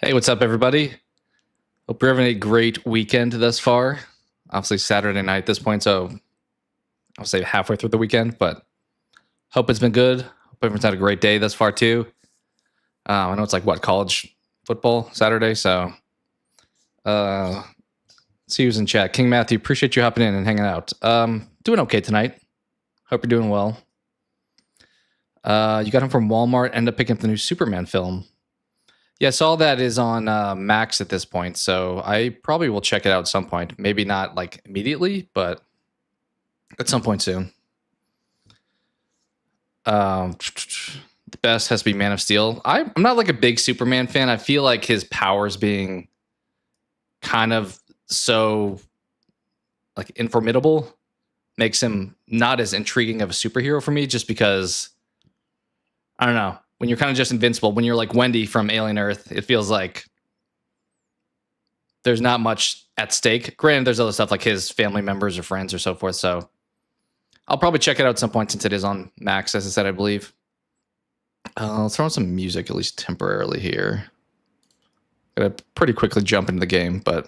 Hey, what's up, everybody? Hope you're having a great weekend thus far. Obviously, Saturday night at this point, so I'll say halfway through the weekend, but hope it's been good. Hope everyone's had a great day thus far, too. I know it's like, college football Saturday, so see who's in chat. King Matthew, appreciate you hopping in and hanging out. Doing okay tonight. Hope you're doing well. You got him from Walmart, ended up picking up the new Superman film. Yes, all that is on Max at this point, so I probably will check it out at some point. Maybe not like immediately, but at some point soon. The best has to be Man of Steel. I'm not like a big Superman fan. I feel like his powers being kind of so like informidable makes him not as intriguing of a superhero for me, just because I don't know. When you're kind of just invincible, when you're like Wendy from Alien Earth, it feels like there's not much at stake. Granted, there's other stuff like his family members or friends or so forth. So I'll probably check it out at some point since it is on Max, as I said, I believe. I'll throw in some music, at least temporarily here. Gotta pretty quickly jump into the game, but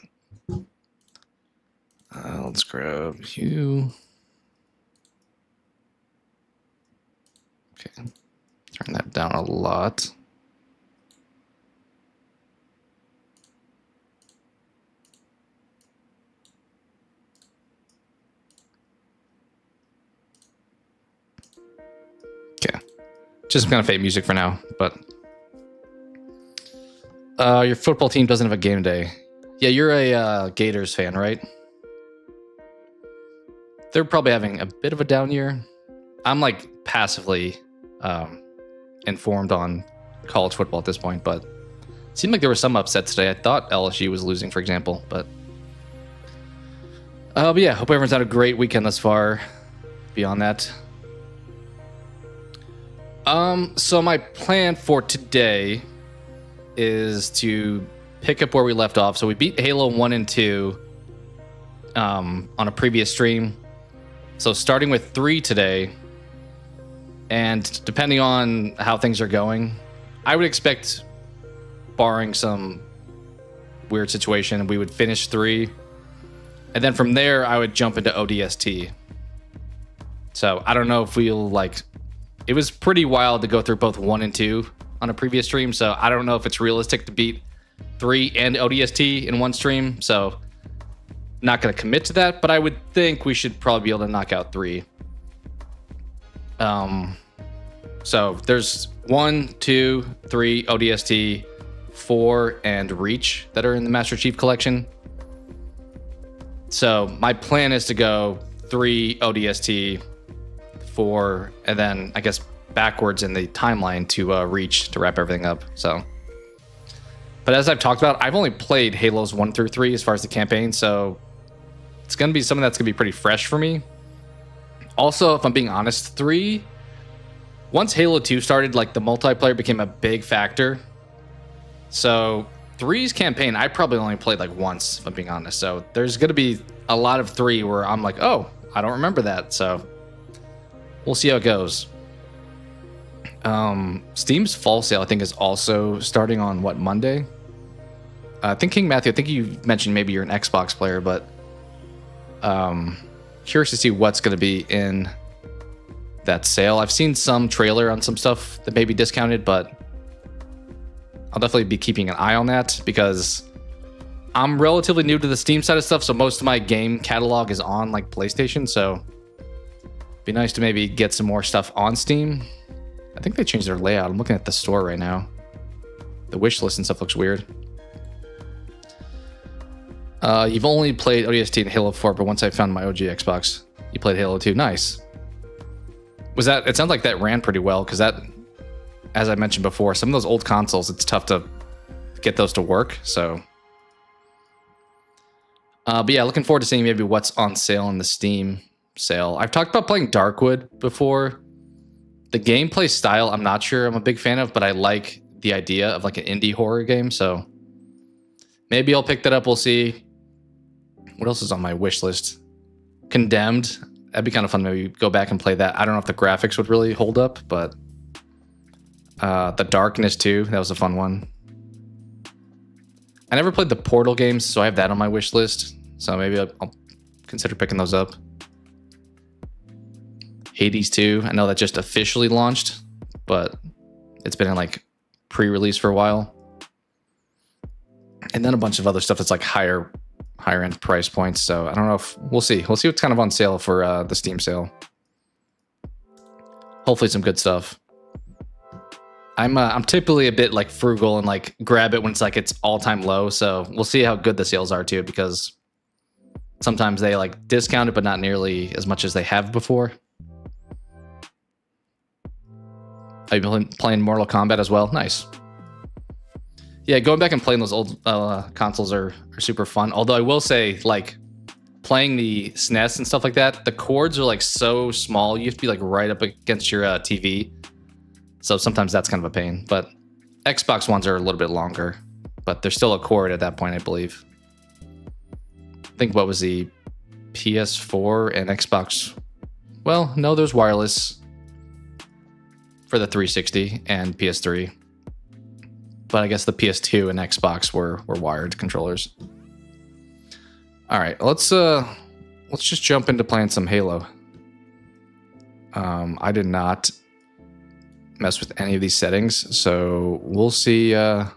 let's grab you. Okay. Turn that down a lot. Okay. Just gonna fade music for now, but your football team doesn't have a game day. Yeah, you're a Gators fan, right? They're probably having a bit of a down year. I'm like passively informed on college football at this point, but it seemed like there were some upsets today. I thought LSU was losing, for example, but yeah, hope everyone's had a great weekend thus far. Beyond that, so my plan for today is to pick up where we left off. So we beat Halo 1 and 2 on a previous stream. So starting with 3 today, and depending on how things are going, I would expect, barring some weird situation, we would finish 3. And then from there, I would jump into ODST. So I don't know if we'll like... It was pretty wild to go through both 1 and 2 on a previous stream. So I don't know if it's realistic to beat 3 and ODST in one stream. So not going to commit to that, but I would think we should probably be able to knock out 3. So there's 1, 2, 3 ODST, 4, and Reach that are in the Master Chief Collection. So my plan is to go 3 ODST, 4, and then I guess backwards in the timeline to Reach to wrap everything up. So, but as I've talked about, I've only played Halos 1 through 3 as far as the campaign, so it's gonna be something that's gonna be pretty fresh for me. Also, if I'm being honest, 3, once Halo 2 started, like the multiplayer became a big factor. So 3's campaign, I probably only played like once, if I'm being honest. So there's going to be a lot of 3 where I'm like, oh, I don't remember that. So we'll see how it goes. Steam's fall sale, I think, is also starting on Monday? I think King Matthew, I think you mentioned maybe you're an Xbox player, but curious to see what's going to be in that sale. I've seen some trailer on some stuff that may be discounted, but I'll definitely be keeping an eye on that because I'm relatively new to the Steam side of stuff, so most of my game catalog is on like PlayStation, so it'd be nice to maybe get some more stuff on Steam. I think they changed their layout. I'm looking at the store right now. The wish list and stuff looks weird. You've only played ODST and Halo 4, but once I found my OG Xbox, you played Halo 2. Nice. Was that? It sounds like that ran pretty well because that, as I mentioned before, some of those old consoles, it's tough to get those to work. So, but yeah, looking forward to seeing maybe what's on sale in the Steam sale. I've talked about playing Darkwood before. The gameplay style, I'm not sure I'm a big fan of, but I like the idea of like an indie horror game. So maybe I'll pick that up. We'll see. What else is on my wish list? Condemned. That'd be kind of fun. Maybe go back and play that. I don't know if the graphics would really hold up, but The Darkness too. That was a fun one. I never played the Portal games, so I have that on my wish list. So maybe I'll consider picking those up. Hades 2, I know that just officially launched, but it's been in like pre-release for a while. And then a bunch of other stuff that's like higher end price points. So I don't know if we'll see what's kind of on sale for the Steam sale. Hopefully some good stuff. I'm typically a bit like frugal and like grab it when it's like it's all-time low. So we'll see how good the sales are too, because sometimes they like discount it, but not nearly as much as they have before. I've been playing Mortal Kombat as well. Nice. Yeah, going back and playing those old consoles are super fun. Although I will say, like, playing the SNES and stuff like that, the cords are like so small. You have to be like right up against your TV. So sometimes that's kind of a pain. But Xbox ones are a little bit longer, but there's still a cord at that point, I believe. I think what was the PS4 and Xbox? Well, no, there's wireless for the 360 and PS3. But I guess the PS2 and Xbox were wired controllers. All right, let's just jump into playing some Halo. I did not mess with any of these settings, so we'll see. We'll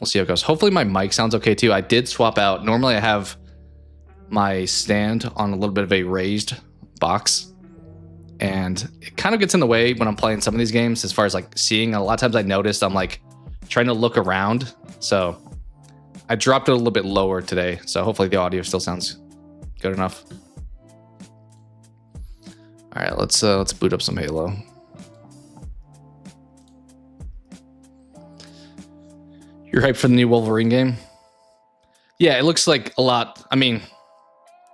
see how it goes. Hopefully my mic sounds okay too. I did swap out. Normally I have my stand on a little bit of a raised box, and it kind of gets in the way when I'm playing some of these games as far as like seeing. A lot of times I noticed I'm like trying to look around, so I dropped it a little bit lower today. So hopefully the audio still sounds good enough. All right, let's boot up some Halo. You're hyped for the new Wolverine game? Yeah, it looks like a lot. I mean,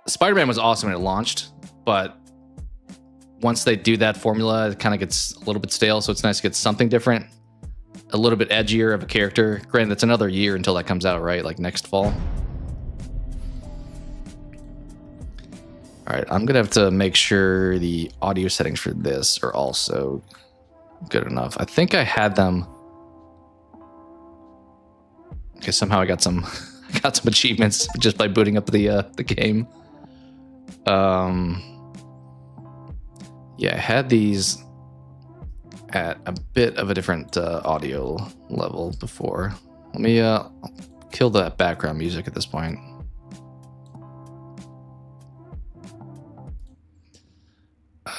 Spider-Man was awesome when it launched, but once they do that formula, it kind of gets a little bit stale. So it's nice to get something different, a little bit edgier of a character. Granted, it's another year until that comes out, right? Like next fall. All right, I'm gonna have to make sure the audio settings for this are also good enough. I think I had them. Okay, somehow I got some achievements just by booting up the game. Yeah, I had these at a bit of a different audio level before. Let me kill that background music at this point.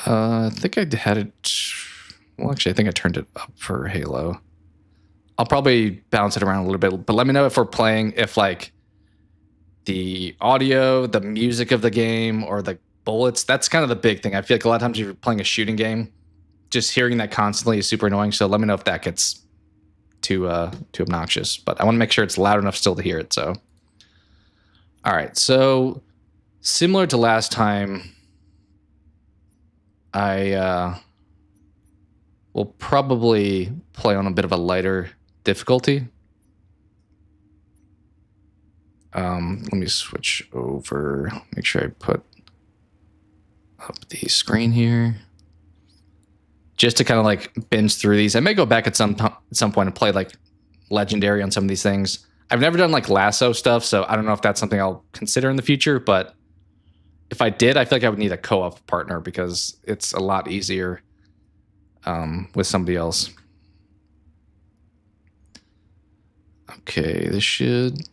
I think I had it. Well, actually, I think I turned it up for Halo. I'll probably bounce it around a little bit, but let me know if we're playing, if like the audio, the music of the game, or the bullets. That's kind of the big thing. I feel like a lot of times you're playing a shooting game, just hearing that constantly is super annoying. So let me know if that gets too obnoxious. But I want to make sure it's loud enough still to hear it. So, all right. So similar to last time, I will probably play on a bit of a lighter difficulty. Let me switch over, make sure I put up the screen here. Just to kind of like binge through these. I may go back at some point and play like Legendary on some of these things. I've never done like lasso stuff, so I don't know if that's something I'll consider in the future, but if I did, I feel like I would need a co-op partner because it's a lot easier with somebody else. Okay, this should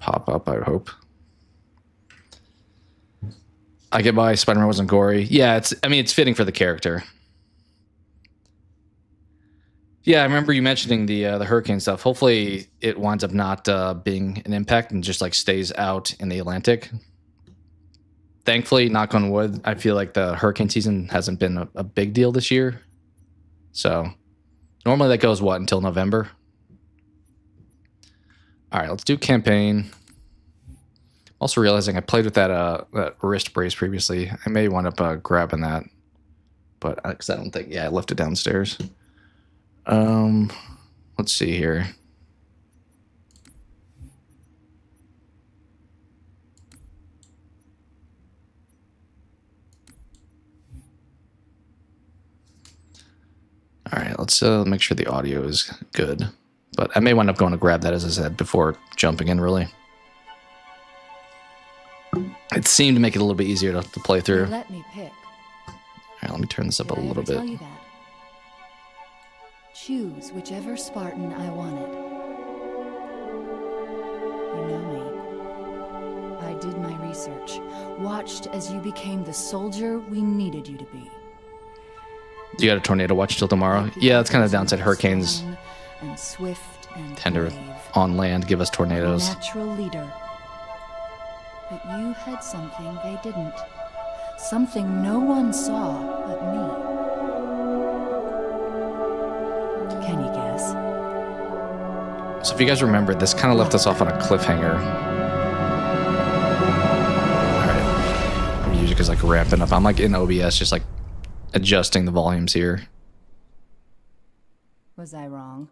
pop up, I hope. I get why Spider-Man wasn't gory. Yeah, it's fitting for the character. Yeah, I remember you mentioning the hurricane stuff. Hopefully it winds up not being an impact and just like stays out in the Atlantic. Thankfully, knock on wood, I feel like the hurricane season hasn't been a big deal this year. So normally that goes, what, until November? All right, let's do campaign. Also realizing I played with that wrist brace previously. I may wind up grabbing that, but because I don't think, yeah, I left it downstairs. Let's see here. All right, let's make sure the audio is good. But I may wind up going to grab that, as I said, before jumping in, really. It seemed to make it a little bit easier to play through. Let me pick. All right, let me turn this up a little bit. Tell you that? Choose whichever Spartan I wanted. You know me. I did my research, watched as you became the soldier we needed you to be. You got a tornado watch till tomorrow? Yeah, that's kind of downside. Hurricanes and swift and tend to, brave. on land, give us tornadoes. Natural leader. But you had something they didn't. Something no one saw but me. Can you guess? So if you guys remember, this kind of left us off on a cliffhanger. Alright. Music is like ramping up. I'm like in OBS, just like adjusting the volumes here. Was I wrong?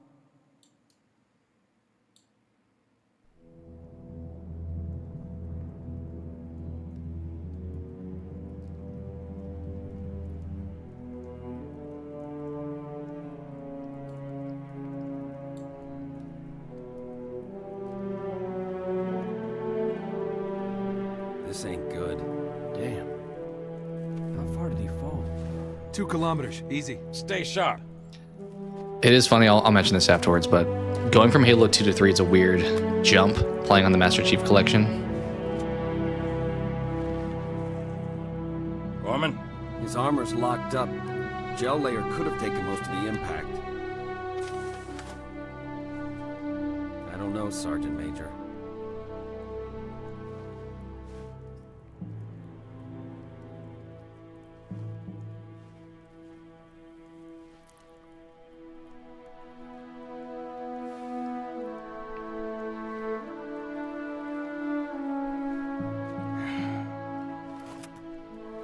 This ain't good. Damn. How far did he fall? 2 kilometers. Easy. Stay sharp. It is funny, I'll mention this afterwards, but going from Halo 2 to 3 is a weird jump playing on the Master Chief Collection. Gorman? His armor's locked up. Gel layer could have taken most of the impact. I don't know, Sergeant Major.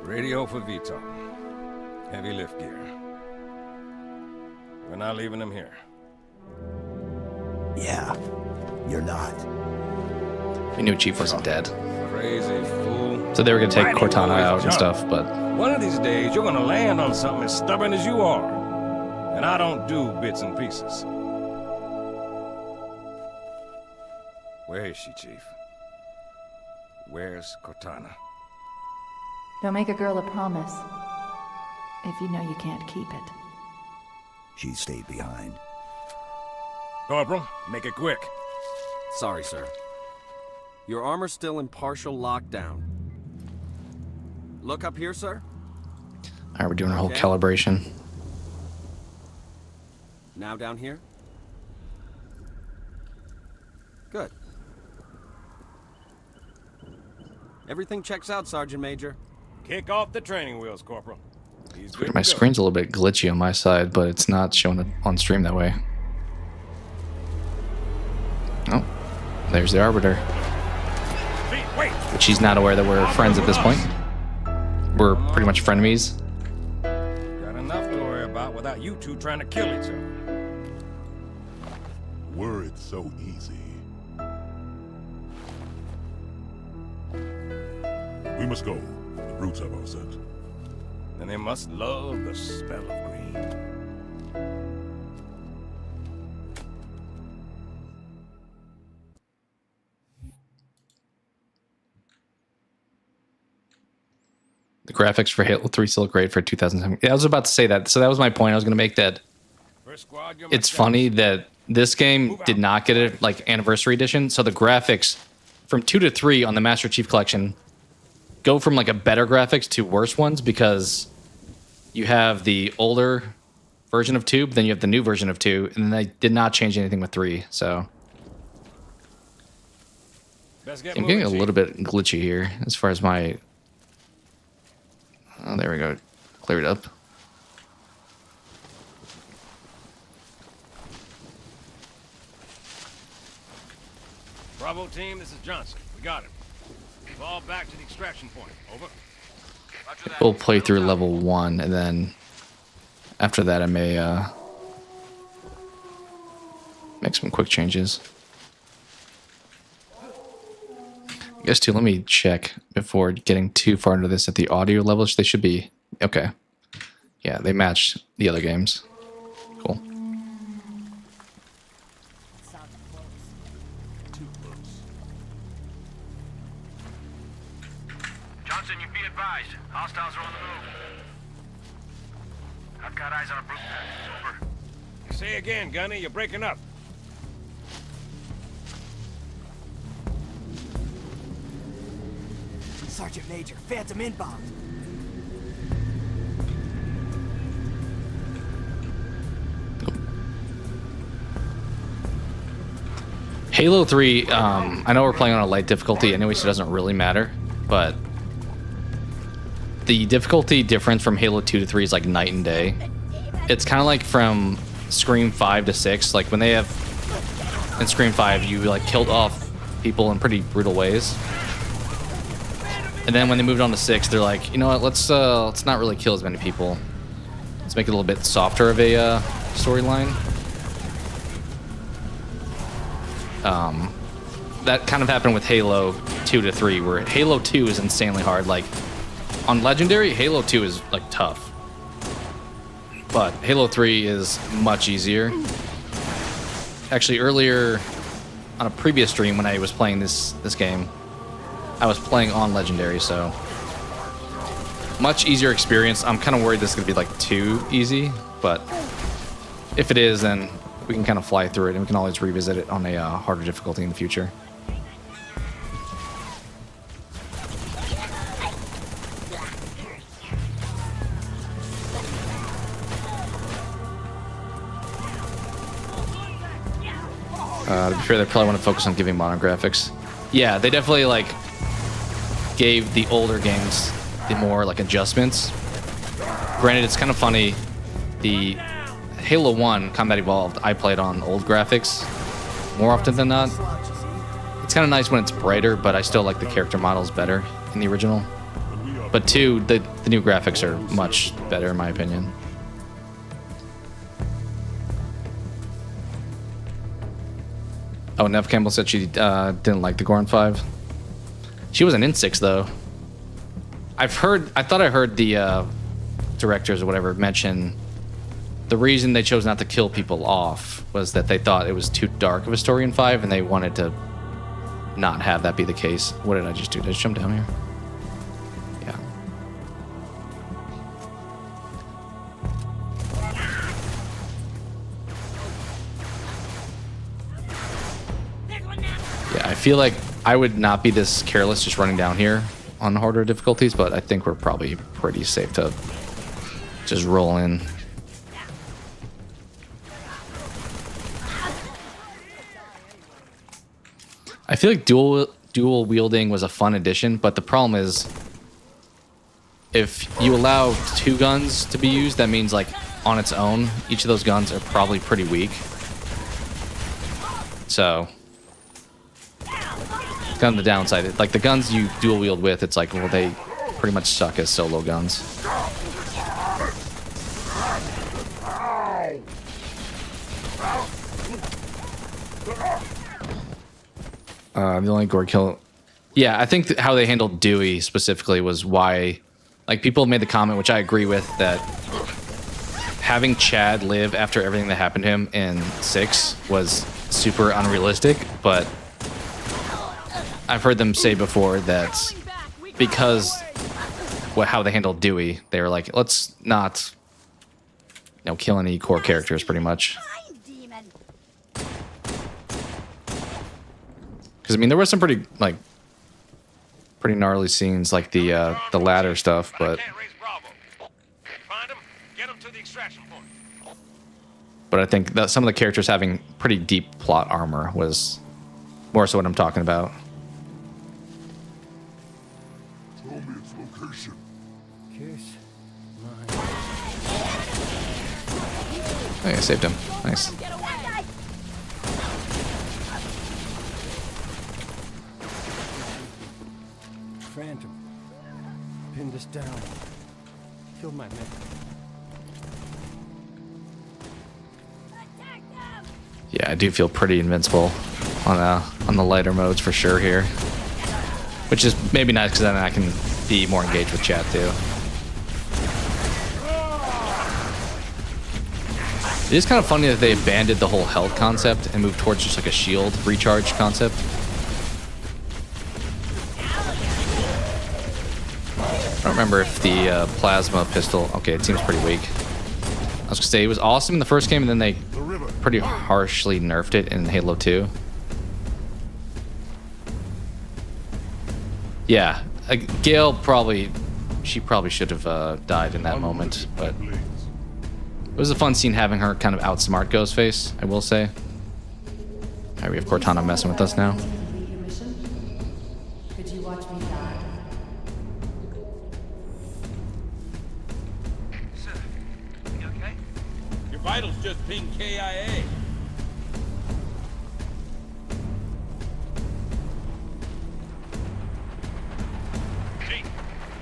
Radio for Vito. Heavy lift gear. We're not leaving him here. Yeah, you're not. We knew Chief wasn't dead. Crazy fool. So they were going to take Mighty Cortana boys out and jump. stuff, but One of these days, you're gonna land on something as stubborn as you are. And I don't do bits and pieces. Where is she, Chief? Where's Cortana? Don't make a girl a promise if you know you can't keep it. She stayed behind. Corporal, make it quick. Sorry, sir. Your armor's still in partial lockdown. Look up here, sir. all right, we're doing our whole Okay. calibration. Now down here. Good. Everything checks out, Sergeant Major. Kick off the training wheels, Corporal. He's good My to go. screen's a little bit glitchy on my side, but it's not showing it on stream that way. Oh, there's the Arbiter. Wait! But she's not aware that we're friends at this point. We're pretty much frenemies. Got enough to worry about without you two trying to kill each other. Were it so easy. We must go. The brutes have our scent. And they must love the smell of green. The graphics for Halo 3 still look great for 2007. Yeah, I was about to say that. So that was my point. I was going to make that. First squad, you're my It's scouts. funny that this game did not get a like anniversary edition, so the graphics from 2 to 3 on the Master Chief Collection go from like a better graphics to worse ones because you have the older version of 2, but then you have the new version of 2, and then they did not change anything with 3. So Best get I'm moving, getting a Chief. little bit glitchy here as far as my. Oh, there we go. Cleared up. Bravo team, this is Johnson. We got him. Fall back to the extraction point. Over. Roger that. We'll play through level 1, and then after that I may make some quick changes. I guess too, let me check before getting too far into this at the audio levels. They should be okay. Yeah, they match the other games. Cool. Hostiles are on the move. I've got eyes on a brute pack. Over. Say again, Gunny, you're breaking up. Sergeant Major, Phantom inbound. Halo 3, I know we're playing on a light difficulty anyway, so it doesn't really matter, but the difficulty difference from Halo 2 to 3 is like night and day. It's kind of like from Scream 5 to 6, like when they have, in Scream 5, you like killed off people in pretty brutal ways. And then when they moved on to 6, they're like, you know what, let's not really kill as many people. Let's make it a little bit softer of a storyline. That kind of happened with Halo 2 to 3, where Halo 2 is insanely hard. Like, on Legendary, Halo 2 is, like, tough. But Halo 3 is much easier. Actually, earlier, on a previous stream when I was playing this game, I was playing on Legendary, so much easier experience. I'm kind of worried this is going to be, like, too easy, but if it is, then we can kind of fly through it, and we can always revisit it on a harder difficulty in the future. To be fair, they probably want to focus on giving modern graphics. Yeah, they definitely like gave the older games the more like adjustments. Granted, it's kind of funny. The Halo 1 Combat Evolved, I played on old graphics more often than not. It's kind of nice when it's brighter, but I still like the character models better in the original. But 2, the new graphics are much better in my opinion. Oh, Nev Campbell said she didn't like the Gorn 5. She wasn't in 6 though. I thought I heard the directors or whatever mention the reason they chose not to kill people off was that they thought it was too dark of a story in 5 and they wanted to not have that be the case. What did I just do? Did I just jump down here? Yeah. Yeah, I feel like I would not be this careless just running down here on harder difficulties, but I think we're probably pretty safe to just roll in. I feel like dual wielding was a fun addition, but the problem is if you allow 2 guns to be used, that means like on its own, each of those guns are probably pretty weak. So kind of the downside. Like the guns you dual wield with, it's like, well, they pretty much suck as solo guns. The only gore kill. Yeah, I think how they handled Dewey specifically was why, like, people made the comment, which I agree with, that having Chad live after everything that happened to him in 6 was super unrealistic, but I've heard them say before that because how they handled Dewey, they were like, let's not, kill any core characters pretty much. Because I mean, there was some pretty gnarly scenes, like the ladder stuff, but I think that some of the characters having pretty deep plot armor was more so what I'm talking about. Tell me its location. Kiss Oh, yeah, saved him. Nice. Phantom. Pinned us down. Killed my men. Yeah, I do feel pretty invincible on the lighter modes for sure here, which is maybe nice because then I can be more engaged with chat too. It is kind of funny that they abandoned the whole health concept and moved towards just like a shield recharge concept. I don't remember if the plasma pistol... Okay, it seems pretty weak. I was gonna say, it was awesome in the first game, and then they pretty harshly nerfed it in Halo 2. Yeah, Gale probably... She probably should have died in that moment, but... It was a fun scene having her kind of outsmart Ghostface, I will say. Alright, we have Cortana messing with us now. Could you watch me die? Sir, you okay? Your vitals just pinged KIA. Chief,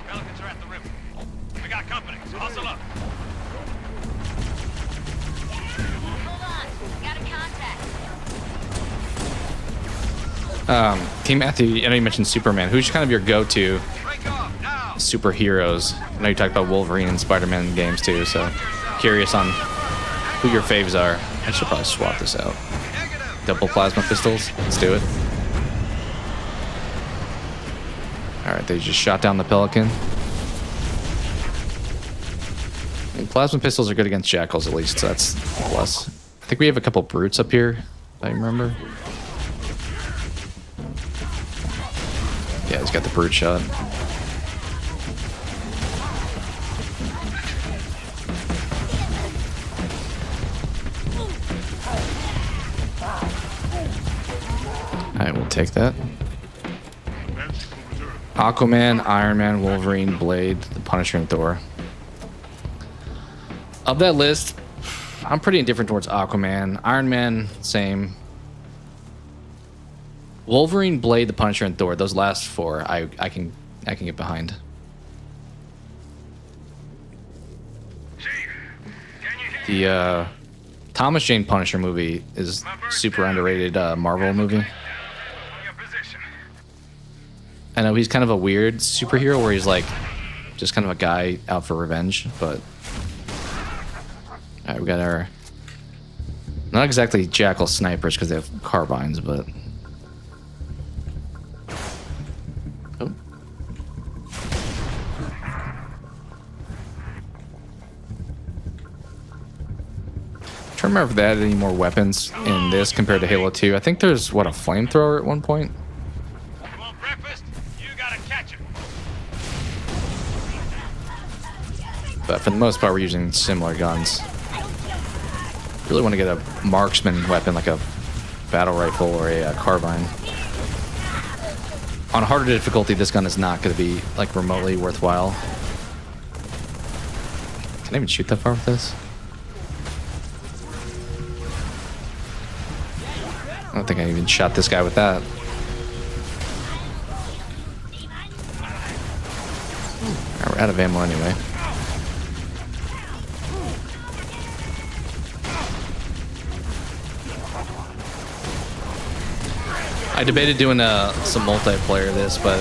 Pelicans are at the river. We got company, so hustle up. Hold on. Got a contact. Team Matthew, I know you mentioned Superman. Who's kind of your go-to Break off now. superheroes? I know you talked about Wolverine and Spider-Man games too, so curious on who your faves are. I should probably swap this out. Double plasma pistols. Let's do it. Alright, they just shot down the Pelican. And plasma pistols are good against Jackals at least, so that's a plus. I think we have a couple brutes up here, if I remember. Yeah, he's got the brute shot. I will take that. Aquaman, Iron Man, Wolverine, Blade, the Punisher, and Thor. Of that list, I'm pretty indifferent towards Aquaman. Iron Man, same. Wolverine, Blade, the Punisher, and Thor. Those last four, I can get behind. The Thomas Jane Punisher movie is super underrated Marvel movie. I know he's kind of a weird superhero where he's like just kind of a guy out for revenge, but alright, we got our not exactly Jackal snipers because they have carbines, but oh. I'm trying to remember if they added any more weapons in this compared to Halo 2. I think there's what, a flamethrower at one point. But for the most part, we're using similar guns. Really want to get a marksman weapon like a battle rifle or a carbine. On harder difficulty, this gun is not going to be like remotely worthwhile. Can I even shoot that far with this? I don't think I even shot this guy with that. Alright, we're out of ammo anyway. I debated doing some multiplayer of this, but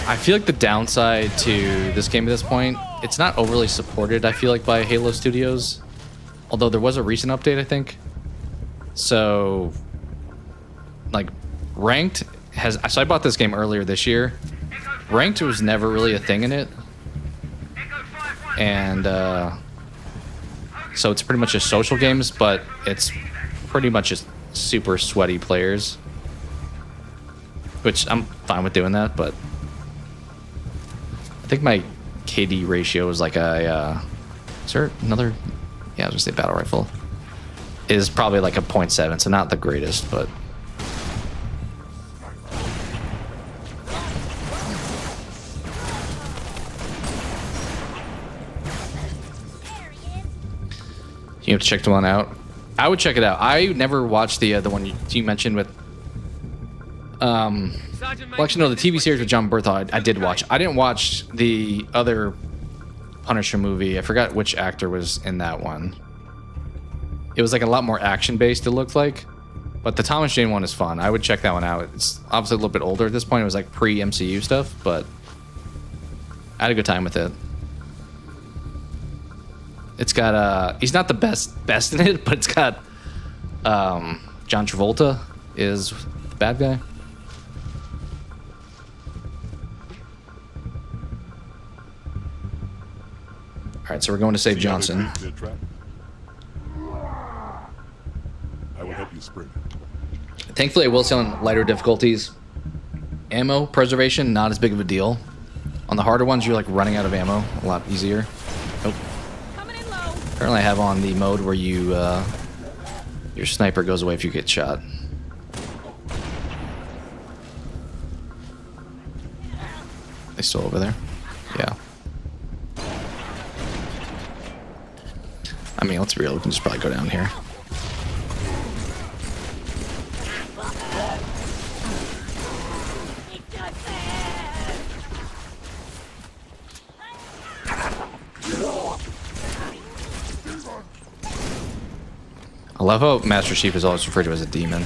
I feel like the downside to this game at this point, it's not overly supported, I feel like, by Halo Studios. Although there was a recent update, I think. So, like, Ranked has... So I bought this game earlier this year. Ranked was never really a thing in it. And, so it's pretty much just social games, but it's pretty much just super sweaty players, which I'm fine with doing that, but I think my KD ratio is like a is there another, yeah, I was gonna say battle rifle is probably like a 0.7, so not the greatest, but you have to check the one out. I would check it out. I never watched the one you mentioned with well, actually no, the TV series with John Berthold I did watch. I didn't watch the other Punisher movie. I forgot which actor was in that one. It was like a lot more action based, it looked like, but the Thomas Jane one is fun. I would check that one out. It's obviously a little bit older at this point. It was like pre-MCU stuff, but I had a good time with it. It's got he's not the best in it, but it's got John Travolta is the bad guy. right, so we're going to save Johnson. I will help you sprint. Thankfully, I will say on lighter difficulties, ammo preservation, not as big of a deal. On the harder ones, you're like running out of ammo a lot easier. Oh. Apparently I have on the mode where you, your sniper goes away if you get shot. They still over there? Yeah. I mean, let's be real, we can just probably go down here. I love how Master Chief is always referred to as a demon.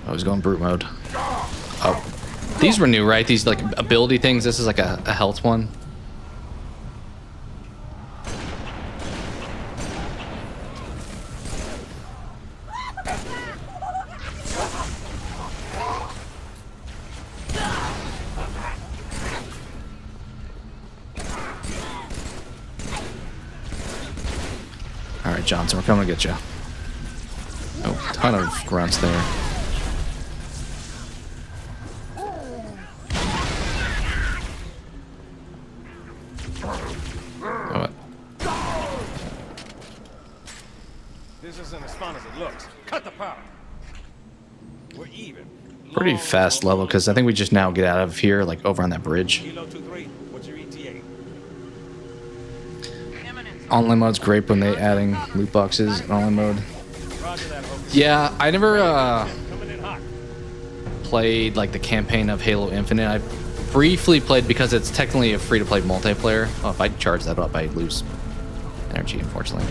Oh, he's going brute mode. Oh. These were new, right? These, like, ability things. This is like a health one. Alright, Johnson, we're coming to get you. Oh, ton of grunts there. Oh, what? This isn't as fun as it looks. Cut the power. We're even. Pretty fast level, because I think we just now get out of here, like over on that bridge. Kilo 2-3, what's your ETA? Online mode's great when they adding loot boxes in online mode. Yeah, I never played like the campaign of Halo Infinite. I briefly played because it's technically a free-to-play multiplayer. Oh, if I charge that up, I lose energy, unfortunately.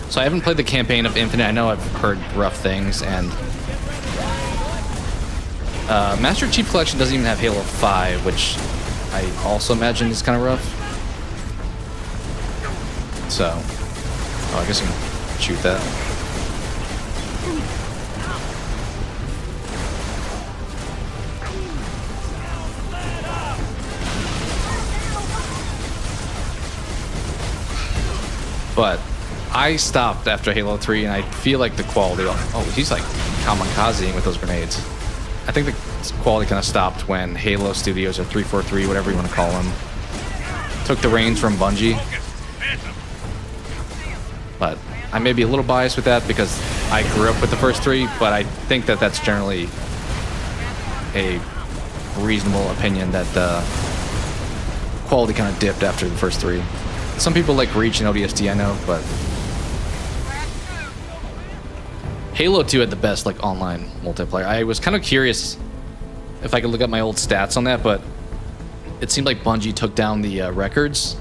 So I haven't played the campaign of Infinite. I know I've heard rough things, and Master Chief Collection doesn't even have Halo 5, which I also imagine is kind of rough. So, oh, I guess I can shoot that. But I stopped after Halo 3, and I feel like the quality... Oh, he's like kamikazing with those grenades. I think the quality kind of stopped when Halo Studios, or 343, whatever you want to call them, took the reins from Bungie. But I may be a little biased with that because I grew up with the first three, but I think that that's generally a reasonable opinion that the quality kind of dipped after the first three. Some people like Reach and ODST, I know, but Halo 2 had the best like online multiplayer. I was kind of curious if I could look up my old stats on that, but it seemed like Bungie took down the records.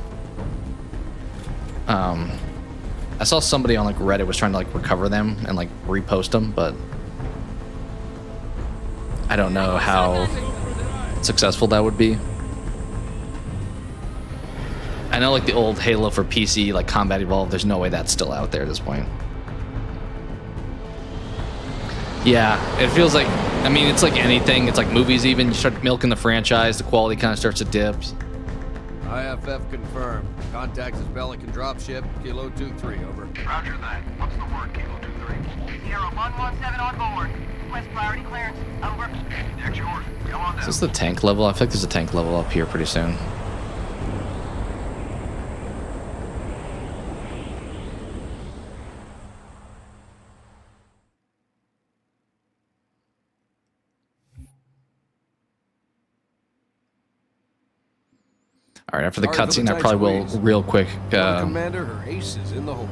I saw somebody on like Reddit was trying to like recover them and like repost them, but I don't know how successful that would be. I know like the old Halo for PC, like Combat Evolved, there's no way that's still out there at this point. Yeah, it feels like, I mean, it's like anything. It's like movies even. You start milking the franchise, the quality kind of starts to dip. IFF confirmed. Contact is Pelican dropship, Kilo 2-3, over. Roger that. What's the word, Kilo 2-3? Sierra 117 on board. Request priority clearance. Over. Deck's yours. Come on down. Is this the tank level? I feel like there's a tank level up here pretty soon. All right, after the cutscene, I probably will real quick Commander, her ace is in the hole.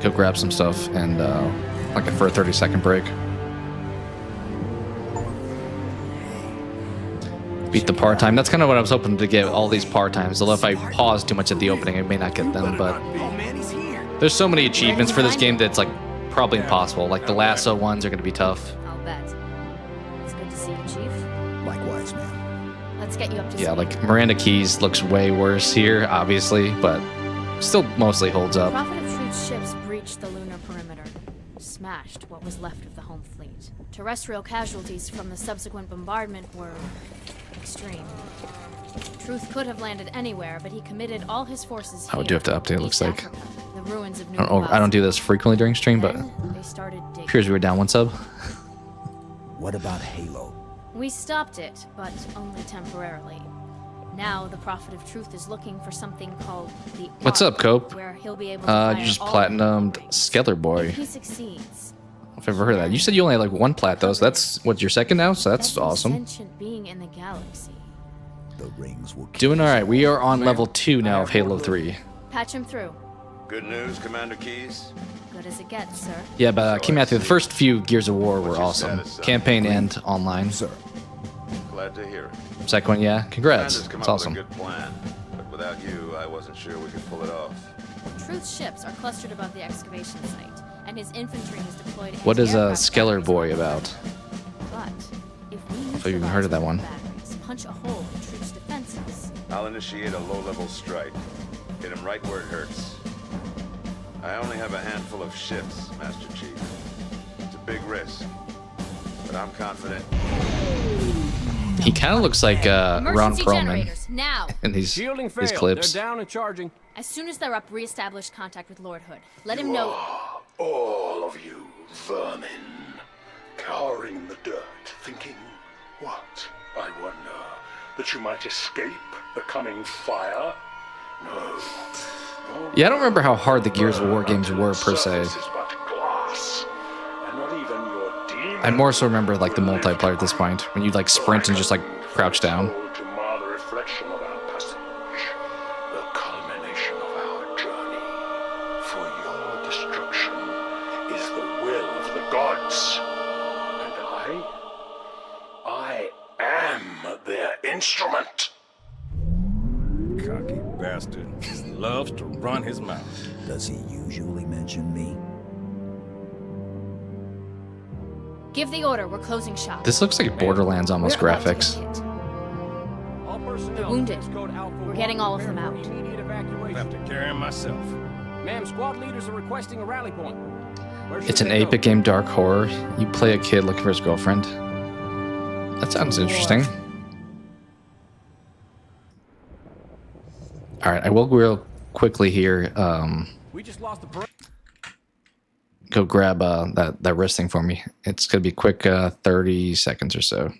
go grab some stuff and like for a 30-second break. Beat the part time. That's kind of what I was hoping to get, all these part times. Although if I pause too much at the opening, I may not get them. But there's so many achievements for this game that it's like probably impossible. Like the lasso ones are going to be tough. I'll bet. It's good to see you, Chief. Likewise, ma'am. Let's get you up to speed. Yeah, like Miranda Keys looks way worse here, obviously, but still mostly holds up. Prophet of Truth's ships breached the lunar perimeter. smashed what was left of the home fleet. Terrestrial casualties from the subsequent bombardment were extreme. Truth could have landed anywhere, but he committed all his forces I do have to update, it looks like. Africa, the ruins of New I don't do this frequently during stream, but They started digging. here's we were down 1 sub. What about Halo? We stopped it, but only temporarily. Now the Prophet of Truth is looking for something called the What's Ark, up, Cope? where he'll be able to fire You just all platinumed the rings. Skeller Boy. If he succeeds, If I've ever heard of that. You said you only had like 1 plat though, so that's what your second now, so that's every awesome. sentient being in the galaxy. The rings will Doing all right. We are on level 2 now of Halo 3. Patch him through. Good news, Commander Keys? Good as it gets, sir. Yeah, but King Matthew, the first few Gears of War were awesome. Campaign and online. Sir. Glad to hear it. Second one, yeah. Congrats. Commander's come It's up awesome. with a good plan, but without you, I wasn't sure we could pull it off. Truth's ships are clustered above the excavation site, and his infantry is deployed. What is a anti-aircraft Skeller batteries Boy on the about? But if we I've even heard of that one. batteries, punch a hole in Truth's defenses. I'll initiate a low-level strike. Hit him right where it hurts. I only have a handful of ships, Master Chief. It's a big risk, but I'm confident. He kind of looks like Ron Emergency Perlman generators, now! in these Shielding failed. clips. They're down and charging. As soon as they're up, re-establish contact with Lord Hood. Let him know. All of you vermin, cowering in the dirt, thinking, what, I wonder, that you might escape the coming fire? No. Yeah, I don't remember how hard the Gears of War games were per se. Surface is but glass, and not even your demon I more so remember like the multiplayer at this point when you'd like sprint and just like crouch down. to mar the reflection of our passage, the culmination of our journey. For your destruction is the will of the gods, and I am their instrument. Cocky bastard loves to run his mouth. Does he usually mention me? Give the order, we're closing shop. This looks like Borderlands almost graphics. All personnel, The wounded. please go to Alpha We're 1, getting all of them prepare out. for immediate I evacuation. have to carry him myself. Ma'am, squad leaders are requesting a rally point. Where should It's an they go? 8-bit game, dark horror. You play a kid looking for his girlfriend. That sounds interesting. All right, I will real quickly here We just lost the parade. go grab that wrist thing for me. It's gonna be a quick 30 seconds or so.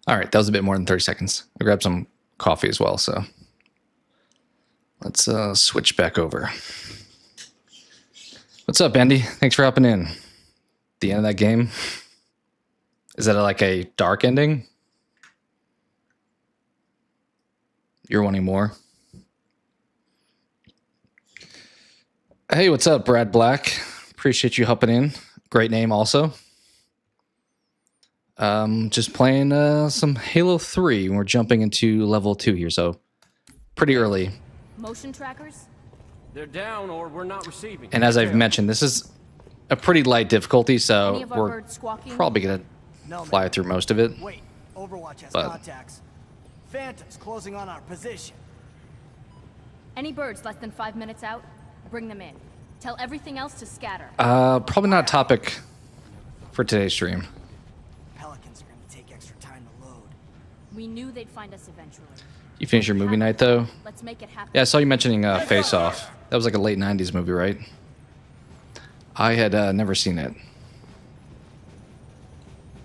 All right, that was a bit more than 30 seconds. I grabbed some coffee as well, so let's switch back over. What's up, Andy? Thanks for hopping in. The end of that game? Is that like a dark ending? You're wanting more? Hey, what's up, Brad Black? Appreciate you hopping in. Great name also. Just playing some Halo 3, and we're jumping into level 2 here, so pretty early. Motion trackers? They're down or we're not receiving. And as I've mentioned, this is a pretty light difficulty, so we're probably going to fly through most of it. Wait, Overwatch has But- contacts. Phantoms closing on our position. Any birds less than 5 minutes out, bring them in. Tell everything else to scatter. Probably not a topic for today's stream. Pelicans are going to take extra time to load. We knew they'd find us eventually. You finished your movie night, though? Let's make it happen. Yeah, I saw you mentioning Face Off. That was like a late 90s movie, right? I had never seen it.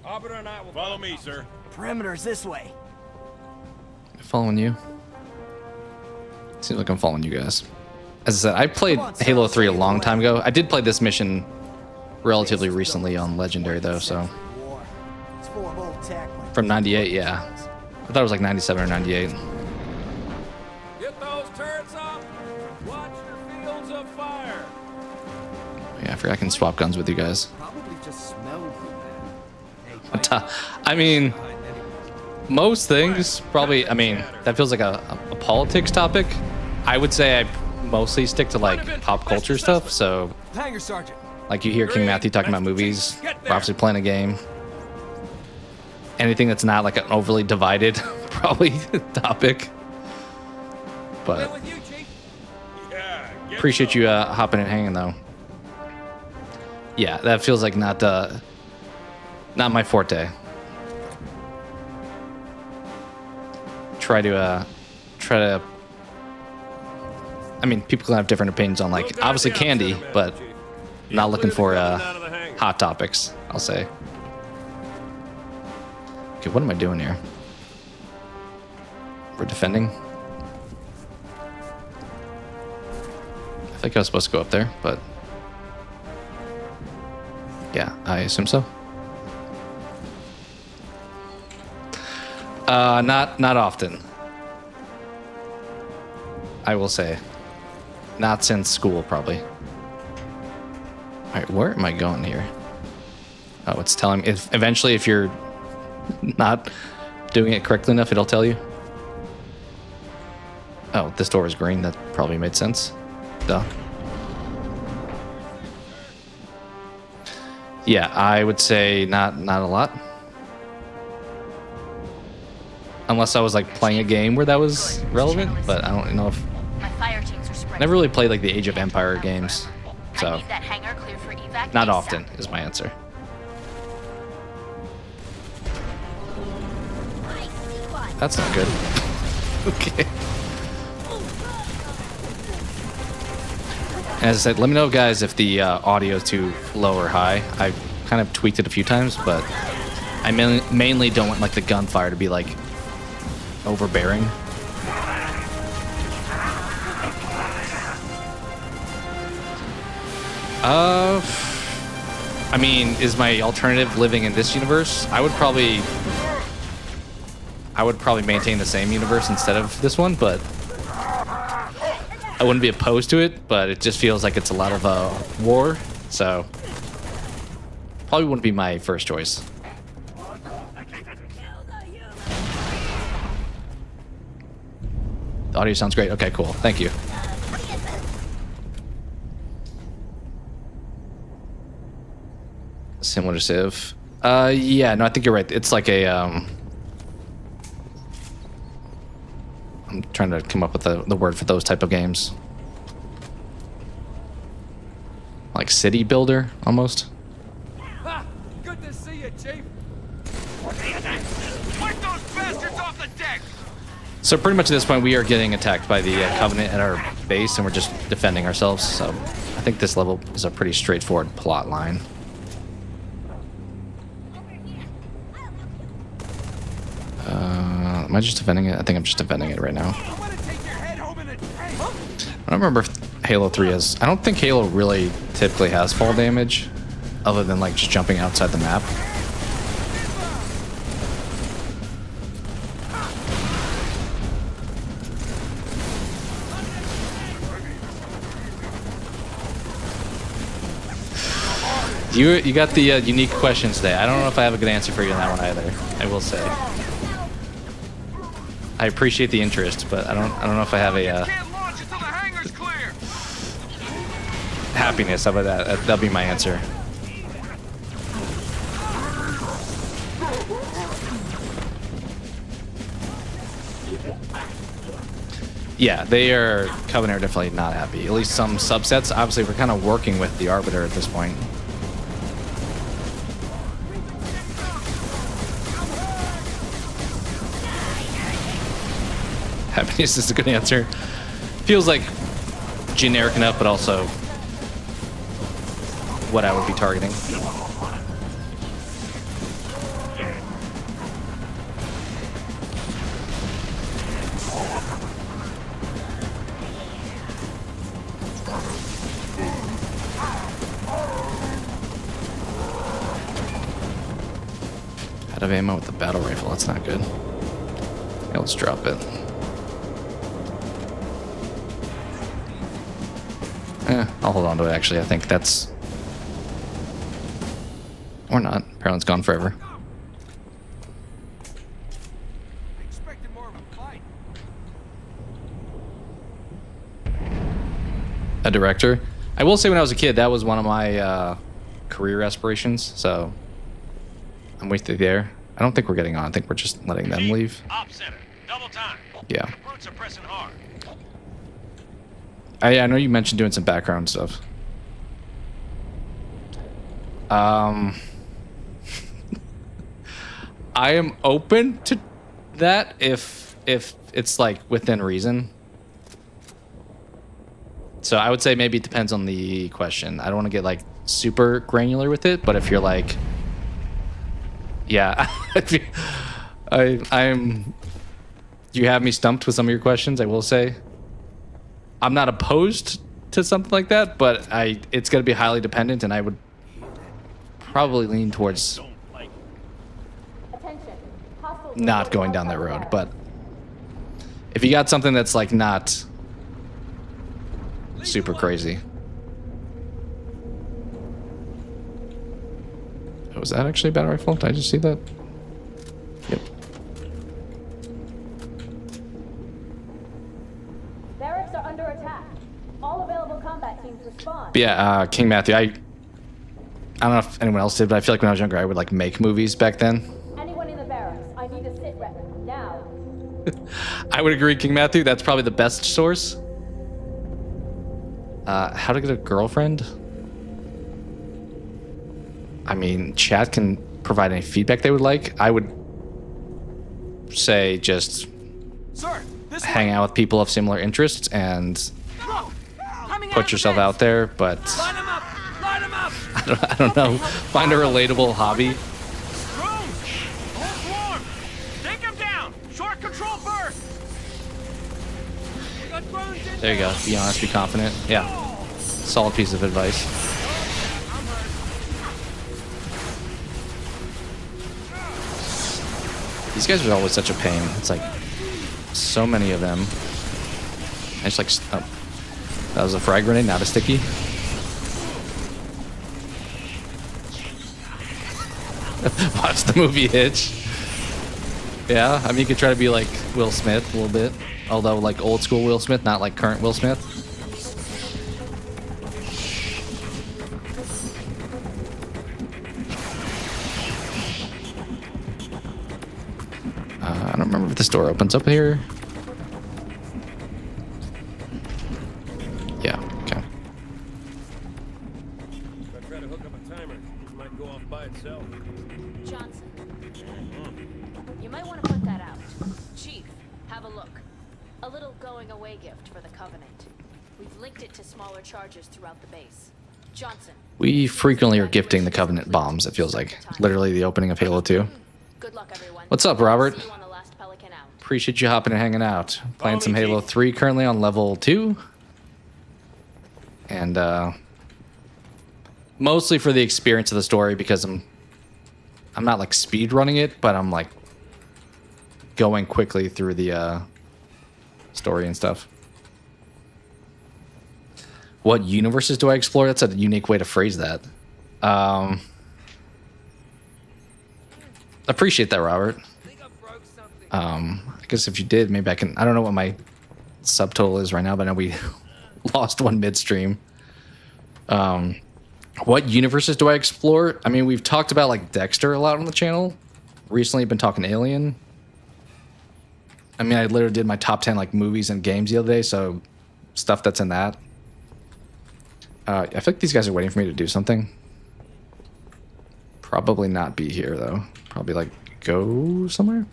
Arbiter and I will follow me, sir. Perimeter's this way. Following you? Seems like I'm following you guys. As I said, I played Halo 3 a long time ago. I did play this mission relatively recently on Legendary, though, so. It's full of old tech like From 98, yeah. I thought it was like 97 or 98. Get those turrets up. Watch your fields of fire. Yeah, I forgot I can swap guns with you guys. Probably just smelled I mean, most things probably, I mean, that feels like a politics topic. I would say I mostly stick to like pop culture stuff, so Hangar Sergeant. like you hear King Matthew talking about movies, we're obviously playing a game. Anything that's not like an overly divided probably topic. But appreciate you hopping and hanging though. Yeah, that feels like not my forte. Try to I mean, people can have different opinions on like obviously candy, but not looking for hot topics, I'll say. Okay, what am I doing here? We're defending. I think I was supposed to go up there, but yeah, I assume so. Not often. I will say. Not since school, probably. Alright, where am I going here? Oh, it's telling me. Eventually, if you're not doing it correctly enough, it'll tell you. Oh, this door is green. That probably made sense. Duh. Yeah, I would say not a lot. Unless I was like playing a game where that was relevant, but I don't know if My fire teams are spread. never really played like the Age of Empire games, so I need that hangar cleared for evac. not ASAP. often is my answer. That's not good. Okay. As I said, let me know, guys, if the audio is too low or high. I kind of tweaked it a few times, but I mainly don't want like the gunfire to be like overbearing. I mean, is my alternative living in this universe? I would probably maintain the same universe instead of this one, but I wouldn't be opposed to it, but it just feels like it's a lot of war, so probably wouldn't be my first choice. The audio sounds great. Okay, cool. Thank you. Similar to Civ. Yeah, no, I think you're right. It's like a I'm trying to come up with the word for those type of games. Like city builder, almost. Ha! Good to see you, Chief. Wipe those bastards off the deck. So pretty much at this point, we are getting attacked by the Covenant at our base, and we're just defending ourselves. So I think this level is a pretty straightforward plot line. Am I just defending it? I think I'm just defending it right now. I don't remember if Halo 3 has... I don't think Halo really typically has fall damage, other than like just jumping outside the map. You got the unique questions today. I don't know if I have a good answer for you on that one either. I will say. I appreciate the interest, but I don't know if I have a happiness. How about that? That'll be my answer. Yeah, they are. Covenant are definitely not happy. At least some subsets. Obviously, we're kind of working with the Arbiter at this point. Happiness is a good answer. Feels like generic enough, but also what I would be targeting. Out of ammo with the battle rifle, that's not good. Yeah, let's drop it. I'll hold on to it, actually. I think that's... Or not. Apparently it's gone forever. A director? I will say when I was a kid, that was one of my career aspirations, so... I'm with you there. I don't think we're getting on. I think we're just letting them leave. Op center. Double time. Yeah. Brutes are pressing hard. I know you mentioned doing some background stuff. I am open to that if it's like within reason. So I would say maybe it depends on the question. I don't want to get like super granular with it, but if you're like, yeah, I'm. You have me stumped with some of your questions. I will say. I'm not opposed to something like that, but it's going to be highly dependent, and I would probably lean towards not going down that road. But if you got something that's like not super crazy. Oh, was that actually a battle rifle? Did I just see that? Yep. Barracks are under attack. All available combat teams respond. But yeah, King Matthew, I don't know if anyone else did, but I feel like when I was younger, I would like make movies back then. Anyone in the barracks, I need a sit rep now. I would agree, King Matthew. That's probably the best source. How to get a girlfriend? I mean, chat can provide any feedback they would like. I would say just hang out with people of similar interests and put yourself out there, but I don't know. Find a relatable hobby. Take him down. Short control burst. There you go. Be honest, be confident. Yeah. Solid piece of advice. These guys are always such a pain. It's like so many of them. I just like, oh, that was a frag grenade, not a sticky. Watch the movie Hitch. Yeah, I mean, you could try to be like Will Smith a little bit. Although like old school Will Smith, not like current Will Smith. I don't remember if this door opens up here. Yeah, okay. If I try to hook up a timer, it might go off by itself. Johnson, you might want to put that out. Chief, have a look. A little going-away gift for the Covenant. We've linked it to smaller charges throughout the base. Johnson. We frequently are gifting the Covenant bombs, it feels like. Literally the opening of Halo 2. Good luck, everyone. What's up, Robert? See you on the last Pelican out. Appreciate you hopping and hanging out. Playing some Halo 3 currently on level 2. And mostly for the experience of the story because I'm not like speed running it, but I'm like going quickly through the story and stuff. What universes do I explore? That's a unique way to phrase that. Appreciate that, Robert. I guess if you did, maybe I can. I don't know what my subtotal is right now, but I know we lost one midstream. What universes do I explore? I mean, we've talked about like Dexter a lot on the channel. Recently, been talking Alien. I mean, I literally did my top 10 like movies and games the other day, so stuff that's in that. I feel like these guys are waiting for me to do something. Probably not be here though. Probably like go somewhere.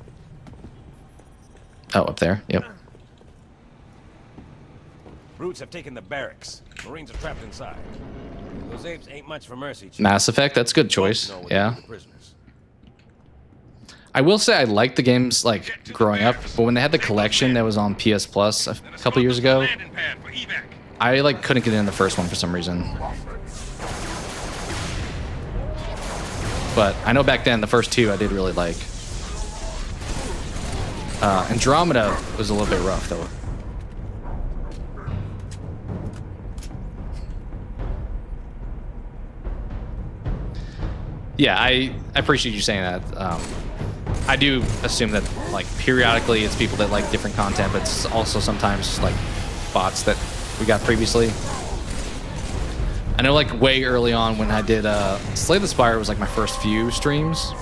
Oh, up there. Yep. Brutes have taken the barracks. Marines are trapped inside. Those apes ain't much for mercy, Chief. Mass Effect, that's a good choice. Yeah. I will say I liked the games like growing up, but when they had the collection that was on PS Plus a couple years ago, I like couldn't get in the first one for some reason. But I know back then the first two I did really like. Andromeda was a little bit rough though. Yeah, I appreciate you saying that. I do assume that like periodically it's people that like different content, but it's also sometimes like bots that we got previously. I know like way early on when I did Slay the Spire was like my first few streams.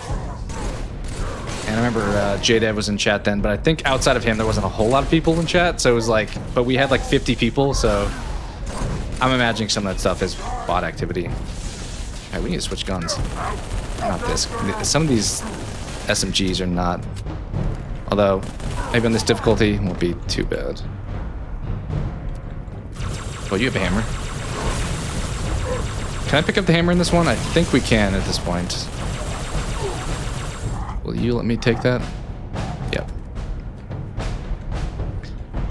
And I remember J-Dev was in chat then, but I think outside of him there wasn't a whole lot of people in chat, so it was like, but we had like 50 people, so I'm imagining some of that stuff is bot activity. Alright, we need to switch guns. Not this. Some of these SMGs are not, although maybe on this difficulty it won't be too bad. Oh, you have a hammer. Can I pick up the hammer in this one? I think we can at this point. Will you let me take that? Yep.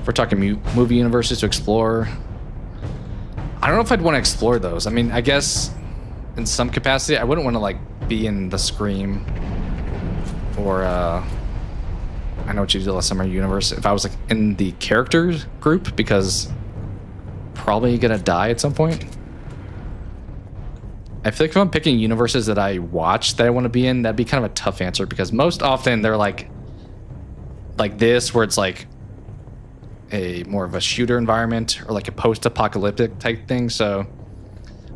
If we're talking movie universes to explore, I don't know if I'd want to explore those. I mean, I guess in some capacity, I wouldn't want to like be in the Scream or I know what you did last summer universe. If I was like in the characters group, because probably gonna die at some point. I feel like if I'm picking universes that I watch that I want to be in, that'd be kind of a tough answer because most often they're like this, where it's like a more of a shooter environment or like a post-apocalyptic type thing. So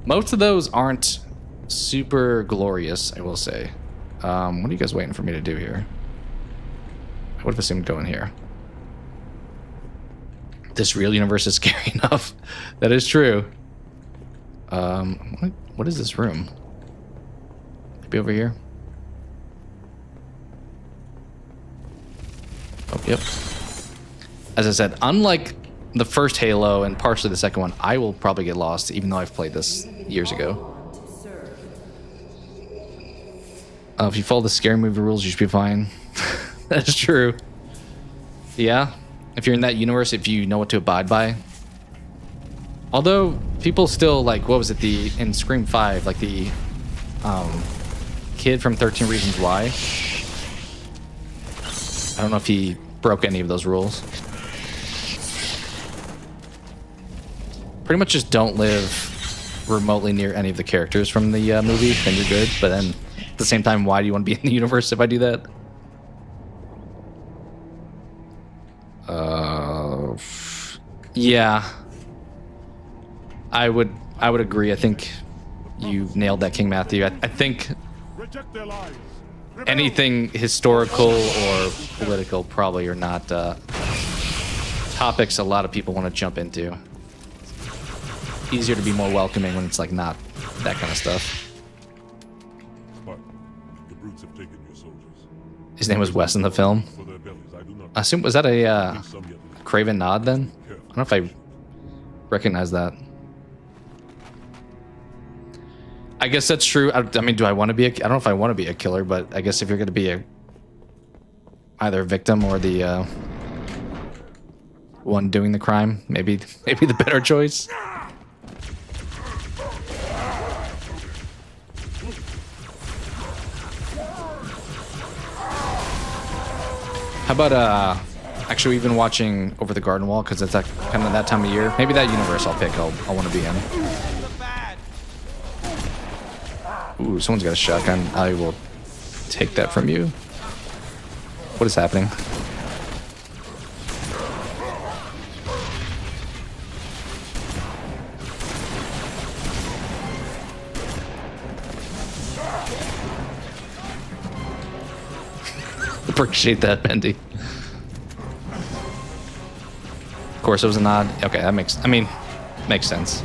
most of those aren't super glorious, I will say. What are you guys waiting for me to do here? I would have assumed go in here. This real universe is scary enough. That is true. What is this room? Maybe over here? Oh, yep. As I said, unlike the first Halo and partially the second one, I will probably get lost, even though I've played this years ago. If you follow the scary movie rules, you should be fine. That's true. Yeah. If you're in that universe, if you know what to abide by. Although people still like, what was it, in Scream 5, like the kid from 13 Reasons Why. I don't know if he broke any of those rules. Pretty much just don't live remotely near any of the characters from the movie, then you're good. But then at the same time, why do you want to be in the universe if I do that? Yeah. I would agree. I think you nailed that, King Matthew. I think anything historical or political probably are not topics a lot of people want to jump into. Easier to be more welcoming when it's like not that kind of stuff. But the brutes have taken your soldiers. His name was Wes in the film. I assume, was that a Craven nod then? I don't know if I recognize that. I guess that's true. I mean, do I want to be I don't know if I want to be a killer, but I guess if you're going to be I either victim or the one doing the crime. Maybe the better choice. How about actually we've been watching Over the Garden Wall because it's kind of that time of year. Maybe that universe I'll pick. I'll want to be in. Ooh, someone's got a shotgun. I will take that from you. What is happening? Appreciate that, Bendy. Of course, it was a nod. Okay, that makes sense.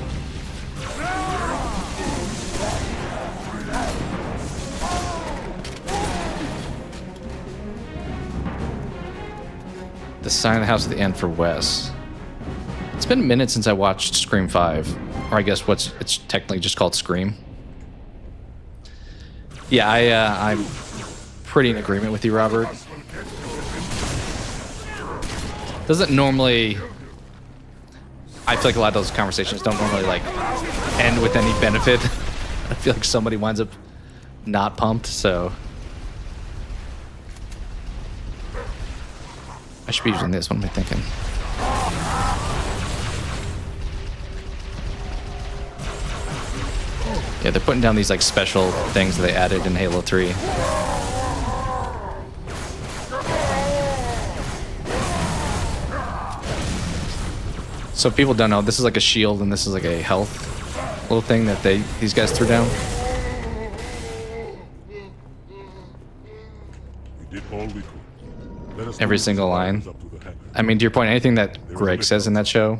The sign of the house at the end for Wes. It's been a minute since I watched Scream 5, or I guess it's technically just called Scream. Yeah, I'm pretty in agreement with you, Robert. Doesn't normally... I feel like a lot of those conversations don't normally like end with any benefit. I feel like somebody winds up not pumped, so... I should be using this. What am I thinking? Yeah, they're putting down these like special things that they added in Halo 3. So if people don't know, this is like a shield and this is like a health little thing that these guys threw down. We did all we could. Let us Every single line. I mean, to your point, anything that Greg says in that show.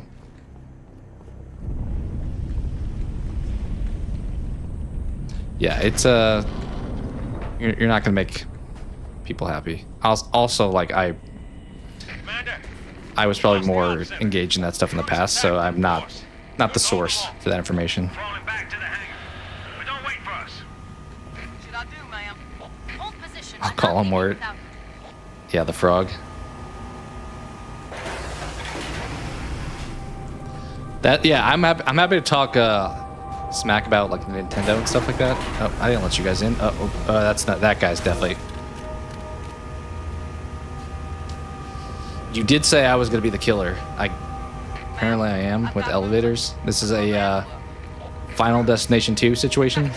Yeah, it's you're not gonna make people happy. Also, like I was probably more engaged in that stuff in the past, so I'm not the source for that information. I'll call him Word. Yeah, the frog. I'm happy to talk smack about like Nintendo and stuff like that. Oh, I didn't let you guys in. That's not that guy's definitely. You did say I was gonna be the killer. Apparently I am with elevators. This is a Final Destination 2 situation.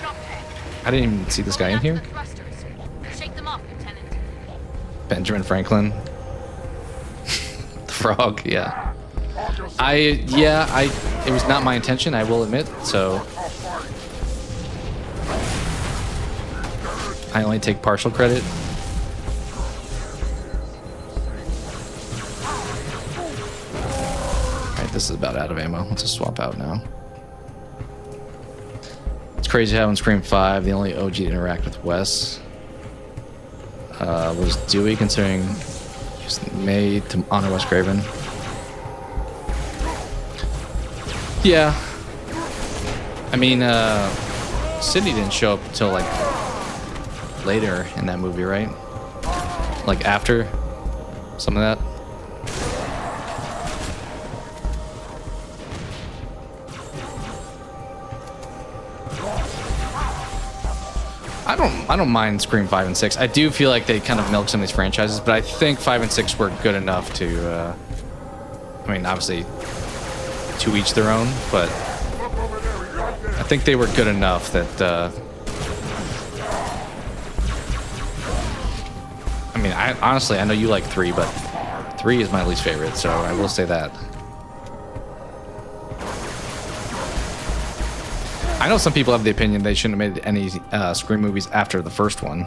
I didn't even see this guy in here. Benjamin Franklin. The frog, yeah. It was not my intention, I will admit, so I only take partial credit. Alright, this is about out of ammo. Let's just swap out now. It's crazy how in Scream 5 the only OG to interact with Wes was Dewey, considering he was made to honor Wes Craven. Yeah. I mean, Sydney didn't show up until like later in that movie, right? Like after some of that. I don't mind Scream 5 and 6. I do feel like they kind of milk some of these franchises, but I think 5 and 6 were good enough to, I mean, obviously, to each their own, but I think they were good enough that, I mean, honestly, I know you like 3, but 3 is my least favorite, so I will say that. I know some people have the opinion they shouldn't have made any Scream movies after the first one,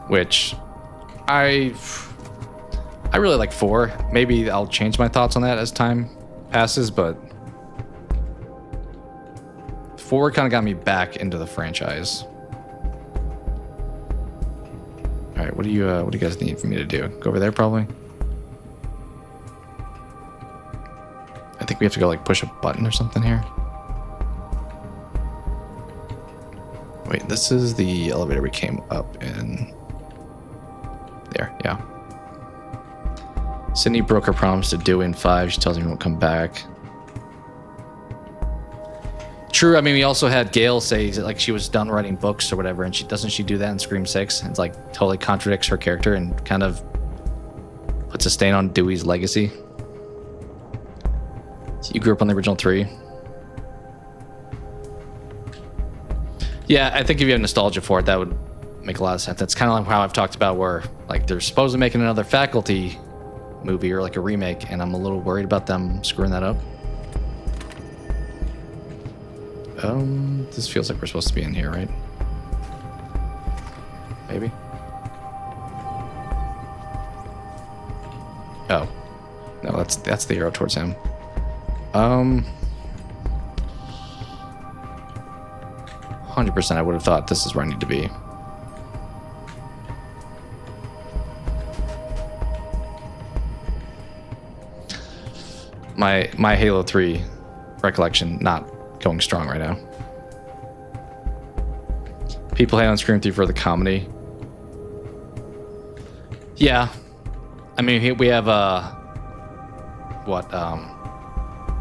which I really like 4. Maybe I'll change my thoughts on that as time passes, but 4 kind of got me back into the franchise. All right, what do you guys need for me to do? Go over there, probably. I think we have to go like push a button or something here. Wait, this is the elevator we came up in. There, yeah. Sydney broke her promise to do in 5. She tells me she won't come back. True, I mean, we also had Gail say that, like, she was done writing books or whatever, and doesn't she do that in Scream 6? It's like totally contradicts her character and kind of puts a stain on Dewey's legacy. So you grew up on the original 3. Yeah, I think if you have nostalgia for it, that would make a lot of sense. That's kind of like how I've talked about where, like, they're supposed to make another Faculty movie or like a remake, and I'm a little worried about them screwing that up. This feels like we're supposed to be in here, right? Maybe. Oh. No, that's the arrow towards him. 100% I would have thought this is where I need to be. My Halo 3 recollection not going strong right now. People hate on Scream 3 for the comedy. Yeah. I mean, we have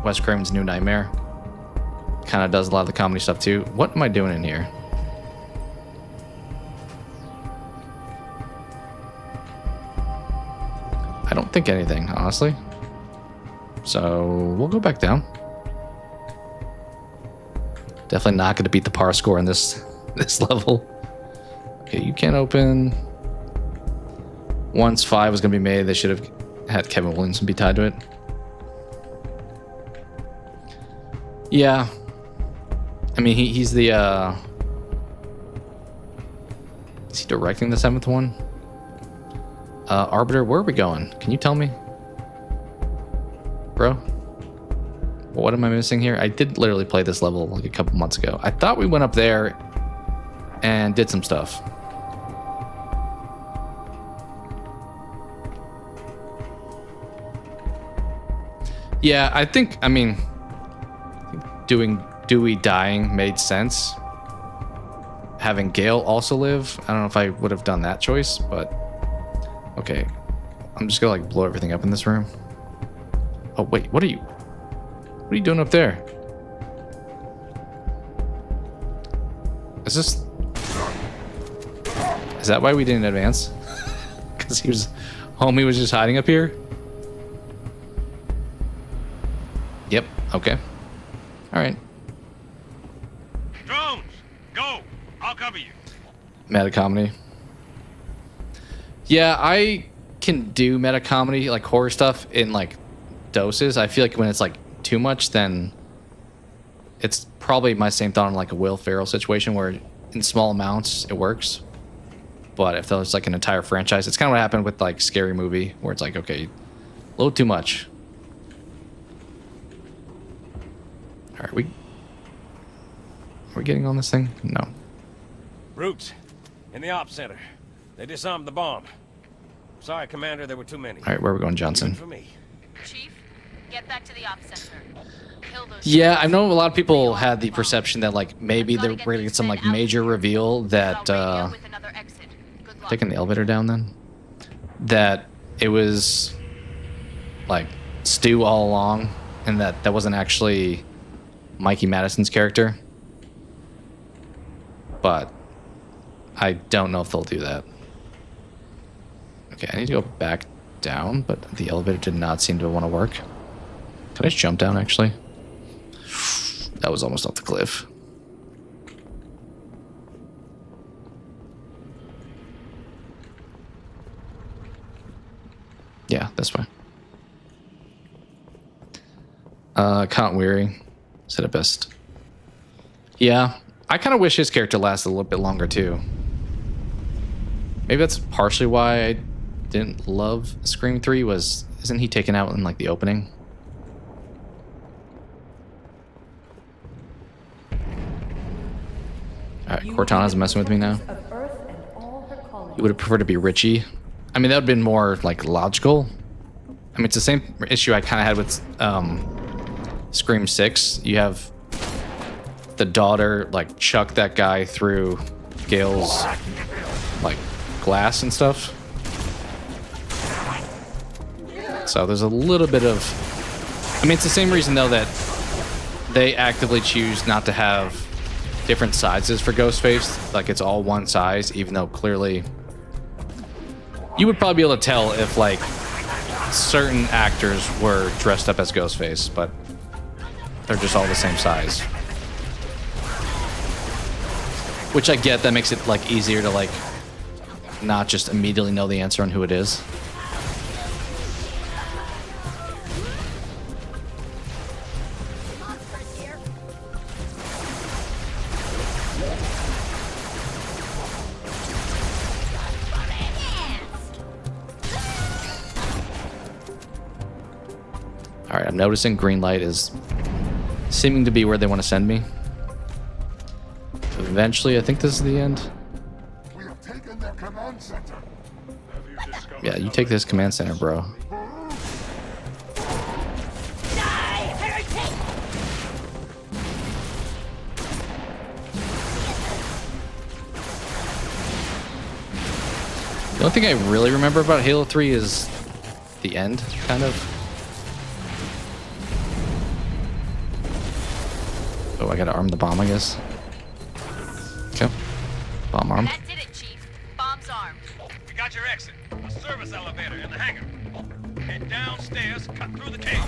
Wes Craven's New Nightmare. Kind of does a lot of the comedy stuff too. What am I doing in here? I don't think anything, honestly. So we'll go back down. Definitely not going to beat the par score in this level. Okay, you can't open. Once 5 was going to be made, they should have had Kevin Williamson be tied to it. Yeah. I mean, he's the, is he directing the 7th one? Arbiter, where are we going? Can you tell me? Bro? What am I missing here? I did literally play this level like a couple months ago. I thought we went up there and did some stuff. Yeah, I think, I mean, doing Dewey dying made sense. Having Gale also live, I don't know if I would have done that choice, but okay. I'm just gonna like blow everything up in this room. Oh wait, what are you doing up there? Is that why we didn't advance? Because homie was just hiding up here? Yep, okay. Alright. Drones, go! I'll cover you. Meta comedy. Yeah, I can do meta comedy, like horror stuff, in like doses. I feel like when it's like too much, then it's probably my same thought on like a Will Ferrell situation where in small amounts it works. But if there's like an entire franchise, it's kind of what happened with like Scary Movie, where it's like, okay, a little too much. Are we getting on this thing? No. Roots, in the ops center. They disarmed the bomb. Sorry, Commander, there were too many. All right, where are we going, Johnson? Even for me. Chief, get back to the ops center. Kill those. Yeah, I know a lot of people had the perception that like maybe they're going to get some like major reveal that taking the elevator down then, that it was like Stu all along, and that wasn't actually Mikey Madison's character. But I don't know if they'll do that. Okay, I need to go back down, but the elevator did not seem to want to work. Can I just jump down, actually? That was almost off the cliff. Yeah, this way. Count Weary said it best. Yeah, I kind of wish his character lasted a little bit longer, too. Maybe that's partially why I didn't love Scream 3 isn't he taken out in like the opening? Alright, Cortana's messing with me now. You would have preferred to be Richie. I mean, that would have been more like logical. I mean, it's the same issue I kind of had with Scream 6. You have the daughter like chuck that guy through Gale's like glass and stuff. So there's a little bit of... I mean, it's the same reason, though, that they actively choose not to have different sizes for Ghostface. Like, it's all one size, even though clearly... You would probably be able to tell if, like, certain actors were dressed up as Ghostface, but they're just all the same size. Which I get, that makes it, like, easier to, like, not just immediately know the answer on who it is. Alright, I'm noticing green light is seeming to be where they want to send me. Eventually, I think this is the end. We have taken their command center. Yeah, you take this command center, bro. The only thing I really remember about Halo 3 is the end, kind of. Oh, I gotta arm the bomb, I guess. Okay. Bomb armed. That did it, Chief. Bomb's armed. We got your exit. A service elevator in the hangar. Head downstairs, cut through the cables.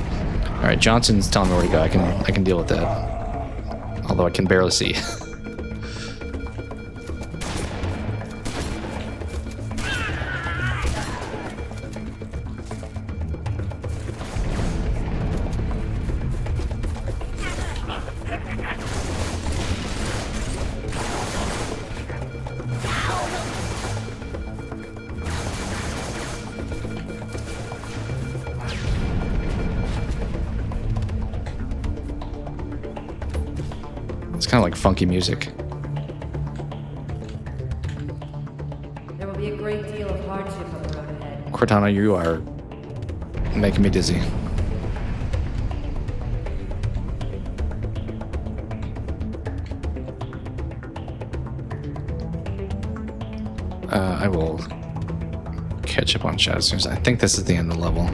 Alright, Johnson's telling me where to go. I can deal with that. Although I can barely see. It's kind of like funky music. There will be a great deal of hardship on the road ahead. Cortana, you are making me dizzy. I will catch up on chat as soon as I think this is the end of the level.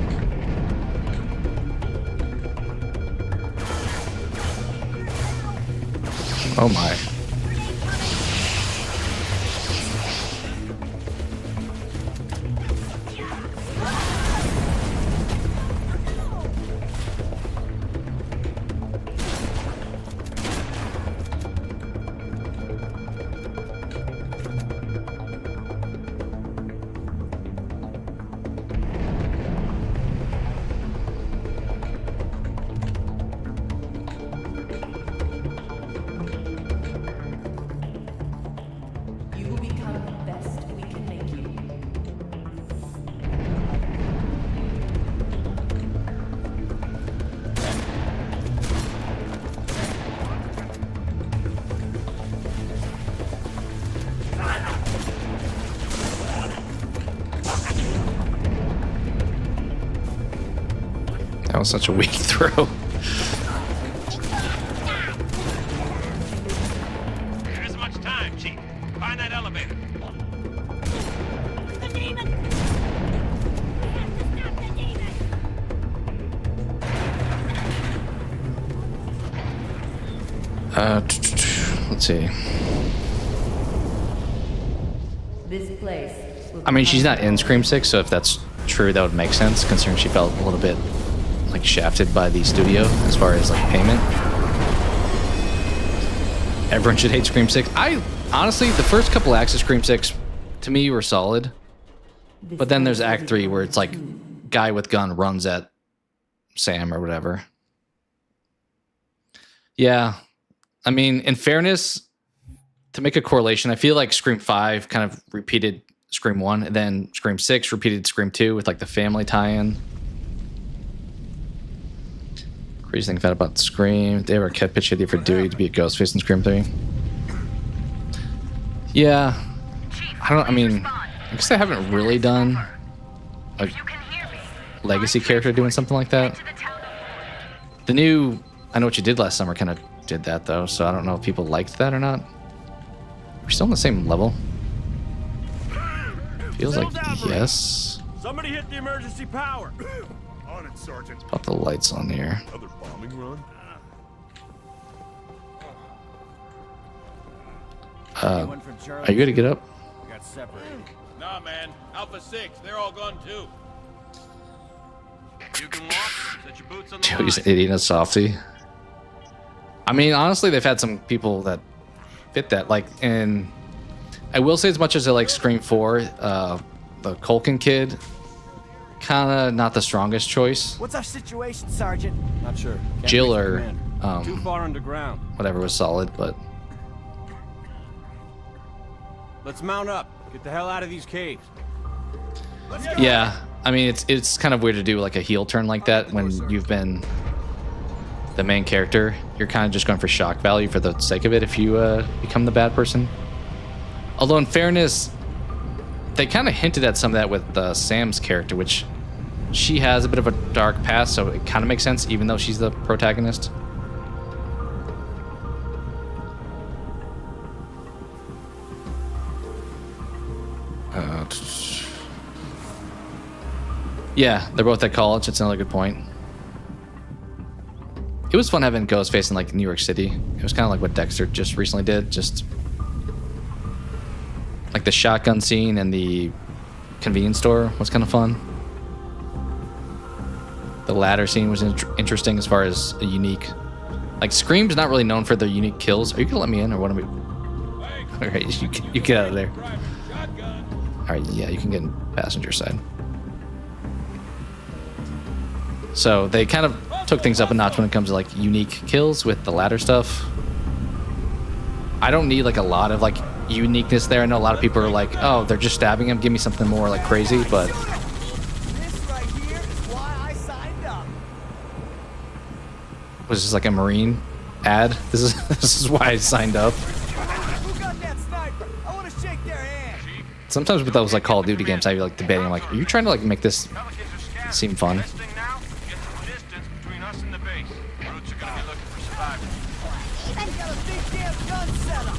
Oh my. You will become the best we can make you. That was such a weak throw. There isn't much time, Chief. Find that elevator. The demon! We have to stop the demon! Let's see. This place. I mean, she's not in Scream 6, so if that's true, that would make sense, considering she felt a little bit, like, shafted by the studio as far as, like, payment. Everyone should hate Scream 6. Honestly, the first couple acts of Scream 6, to me, were solid. But then there's Act 3, where it's, like, guy with gun runs at Sam or whatever. Yeah. I mean, in fairness, to make a correlation, I feel like Scream 5 kind of repeated Scream 1, and then Scream 6 repeated Scream 2 with, like, the family tie-in. Crazy thing about Scream. They ever kept pitch idea for Dewey to be a Ghostface in Scream 3? Yeah. I don't know. I mean, I guess they haven't really done a legacy character doing something like that. The new I Know What You Did Last Summer kind of did that, though, so I don't know if people liked that or not. We're still on the same level. Feels like yes. Somebody hit the emergency power. On it, Sergeant. Put the lights on here. Another bombing run? Are you gonna get up? Got separated. Nah, man. Alpha 6, they're all gone too. You can walk. Set your boots on the line. Joey's eating a softie. I mean, honestly, they've had some people that fit that. Like, and I will say, as much as I like Scream 4, the Culkin kid, kind of not the strongest choice. What's our situation, Sergeant? Not sure. Can't Jill reach the or commander. Too far underground. whatever was solid, but Let's mount up. Get the hell out of these caves. yeah. I mean, it's kind of weird to do like a heel turn like that when you've been the main character. You're kind of just going for shock value for the sake of it if you become the bad person. Although in fairness, they kind of hinted at some of that with Sam's character, which she has a bit of a dark past, so it kind of makes sense even though she's the protagonist. Yeah, they're both at college. It's another good point. It was fun having Ghostface in like New York City. It was kind of like what Dexter just recently did. Just like the shotgun scene and the convenience store was kind of fun. The ladder scene was interesting as far as a unique. Like Scream's not really known for their unique kills. Are you gonna let me in, or what? Are we? All right, you get out of there. All right, yeah, you can get in passenger side. So they kind of took things up a notch when it comes to like unique kills with the ladder stuff. I don't need like a lot of like uniqueness there. I know a lot of people are like, oh, they're just stabbing him. Give me something more like crazy, but This right here is why I signed up. was this like a Marine ad? This is why I signed up. Who got that sniper? I want to shake their hand. Sometimes with those like Call of Duty games, I'd be like debating, like, are you trying to like make this seem fun? Got a big damn gun setup.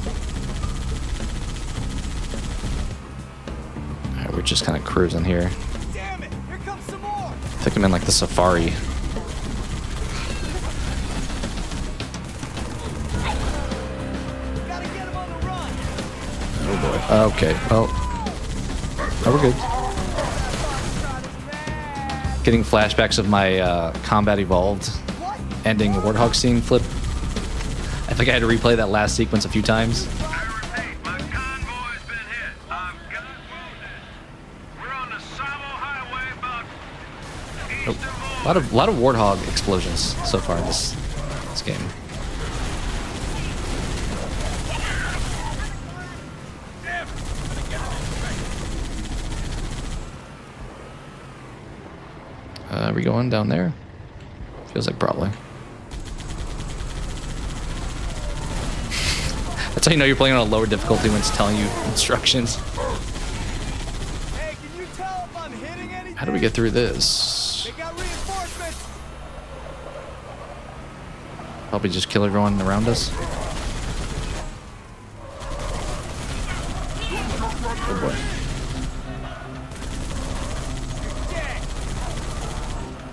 Alright, we're just kind of cruising here. Damn it! Here comes some more. Took him in like the safari. Gotta get him on the run. Oh boy. Okay. Well, oh, we're good. Getting flashbacks of my Combat Evolved ending Warthog scene flip. I think I had to replay that last sequence a few times. Oh, a lot of Warthog explosions so far in this game. Are we going down there? Feels like probably. That's how you know you're playing on a lower difficulty when it's telling you instructions. Hey, can you tell if I'm hitting anything? How do we get through this? They got reinforcements. Probably just kill everyone around us. Oh boy.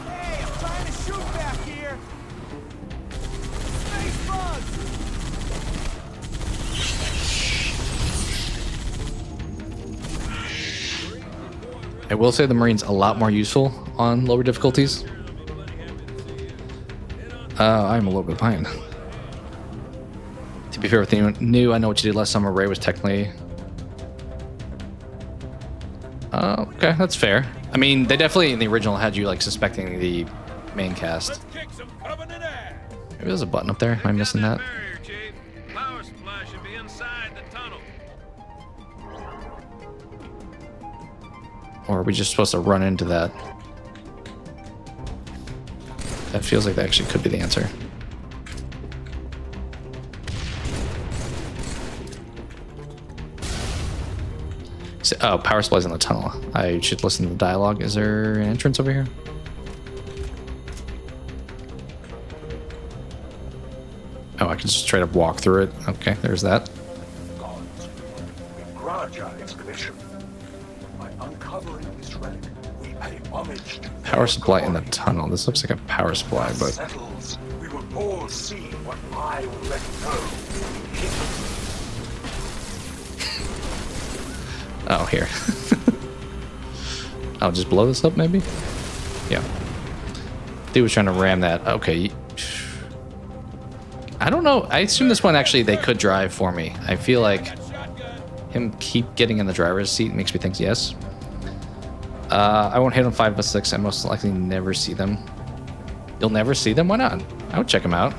Hey, I'm trying to shoot back here. Space bugs. I will say the Marine's a lot more useful on lower difficulties. I'm a little bit behind. To be fair with anyone new, I know what you did last summer. Ray was technically... okay, that's fair. I mean, they definitely in the original had you like suspecting the main cast. Maybe there's a button up there. Am I missing that? Power supply should be inside the tunnel. Or are we just supposed to run into that? That feels like that actually could be the answer. Oh, power supply's in the tunnel. I should listen to the dialogue. Is there an entrance over here? Oh, I can just straight up walk through it. Okay, there's that. Gods, we grant your expedition. By uncovering this relic, we pay homage damaged. Power supply in the tunnel. This looks like a power supply, but Settles. We will all see what I will let go. oh, here. I'll just blow this up, maybe. Yeah. Dude was trying to ram that. Okay. I don't know. I assume this one actually they could drive for me. I feel like him keep getting in the driver's seat makes me think yes. I won't hit on 5 or 6. I most likely never see them. You'll never see them? Why not? I would check them out.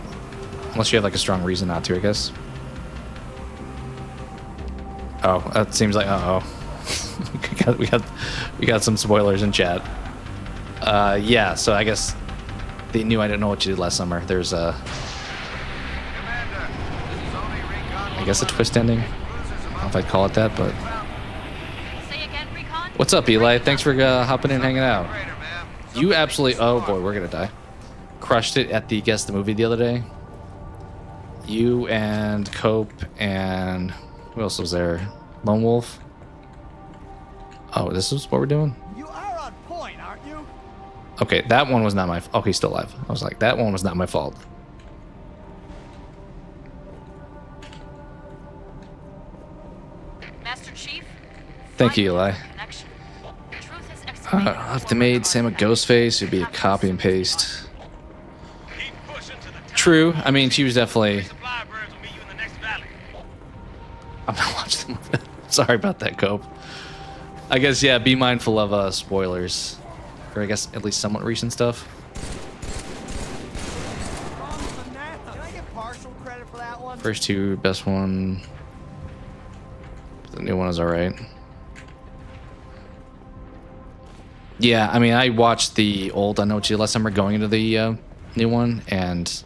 Unless you have like a strong reason not to, I guess. Oh, that seems like we got some spoilers in chat. Yeah, so I guess they knew I didn't know what you did last summer. There's a I guess a twist ending. I don't know if I'd call it that, but what's up, Eli? Thanks for hopping in and hanging out. You absolutely, oh boy, we're gonna die. Crushed it at the Guess the Movie the other day. You and Cope and who else was there? Lone Wolf. Oh, this is what we're doing? You are on point, aren't you? Okay, that one was not my, oh, he's still alive. I was like, that one was not my fault. Master Chief? Thank you, Eli. If they made Sam a Ghostface, it'd be a copy and paste. True. I mean, she was definitely. I'm not watching the movie. Sorry about that, Cope. I guess, yeah, be mindful of spoilers. Or I guess at least somewhat recent stuff. Can I get partial credit for that one? First two, best one. The new one is alright. Yeah, I mean, I watched the old I Know What You Did Last Summer going into the new one, and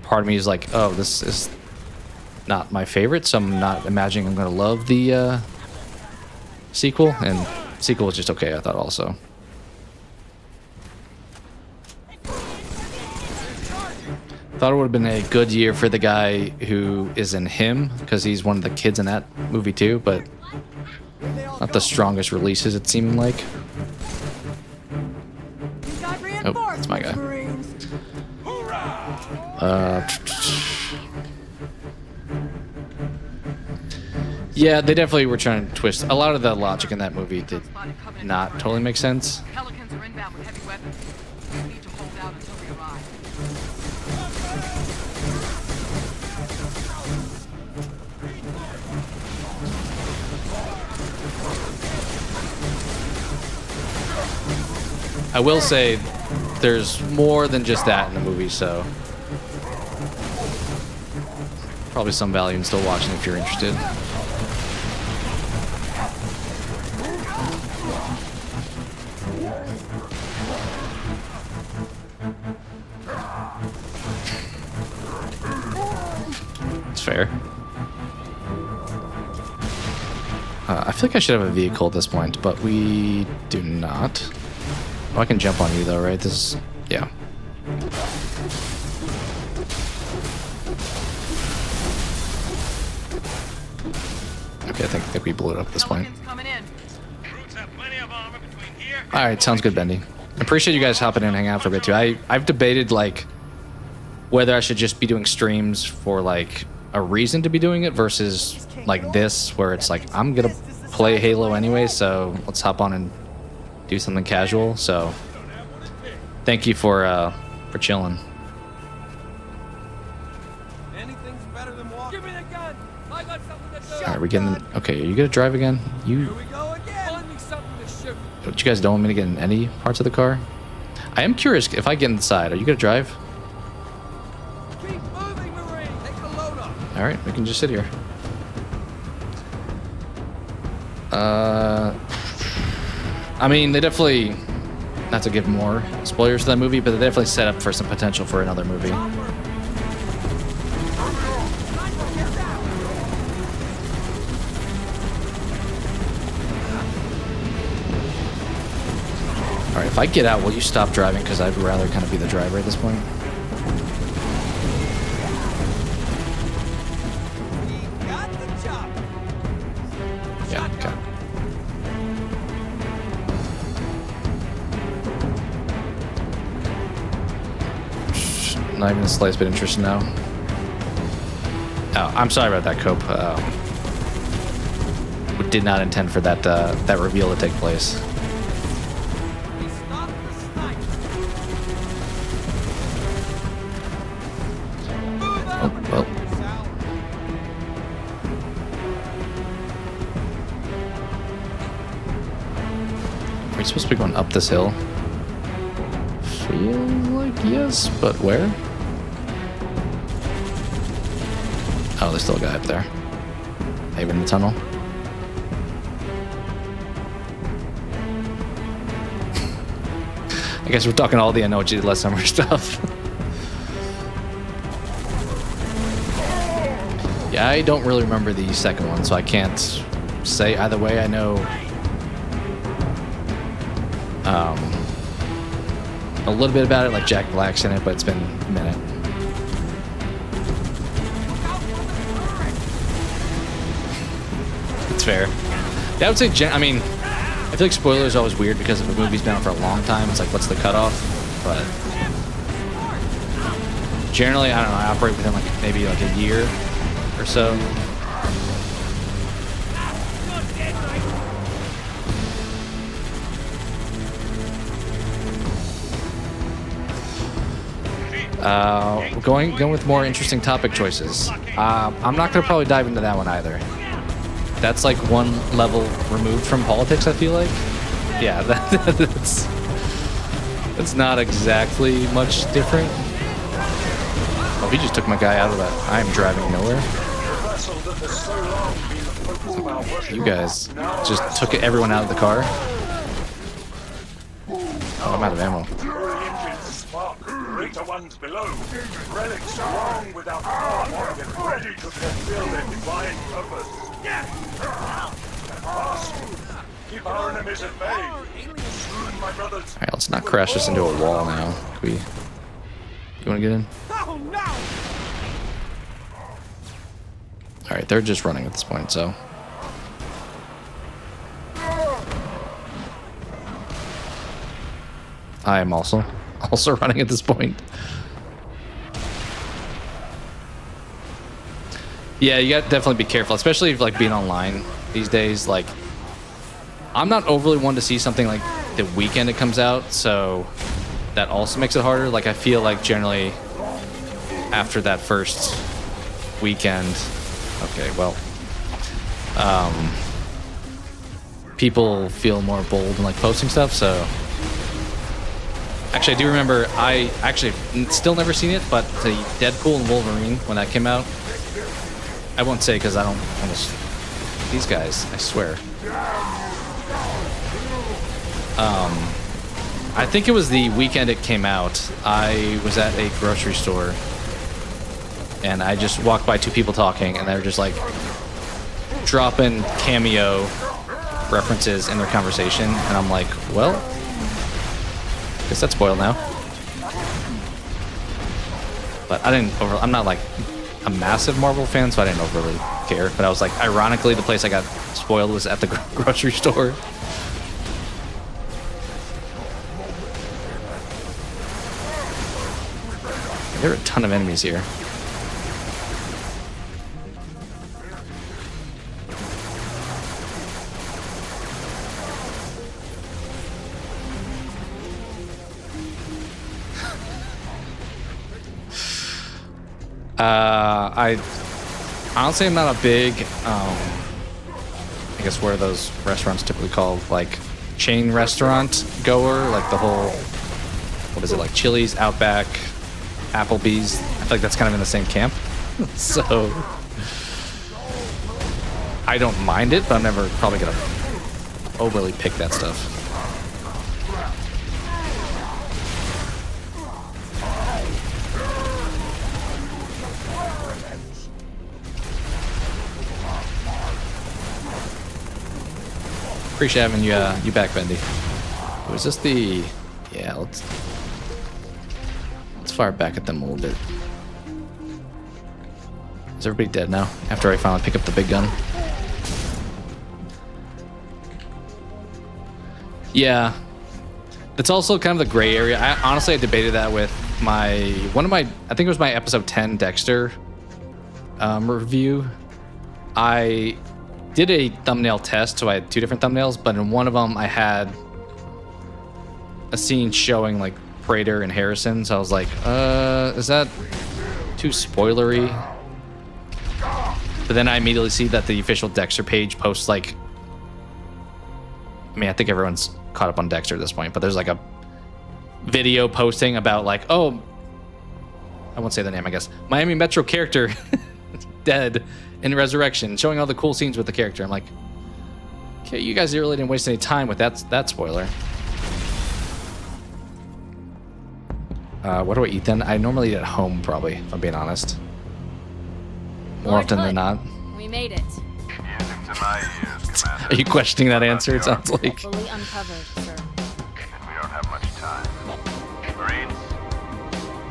part of me is like, oh, this is not my favorite, so I'm not imagining I'm going to love the sequel, and sequel was just okay, I thought also. Thought it would have been a good year for the guy who is in Him, because he's one of the kids in that movie too, but not the strongest releases, it seemed like. Oh, that's my guy. Yeah, they definitely were trying to twist. A lot of the logic in that movie did not totally make sense. Pelicans are inbound with heavy weapons. We need to hold out until we arrive. I will say there's more than just that in the movie, so probably some value in still watching if you're interested. It's fair. I feel like I should have a vehicle at this point, but we do not. Oh, I can jump on you though, right? This is, yeah. Okay, I think we blew it up at this point. Alright, sounds good, Bendy. I appreciate you guys hopping in and hanging out for a bit too. I've debated like whether I should just be doing streams for like a reason to be doing it versus like this, where it's like I'm gonna play Halo anyway, so let's hop on and do something casual. So thank you for chilling. Anything's better than walking. Give me the gun. I got something to do. Alright, we getting, okay, are you gonna drive again? You, Find me something to shoot. what, you guys don't want me to get in any parts of the car? I am curious, if I get inside, are you gonna drive? Keep moving, Marine. Take the load up. Alright, we can just sit here. I mean, they definitely, not to give more spoilers to that movie, but they definitely set up for some potential for another movie. Alright, if I get out, will you stop driving? Because I'd rather kind of be the driver at this point. Yeah, okay. Not even the slightest bit interested now. Oh, I'm sorry about that, Cope. We did not intend for that that reveal to take place. Oh, well. Are we supposed to be going up this hill? Feels like yes, but where? Oh, there's still a guy up there. Maybe in the tunnel. I guess we're talking all the I Know What You Did Last Summer stuff. Yeah, I don't really remember the second one, so I can't say either way. I know a little bit about it, like Jack Black's in it, but it's been a minute. It's fair. Yeah, I would say, I mean, I feel like spoilers are always weird because if a movie's been out for a long time, it's like, what's the cutoff? But generally, I don't know, I operate within like maybe like a year or so. Going with more interesting topic choices. I'm not gonna probably dive into that one either. That's like one level removed from politics, I feel like. Yeah, that's not exactly much different. Oh, he just took my guy out of that. I am driving nowhere. You guys just took everyone out of the car. Oh, I'm out of ammo. Greater ones below. Relics strong without armor and ready to fulfill their divine purpose. Keep our enemies at bay. My brothers. Alright, let's not crash this into a wall now. Can we... You wanna get in? Alright, they're just running at this point, so. I am also running at this point. Yeah, you gotta definitely be careful, especially if like being online these days. Like, I'm not overly one to see something like the weekend it comes out, so that also makes it harder. Like, I feel like generally after that first weekend, okay, well, people feel more bold in like posting stuff, so. Actually, I do remember, I actually still never seen it, but the Deadpool and Wolverine, when that came out, I won't say because I don't want to... These guys, I swear. I think it was the weekend it came out. I was at a grocery store, and I just walked by two people talking, and they're just like dropping cameo references in their conversation, and I'm like, well... guess that's spoiled now. But I didn't I'm not like a massive Marvel fan, so I didn't overly care. But I was like, ironically, the place I got spoiled was at the grocery store. There are a ton of enemies here. I honestly am not a big, I guess what are those restaurants typically called, like chain restaurant goer, like the whole, what is it, like Chili's, Outback, Applebee's. I feel like that's kind of in the same camp. So I don't mind it, but I'm never probably gonna overly pick that stuff. Appreciate having you back, Bendy. Oh, is this the... Yeah, let's fire back at them a little bit. Is everybody dead now? After I finally pick up the big gun? Yeah. It's also kind of the gray area. Honestly, I debated that with I think it was my episode 10 Dexter review. I did a thumbnail test, so I had 2 different thumbnails, but in one of them I had a scene showing like Prater and Harrison, so I was like, is that too spoilery? But then I immediately see that the official Dexter page posts like, I mean, I think everyone's caught up on Dexter at this point, but there's like a video posting about like, oh, I won't say the name, I guess, Miami Metro character dead in Resurrection, showing all the cool scenes with the character. I'm like, okay, you guys really didn't waste any time with that spoiler. What do I eat then? I normally eat at home, probably, if I'm being honest. More often than not. We made it. Are you questioning that answer? It sounds like. Fully uncovered, sir. We don't have much time. Marines,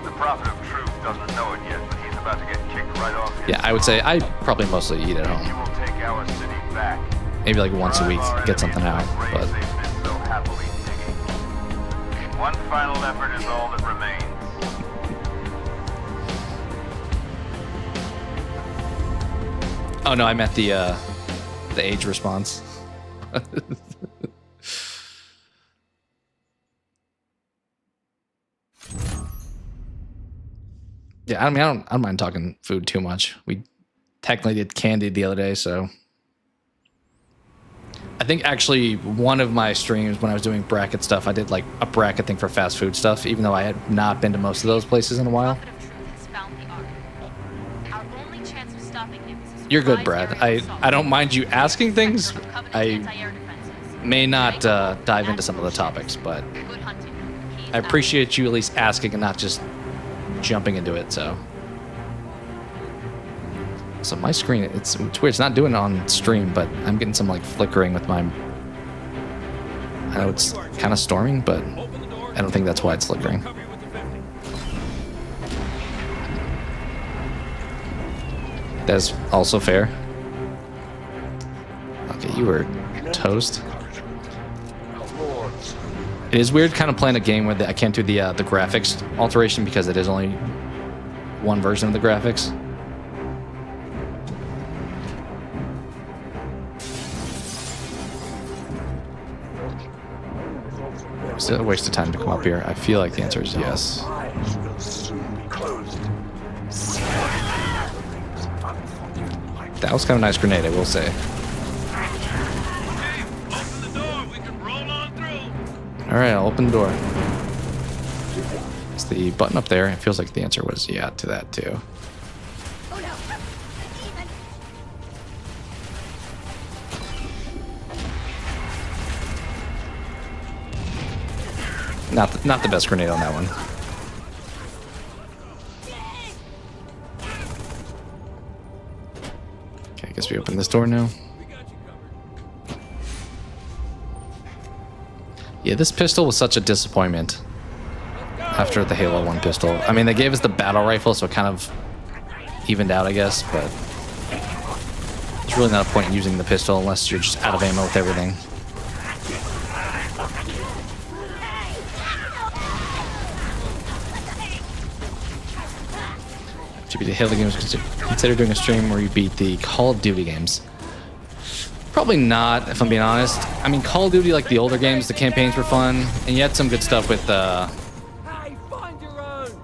the prophet of truth doesn't know it yet, but he's about to get kicked right off his Yeah, I would say I probably mostly eat at He home. will take our city back. Maybe like once a week, get something out. But They've been so happily digging. One final effort is all that remains. oh no, I meant the age response. Yeah, I mean, I don't mind talking food too much. We technically did candied the other day, so I think actually one of my streams when I was doing bracket stuff, I did like a bracket thing for fast food stuff, even though I had not been to most of those places in a while. You're good, Brad. I don't mind you asking things. I may not dive into some of the topics, but I appreciate you at least asking and not just jumping into it. So my screen, it's weird. It's not doing it on stream, but I'm getting some like flickering with my. I know it's kind of storming, but I don't think that's why it's flickering. That's also fair. Okay, you were toast. It is weird kind of playing a game where I can't do the graphics alteration because it is only one version of the graphics. Is it a waste of time to come up here? I feel like the answer is yes. That was kind of a nice grenade, I will say. Alright, I'll open the door. It's the button up there. It feels like the answer was yeah to that too. Not the best grenade on that one. Okay, I guess we open this door now. Yeah, this pistol was such a disappointment after the Halo 1 pistol. I mean, they gave us the battle rifle, so it kind of evened out, I guess, but there's really not a point in using the pistol unless you're just out of ammo with everything. To beat the Halo games, consider doing a stream where you beat the Call of Duty games. Probably not, if I'm being honest. I mean, Call of Duty, like the older games, the campaigns were fun, and you had some good stuff with,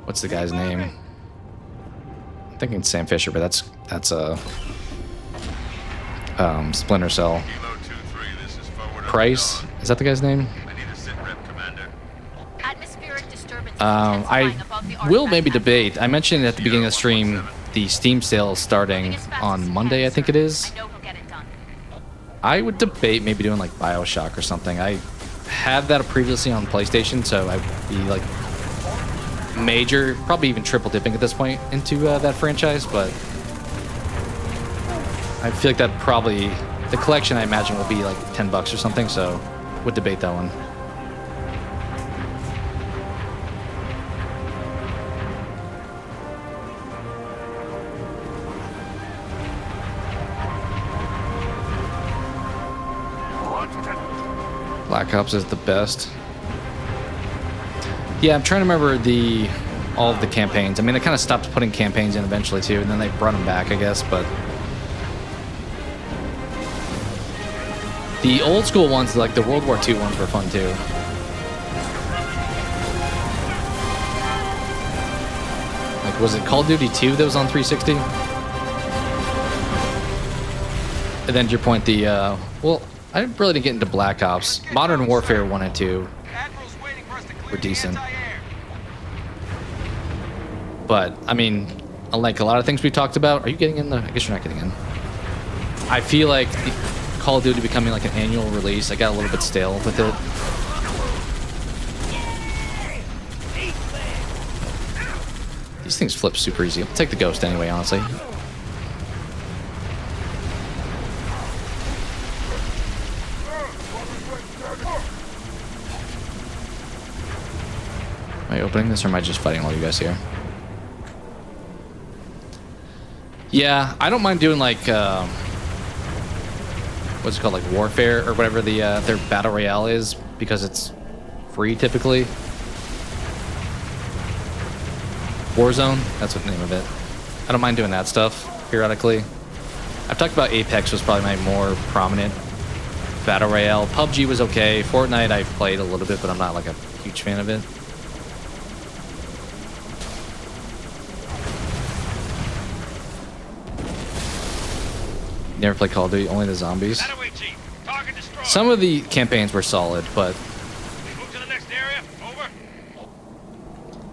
what's the guy's name? I'm thinking Sam Fisher, but that's Splinter Cell. Price? Is that the guy's name? I will maybe debate. I mentioned at the beginning of the stream the Steam sale starting on Monday, I think it is. I would debate maybe doing like BioShock or something. I had that previously on PlayStation, so I'd be like major, probably even triple dipping at this point into that franchise, but I feel like that probably, the collection I imagine will be like $10 or something, so would debate that one. Black Ops is the best. Yeah, I'm trying to remember all of the campaigns. I mean, they kind of stopped putting campaigns in eventually too, and then they brought them back, I guess. But the old school ones, like the World War II ones, were fun too. Like, was it Call of Duty 2 that was on 360? And then to your point, the well, I really didn't get into Black Ops. Modern Warfare 1 and 2 were decent. But, I mean, unlike a lot of things we talked about, are you getting in the... I guess you're not getting in. I feel like Call of Duty becoming like an annual release, I got a little bit stale with it. These things flip super easy. I'll take the Ghost anyway, honestly. Am I opening this or am I just fighting all you guys here? Yeah, I don't mind doing like, what's it called, like Warfare or whatever the their Battle Royale is, because it's free typically. Warzone, that's what the name of it. I don't mind doing that stuff periodically. I've talked about Apex was probably my more prominent Battle Royale. PUBG was okay. Fortnite I've played a little bit, but I'm not like a huge fan of it. Never played Call of Duty, only the zombies. Some of the campaigns were solid, but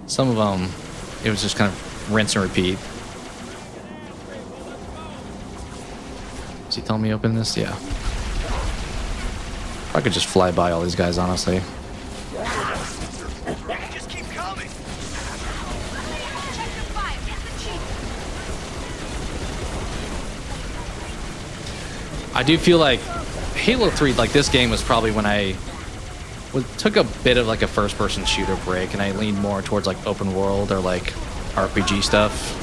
some of them, it was just kind of rinse and repeat. Is he telling me to open this? Yeah. I could just fly by all these guys, honestly. I do feel like Halo 3, like this game was probably when I took a bit of like a first-person shooter break, and I leaned more towards like open world or like RPG stuff.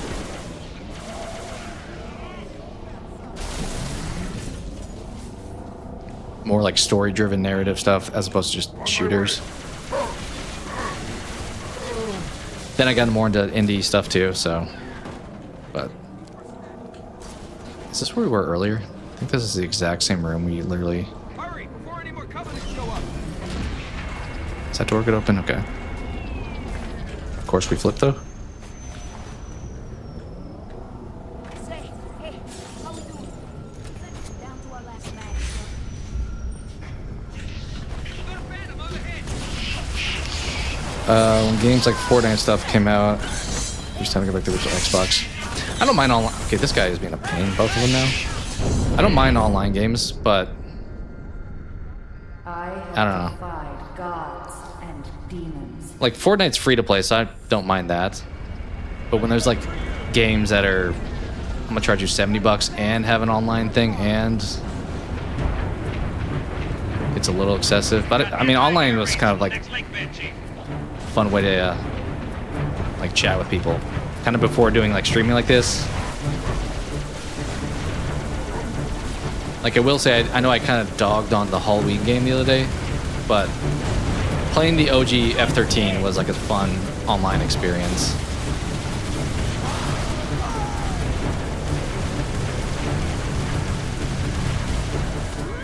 More like story-driven narrative stuff as opposed to just shooters. Then I got more into indie stuff too, so. But is this where we were earlier? I think this is the exact same room we literally... Is that door good open? Okay. Of course we flip though. When games like Fortnite stuff came out, just time to go back to the original Xbox. I don't mind online. Okay, this guy is being a pain, both of them now. I don't mind online games, but I don't know. Gods and demons. Like Fortnite's free to play, so I don't mind that. But when there's like games that are, I'm gonna charge you $70 and have an online thing, and it's a little excessive. But I mean, online was kind of like a fun way to like chat with people, kind of before doing like streaming like this. Like I will say, I know I kind of dogged on the Halloween game the other day, but playing the OG F-13 was like a fun online experience.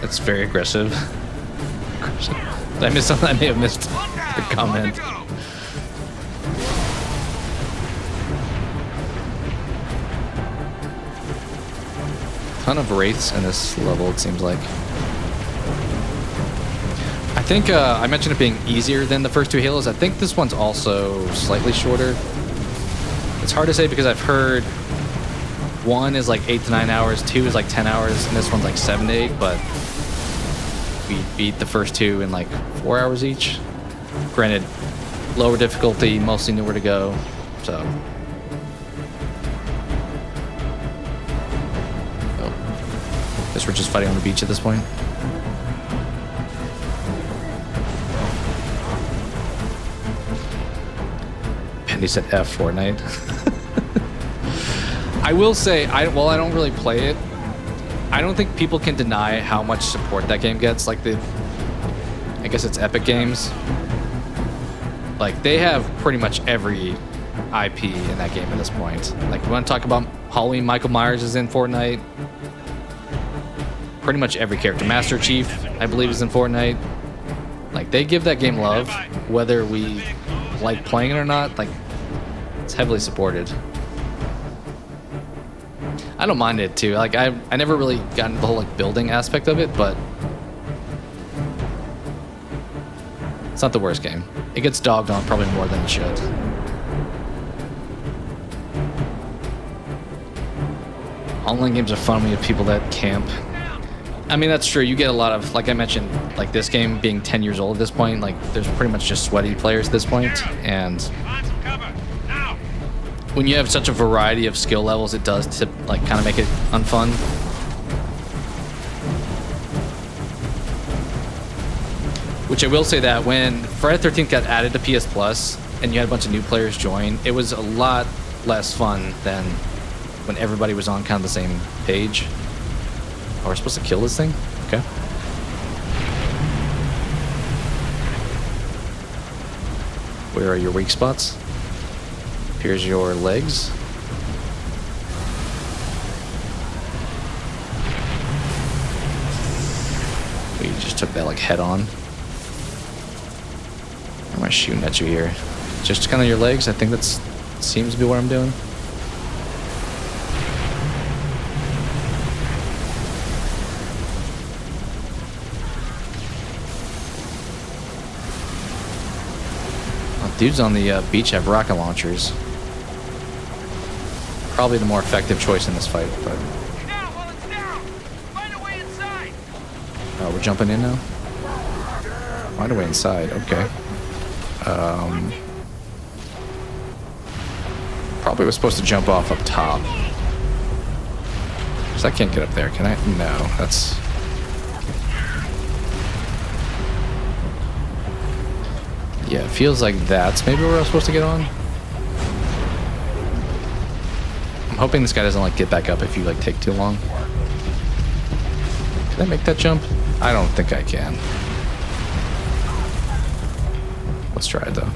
That's very aggressive. Did I miss something? I may have missed the comment. Ton of wraiths in this level, it seems like. I think I mentioned it being easier than the first two Halos. I think this one's also slightly shorter. It's hard to say because I've heard one is like 8 to 9 hours, 2 is like 10 hours, and this one's like 7 to 8, but we beat the first two in like 4 hours each. Granted, lower difficulty, mostly knew where to go, so. Guess we're just fighting on the beach at this point. Pendy said F Fortnite. I will say, while I don't really play it, I don't think people can deny how much support that game gets. Like I guess it's Epic Games. Like they have pretty much every IP in that game at this point. Like, we want to talk about Halloween, Michael Myers is in Fortnite. Pretty much every character. Master Chief, I believe, is in Fortnite. Like, they give that game love, whether we like playing it or not. Like, it's heavily supported. I don't mind it too. Like, I never really got into the whole like building aspect of it, but it's not the worst game. It gets dogged on probably more than it should. Online games are fun when you have people that camp. I mean, that's true. You get a lot of, like I mentioned, like this game being 10 years old at this point, like there's pretty much just sweaty players at this point, and when you have such a variety of skill levels, it does to like kind of make it unfun. Which I will say that when Friday the 13th got added to PS Plus and you had a bunch of new players join, it was a lot less fun than when everybody was on kind of the same page. Oh, we're supposed to kill this thing? Okay. Where are your weak spots? Here's your legs. We just took that like head on. Or am I shooting at you here? Just kind of your legs. I think that seems to be what I'm doing. Dudes on the beach have rocket launchers. Probably the more effective choice in this fight, but... Oh, we're jumping in now? Find a way inside, okay. Probably was supposed to jump off up top. Because I can't get up there, can I? No, that's... Yeah, it feels like that's maybe where I was supposed to get on. I'm hoping this guy doesn't like get back up if you like take too long. Can I make that jump? I don't think I can. Let's try it though.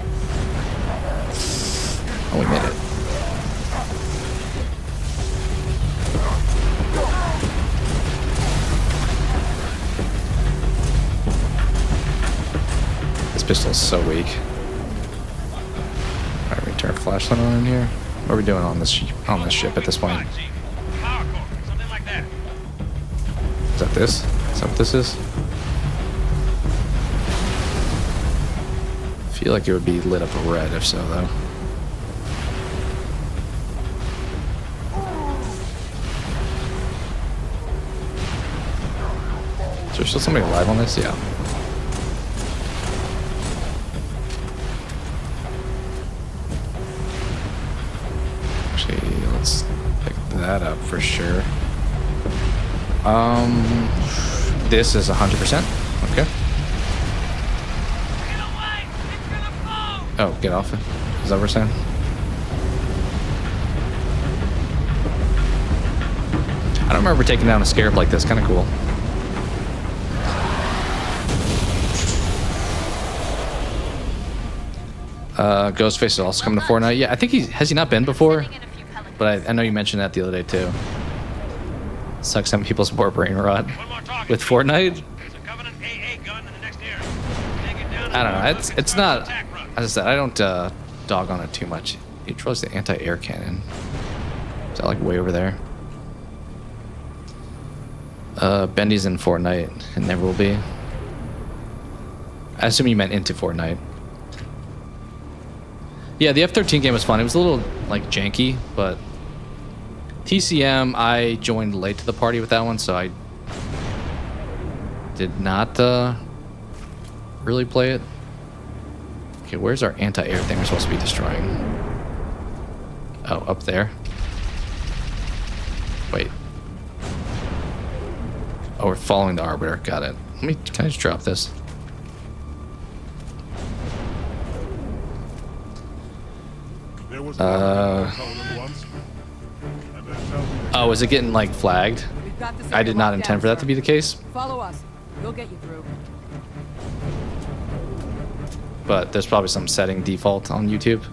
Oh, we made it. Pistol is so weak. Alright, we turn flashlight on in here. What are we doing on this ship at this point? Is that this? Is that what this is? I feel like it would be lit up red if so, though. Is there still somebody alive on this? Yeah. That up for sure. This is 100%. Okay. Oh, get off it. Is that what we're saying? I don't remember taking down a scarab like this. Kind of cool. Ghostface is also coming to Fortnite. Yeah, I think has he not been before? But I know you mentioned that the other day too. Sucks some people support brain rot with Fortnite. I don't know. It's not. As I said, I don't dog on it too much. He throws the anti-air cannon. Is that like way over there? Bendy's in Fortnite and never will be. I assume you meant into Fortnite. Yeah, the F-13 game was fun. It was a little like janky, but TCM, I joined late to the party with that one, so I did not really play it. Okay, where's our anti-air thing we're supposed to be destroying? Oh, up there. Wait. Oh, we're following the Arbiter. Got it. Can I just drop this? Oh, is it getting like flagged? I did not intend for that to be the case. Follow us. We'll get you through. But there's probably some setting default on YouTube.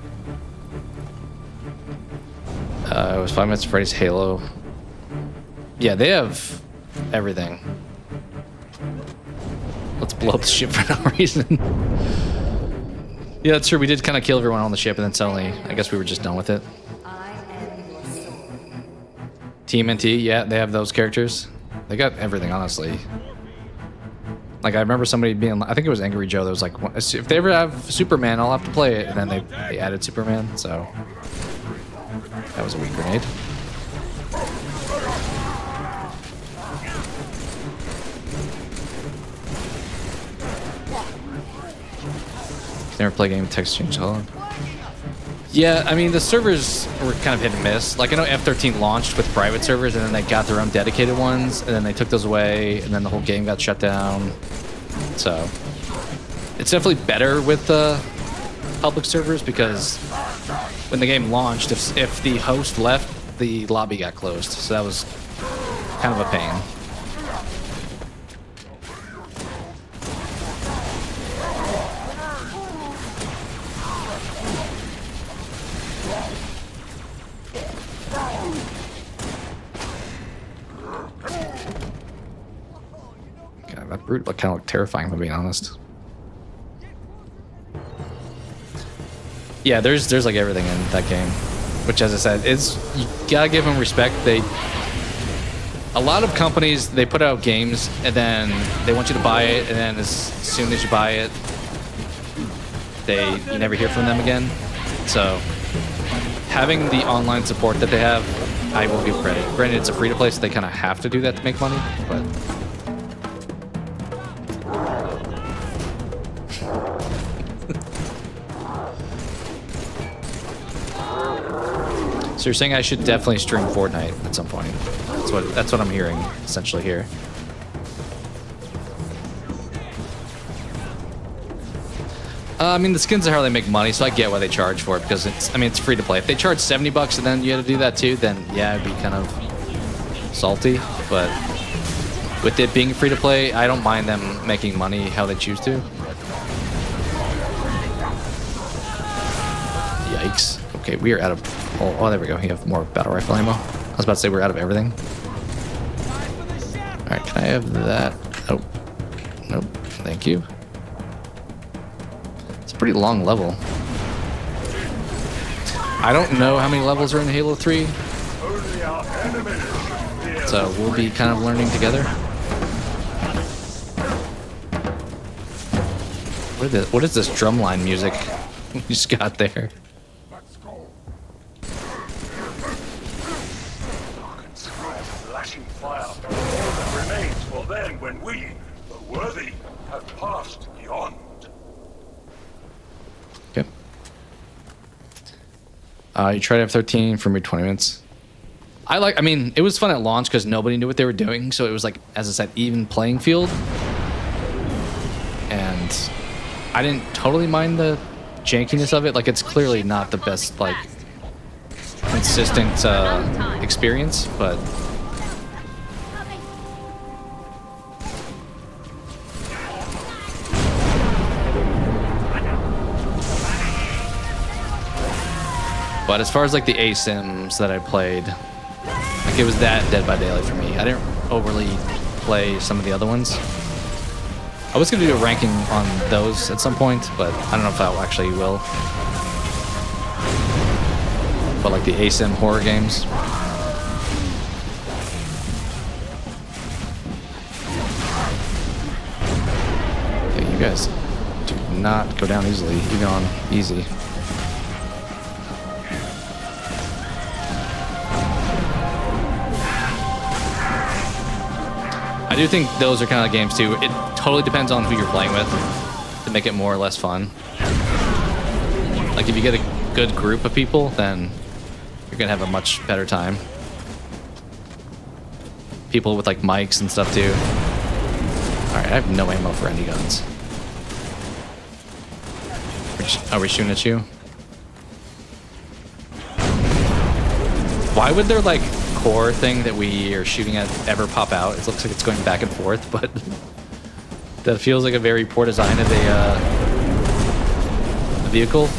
It was 5 minutes of Freddy's Halo. Yeah, they have everything. Let's blow up the ship for no reason. Yeah, that's true. We did kind of kill everyone on the ship, and then suddenly, I guess we were just done with it. TMNT, yeah, they have those characters. They got everything, honestly. Like, I remember somebody being, I think it was Angry Joe that was like, if they ever have Superman, I'll have to play it. And then they added Superman, so that was a weak grenade. Never play a game text change. Hold on. Yeah, I mean, the servers were kind of hit and miss. Like, I know F13 launched with private servers, and then they got their own dedicated ones, and then they took those away, and then the whole game got shut down. So, it's definitely better with the public servers, because when the game launched, if the host left, the lobby got closed. So that was kind of a pain. That brute looked kind of like terrifying, to be honest. Yeah, there's like everything in that game, which, as I said, is, you gotta give them respect. A lot of companies, they put out games and then they want you to buy it, and then as soon as you buy it, you never hear from them again. So having the online support that they have, I will give credit. Granted, it's a free-to-play, so they kind of have to do that to make money, but. So you're saying I should definitely stream Fortnite at some point. That's what I'm hearing essentially here. I mean, the skins are how they make money, so I get why they charge for it, because it's free to play. If they charge $70 and then you had to do that too, then yeah, it'd be kind of salty. But with it being free to play, I don't mind them making money how they choose to. Yikes. Okay, we are out of... Oh, there we go. You have more battle rifle ammo. I was about to say we're out of everything. Alright, can I have that? Oh. Nope. Thank you. It's a pretty long level. I don't know how many levels are in Halo 3. So we'll be kind of learning together. What is this drumline music you just got there? When we, the worthy, have passed beyond. Okay. You tried F13 for me 20 minutes. I mean, it was fun at launch because nobody knew what they were doing, so it was like, as I said, even playing field. And I didn't totally mind the jankiness of it. Like, it's clearly not the best, like, consistent experience, but... But as far as like the ASIMs that I played, like it was that Dead by Daylight for me. I didn't overly play some of the other ones. I was gonna do a ranking on those at some point, but I don't know if I actually will. But like the ASIM horror games. Okay, you guys do not go down easily. You've gone easy. I do think those are kind of games too. It totally depends on who you're playing with to make it more or less fun. Like if you get a good group of people, then you're gonna have a much better time. People with like mics and stuff too. Alright, I have no ammo for any guns. Are we shooting at you? Why would there like core thing that we are shooting at ever pop out? It looks like it's going back and forth, but that feels like a very poor design of a vehicle.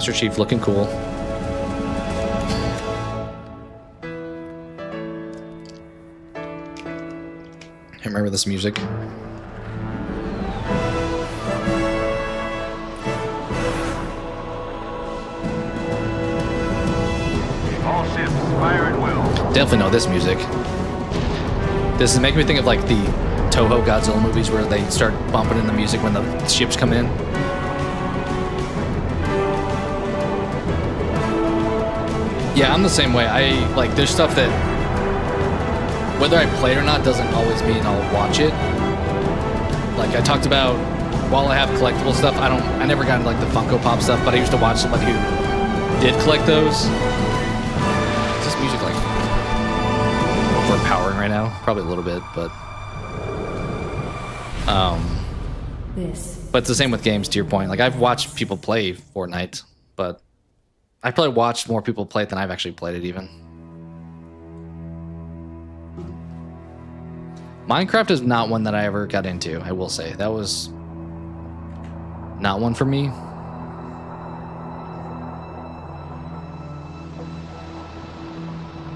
Master Chief looking cool. I remember this music. All ships, fire at will. Definitely know this music. This is making me think of like the Toho Godzilla movies where they start bumping in the music when the ships come in. Yeah, I'm the same way. I like there's stuff that whether I play it or not doesn't always mean I'll watch it. Like I talked about, while I have collectible stuff, I never got into like the Funko Pop stuff, but I used to watch somebody who did collect those. Is this music like overpowering right now? Probably a little bit, but but it's the same with games, to your point. Like I've watched people play Fortnite, but I've probably watched more people play it than I've actually played it even. Minecraft is not one that I ever got into, I will say. That was not one for me.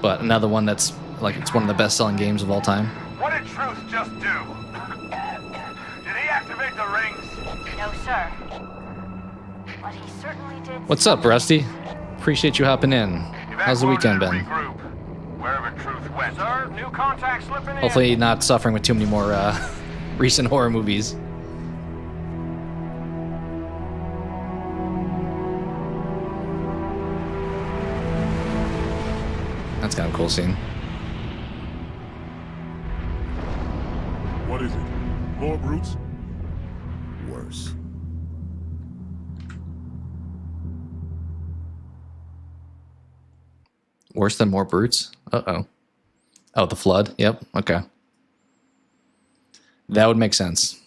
But another one that's like it's one of the best-selling games of all time. What did Truth just do? Did he activate the rings? No, sir. But he certainly did. What's up, Rusty? Appreciate you hopping in. How's the weekend been? Wherever Truth went. Sir, new contact slipping in. Hopefully not suffering with too many more recent horror movies. That's kind of a cool scene. What is it? More brutes? Worse. Worse than more brutes? Uh-oh. Oh, the flood? Yep. Okay. That would make sense.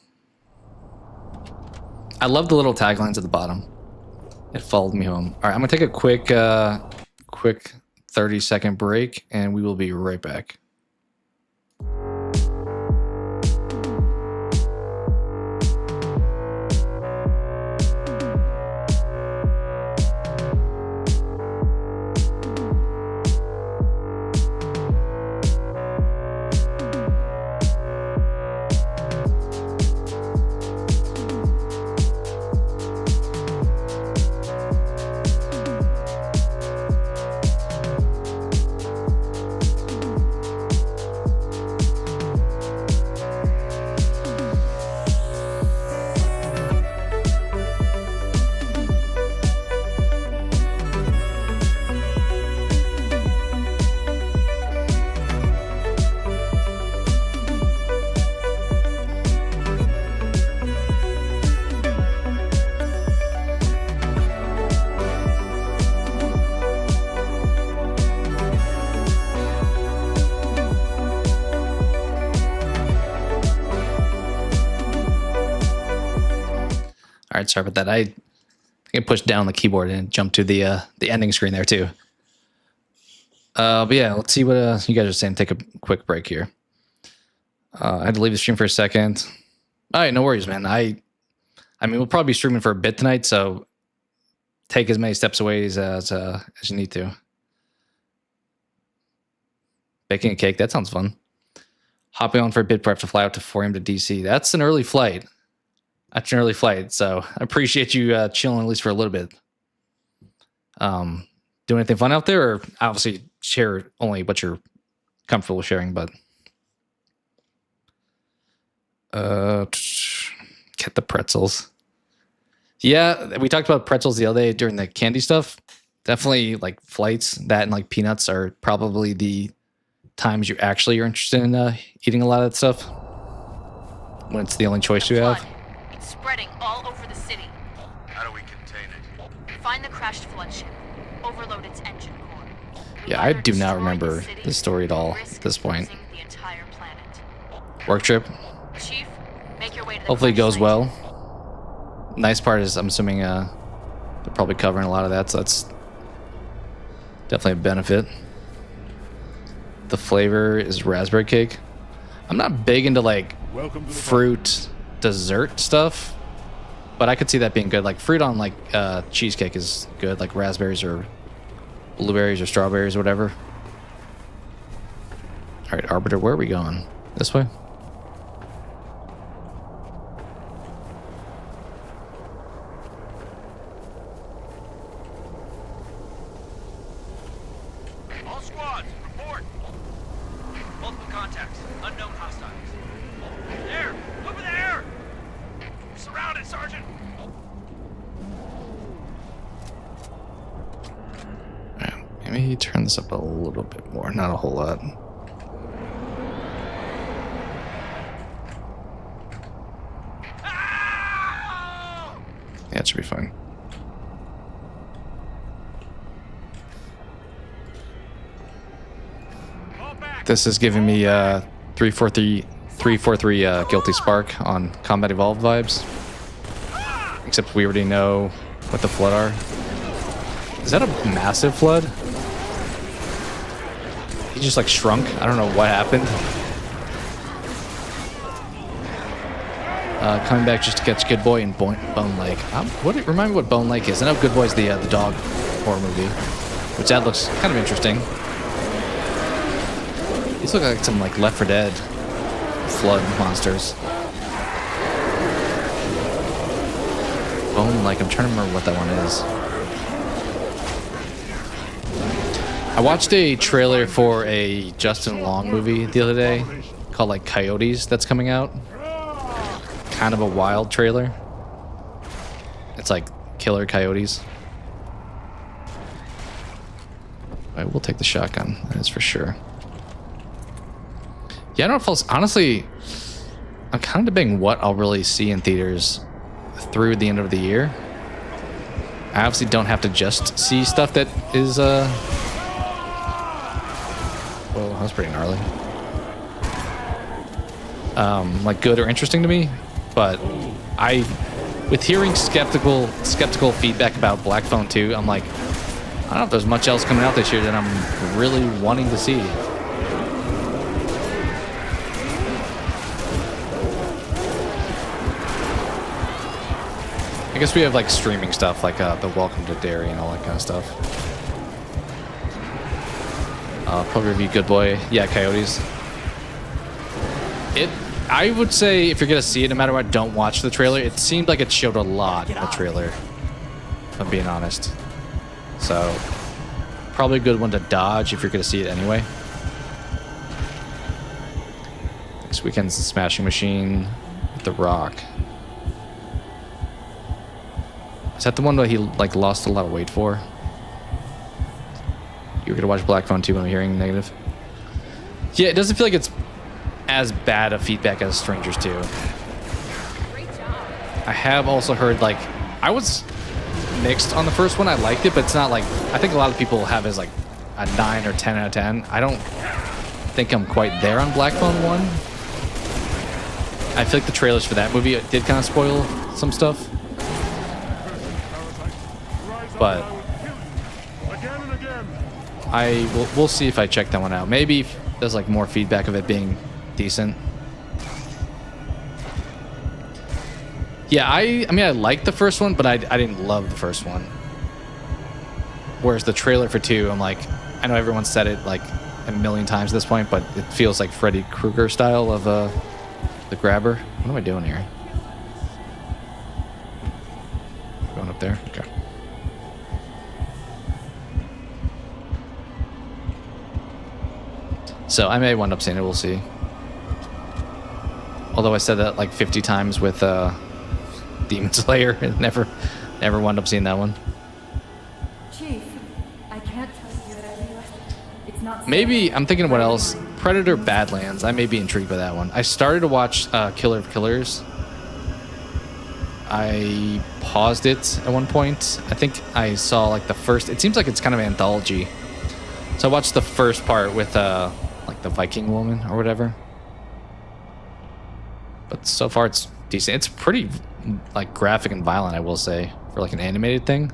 I love the little taglines at the bottom. It followed me home. All right, I'm going to take a quick 30-second break, and we will be right back. All right, sorry about that. I think I pushed down the keyboard and jumped to the ending screen there too. But yeah, let's see what you guys are saying. Take a quick break here. I had to leave the stream for a second. All right, no worries, man. I mean, we'll probably be streaming for a bit tonight, so take as many steps away as you need to. Baking a cake, that sounds fun. Hopping on for a bit, but I have to fly out to 4 a.m. to DC. That's an early flight. That's an early flight, so I appreciate you chilling at least for a little bit. Doing anything fun out there, or obviously share only what you're comfortable sharing, but get the pretzels. Yeah, we talked about pretzels the other day during the candy stuff. Definitely like flights, that and like peanuts are probably the times you actually are interested in eating a lot of that stuff. When it's the only choice you have. It's spreading all over the city. How do we contain it? Find the crashed flood ship. Overload its engine core. Yeah, I do not remember the story at all at this point. The entire planet. Work trip. Chief, make your way to the Hopefully it crash goes site. well. Nice part is I'm assuming they're probably covering a lot of that, so that's definitely a benefit. The flavor is raspberry cake. I'm not big into like fruit dessert stuff, but I could see that being good. Like fruit on like cheesecake is good, like raspberries or blueberries or strawberries or whatever. All right, Arbiter, where are we going? This way? All squads, report. Multiple contacts. Unknown hostiles. There! Over there! We're surrounded, Sergeant! Maybe turn this up a little bit more, not a whole lot. Yeah, it should be fine. This is giving me 343 Guilty Spark on Combat Evolved vibes. Except we already know what the flood are. Is that a massive flood? He just like shrunk. I don't know what happened. Coming back just to catch Good Boy and Bone Lake. Remind me what Bone Lake is. I know Good Boy's the dog horror movie, which that looks kind of interesting. These look like some like Left 4 Dead flood monsters. Bone Lake. I'm trying to remember what that one is. I watched a trailer for a Justin Long movie the other day called like Coyotes that's coming out. Kind of a wild trailer. It's like killer coyotes. I will take the shotgun, that's for sure. Yeah, I don't know if honestly, I'm kind of debating what I'll really see in theaters through the end of the year. I obviously don't have to just see stuff that is whoa, that was pretty gnarly. Like good or interesting to me, but with hearing skeptical feedback about Black Phone 2, I'm like, I don't know if there's much else coming out this year that I'm really wanting to see. I guess we have like streaming stuff like the Welcome to Derry and all that kind of stuff. Probably review Good Boy. Yeah, Coyotes. I would say if you're gonna see it, no matter what, don't watch the trailer. It seemed like it showed a lot in the trailer, if I'm being honest. So, probably a good one to dodge if you're gonna see it anyway. Next weekend's the Smashing Machine with The Rock. Is that the one that he like lost a lot of weight for? You were gonna watch Black Phone 2 when I'm hearing negative. Yeah, it doesn't feel like it's as bad of feedback as Strangers 2. I have also heard like I was mixed on the first one. I liked it, but it's not like I think a lot of people have it as like a 9 or 10 out of 10. I don't think I'm quite there on Black Phone 1. I feel like the trailers for that movie did kind of spoil some stuff. But we'll see if I check that one out. Maybe there's like more feedback of it being decent. Yeah, I mean I liked the first one, but I didn't love the first one. Whereas the trailer for 2, I'm like, I know everyone said it like a million times at this point, but it feels like Freddy Krueger style of the grabber. What am I doing here? Going up there? Okay. So I may wind up seeing it, we'll see. Although I said that like 50 times with Demon Slayer, and never wound up seeing that one. Chief, I can't trust you that it's not. Maybe I'm thinking of what else. Predator Badlands. I may be intrigued by that one. I started to watch Killer of Killers. I paused it at one point. I think I saw like the first. It seems like it's kind of an anthology. So I watched the first part with like the Viking woman or whatever. But so far it's decent. It's pretty like graphic and violent, I will say, for like an animated thing.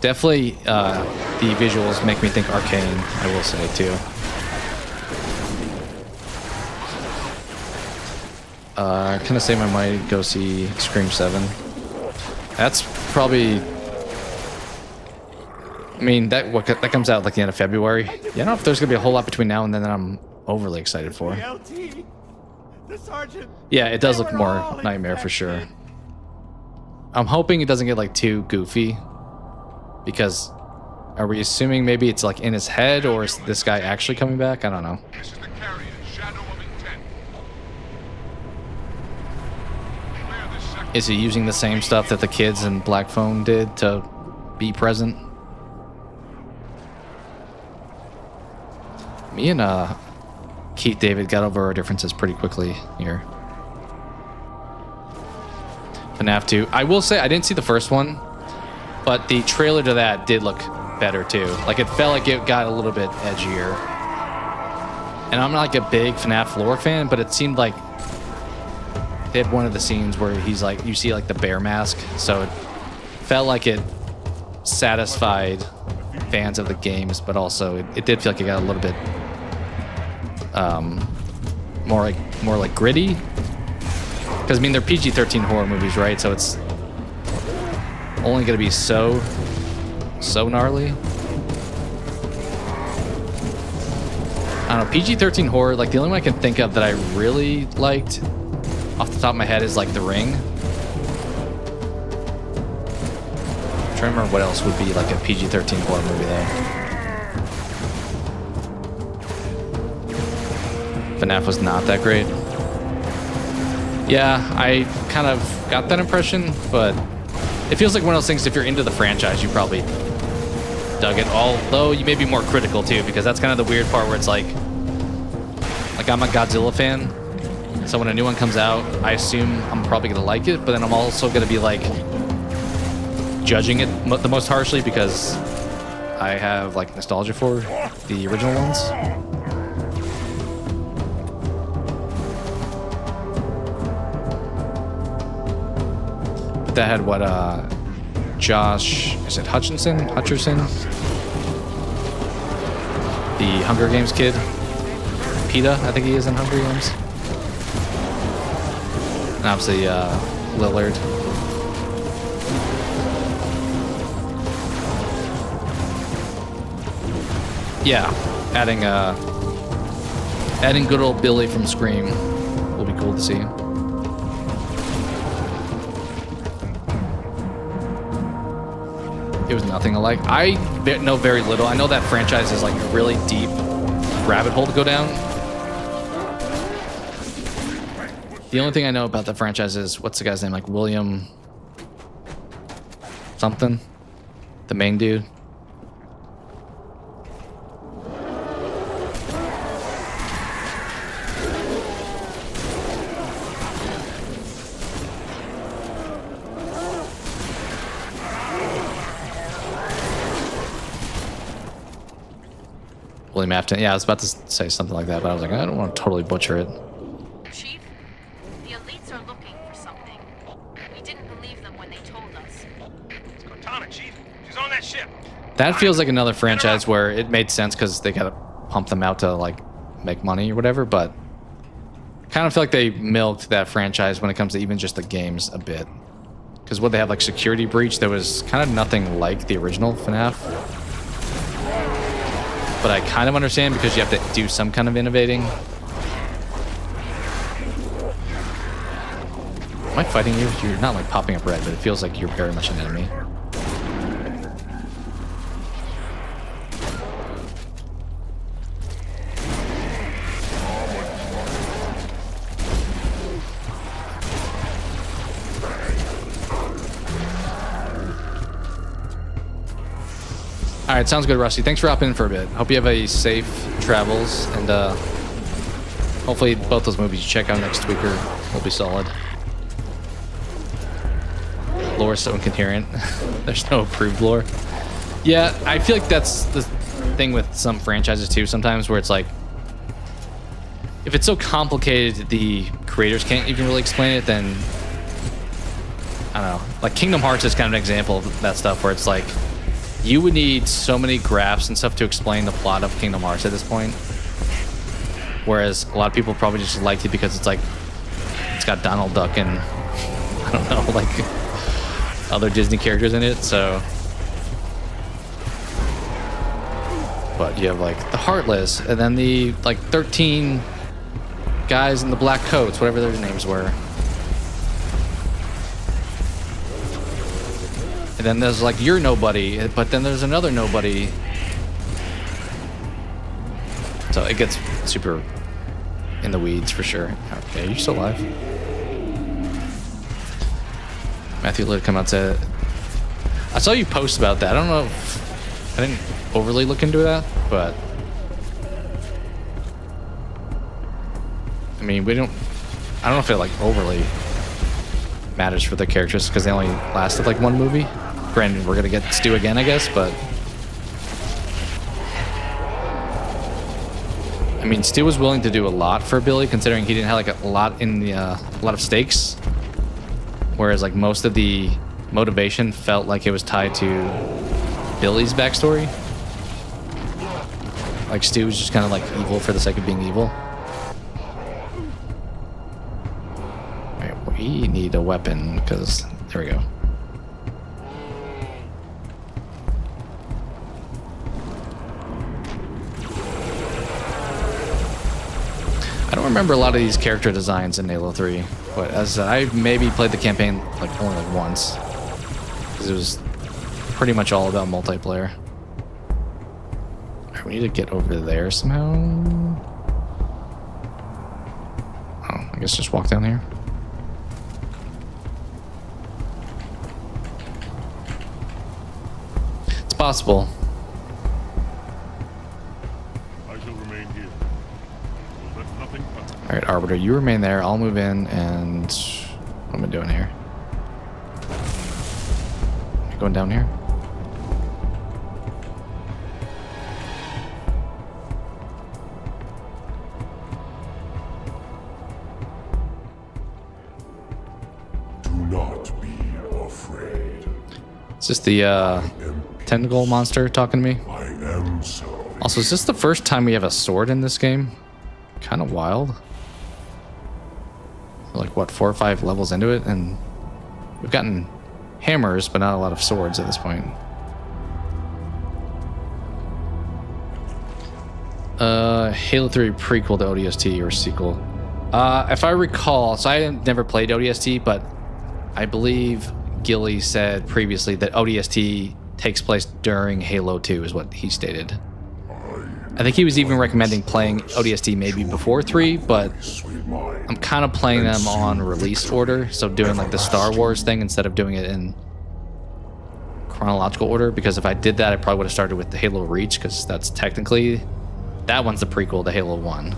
Definitely the visuals make me think Arcane, I will say too. Kind of save my money to go see Scream 7. That's probably... I mean, that comes out like the end of February. Yeah, I don't know if there's going to be a whole lot between now and then that I'm overly excited for. Yeah, it does look more Nightmare for sure. I'm hoping it doesn't get like too goofy. Because are we assuming maybe it's like in his head, or is this guy actually coming back? I don't know. Is he using the same stuff that the kids in Black Phone did to be present? Me and Keith David got over our differences pretty quickly here. FNAF 2. I will say I didn't see the first one, but the trailer to that did look better too. Like it felt like it got a little bit edgier. And I'm not like a big FNAF lore fan, but it seemed like they had one of the scenes where he's like, you see like the bear mask, so it felt like it satisfied fans of the games, but also it did feel like it got a little bit more like gritty. Because I mean they're PG-13 horror movies, right? So it's only gonna be so gnarly. I don't know, PG-13 horror, like the only one I can think of that I really liked off the top of my head is like The Ring. I'm trying to remember what else would be like a PG-13 horror movie though. FNAF was not that great. Yeah, I kind of got that impression, but it feels like one of those things, if you're into the franchise, you probably dug it. Although you may be more critical too, because that's kind of the weird part where it's like I'm a Godzilla fan, so when a new one comes out, I assume I'm probably gonna like it, but then I'm also gonna be like judging it the most harshly because I have like nostalgia for the original ones. But that had what Josh, is it Hutcherson? The Hunger Games kid. PETA, I think he is in Hunger Games. And obviously Lillard. Yeah, adding good old Billy from Scream will be cool to see. It was nothing alike. I know very little. I know that franchise is like a really deep rabbit hole to go down. The only thing I know about the franchise is, what's the guy's name? Like William something? The main dude. William Afton. Yeah, I was about to say something like that, but I was like, I don't want to totally butcher it. Chief, the elites are looking for something. We didn't believe them when they told us. It's Cortana, Chief. She's on that ship. That feels like another franchise where it made sense because they gotta pump them out to like make money or whatever, but I kind of feel like they milked that franchise when it comes to even just the games a bit. Because what they have, like Security Breach, there was kind of nothing like the original FNAF. But I kind of understand because you have to do some kind of innovating. Am I fighting you? You're not like popping up red, but it feels like you're very much an enemy. All right, sounds good, Rusty. Thanks for hopping in for a bit. Hope you have a safe travels, and hopefully both those movies you check out next week will be solid. Lore is so incoherent. There's no approved lore. Yeah, I feel like that's the thing with some franchises too sometimes, where it's like, if it's so complicated the creators can't even really explain it, then I don't know. Like Kingdom Hearts is kind of an example of that stuff, where it's like, you would need so many graphs and stuff to explain the plot of Kingdom Hearts at this point. Whereas a lot of people probably just liked it because it's like it's got Donald Duck and I don't know, like other Disney characters in it. So, but you have like the Heartless, and then the like 13 guys in the black coats, whatever their names were. And then there's like You're Nobody, but then there's another Nobody. So it gets super in the weeds for sure. Okay, are you still alive? Matthew Litt come out to. I saw you post about that. I don't know if I didn't overly look into that, but I mean, I don't know if it like overly matters for the characters because they only lasted like one movie. Granted, we're gonna get Stu again, I guess, but I mean, Stu was willing to do a lot for Billy, considering he didn't have like a lot in the a lot of stakes. Whereas like most of the motivation felt like it was tied to Billy's backstory. Like Stu was just kind of like evil for the sake of being evil. Alright, we need a weapon because there we go. I don't remember a lot of these character designs in Halo 3, but as I maybe played the campaign like only like once, because it was pretty much all about multiplayer. Right, we need to get over there somehow. Oh, I guess just walk down here. It's possible. Alright, Arbiter, you remain there. I'll move in, and what am I doing here? Am I going down here? Do not be afraid. Is this the tentacle monster talking to me? I am so. Also, is this the first time we have a sword in this game? Kind of wild. Like what, 4 or 5 levels into it, and we've gotten hammers but not a lot of swords at this point. Halo 3 prequel to ODST or sequel. If I recall, so I never played ODST, but I believe Gilly said previously that ODST takes place during Halo 2 is what he stated. I think he was even recommending playing ODST maybe before 3, but I'm kind of playing them on release order, so doing like the Star Wars thing instead of doing it in chronological order, because if I did that, I probably would have started with the Halo Reach, because that's technically, that one's the prequel to Halo 1.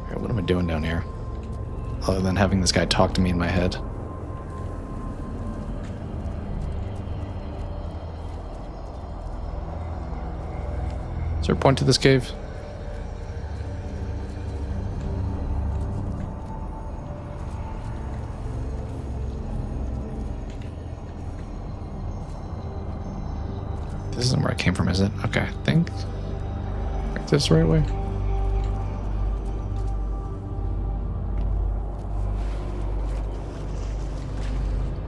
Alright, what am I doing down here? Other than having this guy talk to me in my head. Is there a point to this cave? This isn't where I came from, is it? Okay, I think this the right way.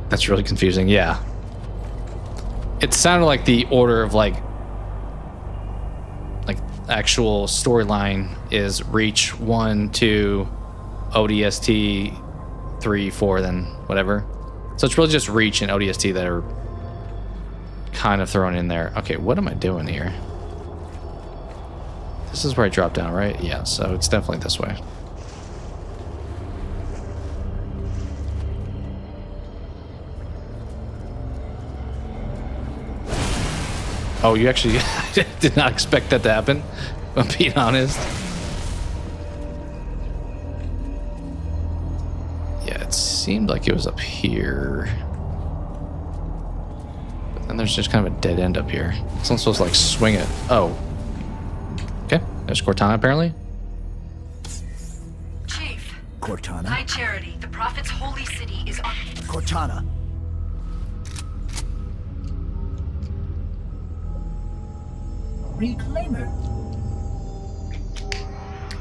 That's really confusing. Yeah. It sounded like the order of like actual storyline is Reach 1, 2, ODST 3, 4, then whatever. So it's really just Reach and ODST that are kind of thrown in there. Okay, what am I doing here? This is where I drop down, right? Yeah, so it's definitely this way. Oh, you actually did not expect that to happen, if I'm being honest. Yeah, it seemed like it was up here. But then there's just kind of a dead end up here. Someone's supposed to like swing it. Oh. Okay, there's Cortana apparently. Chief. Cortana? High Charity, the Prophet's holy city is on... Cortana. Reclaimer.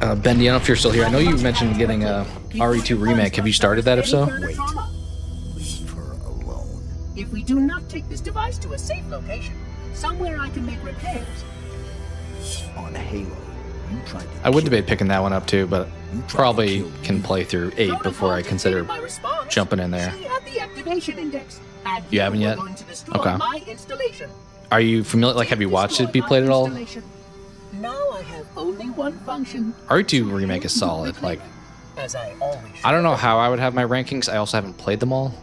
Ben, I don't know if you're still here. I know you mentioned getting a RE2 remake. Have you started that, if so? Leave her alone. If we do not take this device to a safe location, somewhere I can make repairs. On Halo, you tried to I would debate picking that one up too, but probably can play through 8 before I consider jumping in there. See at the activation index. And You haven't yet? are going to destroy Okay. my installation. Are you familiar? Like, have you watched it be played at all? Now I have only one function. RE2 remake is solid. Like, As I always I don't know how I would have my rankings. I also haven't played them all.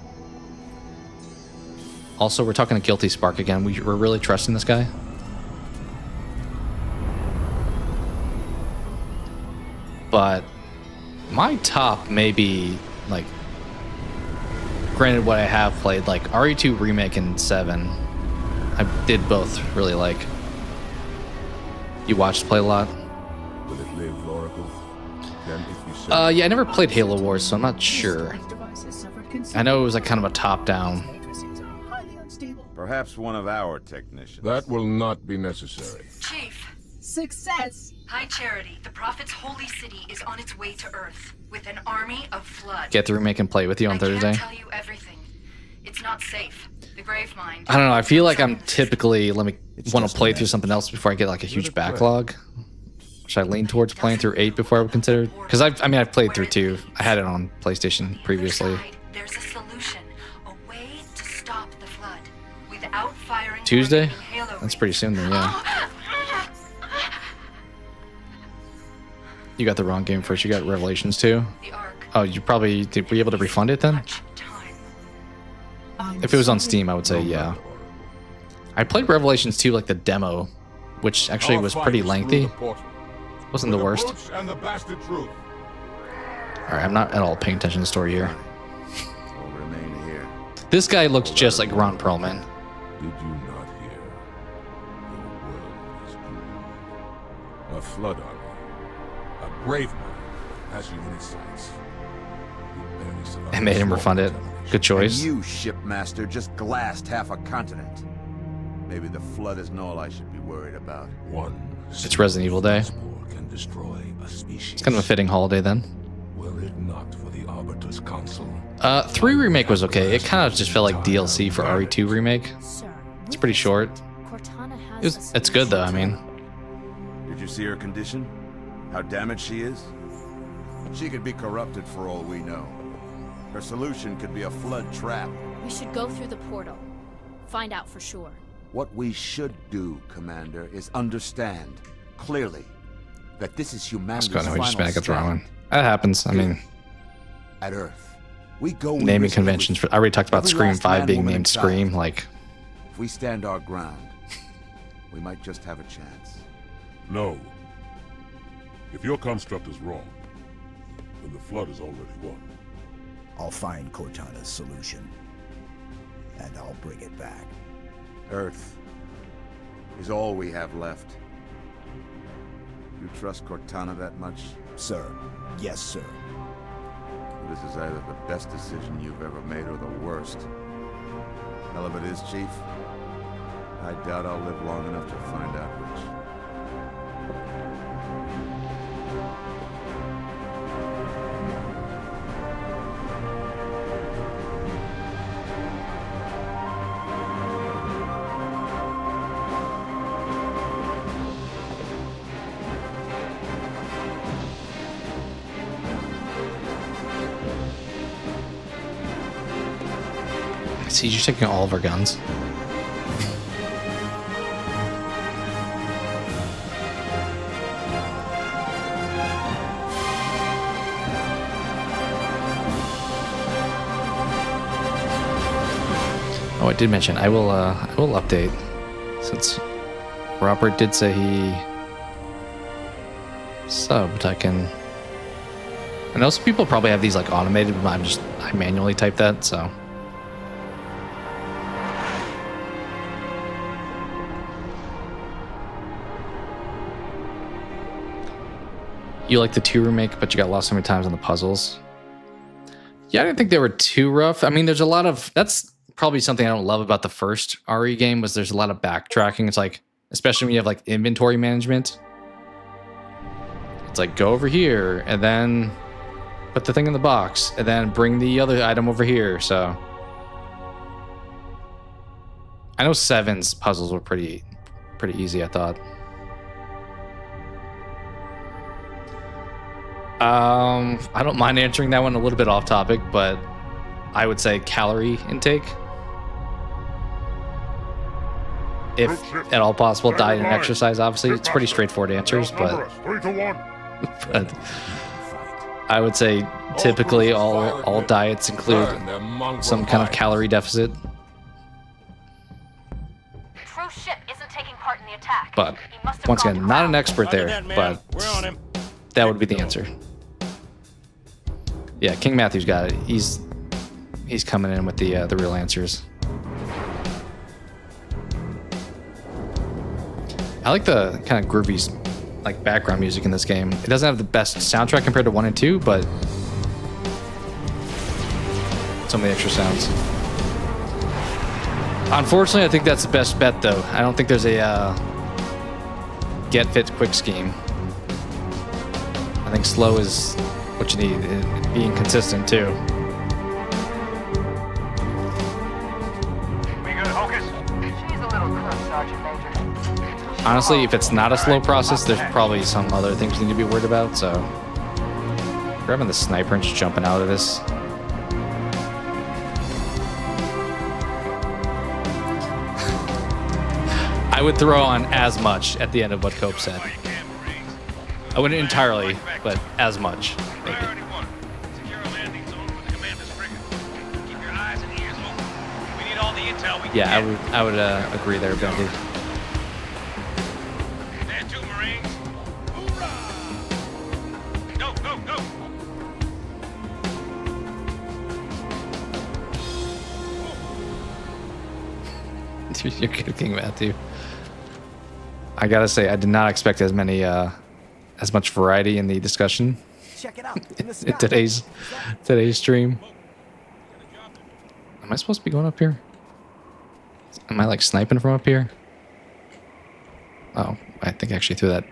Also, we're talking to Guilty Spark again. We're really trusting this guy. But my top may be, like, granted what I have played, like RE2 remake and 7. I did both really like. You watched play a lot? Will it live, Oracle? Then if you say Yeah, I never played Halo Wars, so I'm not sure. I know it was like kind of a top-down. Perhaps one of our technicians. that will not be necessary. Chief. Success. Hi, Charity. The Prophet's holy city is on its way to Earth with an army of Flood. Get the remake and play with you on Thursday. I can't tell you everything. It's not safe. The grave mind. I don't know. I feel like I'm typically want to play through something else before I get like a huge backlog. Should I lean towards playing through 8 before I would consider? Because I've played through 2. I had it on PlayStation previously. There's a solution, a way to stop the Flood without firing. Tuesday? That's pretty soon then, yeah. You got the wrong game first. You got Revelations 2. Oh, you probably were you able to refund it then? If it was on Steam, I would say yeah. I played Revelations 2 like the demo, which actually was pretty lengthy. Wasn't the worst. And the bastard truth. Alright, I'm not at all paying attention to the story here. Will remain here. This guy looks just like Ron Perlman. Did you not hear? Your world is doomed. A flood army. A grave mine has you in its sights. You barely survived I made him a refund it. Good choice. And you, shipmaster, just glassed half a continent. Maybe the flood isn't all I should be worried about. It's Resident Evil Day. Can destroy a species. It's kind of a fitting holiday then. Will it not for the Arbiter's Council? 3 remake was okay. It kind of just felt like DLC for RE2 remake. It's pretty short. It's good though. I mean, Did you see her condition? How damaged she is? She could be corrupted for all we know. Her solution could be a flood trap. We should go through the portal. Find out for sure. What we should do, Commander, is understand clearly that this is humanity's let's go. No, we just final back at the wrong stand. one. That happens. I mean, At Earth, we go naming conventions. I already talked about Every Scream last 5 man, being woman, named and child. Scream. Like, If we stand our ground, we might just have a chance. No. If your construct is wrong, then the flood is already won. I'll find Cortana's solution. And I'll bring it back. Earth is all we have left. You trust Cortana that much? Sir. Yes, sir. This is either the best decision you've ever made or the worst. Hell of it is, Chief. I doubt I'll live long enough to find out which. see, you're taking all of our guns. Oh, I did mention I will update, since Robert did say he subbed. I know some people probably have these like automated, but I manually type that, so. You like the 2 remake, but you got lost so many times on the puzzles. Yeah, I didn't think they were too rough. I mean, there's a lot of, that's probably something I don't love about the first RE game, was there's a lot of backtracking. It's like, especially when you have like inventory management. It's like go over here and then put the thing in the box and then bring the other item over here. So I know 7's puzzles were pretty easy, I thought. I don't mind answering that one a little bit off topic, but I would say calorie intake. If at all possible, diet and exercise, obviously. It's pretty straightforward answers, but I would say typically all diets include some kind of calorie deficit. True ship isn't taking part in the attack. But once again, not an expert there, but that would be the answer. Yeah, King Matthew's got it. He's coming in with the real answers. I like the kind of groovy like background music in this game. It doesn't have the best soundtrack compared to 1 and 2, but some of the extra sounds. Unfortunately, I think that's the best bet, though. I don't think there's a get fit quick scheme. I think slow is what you need, and being consistent too. We good, Hocus? She's a little crook, Sergeant Major. Honestly, if it's not a slow process, there's probably some other things you need to be worried about. So, grabbing the sniper and just jumping out of this. I would throw on as much at the end of what Cope said. I wouldn't entirely, but as much, maybe. Yeah, I would agree there, Bendy. You're kidding, Matthew. I gotta say, I did not expect as much variety in the discussion. Check it out. in today's stream. Am I supposed to be going up here? Am I like sniping from up here? Oh, I think I actually threw that.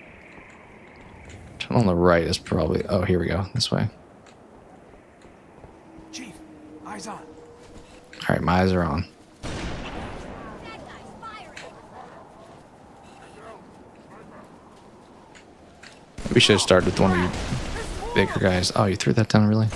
Turn on the right is probably. Oh, here we go. This way. Chief, eyes on. All right, my eyes are on. We should have started with one of you bigger guys. Oh, you threw that down, really?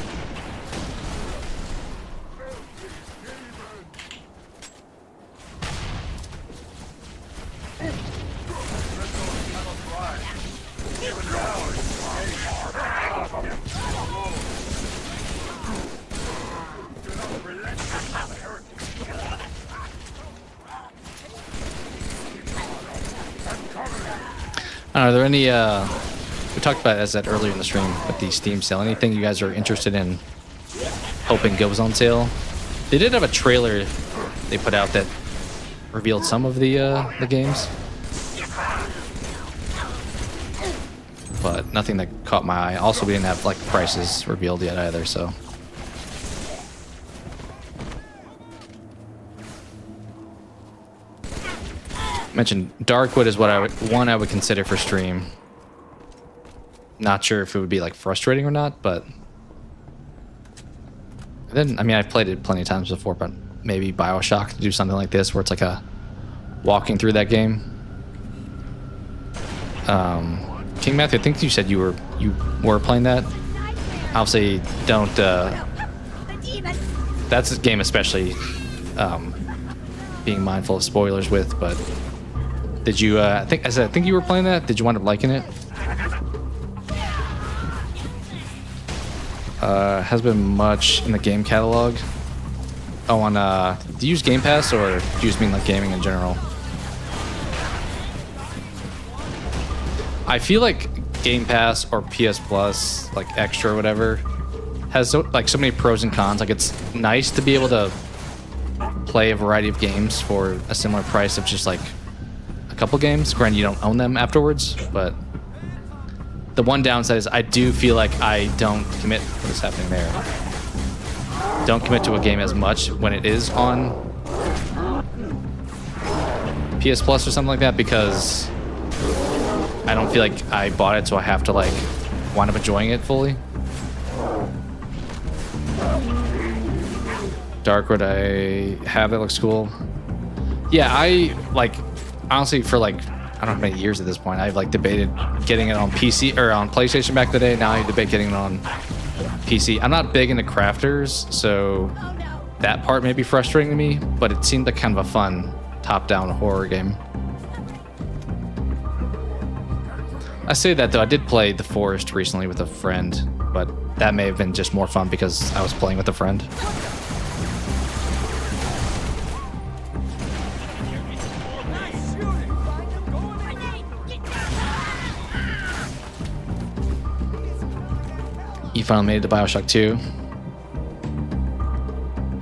Are there any, we talked about that earlier in the stream with the Steam sale. Anything you guys are interested in hoping goes on sale? They did have a trailer they put out that revealed some of the games, but nothing that caught my eye. Also, we didn't have like prices revealed yet either, so. Mentioned Darkwood is what I would consider for stream. Not sure if it would be like frustrating or not, but then I mean I've played it plenty of times before, but maybe BioShock to do something like this where it's like a walking through that game. King Matthew, I think you said you were playing that. Obviously, don't. That's a game especially being mindful of spoilers with, but. Did you, I think you were playing that. Did you wind up liking it? Has been much in the game catalog. Oh, on, do you use Game Pass or do you just mean like gaming in general? I feel like Game Pass or PS Plus, like Extra or whatever, has so many pros and cons. Like it's nice to be able to play a variety of games for a similar price of just like couple games. Granted, you don't own them afterwards, but the one downside is I do feel like I don't commit. What is happening there? Don't commit to a game as much when it is on PS Plus or something like that, because I don't feel like I bought it, so I have to like wind up enjoying it fully. Dark, what I have that looks cool. Yeah, I like honestly for like I don't know how many years at this point I've like debated getting it on PC or on PlayStation back in the day. Now I debate getting it on PC. I'm not big into crafters, so that part may be frustrating to me, but it seemed like kind of a fun top-down horror game. I say that though, I did play The Forest recently with a friend, but that may have been just more fun because I was playing with a friend. You finally made it to BioShock 2.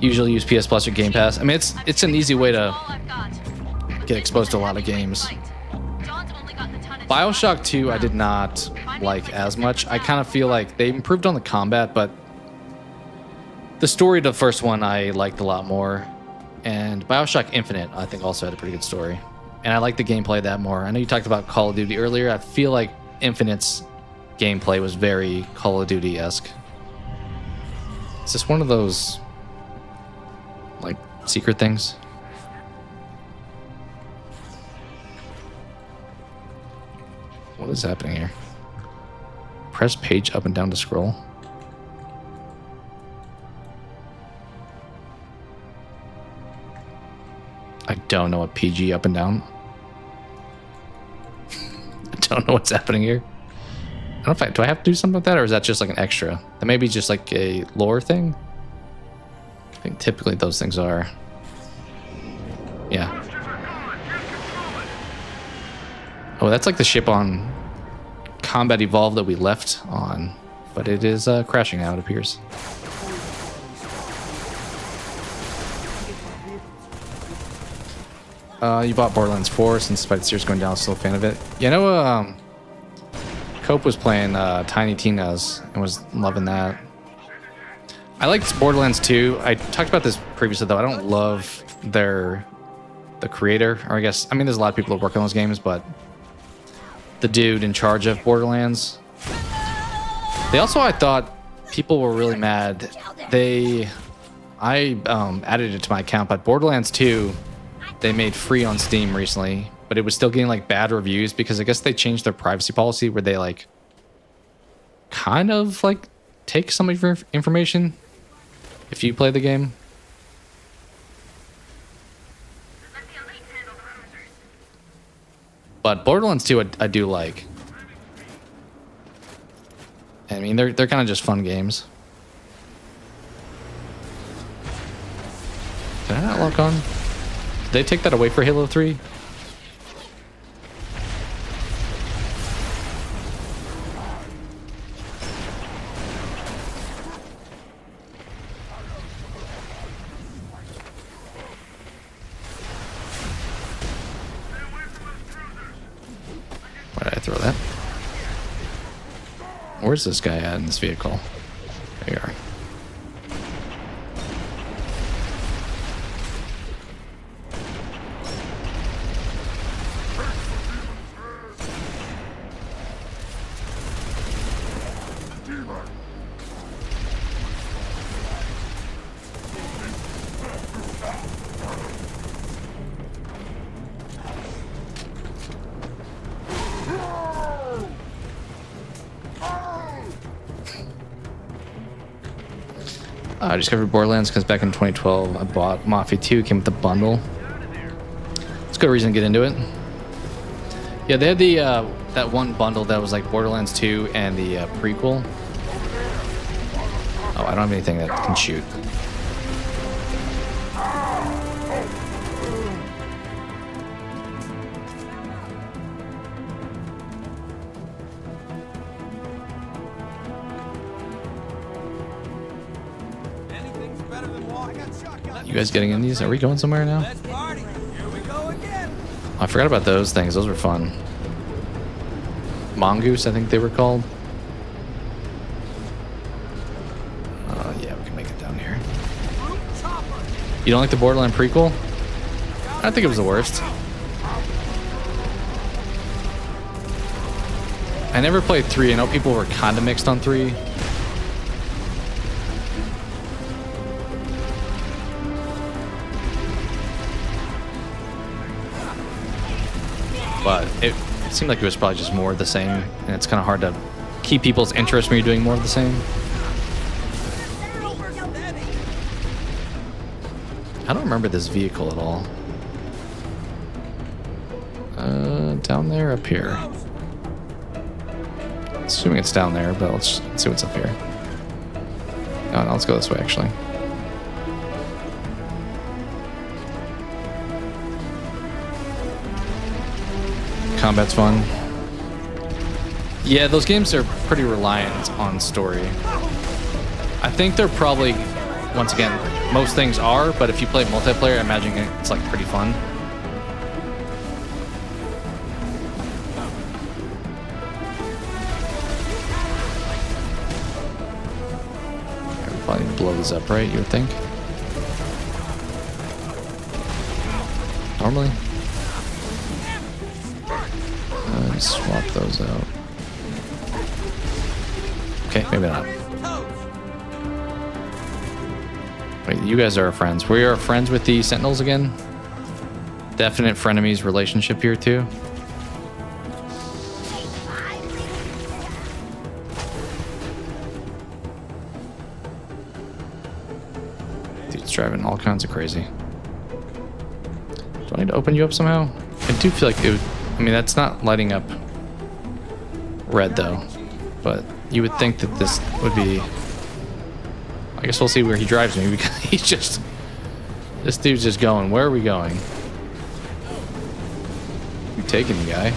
Usually use PS Plus or Game Pass. I mean, it's an easy way to get exposed to a lot of games. BioShock 2 I did not like as much. I kind of feel like they improved on the combat, but the story of the first one I liked a lot more. And BioShock Infinite I think also had a pretty good story. And I like the gameplay of that more. I know you talked about Call of Duty earlier. I feel like Infinite's gameplay was very Call of Duty-esque. It's just one of those like secret things. What is happening here? Press page up and down to scroll. I don't know what PG up and down. I don't know what's happening here. I don't know if do I have to do something with that, or is that just like an extra? That may be just like a lore thing. I think typically those things are. Yeah. Oh, that's like the ship on Combat Evolved that we left on, but it is crashing now, it appears. You bought Borderlands 4 since despite the series going down, still a fan of it. You know, Cope was playing Tiny Tina's and was loving that. I liked Borderlands 2. I talked about this previously though. I don't love the creator, or I mean there's a lot of people that work on those games, but the dude in charge of Borderlands. They also, I thought people were really mad. I added it to my account, but Borderlands 2 they made free on Steam recently, but it was still getting like bad reviews because I guess they changed their privacy policy where they like kind of like take some of your information if you play the game. But Borderlands 2 I do like. I mean they're kind of just fun games. Did I not lock on? Did they take that away for Halo 3? Why did I throw that? Where's this guy at in this vehicle? There you are. I discovered Borderlands because back in 2012 I bought Mafia 2, came with the bundle. It's a good reason to get into it. Yeah, they had the that one bundle that was like Borderlands 2 and the prequel. Oh, I don't have anything that can shoot. You guys getting in these? Are we going somewhere now? I forgot about those things. Those were fun. Mongoose, I think they were called. Yeah, we can make it down here. You don't like the Borderlands prequel? I think it was the worst. I never played 3. I know people were kind of mixed on 3. But it seemed like it was probably just more of the same, and it's kind of hard to keep people's interest when you're doing more of the same. I don't remember this vehicle at all. Down there, up here. Assuming it's down there, but let's see what's up here. Oh, no, let's go this way, actually. Combat's fun. Yeah, those games are pretty reliant on story. I think they're probably, once again, most things are, but if you play multiplayer, I imagine it's like pretty fun. Probably blow this up, right? You would think. Normally. Swap those out. Okay, maybe not. Wait, you guys are our friends. We are friends with the Sentinels again. Definite frenemies relationship here too. Dude's driving all kinds of crazy. Do I need to open you up somehow? I do feel like it would. I mean, that's not lighting up red though, but you would think that this would be. I guess we'll see where he drives me because he's just. This dude's just going. Where are we going? You taking the guy?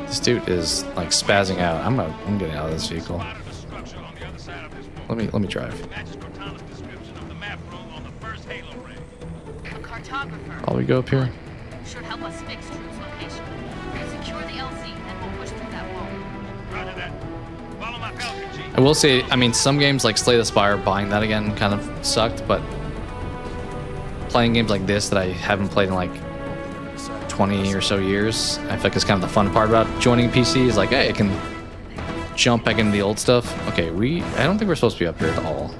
This dude is like spazzing out. I'm getting out of this vehicle. Let me drive. While we go up here. Should help us fix Drew's location. Secure the LZ, and we'll push through that wall. Roger that. Follow my Falcon, Chief. I will say, I mean, some games like Slay the Spire, buying that again kind of sucked, but playing games like this that I haven't played in like 20 or so years, I feel like it's kind of the fun part about joining PC is like, hey, I can jump back into the old stuff. Okay, I don't think we're supposed to be up here at all.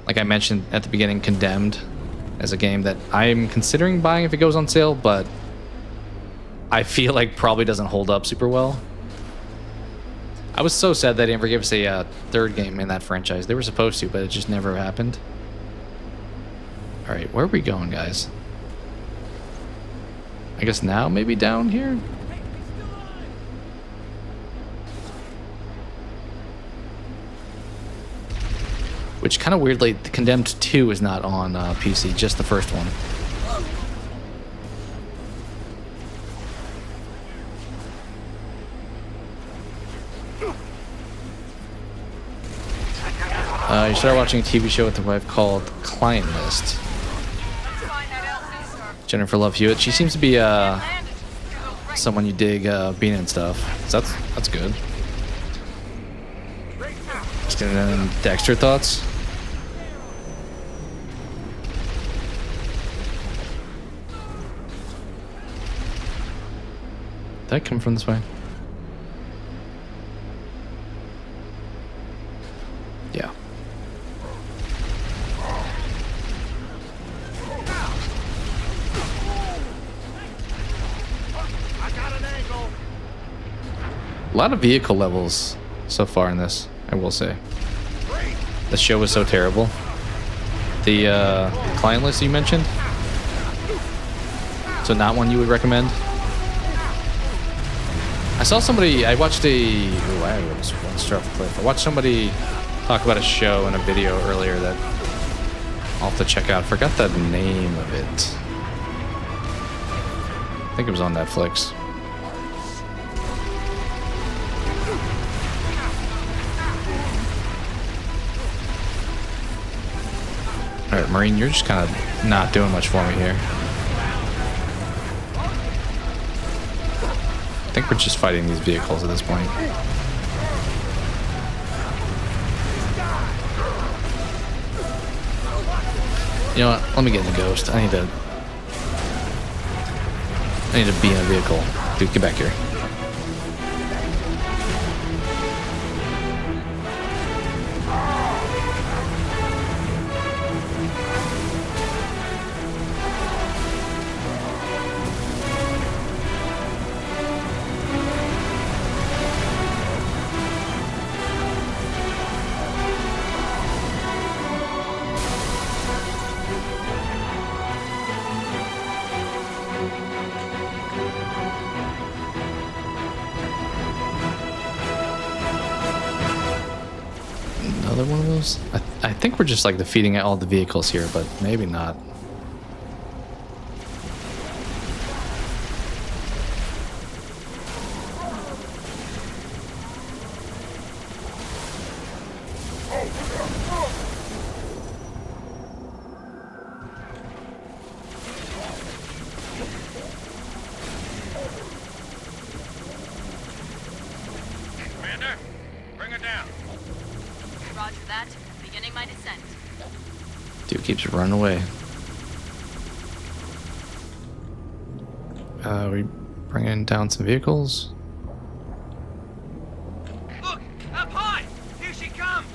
Like I mentioned at the beginning, Condemned as a game that I'm considering buying if it goes on sale, but I feel like probably doesn't hold up super well. I was so sad that they never gave us a third game in that franchise. They were supposed to, but it just never happened. All right, where are we going, guys? I guess now maybe down here? Which kind of weirdly, the Condemned 2 is not on PC, just the first one. You started watching a TV show with the wife called Client List. Jennifer Love Hewitt. She seems to be someone you dig being and stuff. So that's good. Just getting in Dexter thoughts. Did that come from this way? Yeah. A lot of vehicle levels so far in this, I will say. The show was so terrible. The Client List you mentioned? So not one you would recommend? I saw somebody, I watched I almost went straight off the cliff. I watched somebody talk about a show in a video earlier that I'll have to check out. Forgot the name of it. I think it was on Netflix. Alright, Marine, you're just kind of not doing much for me here. I think think we're just fighting these vehicles at this point. You know what? Let me get in the ghost. I need to be in a vehicle. Dude, get back here. Another one of those? I think we're just like defeating all the vehicles here, but maybe not. Commander, bring her down. Roger that. Beginning my descent. Dude keeps running away. We bringing down some vehicles. Look, up high! Here she comes!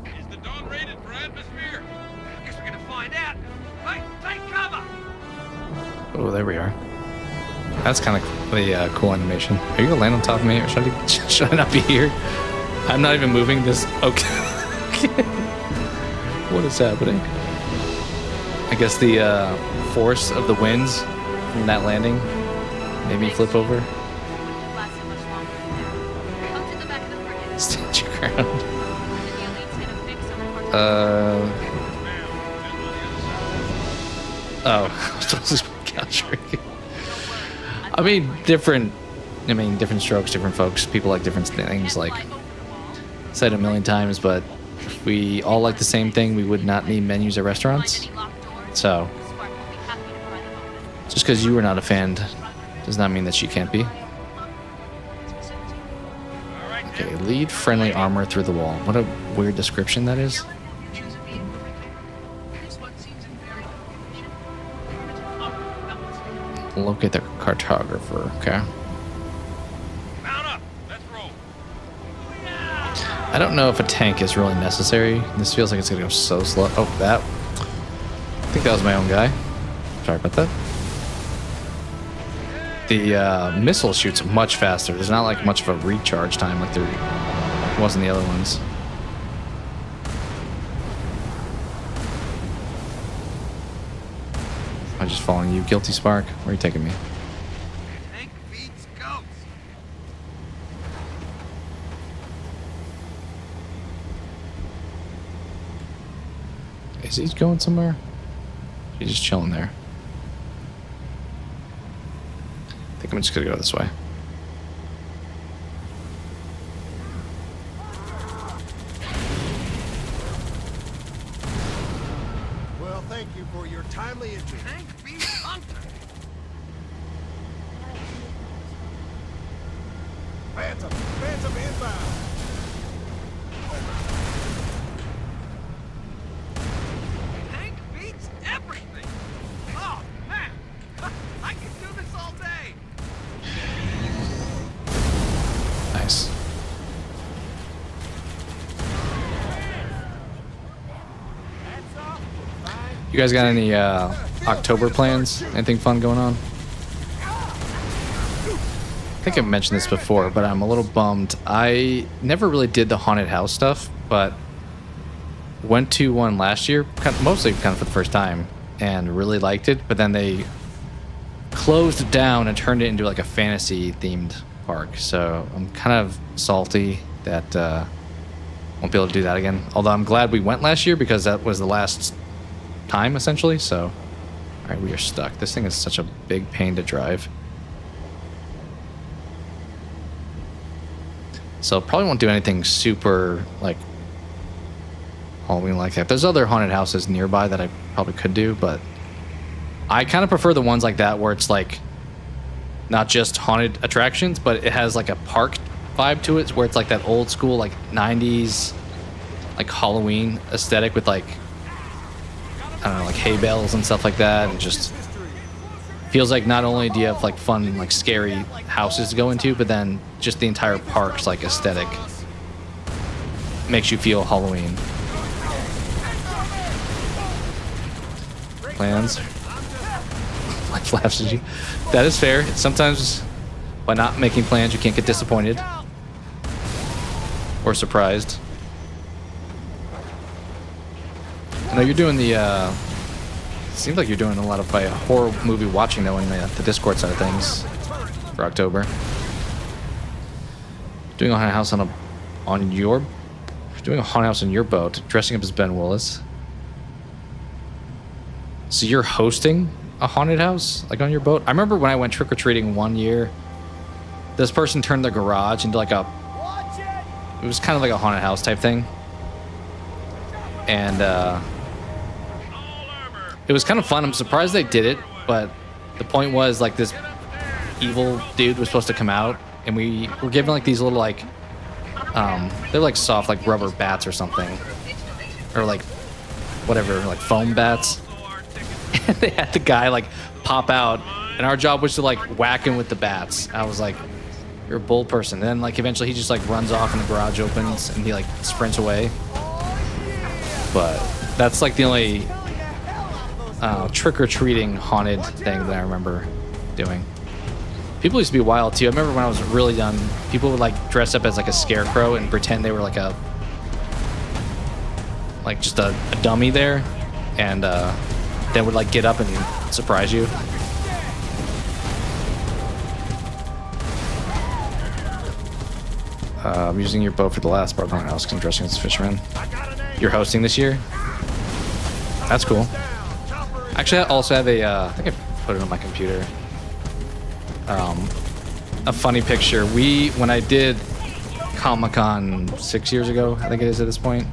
Is the Dawn rated for atmosphere? I guess we're gonna find out. Hey, take cover! Oh, there we are. That's kind of the cool animation. Are you gonna land on top of me, or should I not be here? I'm not even moving this. Okay. What is happening? I guess the force of the winds from that landing made me flip over. Stand your ground. Oh, I'm supposed to be capturing. I mean, different strokes, different folks. People like different things. Like, said a million times, but if we all like the same thing, we would not need menus at restaurants. So, just because you are not a fan does not mean that she can't be. Okay, lead friendly armor through the wall. What a weird description that is. Locate the cartographer. Okay. I don't know if a tank is really necessary. This feels like it's gonna go so slow. Oh, that. I think that was my own guy. Sorry about that. The missile shoots much faster. There's not like much of a recharge time like there was in the other ones. I'm just following you, Guilty Spark. Where are you taking me? Tank beats goats. Is he going somewhere? He's just chilling there. I think I'm just gonna go this way. Well, thank you for your timely entry. Tank beats hunter. Phantom inbound. Tank beats everything. Oh man, I can do this all day. Nice. You guys got any October plans? Anything fun going on? I think I've mentioned this before, but I'm a little bummed. I never really did the haunted house stuff, but went to one last year, mostly kind of for the first time, and really liked it. But then they closed it down and turned it into like a fantasy themed park. So I'm kind of salty that won't be able to do that again. Although I'm glad we went last year because that was the last time essentially. So, all right, we are stuck. This thing is such a big pain to drive. So probably won't do anything super like Halloween like that. There's other haunted houses nearby that I probably could do, but I kind of prefer the ones like that where it's like not just haunted attractions, but it has like a park vibe to it, where it's like that old school like 90s like Halloween aesthetic with like, I don't know, like hay bales and stuff like that, and just feels like not only do you have like fun like scary houses to go into, but then just the entire park's like aesthetic makes you feel Halloween. Plans. Like flaps at you. That is fair. Sometimes by not making plans you can't get disappointed or surprised. I know you're doing the seems like you're doing a lot of horror movie watching though in the Discord side of things for October. Doing a haunted house on your boat, dressing up as Ben Willis. So you're hosting a haunted house like on your boat? I remember when I went trick-or-treating one year, this person turned their garage into like it was kind of like a haunted house type thing. And it was kind of fun. I'm surprised they did it, but the point was like this evil dude was supposed to come out, and we were given like these little like they're like soft like rubber bats or something, or like whatever, like foam bats. And they had the guy like pop out, and our job was to like whack him with the bats. I was like, you're a bold person. And then like eventually he just like runs off and the garage opens and he like sprints away. But that's like the only trick-or-treating haunted thing that I remember doing. People used to be wild too. I remember when I was really young, people would like dress up as like a scarecrow and pretend they were like just a dummy there, and then would like get up and surprise you. I'm using your boat for the last part of the house because I'm dressing as a fisherman. You're hosting this year? That's cool. Actually, I also have I think I put it on my computer. A funny picture. When I did Comic-Con 6 years ago, I think it is at this point,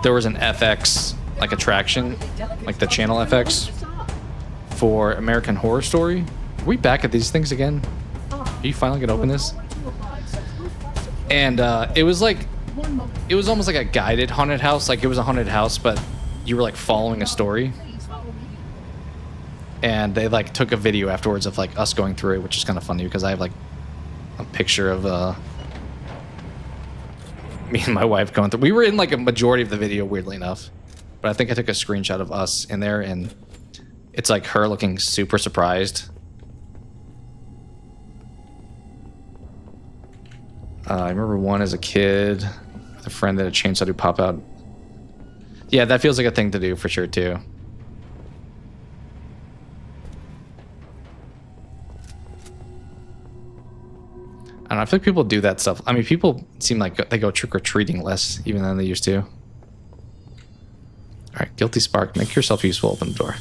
there was an FX like attraction, like the channel FX for American Horror Story. Are we back at these things again? Are you finally gonna open this? And it was almost like a guided haunted house. Like it was a haunted house, but you were like following a story. And they like took a video afterwards of like us going through it, which is kind of funny because I have like a picture of me and my wife going through. We were in like a majority of the video, weirdly enough, but I think I took a screenshot of us in there, and it's like her looking super surprised. I remember one as a kid with a friend that had a chainsaw to pop out. Yeah, that feels like a thing to do for sure too. I don't know, I feel like people do that stuff. I mean, people seem like they go trick-or-treating less even than they used to. Alright, Guilty Spark. Make yourself useful. Open the door.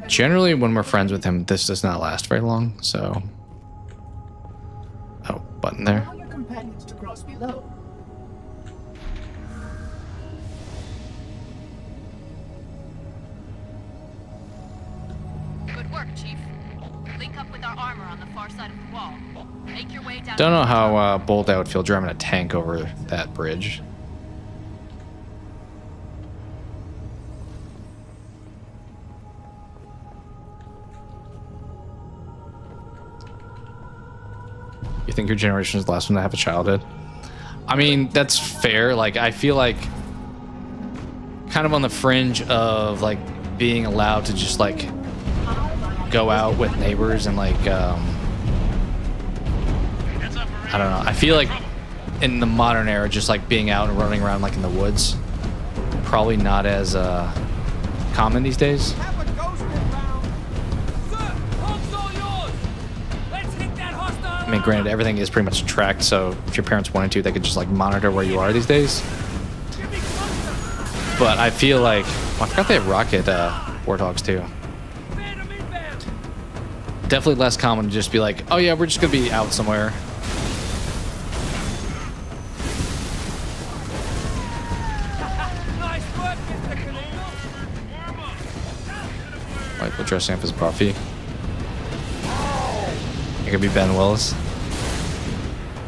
Generally, when we're friends with him, this does not last very long, so... Oh, button there. Allow your companions to cross below. Good work, Chief. Link up with our armor on the far side of the wall. Make your way down. Don't know how bold I would feel driving a tank over that bridge. You think your generation is the last one to have a childhood? I mean, that's fair. Like, I feel like kind of on the fringe of like being allowed to just like go out with neighbors and like I don't know. I feel like in the modern era, just like being out and running around like in the woods, probably not as common these days. I mean, granted, everything is pretty much tracked, so if your parents wanted to, they could just like monitor where you are these days. But I feel like, well, I forgot they have rocket warthogs too. Definitely less common to just be like, oh yeah, we're just gonna be out somewhere. people dressing up as Buffy. It could be Ben Willis.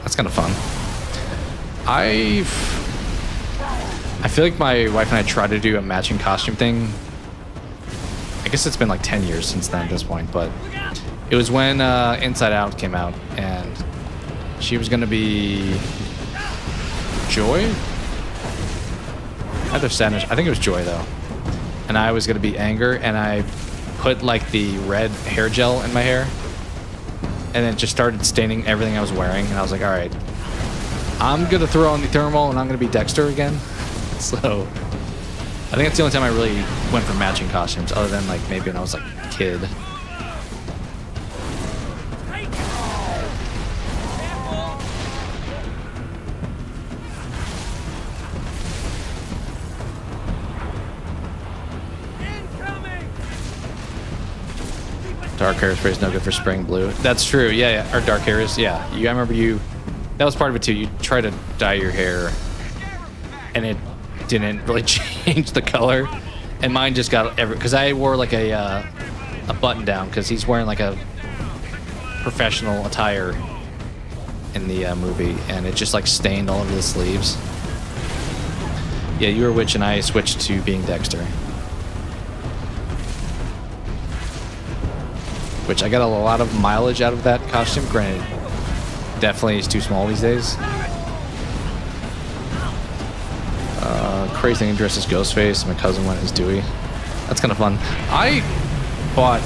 That's kind of fun. I feel like my wife and I tried to do a matching costume thing. I guess it's been like 10 years since then at this point, but it was when Inside Out came out, and she was gonna be Joy? Either Sadness. I think it was Joy though. And I was gonna be Anger, and I put like the red hair gel in my hair, and it just started staining everything I was wearing, and I was like, all right, I'm gonna throw on the thermal and I'm gonna be Dexter again. So I think that's the only time I really went for matching costumes, other than like maybe when I was like a kid. Dark hairspray is no good for spraying blue. That's true. Yeah, yeah. Or dark hairs. Yeah. I remember you. That was part of it too. You tried to dye your hair, and it didn't really change the color. And mine just got because I wore like a button down because he's wearing like a professional attire in the movie, and it just like stained all over the sleeves. Yeah, you were Witch, and I switched to being Dexter. Which I got a lot of mileage out of that costume. Granted, definitely is too small these days. Crazy thing dressed as Ghostface. My cousin went as Dewey. That's kind of fun. I bought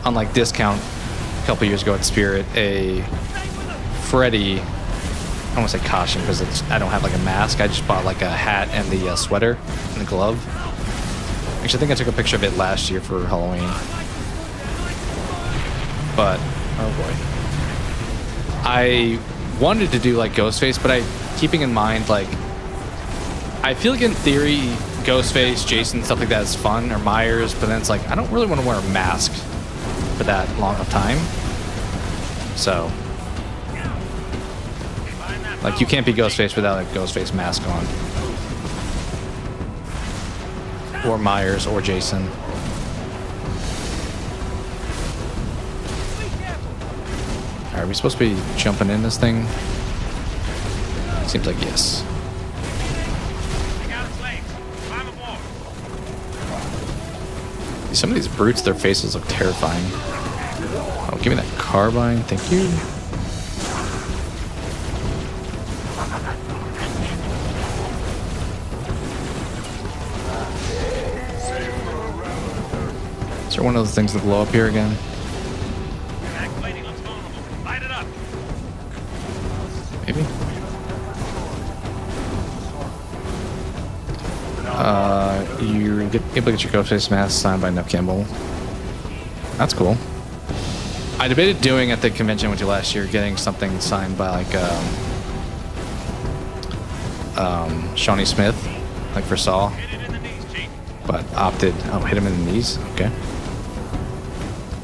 on like discount a couple years ago at Spirit a Freddy. I don't want to say costume because I don't have like a mask. I just bought like a hat and the sweater and the glove. Actually, I think I took a picture of it last year for Halloween. But oh boy, I wanted to do like Ghostface, but keeping in mind like I feel like in theory Ghostface, Jason, stuff like that is fun, or Myers, but then it's like I don't really want to wear a mask for that long of time. So like you can't be Ghostface without a Ghostface mask on, or Myers, or Jason. Are we supposed to be jumping in this thing? Seems like yes. Some of these brutes, their faces look terrifying. Oh, give me that carbine, thank you. Is there one of those things that blow up here again? Maybe. You get able to get your Ghostface mask signed by Nev Campbell. That's cool. I debated doing at the convention I went to last year, getting something signed by like Shawnee Smith, like for Saw, but opted. Oh, hit him in the knees. Okay.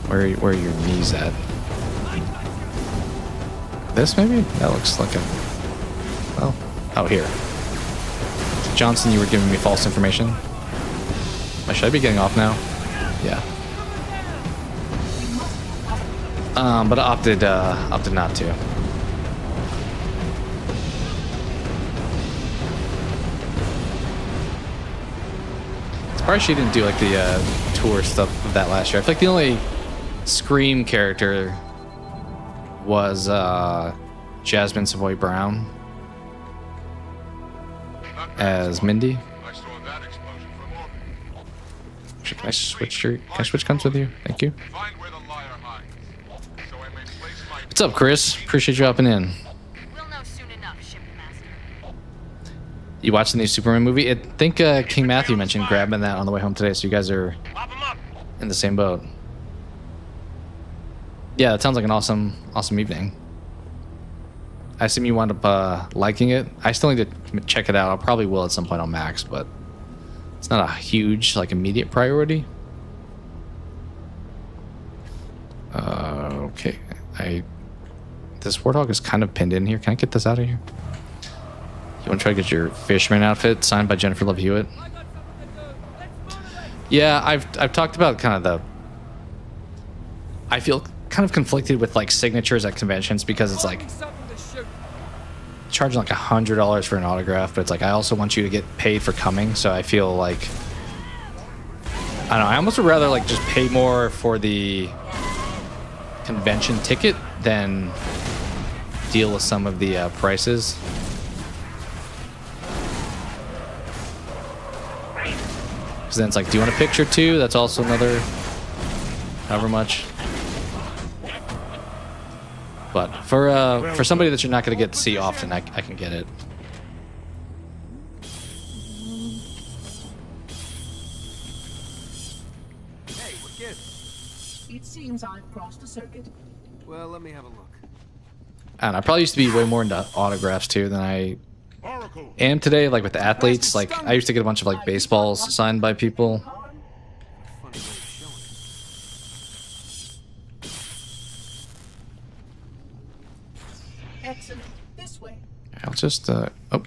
Where are your knees at? This maybe? That looks like a... Oh, here. Johnson, you were giving me false information. Should I be getting off now? Yeah. But I opted not to. It's probably she didn't do like the tour stuff of that last year. I feel like the only Scream character was Jasmine Savoy Brown as Mindy. Can I switch guns with you? Thank you. What's up, Chris? Appreciate you hopping in. We'll know soon enough, Shipmaster. You watched the new Superman movie? I think King Matthew mentioned grabbing that on the way home today, so you guys are in the same boat. Yeah, that sounds like an awesome evening. I assume you wound up liking it. I still need to check it out. I probably will at some point on Max, but it's not a huge, like, immediate priority. Okay. This Warthog is kind of pinned in here. Can I get this out of here? You want to try to get your Fisherman outfit signed by Jennifer Love Hewitt? Yeah, I've talked about kind of the. I feel kind of conflicted with like signatures at conventions because it's like charging like $100 for an autograph, but it's like I also want you to get paid for coming, so I feel like I don't know. I almost would rather like just pay more for the convention ticket than deal with some of the prices. Because then it's like, do you want a picture too? That's also another however much. But for somebody that you're not going to get to see often, I can get it. Hey, we're good. It seems I've crossed a circuit. Well, let me have a look. And I probably used to be way more into autographs too than I am today. Like with the athletes, like I used to get a bunch of like baseballs signed by people. Excellent. This way. I'll just oh, I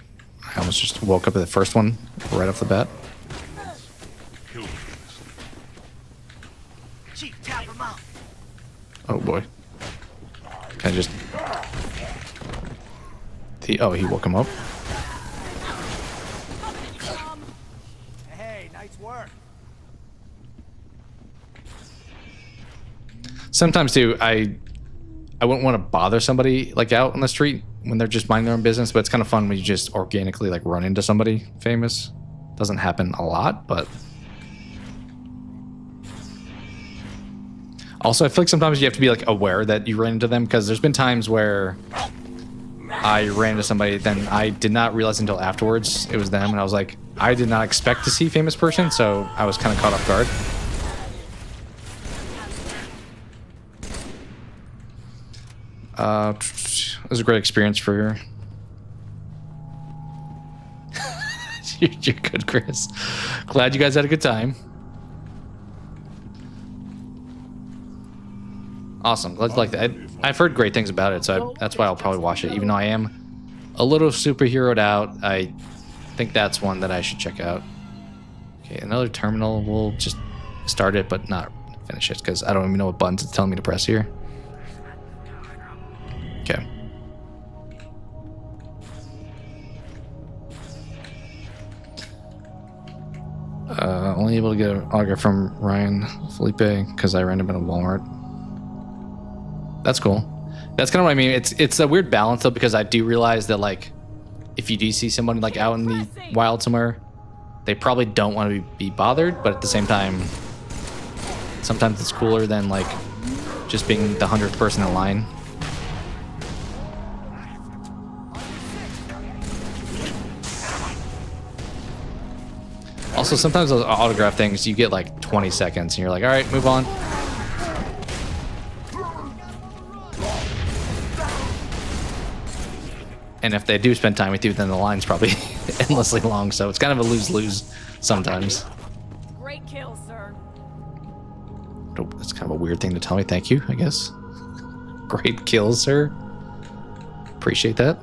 almost just woke up at the first one right off the bat. Chief, tap him out. Oh boy. Can I just oh, he woke him up. Hey, nice work. Sometimes too, I wouldn't want to bother somebody like out on the street when they're just minding their own business, but it's kind of fun when you just organically like run into somebody famous. Doesn't happen a lot, but also I feel like sometimes you have to be like aware that you ran into them, because there's been times where I ran into somebody, then I did not realize until afterwards it was them, and I was like, I did not expect to see a famous person, so I was kind of caught off guard. It was a great experience for you. You're good, Chris. Glad you guys had a good time. Awesome. Glad you liked that. I've heard great things about it, so that's why I'll probably watch it. Even though I am a little superheroed out, I think that's one that I should check out. Okay, another terminal. We'll just start it, but not finish it, because I don't even know what buttons it's telling me to press here. Okay. Only able to get an autograph from Ryan Felipe because I ran him in a Walmart. That's cool. That's kind of what I mean. It's a weird balance though, because I do realize that like if you do see someone like out in the wild somewhere, they probably don't want to be bothered, but at the same time, sometimes it's cooler than like just being the 100th person in line. Also, sometimes those autograph things, you get like 20 seconds and you're like, all right, move on. And if they do spend time with you, then the line's probably endlessly long, so it's kind of a lose-lose sometimes. Great kill, sir. Oh, that's kind of a weird thing to tell me. Thank you, I guess. Great kill, sir. Appreciate that.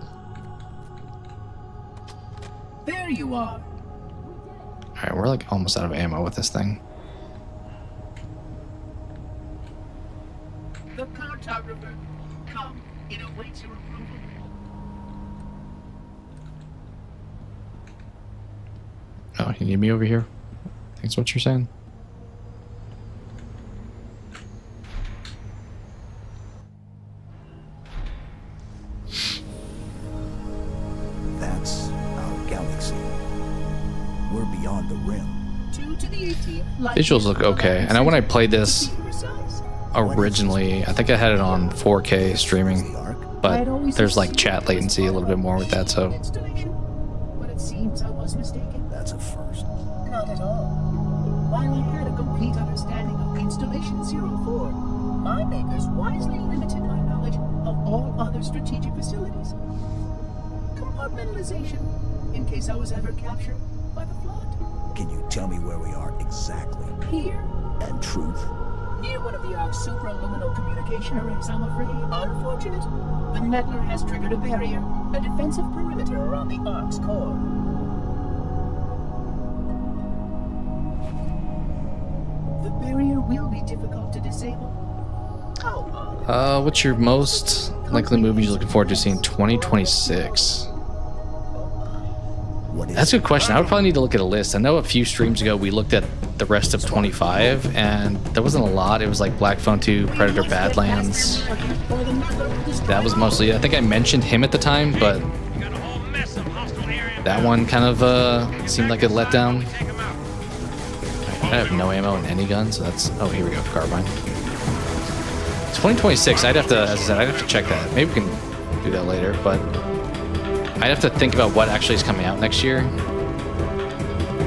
There you are. Alright, we're like almost out of ammo with this thing. The cartographer. Come, it awaits your approval. Oh, you need me over here? That's what you're saying? That's our galaxy. We're beyond the rim. 2 to the 18th. Visuals look okay. And when I played this originally, I think I had it on 4K streaming, but there's like chat latency a little bit more with that, so. But it seems I was mistaken. That's a first. Not at all. While I had a complete understanding of Installation 04, my makers wisely limited my knowledge of all other strategic facilities. Compartmentalization, in case I was ever captured by the flood. Can you tell me where we are exactly? Here. And truth? Near one of the Ark's supraluminal communication arrays, I'm afraid. Unfortunate. The meddler has triggered a barrier, a defensive perimeter around the Ark's core. will be difficult to disable. What's your most likely movie you're looking forward to seeing 2026? That's a good question. I would probably need to look at a list. I know a few streams ago we looked at the rest of 25, and there wasn't a lot. It was like Black Phone 2, Predator Badlands. That was mostly it. I think I mentioned him at the time, but that one kind of seemed like a letdown. I have no ammo in any gun, so that's... Oh, here we go, carbine. 2026, I'd have to, as I said, I'd have to check that. Maybe we can do that later, but I'd have to think about what actually is coming out next year.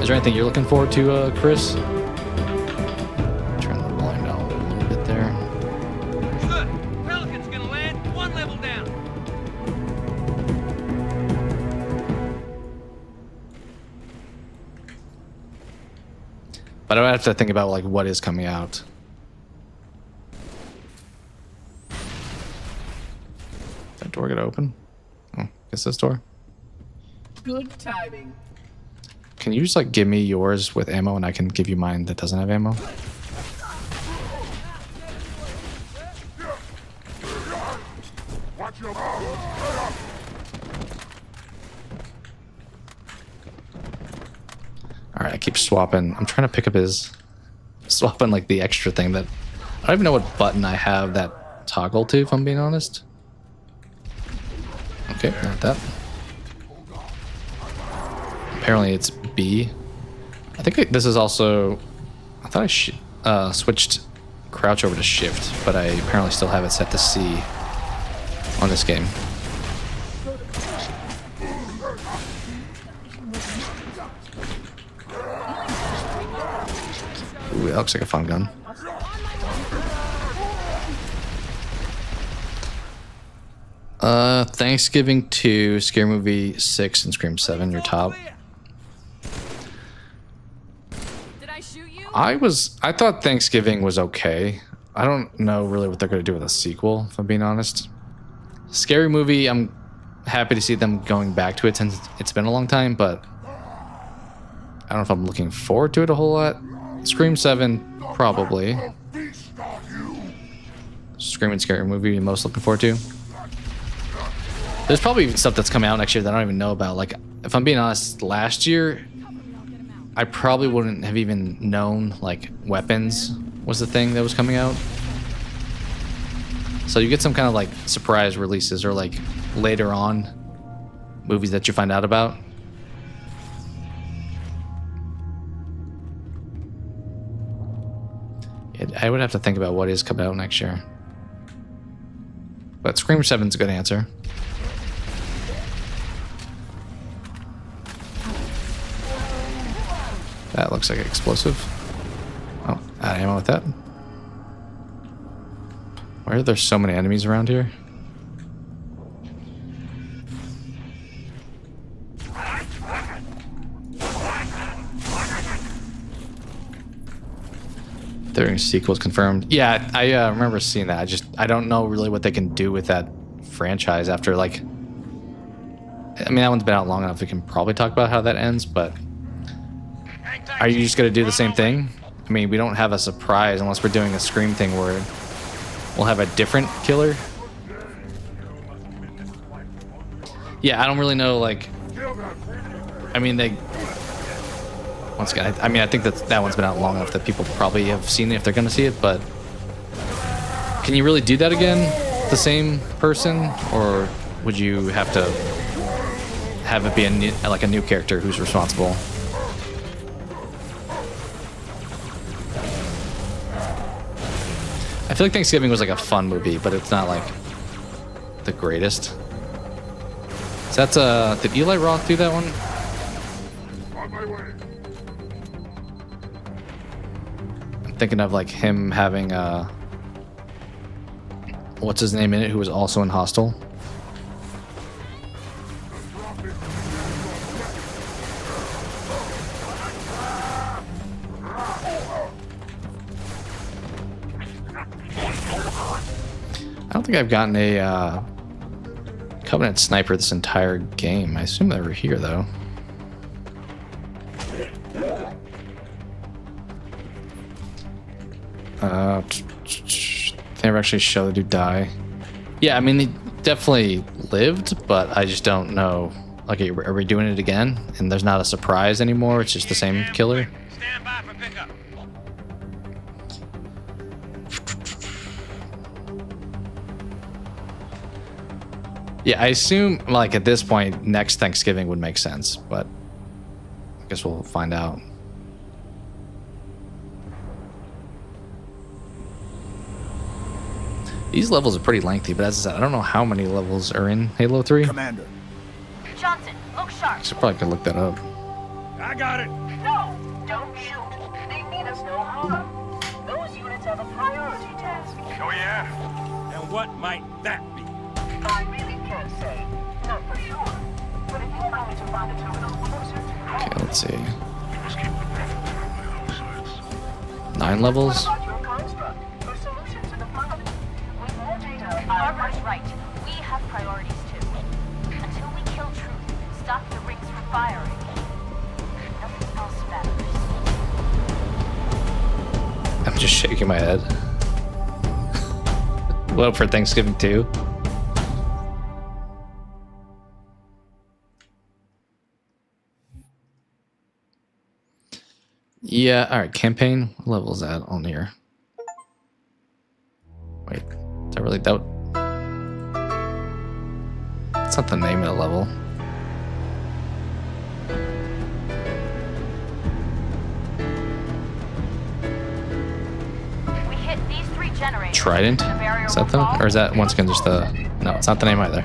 Is there anything you're looking forward to, Chris? Turn the volume down a little bit there. Good. Pelican's gonna land 1 level down. But I would have to think about like what is coming out. That door get open? Oh, guess this door. Good timing. Can you just like give me yours with ammo and I can give you mine that doesn't have ammo? Alright, I keep swapping. I'm trying to pick up his... Swapping like the extra thing that... I don't even know what button I have that toggle to, if I'm being honest. Okay, not that. Apparently it's B. I think this is also... I thought I switched crouch over to shift, but I apparently still have it set to C on this game. Ooh, that looks like a fun gun. Thanksgiving 2, Scary Movie 6, and Scream 7, your top. I thought Thanksgiving was okay. I don't know really what they're going to do with a sequel, if I'm being honest. Scary Movie, I'm happy to see them going back to it since it's been a long time, but I don't know if I'm looking forward to it a whole lot. Scream 7, probably. Scream and Scary Movie, you're most looking forward to. There's probably even stuff that's coming out next year that I don't even know about. Like, if I'm being honest, last year, I probably wouldn't have even known, like, Weapons was the thing that was coming out. So you get some kind of, like, surprise releases or, like, later on movies that you find out about. I would have to think about what is coming out next year. But Scream 7's a good answer. That looks like an explosive. Oh, out of ammo with that. Why are there so many enemies around here? Their sequel's confirmed. Yeah, I remember seeing that. I don't know really what they can do with that franchise after, like... I mean, that one's been out long enough. We can probably talk about how that ends, but... Are you just going to do the same thing? I mean, we don't have a surprise unless we're doing a Scream thing where we'll have a different killer. Yeah, I don't really know, like... I mean, they... Once again, I mean, I think that one's been out long enough that people probably have seen it if they're going to see it, but... Can you really do that again? The same person? Or would you have to have it be a new character who's responsible? I feel like Thanksgiving was like a fun movie, but it's not like the greatest. So that's did Eli Roth do that one? On my way. I'm thinking of like him having what's his name in it, who was also in Hostel. I don't think I've gotten a Covenant Sniper this entire game. I assume they were here, though. They never actually show the dude die. Yeah, I mean, he definitely lived, but I just don't know. Like, are we doing it again? And there's not a surprise anymore. It's just the same killer. Stand by for pickup. Yeah, I assume, like, at this point, next Thanksgiving would make sense, but I guess we'll find out. These levels are pretty lengthy, but as I said, I don't know how many levels are in Halo 3. Commander. Johnson, look sharp. I should probably could look that up. I got it. No, don't shoot. They mean us no harm. Those units have a priority task. Oh, yeah? And what might that be? I really can't say. Not for sure. But if you allow me to find a terminal closer to home. Okay, let's see. 9 levels? What about your construct? Your solution to the problem? With more data, Barbara's right. We have priorities too. Until we kill Truth, stop the rings from firing. Nothing else matters. I'm just shaking my head. Well, for Thanksgiving too. Yeah, alright, campaign. What level is that on here? Wait, is that really that? That's not the name of the level. We hit these 3 generators. Trident? Is that the one? Or is that once again just the... No, it's not the name either.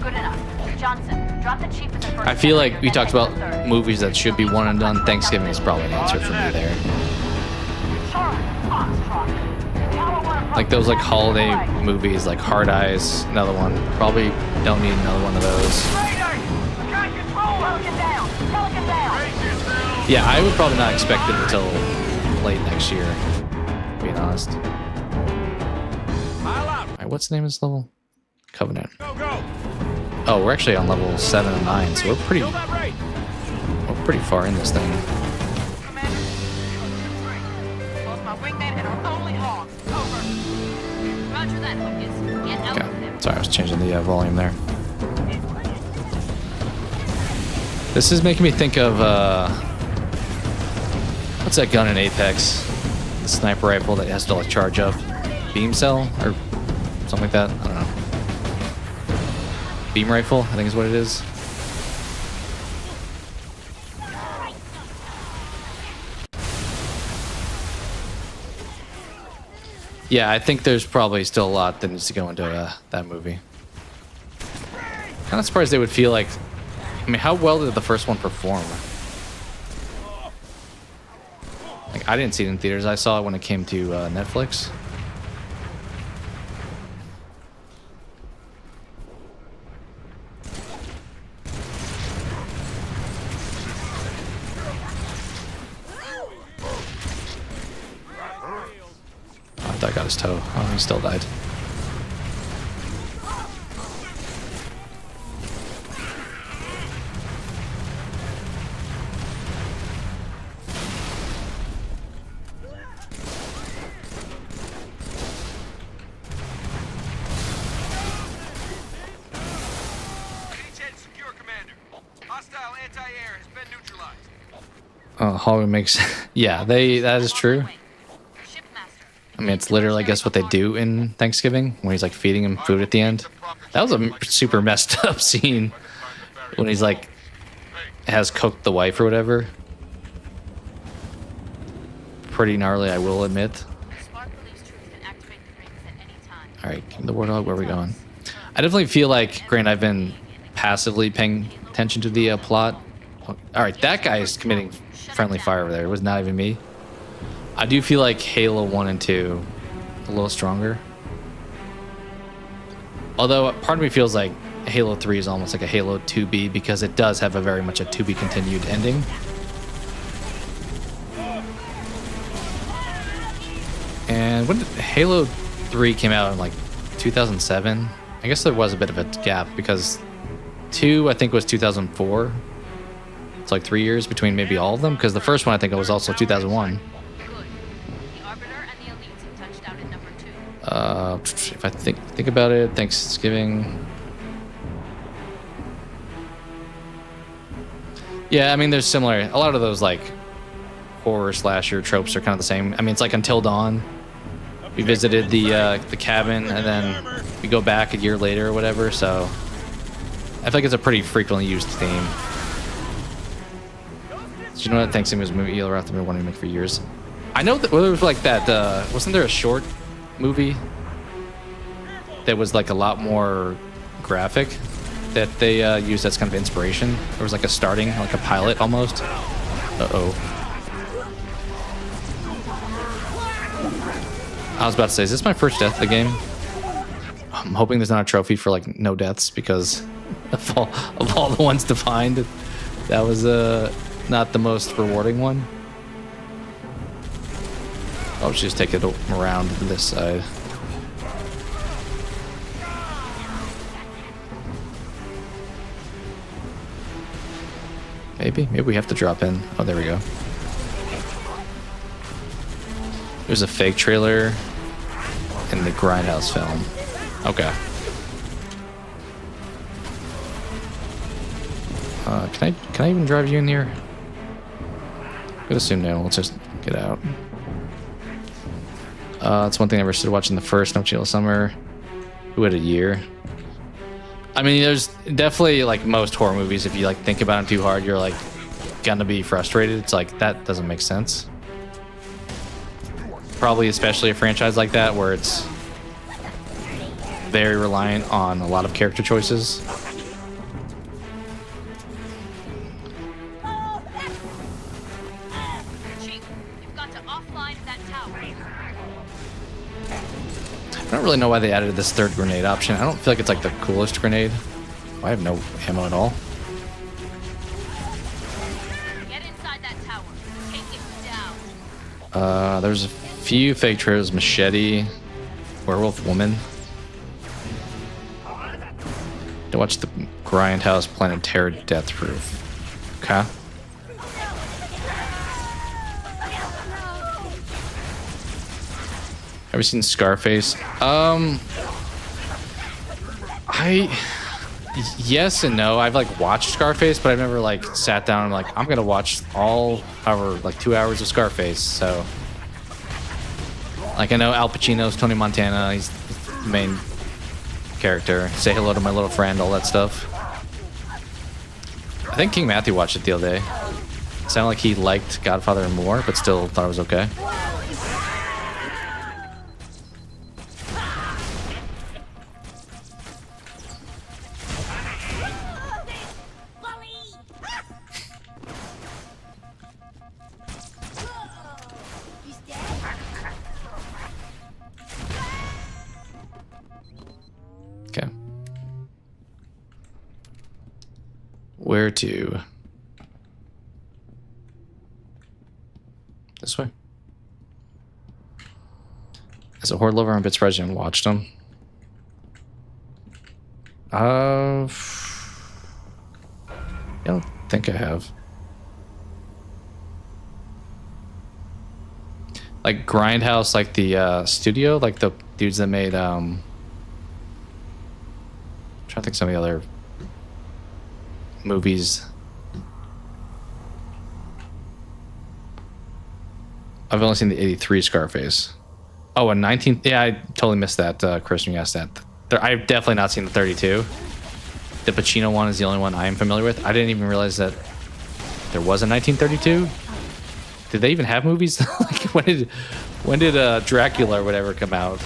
Good enough. Johnson, drop the chief at the first. I feel like we generator, talked then about hit the third. movies that should be one and done. Thanksgiving is probably an answer for me there. Like those like holiday movies like Hard Eyes, another one. Probably don't need another one of those. Yeah, I would probably not expect it until late next year, being honest. Alright, what's the name of this level? Covenant. Oh, we're actually on level 7 and 9, so we're pretty far in this thing. Roger that, Hocus. Get out of there. Okay, sorry, I was changing the volume there. This is making me think of what's that gun in Apex? The sniper rifle that has to like charge up. Beam cell or something like that. I don't know. Beam rifle, I think is what it is. Yeah, I think there's probably still a lot that needs to go into that movie. Kind of surprised they would feel like... I mean, how well did the first one perform? Like, I didn't see it in theaters. I saw it when it came to Netflix. Oh, that got his toe. Oh, he still died. Oh, Hallway makes... yeah, that is true. I mean, it's literally, I guess, what they do in Thanksgiving, when he's, like, feeding him food at the end. That was a super messed up scene, when he's, like, has cooked the wife or whatever. Pretty gnarly, I will admit. Alright, give me the Warthog, where are we going? I definitely feel like, granted, I've been passively paying attention to the plot. Alright, that guy is committing friendly fire over there. It was not even me. I do feel like Halo 1 and 2 a little stronger. Although part of me feels like Halo 3 is almost like a Halo 2B because it does have a very much a to be continued ending. And when did Halo 3 came out in like 2007? I guess there was a bit of a gap because 2 I think was 2004. It's like 3 years between maybe all of them, because the first one I think it was also 2001. If I think about it, Thanksgiving. Yeah, I mean, there's similar. A lot of those like horror slasher tropes are kind of the same. I mean, it's like Until Dawn. We visited the cabin, and then we go back a year later or whatever. So I feel like it's a pretty frequently used theme. Do you know that Thanksgiving was a movie I've been wanting to make for years? I know that well, there was like that. Wasn't there a short movie that was like a lot more graphic that they used as kind of inspiration? There was like a starting, like a pilot almost. Uh-oh. I was about to say, is this my first death of the game? I'm hoping there's not a trophy for like no deaths, because of all the ones defined, that was not the most rewarding one. I'll just take it around to this side. Maybe we have to drop in. Oh, there we go. There's a fake trailer in the Grindhouse film. Okay. Can I even drive you in here? I could assume no. Let's just get out. That's one thing I never started watching the first No Chill Summer. Who had a year? I mean, there's definitely like most horror movies. If you like think about it too hard, you're like gonna be frustrated. It's like that doesn't make sense. Probably especially a franchise like that where it's very reliant on a lot of character choices. I don't really know why they added this third grenade option. I don't feel like it's like the coolest grenade. I have no ammo at all. Get inside that tower. Take it down. There's a few fake trailers. Machete, Werewolf Woman. To watch the Grindhouse Planet Terror Death Roof. Okay. Ever seen Scarface? Yes and no. I've like watched Scarface, but I've never like sat down and like I'm gonna watch all like 2 hours of Scarface. So like I know Al Pacino's Tony Montana. He's the main character. Say hello to my little friend. All that stuff. I think King Matthew watched it the other day. It sounded like he liked Godfather more, but still thought it was okay. Where to? This way. As a horror lover, I'm a bit surprised you haven't watched them. I don't think I have. Like Grindhouse, like the studio, like the dudes that made I'm trying to think some of the other movies. I've only seen the 83 Scarface. Oh, and 19. Yeah, I totally missed that, Chris, when you asked that. I've definitely not seen the 32. The Pacino one is the only one I am familiar with. I didn't even realize that there was a 1932. Did they even have movies? Like, when did Dracula or whatever come out?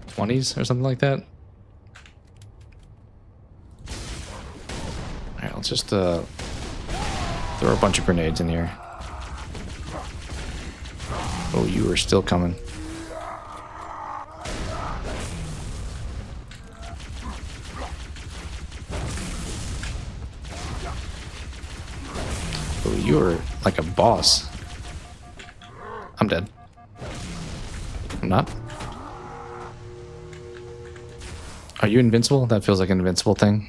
20s or something like that? Alright, let's just throw a bunch of grenades in here. Oh, you are still coming. Oh, you are like a boss. I'm dead. I'm not. Are you invincible? That feels like an invincible thing.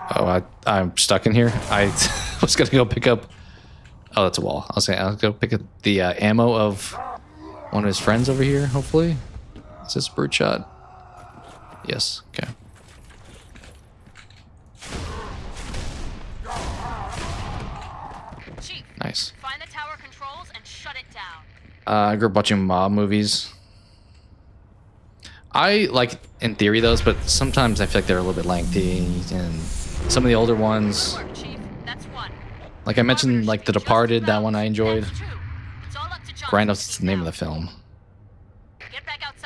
Oh, I'm stuck in here. I was gonna go pick up. Oh, that's a wall. I'll go pick up the ammo of one of his friends over here. Hopefully, is this a brute shot? Yes. Okay. Chief, Nice. find the tower controls and shut it down. I grew up watching mob movies. I like, in theory, those, but sometimes I feel like they're a little bit lengthy, and some of the older ones, like I mentioned, like The Departed, that one I enjoyed. Grindhouse is the name of the film.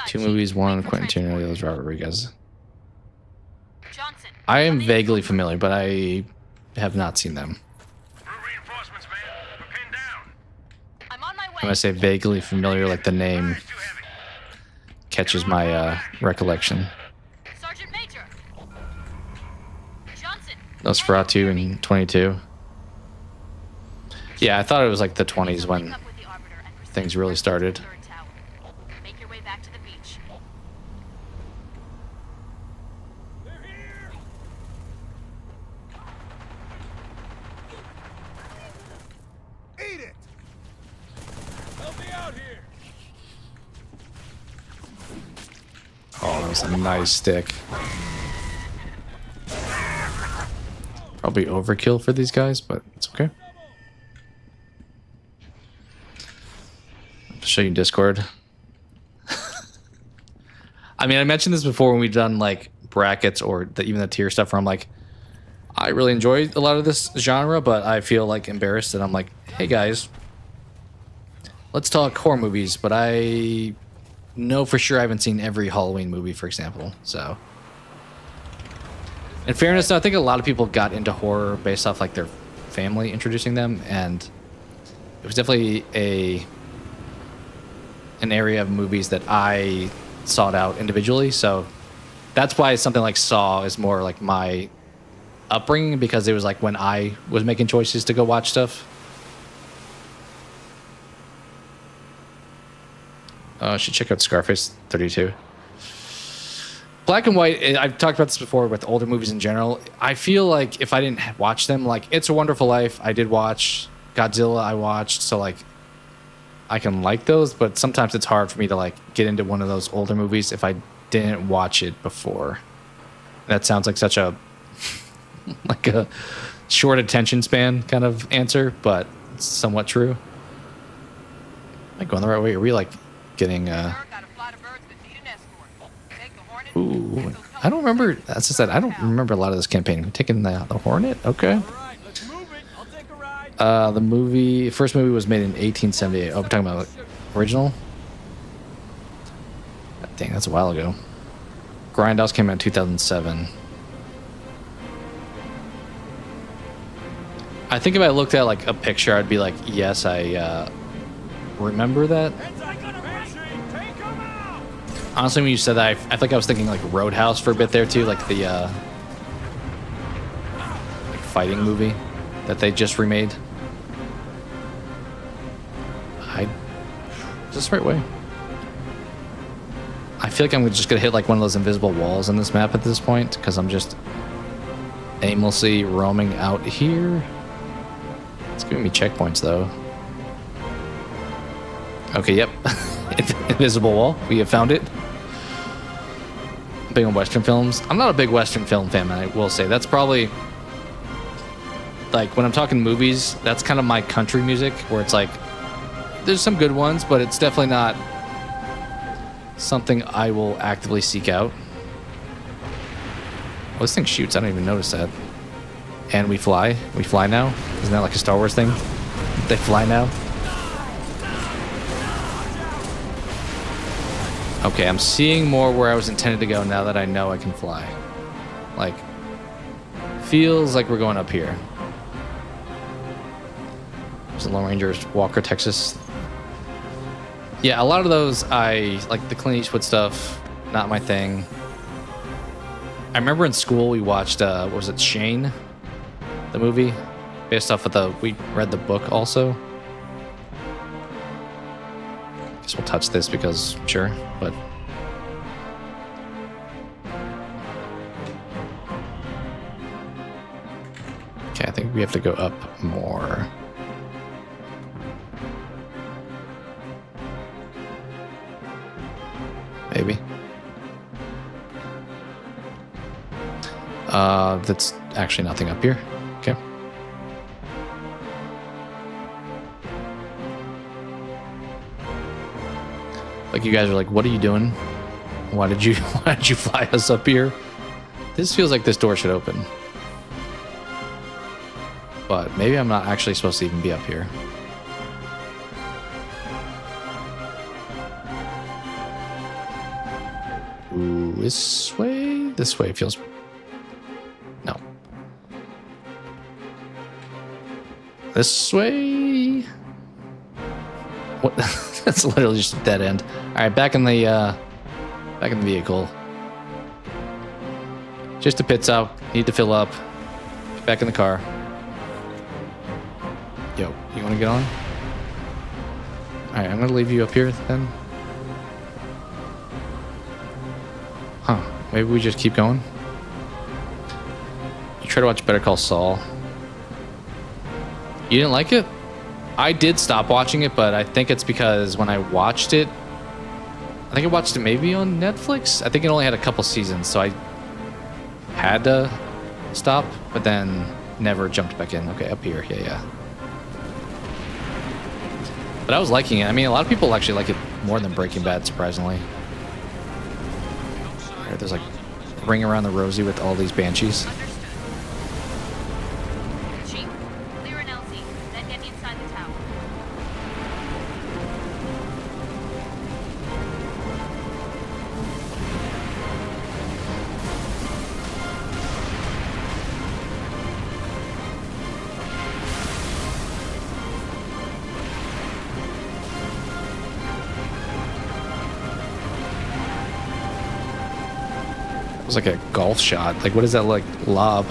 2 movies, one Quentin Tarantino, the other is Robert Rodriguez. I am vaguely familiar, but I have not seen them. When I say vaguely familiar, like the name catches my recollection. Sergeant Major. Johnson. Nosferatu in 22. Yeah, I thought it was like the 20s when things really started. Make your way back to the beach. Eat it! Help me out here. Oh, that was a nice stick. Probably overkill for these guys, but it's okay. I'll show you Discord. I mean, I mentioned this before when we've done like brackets or even the tier stuff where I'm like, I really enjoy a lot of this genre, but I feel like embarrassed that I'm like, hey guys, let's talk horror movies, but I know for sure I haven't seen every Halloween movie, for example. So, in fairness, I think a lot of people got into horror based off like their family introducing them, and it was definitely an area of movies that I sought out individually. So that's why something like Saw is more like my upbringing, because it was like when I was making choices to go watch stuff. I should check out Scarface 32. Black and white, I've talked about this before with older movies in general. I feel like if I didn't watch them, like It's a Wonderful Life, I did watch. Godzilla, I watched. So like, I can like those, but sometimes it's hard for me to like get into one of those older movies if I didn't watch it before. That sounds like such a like a short attention span kind of answer, but it's somewhat true. Am I going the right way? Are we like getting Ooh, I don't remember. As I said, I don't remember a lot of this campaign. We're taking the Hornet. Okay. The first movie was made in 1878. Oh, we're talking about original. Dang, that's a while ago. Grindhouse came out in 2007. I think if I looked at like a picture, I'd be like, yes, I remember that. Honestly, when you said that, I think I was thinking like Roadhouse for a bit there too, like the like fighting movie that they just remade. Is this the right way? I feel like I'm just gonna hit like one of those invisible walls in this map at this point, because I'm just aimlessly roaming out here. It's giving me checkpoints though. Okay, yep. Invisible wall. We have found it. Big on Western films. I'm not a big Western film fan, I will say. That's probably like when I'm talking movies, that's kind of my country music, where it's like there's some good ones, but it's definitely not something I will actively seek out. Oh, this thing shoots. I don't even notice that. And we fly. We fly now. Isn't that like a Star Wars thing? They fly now. Okay, I'm seeing more where I was intended to go now that I know I can fly. Like, feels like we're going up here. There's a Lone Rangers, Walker, Texas. Yeah, a lot of those, I like the Clint Eastwood stuff, not my thing. I remember in school we watched, what was it, Shane? The movie? Based off of we read the book also. Guess we'll touch this because, sure, but. Okay, I think we have to go up more. Maybe. That's actually nothing up here. Okay. Like you guys are like, what are you doing? Why did you fly us up here? This feels like this door should open. But maybe I'm not actually supposed to even be up here. Ooh, this way? This way feels... No. This way? What? That's literally just a dead end. Alright, back in the vehicle. Just a pit stop. Need to fill up. Get back in the car. Yo, you want to get on? Alright, I'm going to leave you up here then. Huh. Maybe we just keep going? You try to watch Better Call Saul. You didn't like it? I did stop watching it, but I think it's because when I watched it, I think I watched it maybe on Netflix. I think it only had a couple seasons, so I had to stop, but then never jumped back in. Okay, up here. Yeah. But I was liking it. I mean, a lot of people actually like it more than Breaking Bad, surprisingly. Right, there's like Ring Around the Rosie with all these banshees. Chief, clear an LZ, then get inside the tower. It was like a golf shot. Like, what is that, like, lob?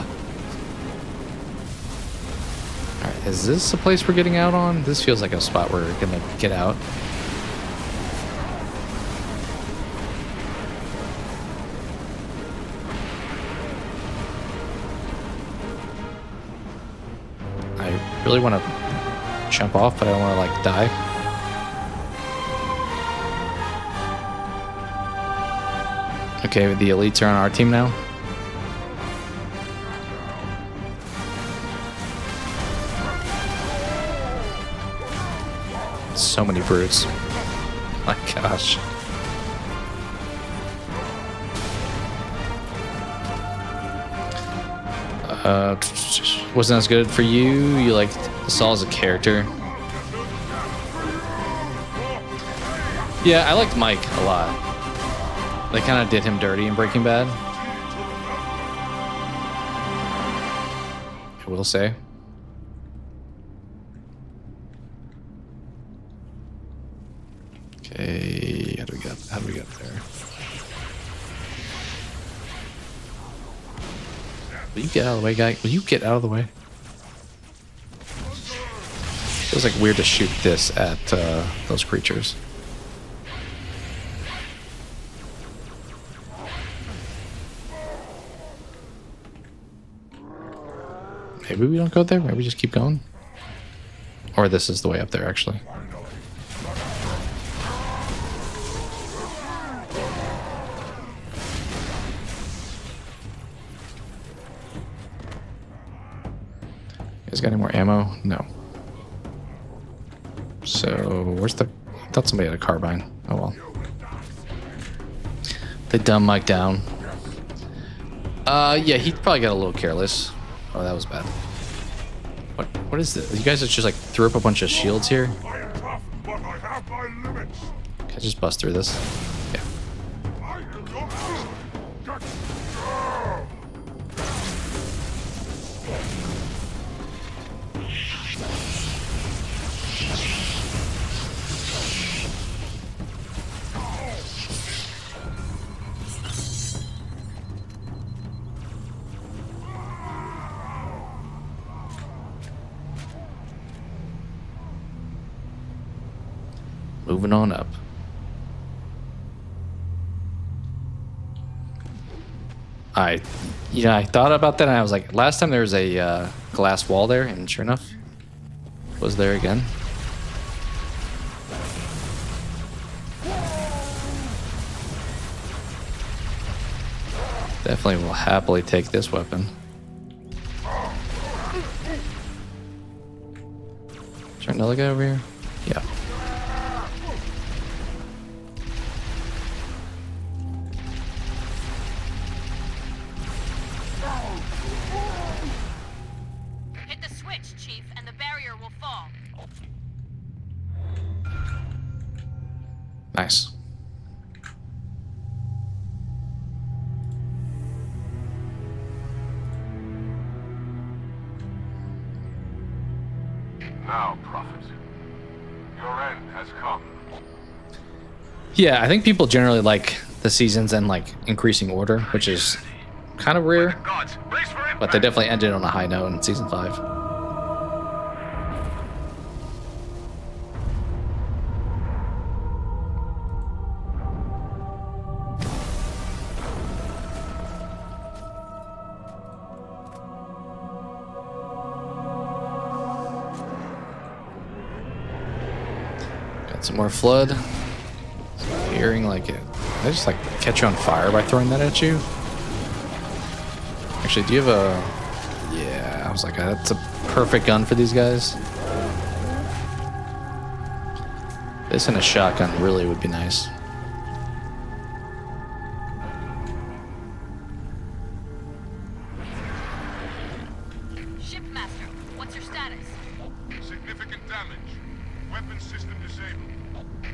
Alright, is this a place we're getting out on? This feels like a spot where we're gonna get out. I really want to jump off, but I don't want to, like, die. Okay, the elites are on our team now. So many brutes. My gosh. Wasn't as good for you? You liked Saul as a character? Yeah, I liked Mike a lot. They kind of did him dirty in Breaking Bad, I will say. Okay, how do we get up there? Will you get out of the way, guy? Will you get out of the way? Feels like weird to shoot this at those creatures. Maybe we don't go there. Maybe we just keep going. Or this is the way up there, actually. You guys got any more ammo? No. So, where's the... I thought somebody had a carbine. Oh well. They dumb Mike down. Yeah, he probably got a little careless. Oh, that was bad. What is this? You guys just like threw up a bunch of shields here? Can I just bust through this? Yeah. Moving on up. I thought about that and I was like, last time there was a glass wall there, and sure enough, it was there again. Definitely will happily take this weapon. Is there another guy over here? Yeah. Hit the switch, Chief, and the barrier will fall. Nice. Now, Prophet, your end has come. Yeah, I think people generally like the seasons in like increasing order, which is kind of rare. But they definitely ended on a high note in season 5. Got some more flood. Hearing like it. They just like catch you on fire by throwing that at you. Actually, do you have a... Yeah, I was like, that's a perfect gun for these guys. This and a shotgun really would be nice. Shipmaster, what's your status? Significant damage. Weapon system disabled.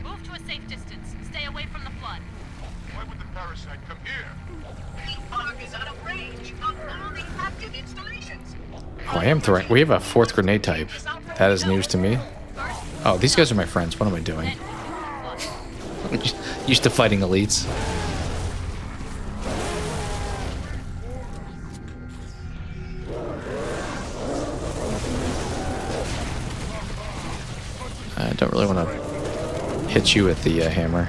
Move to a safe distance. Stay away from the flood. Why would the parasite come here? The arc is out of range of all the active installations. Oh, I am throwing... We have a 4th grenade type. That is news to me. Oh, these guys are my friends. What am I doing? I'm used to fighting elites. I don't really want to hit you with the hammer.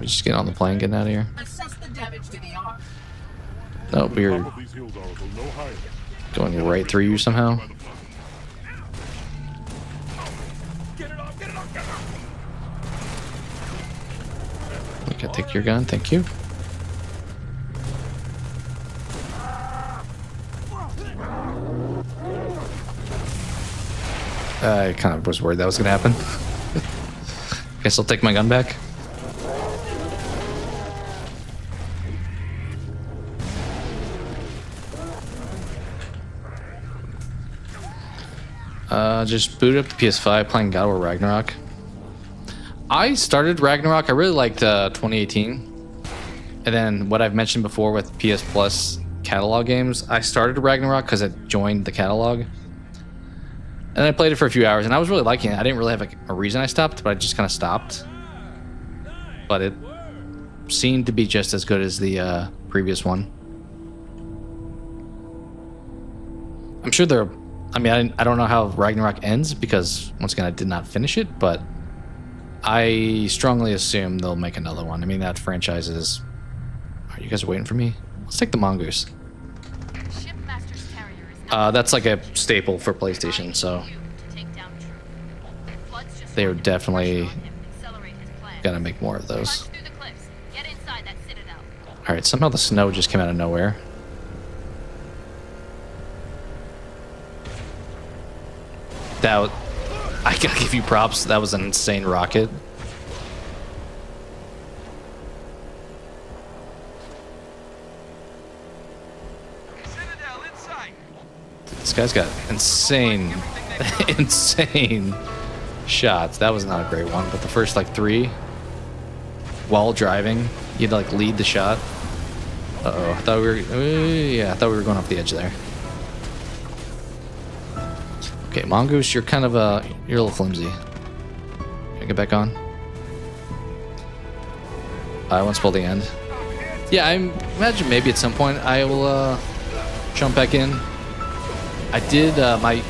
We just get on the plane, getting out of here. Assess the damage to the arc. No, we're going right through you somehow. Okay, take your gun, thank you. I kind of was worried that was gonna happen. Guess I'll take my gun back. Just boot up the PS5, playing God of War Ragnarok. I started Ragnarok. I really liked 2018, and then what I've mentioned before with PS Plus catalog games. I started Ragnarok because I joined the catalog, and I played it for a few hours, and I was really liking it. I didn't really have a reason I stopped, but I just kind of stopped. But it seemed to be just as good as the previous one. I'm sure there. I mean, I don't know how Ragnarok ends because, once again, I did not finish it, but I strongly assume they'll make another one. I mean, that franchise is... Are you guys waiting for me? Let's take the mongoose. That's like a staple for PlayStation, so... They're definitely gonna make more of those. Alright, somehow the snow just came out of nowhere. That, I gotta give you props. That was an insane rocket. This guy's got insane, insane shots. That was not a great one, but the first like 3, while driving, you had to like lead the shot. Uh-oh, I thought we were, yeah, I thought we were going off the edge there. Okay, Mongoose, you're kind of you're a little flimsy. Can I get back on? I once pulled the end. Yeah, I imagine maybe at some point I will jump back in. I did, my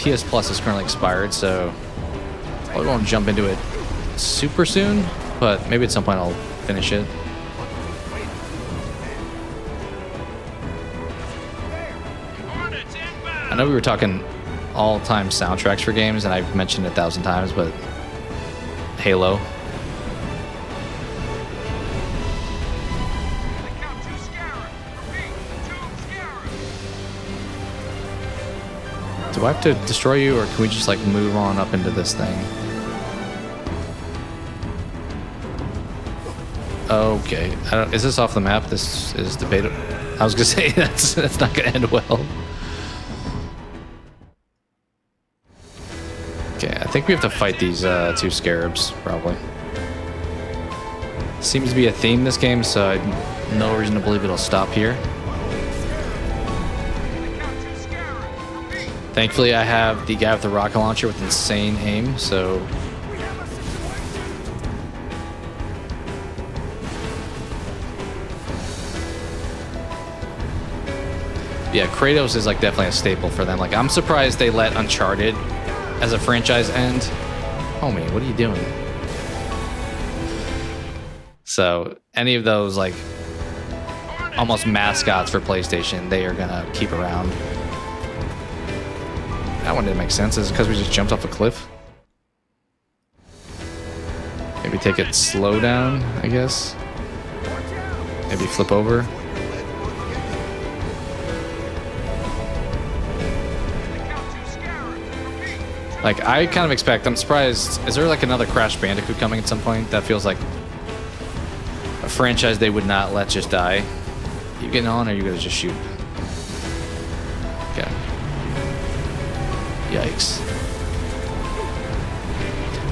PS Plus is currently expired, so I won't jump into it super soon, but maybe at some point I'll finish it. I know we were talking all-time soundtracks for games, and I've mentioned it 1,000 times, but Halo. Do I have to destroy you, or can we just like move on up into this thing? Okay, is this off the map? This is debatable. I was gonna say that's not gonna end well. Okay, I think we have to fight these two scarabs, probably. Seems to be a theme this game, so I have no reason to believe it'll stop here. Thankfully, I have the guy with the rocket launcher with insane aim, so... Yeah, Kratos is like definitely a staple for them. Like, I'm surprised they let Uncharted as a franchise end. Homie, what are you doing? So, any of those, like, almost mascots for PlayStation, they are gonna keep around. That one didn't make sense. Is it because we just jumped off a cliff? Maybe take it slow down, I guess. Maybe flip over. Like, I kind of expect, I'm surprised, is there like another Crash Bandicoot coming at some point? That feels like a franchise they would not let just die. You getting on, or are you gonna just shoot? Okay. Yikes.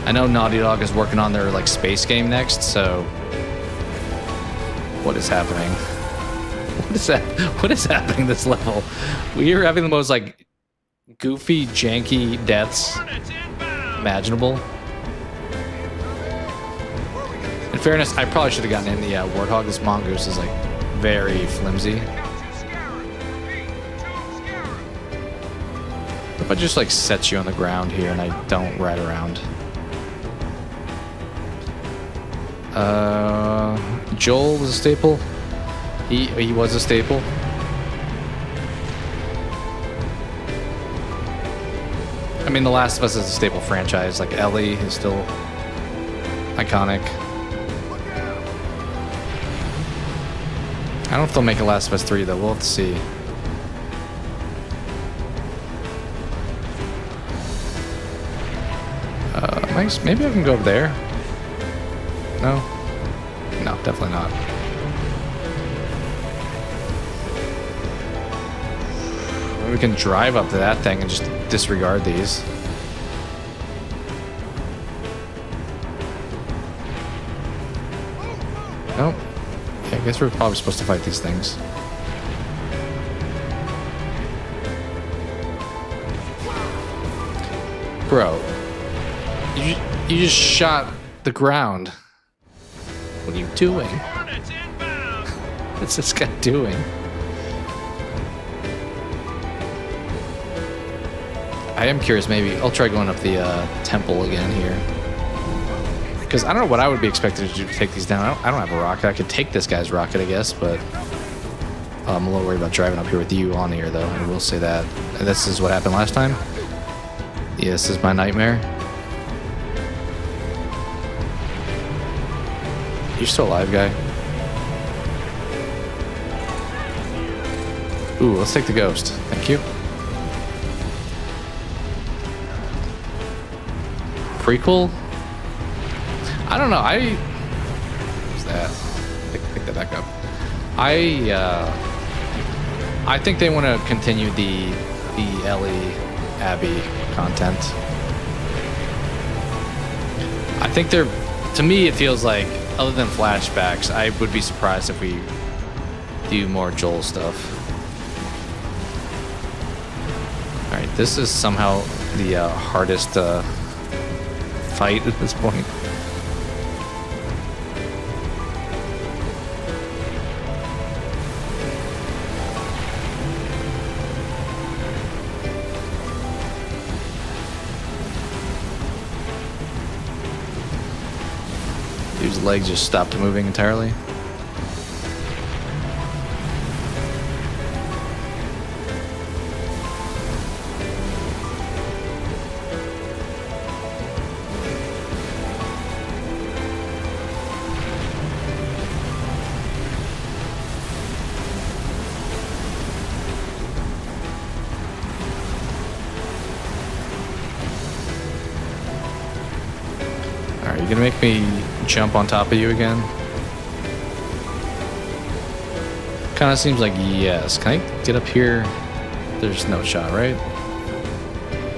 I know Naughty Dog is working on their like space game next, so what is happening? What is happening this level? We are having the most like goofy, janky deaths imaginable. In fairness, I probably should have gotten in the Warthog. This mongoose is like very flimsy. If I just like set you on the ground here and I don't ride around. Joel was a staple. He was a staple. I mean, The Last of Us is a staple franchise. Like, Ellie is still iconic. I don't know if they'll make a Last of Us 3, though. We'll have to see. Maybe I can go over there. No? No, definitely not. Maybe we can drive up to that thing and just disregard these. Nope. Yeah, I guess we're probably supposed to fight these things. Bro. You just shot the ground. What are you doing? What's this guy doing? I am curious, maybe I'll try going up the temple again here. Because I don't know what I would be expected to do to take these down. I don't have a rocket. I could take this guy's rocket, I guess, but I'm a little worried about driving up here with you on here, though. I will say that. And this is what happened last time. Yeah, this is my nightmare. You're still alive, guy. Ooh, let's take the ghost. Thank you. Prequel? I don't know. What's that? Pick that back up. I think they want to continue the Ellie Abby content. I think they're, to me, it feels like, other than flashbacks, I would be surprised if we do more Joel stuff. Alright, this is somehow the hardest fight at this point. Dude's legs just stopped moving entirely. Alright, you gonna make me jump on top of you again? Kinda seems like yes. Can I get up here? There's no shot, right?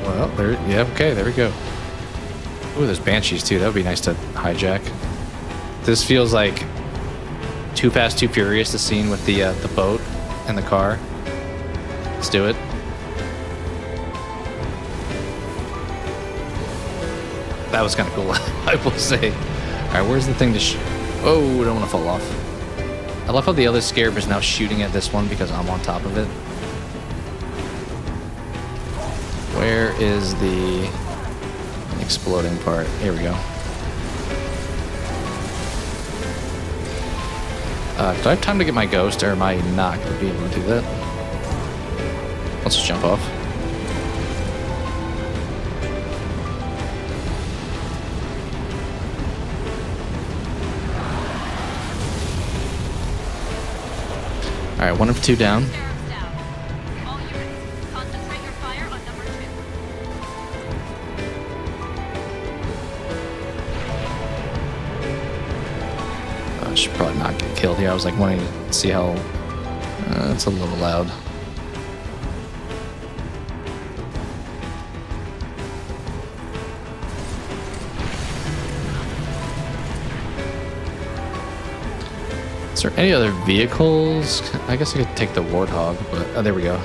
Well, there, yeah, okay, there we go. Ooh, there's banshees too. That would be nice to hijack. This feels like Too Fast, Too Furious, the scene with the boat and the car. Let's do it. That was kind of cool, I will say. Alright, where's the thing to oh, I don't want to fall off. I love how the other scarab is now shooting at this one because I'm on top of it. Where is the exploding part? Here we go. Do I have time to get my ghost, or am I not going to be able to do that? Let's just jump off. Alright, 1 of 2 down. I should probably not get killed here. I was like wanting to see how... it's a little loud. Is there any other vehicles? I guess I could take the Warthog, but... oh, there we go.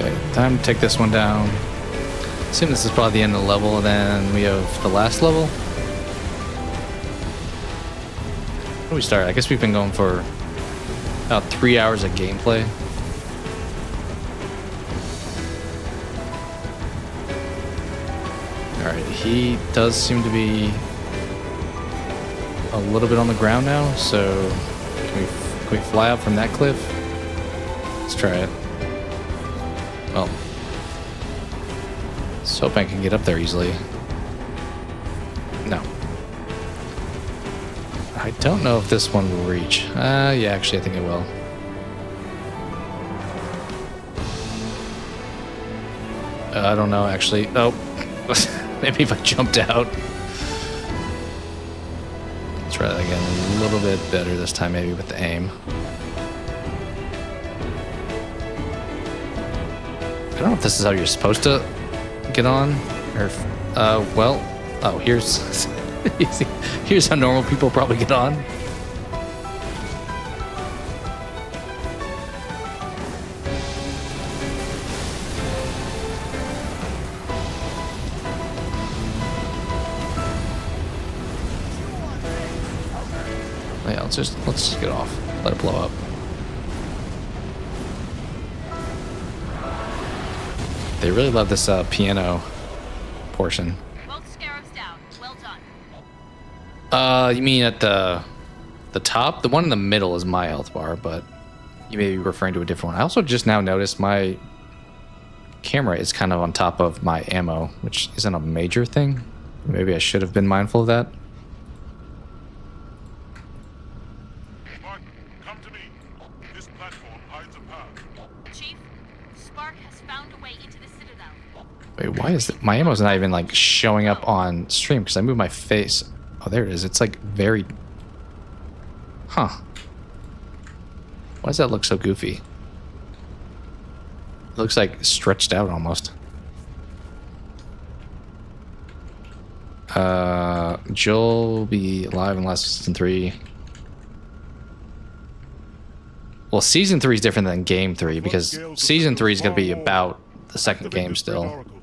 Okay, time to take this one down. I assume this is probably the end of the level, and then we have the last level. Where do we start? I guess we've been going for about 3 hours of gameplay. Alright, he does seem to be a little bit on the ground now, so can we fly out from that cliff? Let's try it. Well, let's hope I can get up there easily. No. I don't know if this one will reach. Yeah, actually, I think it will. I don't know, actually. Oh, maybe if I jumped out. Let's try that again. A little bit better this time, maybe with the aim. I don't know if this is how you're supposed to get on, or well, oh, here's here's how normal people probably get on. Yeah, let's just get off. Let it blow up. They really love this piano portion. Both scarabs down. Well done. You mean at the top? The one in the middle is my health bar, but you may be referring to a different one. I also just now noticed my camera is kind of on top of my ammo, which isn't a major thing. Maybe I should have been mindful of that. Martin, come to me. This platform hides a path. Chief, Spark has found a way into the Citadel. Wait, why is it? My ammo's not even like showing up on stream because I moved my face. Oh, there it is. It's like very... Huh. Why does that look so goofy? It looks like stretched out almost. Joel will be live unless season 3. Well, season 3 is different than game 3 because season 3 is going to be about the second Activate game this great still. oracle.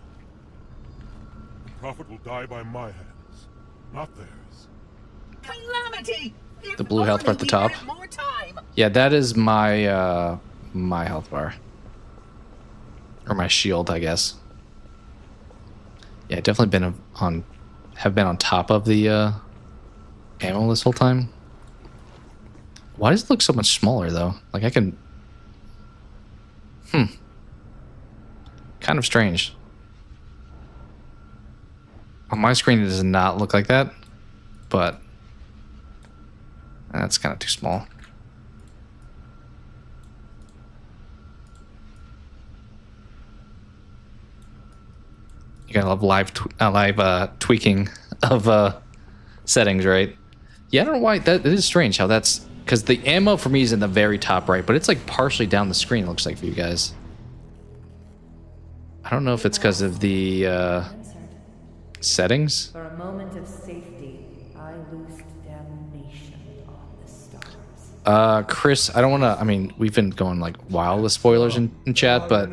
Prophet will die by my hands, not theirs. Calamity! The blue health bar at the top. More time. Yeah, that is my my health bar. Or my shield, I guess. Yeah, definitely have been on top of the ammo this whole time. Why does it look so much smaller though? Like I can kind of strange. On my screen it does not look like that, but that's kind of too small. You gotta love live tweaking of settings, right? Yeah, I don't know why that is strange how that's, because the ammo for me is in the very top right, but it's like partially down the screen. It looks like for you guys. I don't know if it's because of the settings. For a moment of safety, I loosed damnation on the stars. Chris, I don't want to. I mean, we've been going like wild with spoilers in chat, but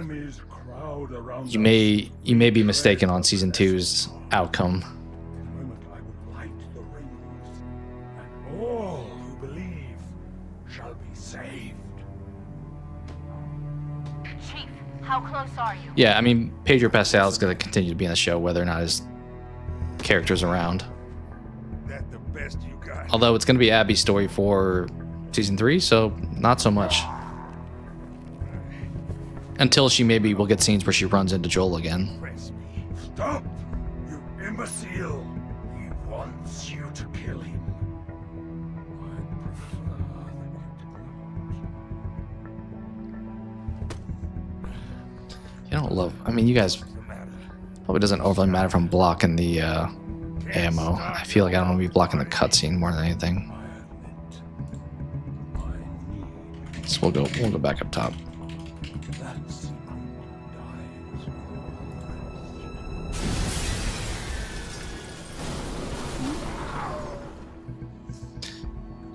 you may be mistaken on season 2's outcome. All who believe shall be saved. Chief, how close are you? Yeah, I mean, Pedro Pascal is going to continue to be in the show, whether or not his character's around. That's the best you got. Although it's going to be Abby's story for season 3, so not so much. Until she maybe will get scenes where she runs into Joel again. Stop! You imbecile! He wants you to kill him. You don't love. I mean, you guys probably doesn't overly matter if I'm blocking the ammo. I feel like I don't want to be blocking the cutscene more than anything. So we'll go back up top.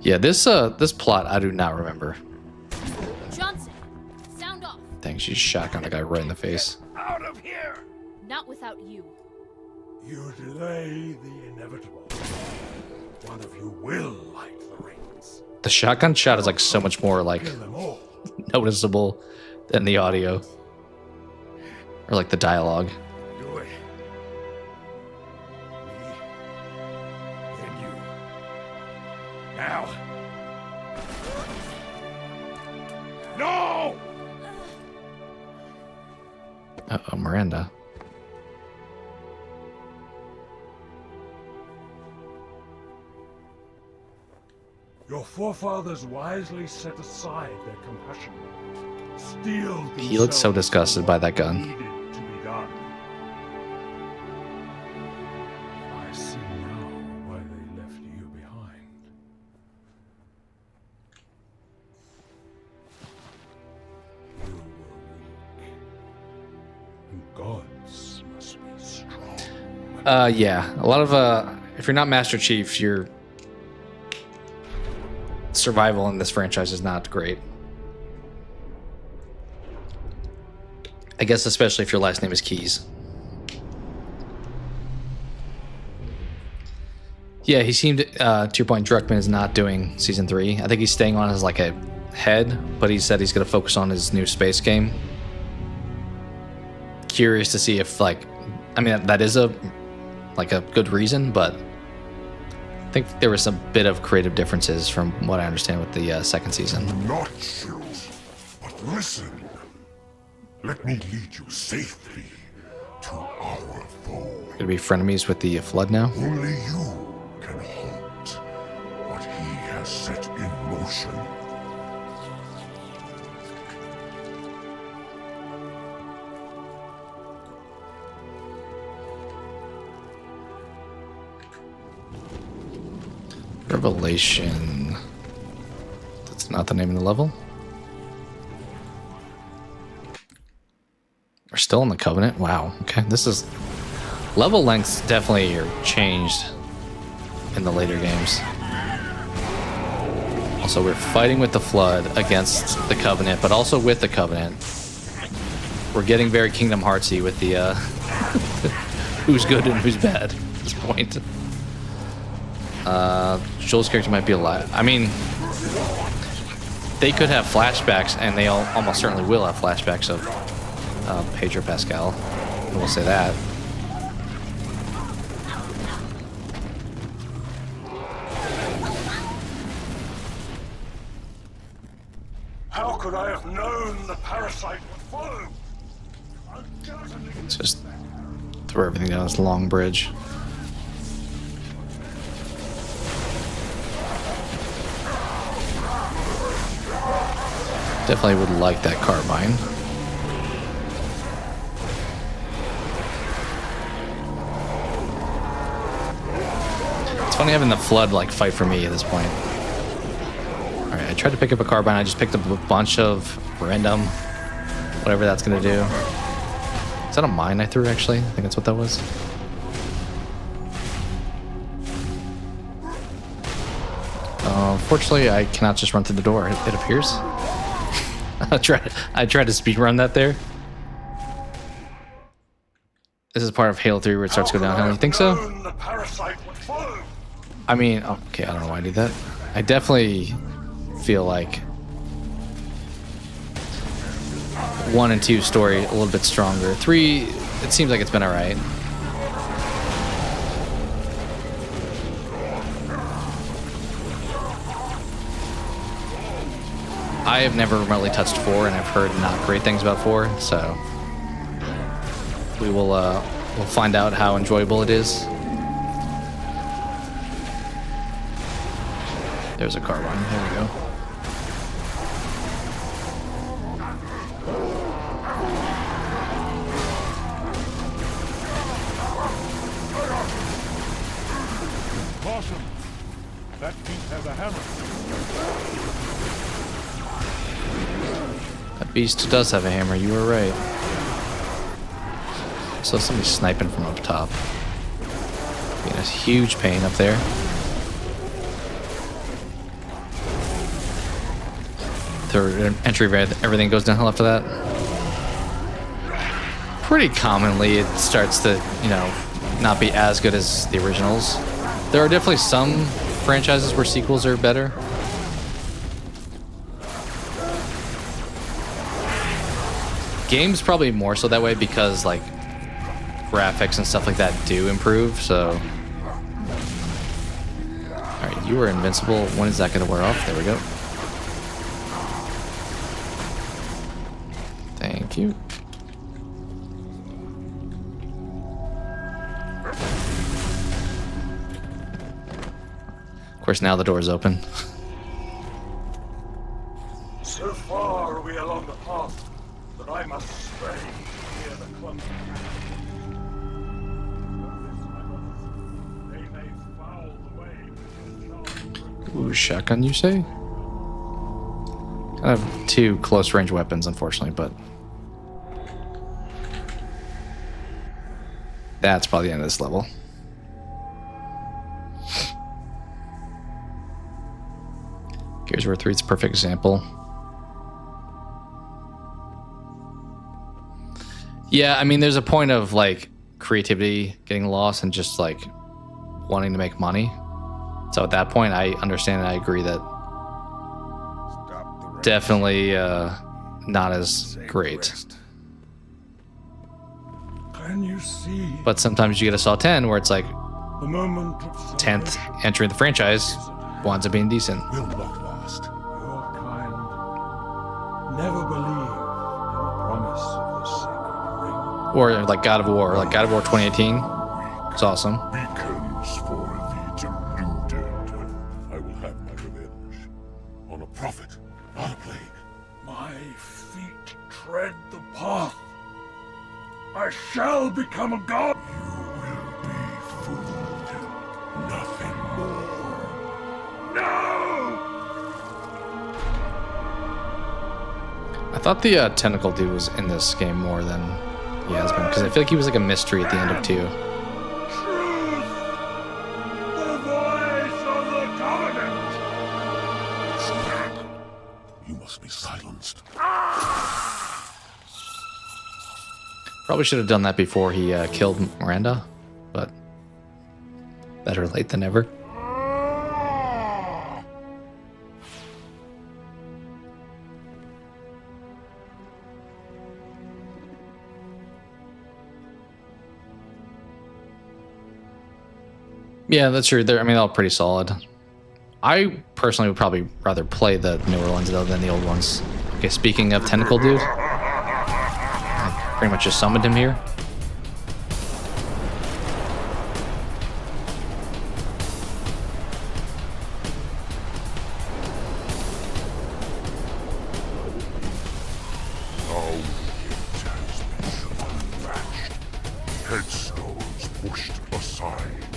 Yeah, this plot I do not remember. Johnson, sound off. Thanks, she shotgun the guy right in the face. Out of here! Not without you. You delay the inevitable. One of you will light the rings. The shotgun shot is like so much more like noticeable than the audio. Or like the dialogue. Do it. Me. Then you. Now. No! Uh-oh, Miranda. Your forefathers wisely set aside their compassion. Steeled He looks so disgusted by that gun. needed to be done. I see now why they left you behind. You were weak. And gods must be strong. Yeah. A lot of if you're not Master Chief, your survival in this franchise is not great. I guess especially if your last name is Keys. Yeah, he seemed, to your point, Druckmann is not doing season 3. I think he's staying on as like a head, but he said he's going to focus on his new space game. Curious to see if, like, I mean, that is a good reason, but I think there was a bit of creative differences from what I understand with the second season. Not choose, but listen. Let me lead you safely to our foe. Gonna be frenemies with the Flood now? Only you can halt what he has set in motion. Revelation. That's not the name of the level. We're still in the Covenant. Wow. Okay, this is level lengths definitely are changed in the later games. Also, we're fighting with the Flood against the Covenant, but also with the Covenant. We're getting very Kingdom Heartsy with the who's good and who's bad at this point. Joel's character might be alive. I mean, they could have flashbacks, and they almost certainly will have flashbacks of Pedro Pascal. We'll say that. How could I have known the parasite would follow? Let's just throw everything down this long bridge. Definitely would like that carbine. It's funny having the flood like fight for me at this point. Alright, I tried to pick up a carbine, I just picked up a bunch of random whatever that's gonna do. Is that a mine I threw actually? I think that's what that was. Unfortunately, I cannot just run through the door, it appears. I tried to speed run that there. This is part of Halo 3 where it starts to go downhill. You think so? I mean, okay, I don't know why I did that. I definitely feel like 1 and 2 story a little bit stronger. 3, it seems like it's been alright. I have never remotely touched 4, and I've heard not great things about 4, so we will we'll find out how enjoyable it is. There's a carbine. There we go. Caution! That beast has a hammer. That beast does have a hammer, you were right. So somebody's sniping from up top. Being a huge pain up there. Third entry, everything goes downhill after that. Pretty commonly it starts to, you know, not be as good as the originals. There are definitely some franchises where sequels are better. Games probably more so that way because like graphics and stuff like that do improve, so. Alright, you are invincible. When is that gonna wear off? There we go. Thank you. Of course, now the door's open. So far are we along the path that I must stray near the clump. They may foul the way. Ooh, shotgun, you say? I have 2 close range weapons, unfortunately, but that's probably the end of this level. Gears of War 3 is a perfect example. Yeah, I mean, there's a point of like creativity getting lost and just like wanting to make money. So at that point, I understand and I agree that definitely not as great. Can you see But sometimes you get a Saw 10 where it's like the moment of 10th entry in the franchise winds up being decent. will not last? Your kind never believed in the promise of the sacred ring. Or like God of War, like God of War 2018. It's awesome. Beacons for the deluded. I will have my revenge on a prophet, not a plague. My feet tread the path. I shall become a god. You will be fooled. Nothing more. No! I thought the tentacle dude was in this game more than he has been, because I feel like he was like a mystery at the end of 2. Truth! The voice of the covenant! You must be silenced. Probably should have done that before he killed Miranda, but better late than never. Yeah, that's true. I mean, they're all pretty solid. I personally would probably rather play the newer ones though than the old ones. Okay, speaking of Tentacle Dude, I pretty much just summoned him here. Our wicked has been unmatched. Headstones pushed aside.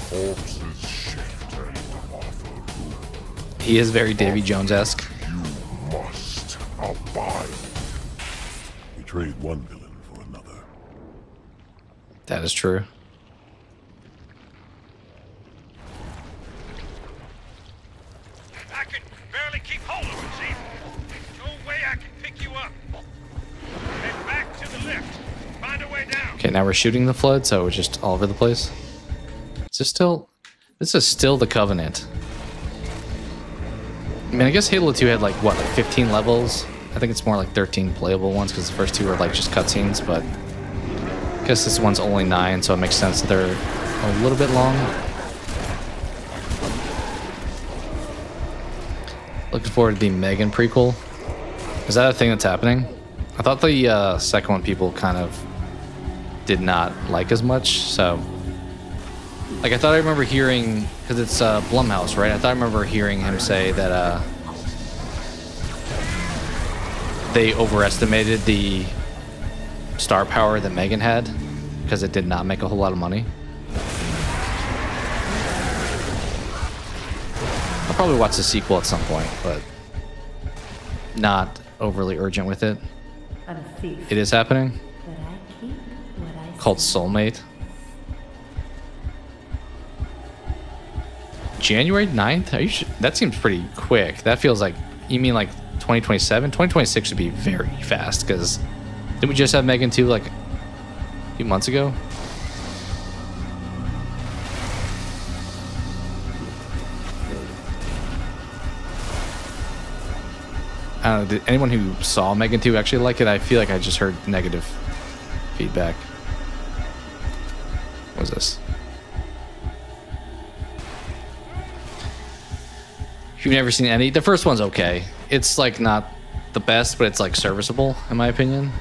Corpses shifted offer room. He is very Davy Jones-esque. You must abide. We trade one villain for another. That is true. I can barely keep hold of him, Chief. No way I can pick you up. Head back to the lift. Find a way down. Okay, now we're shooting the flood, so it's just all over the place. Is this still... This is still the Covenant. I mean, I guess Halo 2 had like, what, like 15 levels? I think it's more like 13 playable ones, because the first two were like just cutscenes, but... I guess this one's only 9, so it makes sense that they're a little bit long. Looking forward to the Megan prequel. Is that a thing that's happening? I thought the second one people kind of did not like as much, so... Like, I thought I remember hearing, because it's Blumhouse, right? I thought I remember hearing him say that they overestimated the star power that Megan had, because it did not make a whole lot of money. I'll probably watch the sequel at some point, but not overly urgent with it. I'm a thief. It is happening. But I keep what I Called Soulmate. January 9th? Are you that seems pretty quick. That feels like, you mean like 2027? 2026 would be very fast, because didn't we just have Megan 2 like a few months ago? I don't know, did anyone who saw Megan 2 actually like it? I feel like I just heard negative feedback. What is this? If you've never seen any, the first one's okay. It's like not the best, but it's like serviceable in my opinion.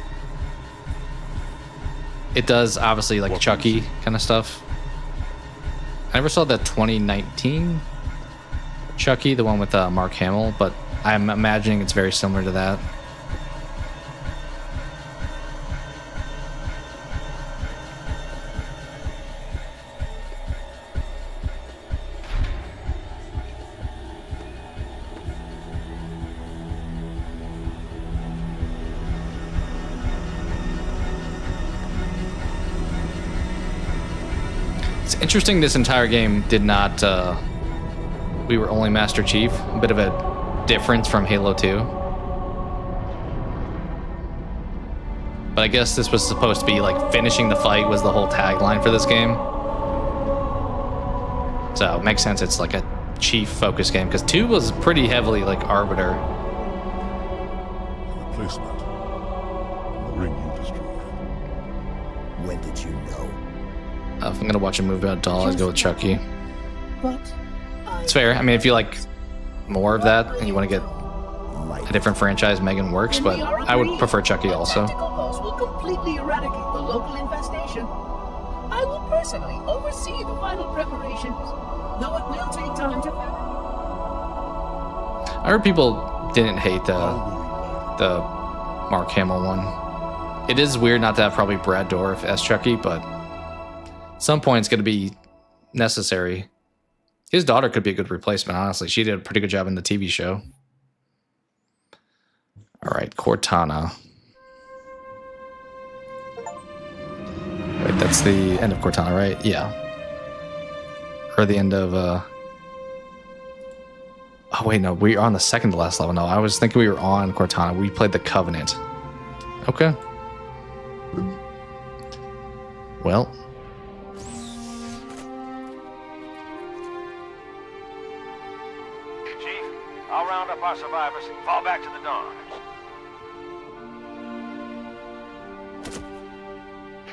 It does obviously like Chucky kind of stuff. I never saw the 2019 Chucky, the one with Mark Hamill, but I'm imagining it's very similar to that. It's interesting this entire game did not, we were only Master Chief. A bit of a difference from Halo 2. But I guess this was supposed to be like finishing the fight was the whole tagline for this game. So it makes sense it's like a Chief focus game, because 2 was pretty heavily like Arbiter. Replacement. The ring you destroyed. When did you know? If I'm gonna watch a movie about Doll, I'd go with Chucky. But It's fair. I mean, if you like more of that and you want to get a different franchise, Megan works, but I would prefer Chucky also. tactical post will completely eradicate the local infestation. I will personally oversee the final preparations, though it will take time to... I heard people didn't hate the Mark Hamill one. It is weird not to have probably Brad Dourif as Chucky, but at some point it's going to be necessary. His daughter could be a good replacement, honestly. She did a pretty good job in the TV show. All right, Cortana. Wait, that's the end of Cortana, right? Yeah. Or the end of... Oh, wait, no. We're on the second to last level. No, I was thinking we were on Cortana. We played the Covenant. Okay. The Well. Chief, I'll round up our survivors and fall back to the dawn.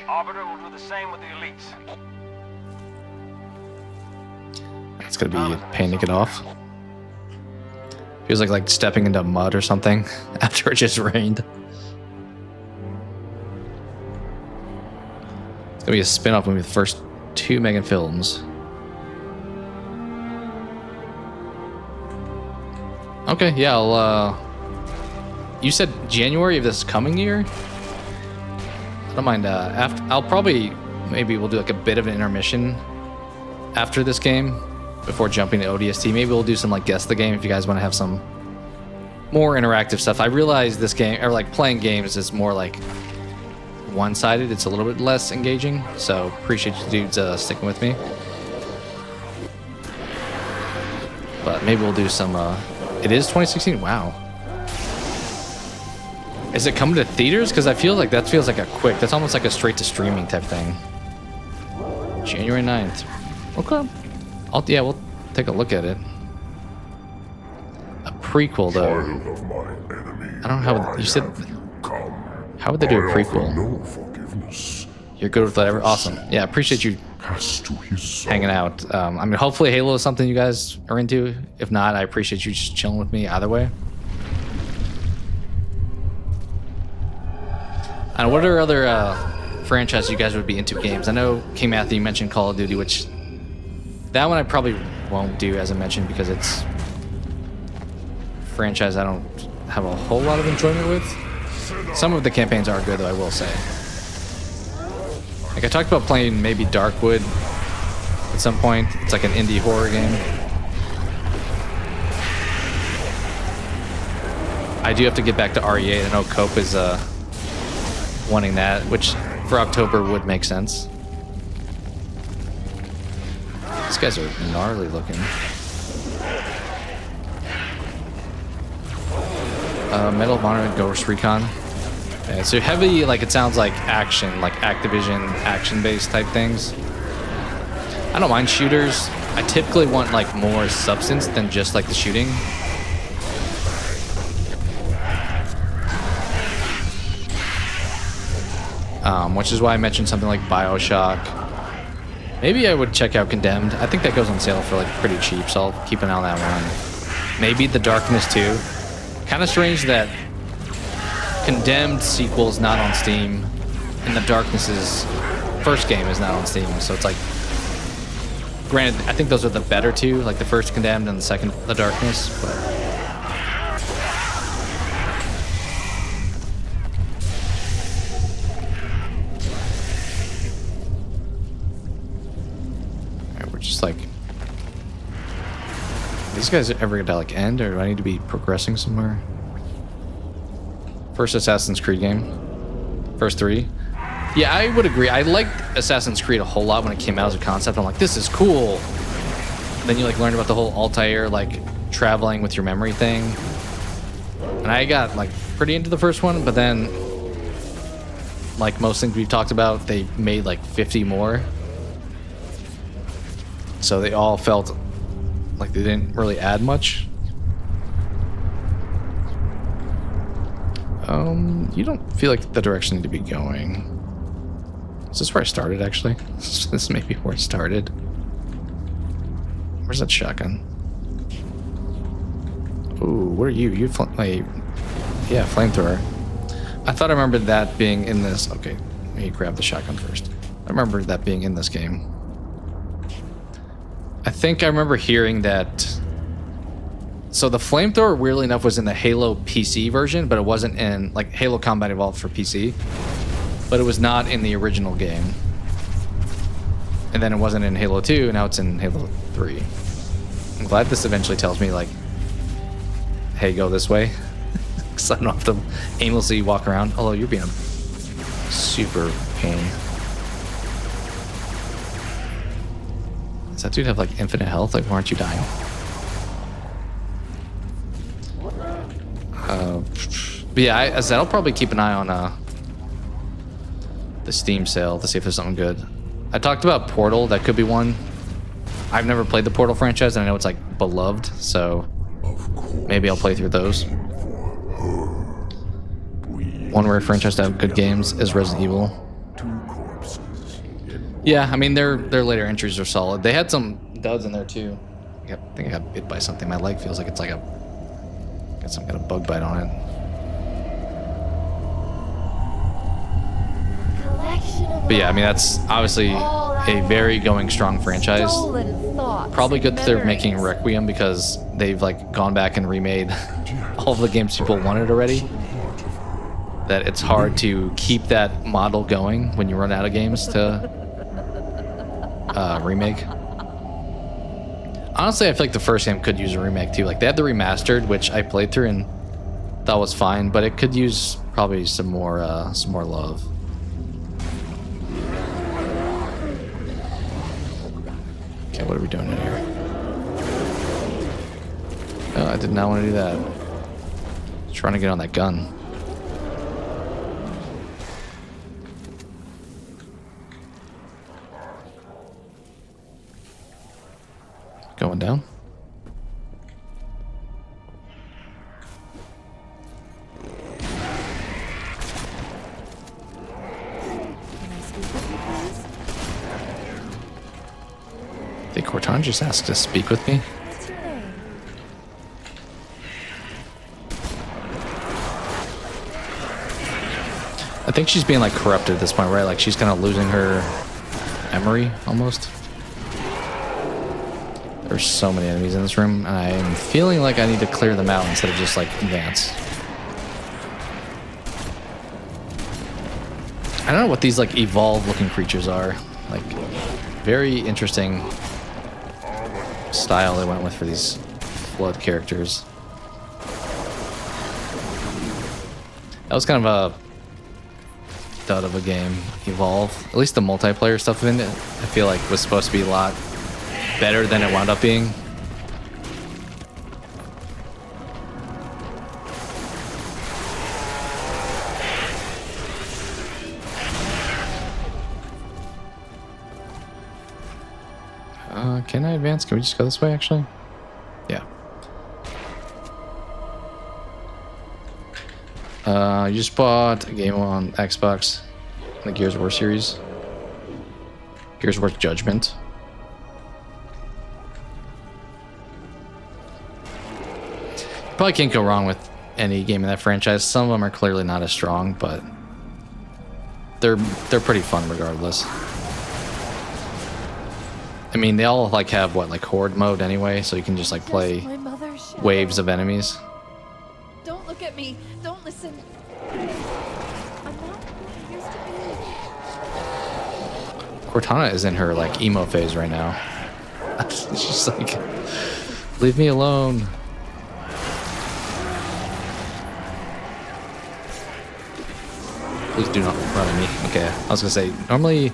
Arbiter will do the same with the elites. It's gonna be a pain to get off. Feels like stepping into mud or something after it just rained. It's gonna be a spin-off movie with the first 2 Megan films. Okay, yeah, I'll you said January of this coming year? I don't mind after I'll probably maybe we'll do like a bit of an intermission after this game before jumping to ODST. Maybe we'll do some like guess the game if you guys want to have some more interactive stuff. I realize this game or like playing games is more like one-sided. It's a little bit less engaging, so appreciate you dudes sticking with me. But maybe we'll do some it is 2016. Wow. Is it coming to theaters? Because I feel like that feels like a quick, that's almost like a straight to streaming type thing. January 9th. Okay. Yeah, we'll take a look at it. A prequel though. I don't know how you said. How would they do a prequel? You're good with whatever. Awesome. Yeah, appreciate you hanging out. I mean, hopefully Halo is something you guys are into. If not, I appreciate you just chilling with me either way. And what are other franchises you guys would be into games? I know King Matthew mentioned Call of Duty, which that one I probably won't do, as I mentioned, because it's a franchise I don't have a whole lot of enjoyment with. Some of the campaigns are good, though, I will say. Like I talked about playing maybe Darkwood at some point. It's like an indie horror game. I do have to get back to RE8. I know Cope is wanting that, which for October would make sense. These guys are gnarly looking. Medal of Honor and Ghost Recon. Yeah, so heavy, like it sounds like action, like Activision action-based type things. I don't mind shooters. I typically want like more substance than just like the shooting. Which is why I mentioned something like BioShock. Maybe I would check out Condemned. I think that goes on sale for like pretty cheap, so I'll keep an eye on that one. Maybe The Darkness 2. Kind of strange that Condemned sequel is not on Steam, and The Darkness's first game is not on Steam. So it's like, granted, I think those are the better two, like the first Condemned and the second The Darkness, but. Just like, these guys ever gonna like end, or do I need to be progressing somewhere? First Assassin's Creed game, first 3. Yeah, I would agree. I liked Assassin's Creed a whole lot when it came out as a concept. I'm like, this is cool. And then you like learn about the whole Altair like traveling with your memory thing, and I got like pretty into the first one. But then, like most things we've talked about, they made like 50 more. So they all felt like they didn't really add much. You don't feel like the direction you need to be going. Is this where I started, actually? This may be where I started. Where's that shotgun? Ooh, what are you? You yeah, flamethrower. I thought I remembered that being in this. Okay, let me grab the shotgun first. I remember that being in this game. I think I remember hearing that. So the flamethrower, weirdly enough, was in the Halo PC version, but it wasn't in like Halo Combat Evolved for PC. But it was not in the original game. And then it wasn't in Halo 2, and now it's in Halo 3. I'm glad this eventually tells me like, hey, go this way. Because I don't have to aimlessly walk around. Although you're being a super pain. Does that dude have like infinite health? Like, why aren't you dying? But yeah, as I said, I'll probably keep an eye on the Steam sale to see if there's something good. I talked about Portal. That could be one. I've never played the Portal franchise, and I know it's like beloved, so maybe I'll play through those. One rare franchise to have good games is Resident Evil. Yeah, I mean their later entries are solid. They had some duds in there too. I think I got bit by something. My leg feels like it's like got some kind of bug bite on it. But yeah, I mean that's obviously a very going strong franchise. Probably good that they're making Requiem because they've like gone back and remade all of the games people wanted already. That it's hard to keep that model going when you run out of games to remake. Honestly, I feel like the first game could use a remake too. Like they had the remastered, which I played through and thought was fine, but it could use probably some more love. Okay, what are we doing in here? Oh, I did not want to do that. Trying to get on that gun. Going down. I think Cortana just asked to speak with me. What's your name? I think she's being like corrupted at this point, right? Like she's kind of losing her memory almost. There's so many enemies in this room, and I'm feeling like I need to clear them out instead of just like advance. I don't know what these like evolved looking creatures are. Like very interesting style they went with for these flood characters. That was kind of a dud of a game, Evolve. At least the multiplayer stuff in it, I feel like was supposed to be a lot better than it wound up being. Can I advance? Can we just go this way, actually? Yeah. You just bought a game on Xbox, the Gears of War series. Gears of War Judgment. Probably can't go wrong with any game in that franchise. Some of them are clearly not as strong, but they're pretty fun regardless. I mean, they all like have what, like horde mode anyway, so you can just like play waves of enemies. Don't look at me. Don't listen. I'm not who I used to be. Cortana is in her like emo phase right now. She's like, leave me alone. Please do not run at me. Okay, I was gonna say, normally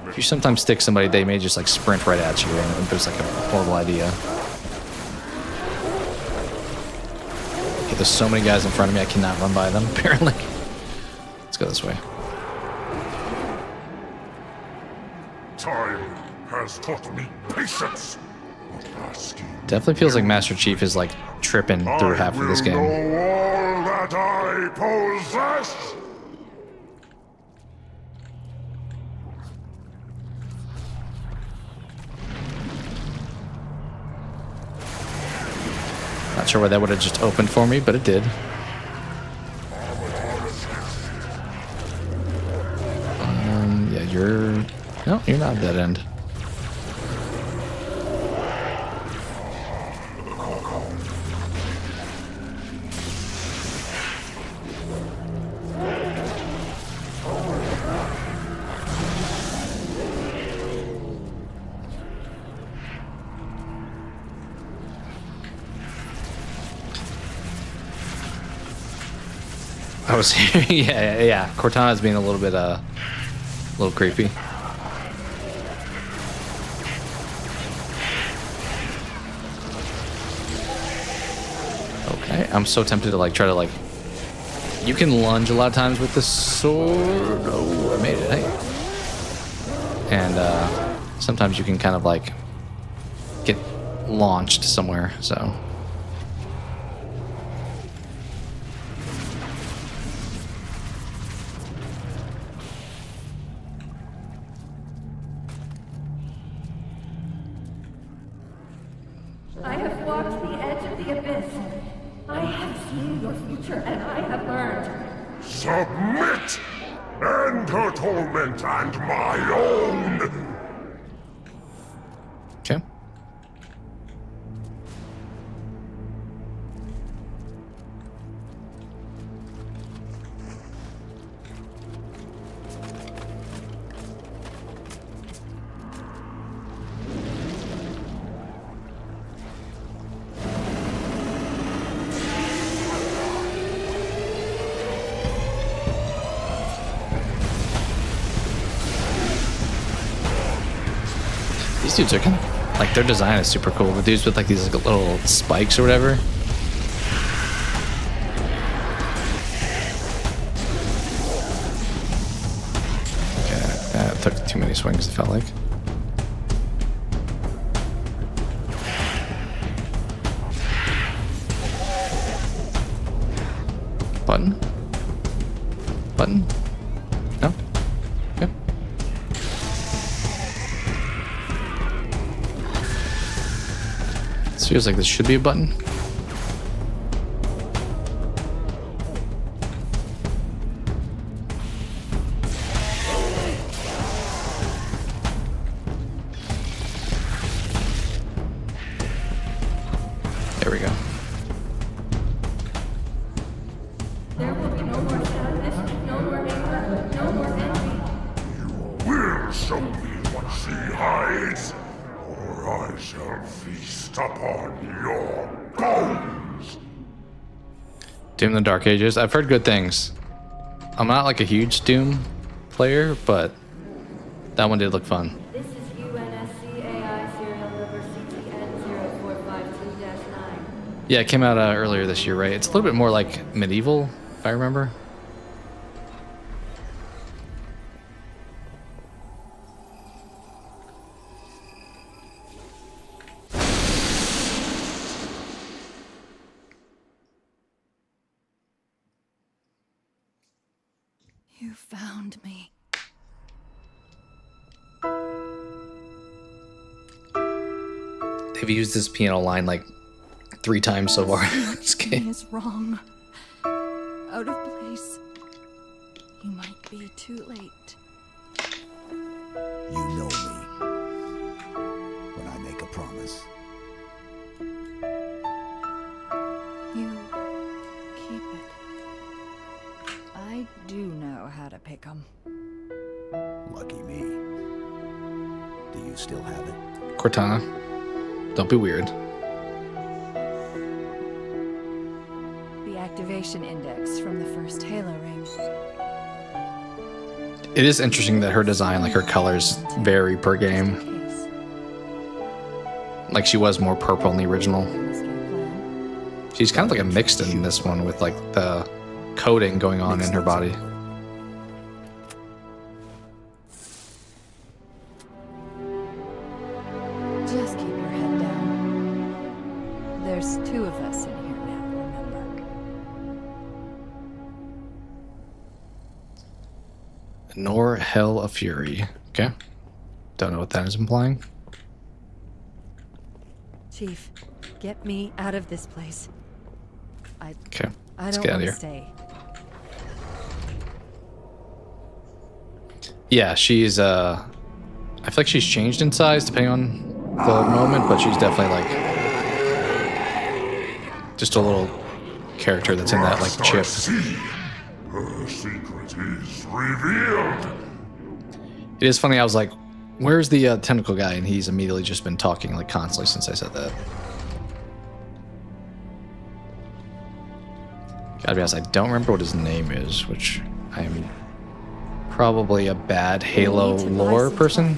if you sometimes stick somebody, they may just like sprint right at you, and it's like a horrible idea. Okay, there's so many guys in front of me, I cannot run by them, apparently. Let's go this way. Time has taught me patience. Definitely feels like Master Chief is like tripping through half of this game. All that I possess. Not sure why that would have just opened for me, but it did. Yeah, you're... No, you're not dead end. I was hearing, yeah. Cortana's being a little bit, little creepy. Okay, I'm so tempted to like try to like You can lunge a lot of times with the sword. Oh, I made it. Hey. And sometimes you can kind of like get launched somewhere. So. I have walked the edge of the abyss. I have seen your future, and I have learned. Submit! End her torment and my own! Okay. These dudes are kind of like, their design is super cool. The dudes with like these like, little spikes or whatever. Okay, that took too many swings, it felt like. Button? Button? No? Okay. This feels like this should be a button. There we go. There will be no more sadness, no more anger, no more envy. Will show me what she hides, or I shall feast upon your bones. Doom the Dark Ages. I've heard good things. I'm not like a huge Doom player, but that one did look fun. This is UNSCAI serial number CTN0452-9. Yeah, it came out earlier this year, right? It's a little bit more like medieval, if I remember. You found me. They've used this piano line like 3 times so far in this Something game. is wrong. Out of place. You might be too late. You know me. When I make a promise. You keep it. I do know how to pick 'em. Lucky me. Do you still have it? Cortana, don't be weird. The activation index from the first Halo ring. It is interesting that her design, like her colors, vary per game. Like she was more purple in the original. She's kind of like a mixed in this one with like the coating going on in her body. Just keep your head down. There's 2 of us in here now, remember? Nor Hell of Fury. Okay. Don't know what that is implying. Chief, get me out of this place. Okay. I Let's don't get out want of to here. stay. Yeah, she's I feel like she's changed in size depending on the moment, but she's definitely like just a little character that's in that like chip. Her secret is revealed. It is funny, I was like, where's the tentacle guy? And he's immediately just been talking like constantly since I said that. Gotta be honest, I don't remember what his name is, which I am probably a bad Halo lore person.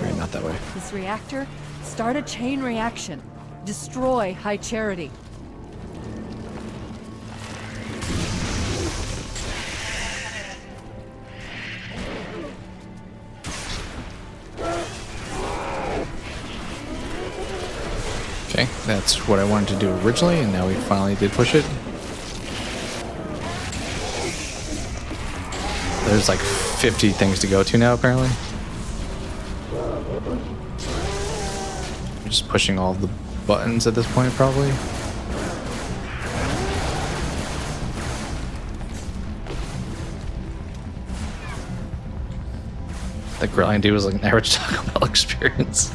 Maybe not that way. This reactor, start a chain reaction. Destroy High Charity. Okay, that's what I wanted to do originally, and now we finally did push it. There's like 50 things to go to now, apparently. I'm just pushing all the buttons at this point, probably. The grilling dude was like an average Taco Bell experience.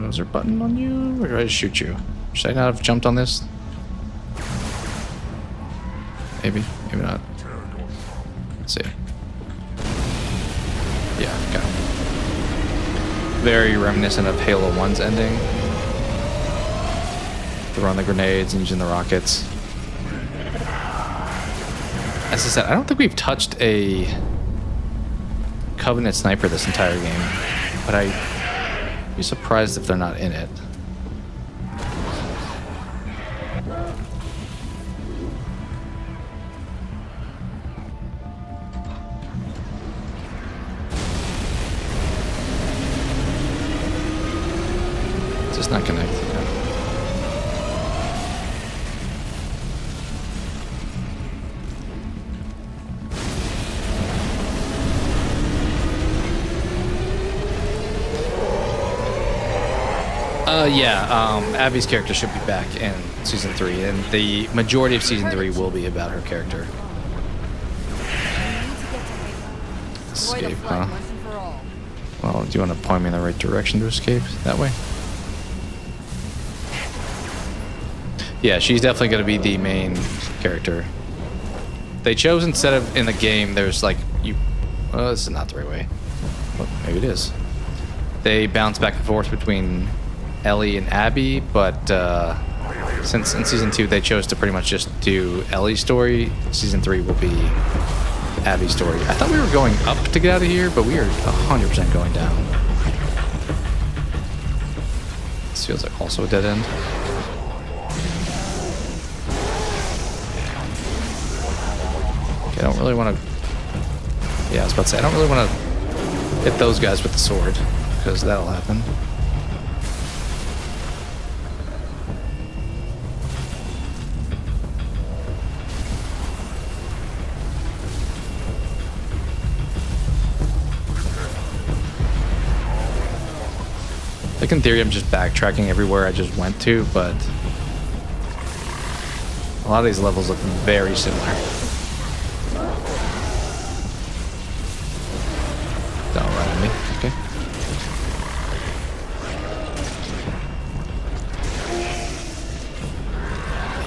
Is there a button on you, or did I just shoot you? Should I not have jumped on this? Maybe, maybe not. Let's see. Yeah, okay. Very reminiscent of Halo 1's ending. Throwing the grenades and using the rockets. As I said, I don't think we've touched a Covenant sniper this entire game, but I'd be surprised if they're not in it. It's just not connected. Abby's character should be back in Season 3, and the majority of Season 3 will be about her character. Escape, huh? Well, do you want to point me in the right direction to escape? That way? Yeah, she's definitely going to be the main character. They chose, instead of in the game, there's like, oh, this is not the right way. Well, maybe it is. They bounce back and forth between Ellie and Abby, but since in Season 2 they chose to pretty much just do Ellie's story, Season 3 will be Abby's story. I thought we were going up to get out of here, but we are 100% going down. This feels like also a dead end. Okay, I don't really want to... Yeah, I was about to say, I don't really want to hit those guys with the sword, because that'll happen. Like in theory, I'm just backtracking everywhere I just went to, but a lot of these levels look very similar. Don't run at me, okay.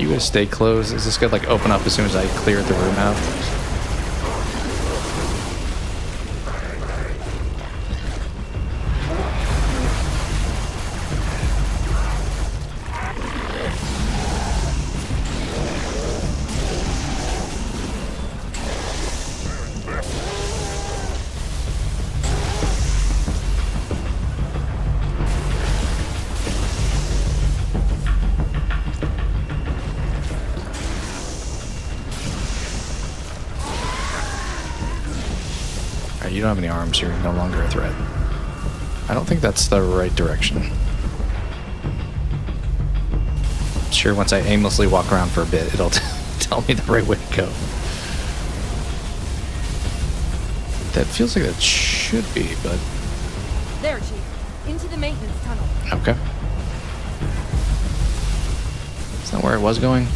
You gonna stay closed? Is this gonna like open up as soon as I clear the room out? You don't have any arms, you're no longer a threat. I don't think that's the right direction. Sure, once I aimlessly walk around for a bit, it'll tell me the right way to go. That feels like that should be, but... There, Chief. Into the maintenance tunnel. Okay. Is that where I was going?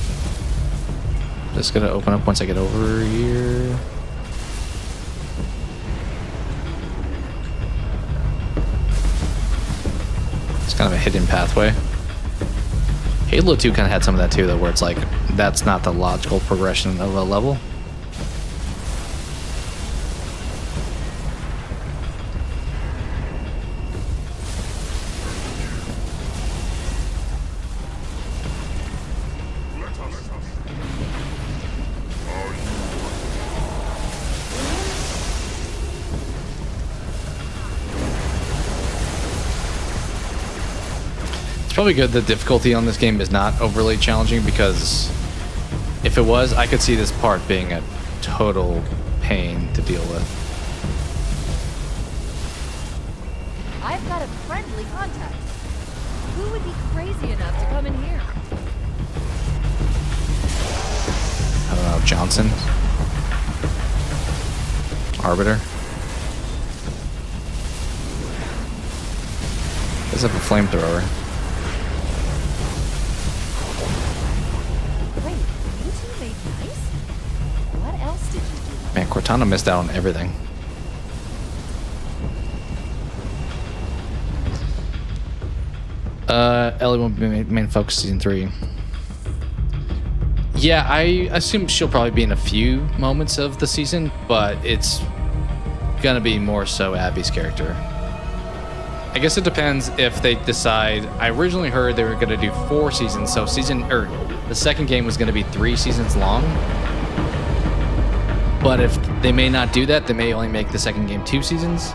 Just gonna open up once I get over here. Kind of a hidden pathway. Halo 2 kind of had some of that too, though, where it's like that's not the logical progression of a level. It's probably good the difficulty on this game is not overly challenging, because if it was, I could see this part being a total pain to deal with. Johnson. Arbiter. Does have a flamethrower. Wait, you two made nice? What else did you do? Man, Cortana missed out on everything. Ellie won't be main focus season 3. Yeah, I assume she'll probably be in a few moments of the season, but it's gonna be more so Abby's character. I guess it depends if they decide. I originally heard they were gonna do 4 seasons, so the second game was gonna be 3 seasons long. But if they may not do that, they may only make the second game 2 seasons.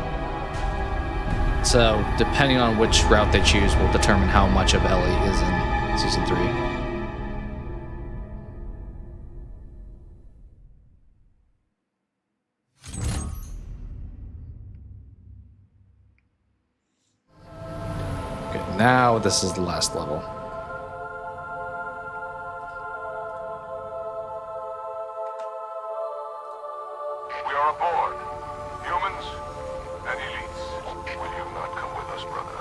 So depending on which route they choose will determine how much of Ellie is in season 3. Okay, now this is the last level. We are aboard. Humans and elites. Will you not come with us, brother?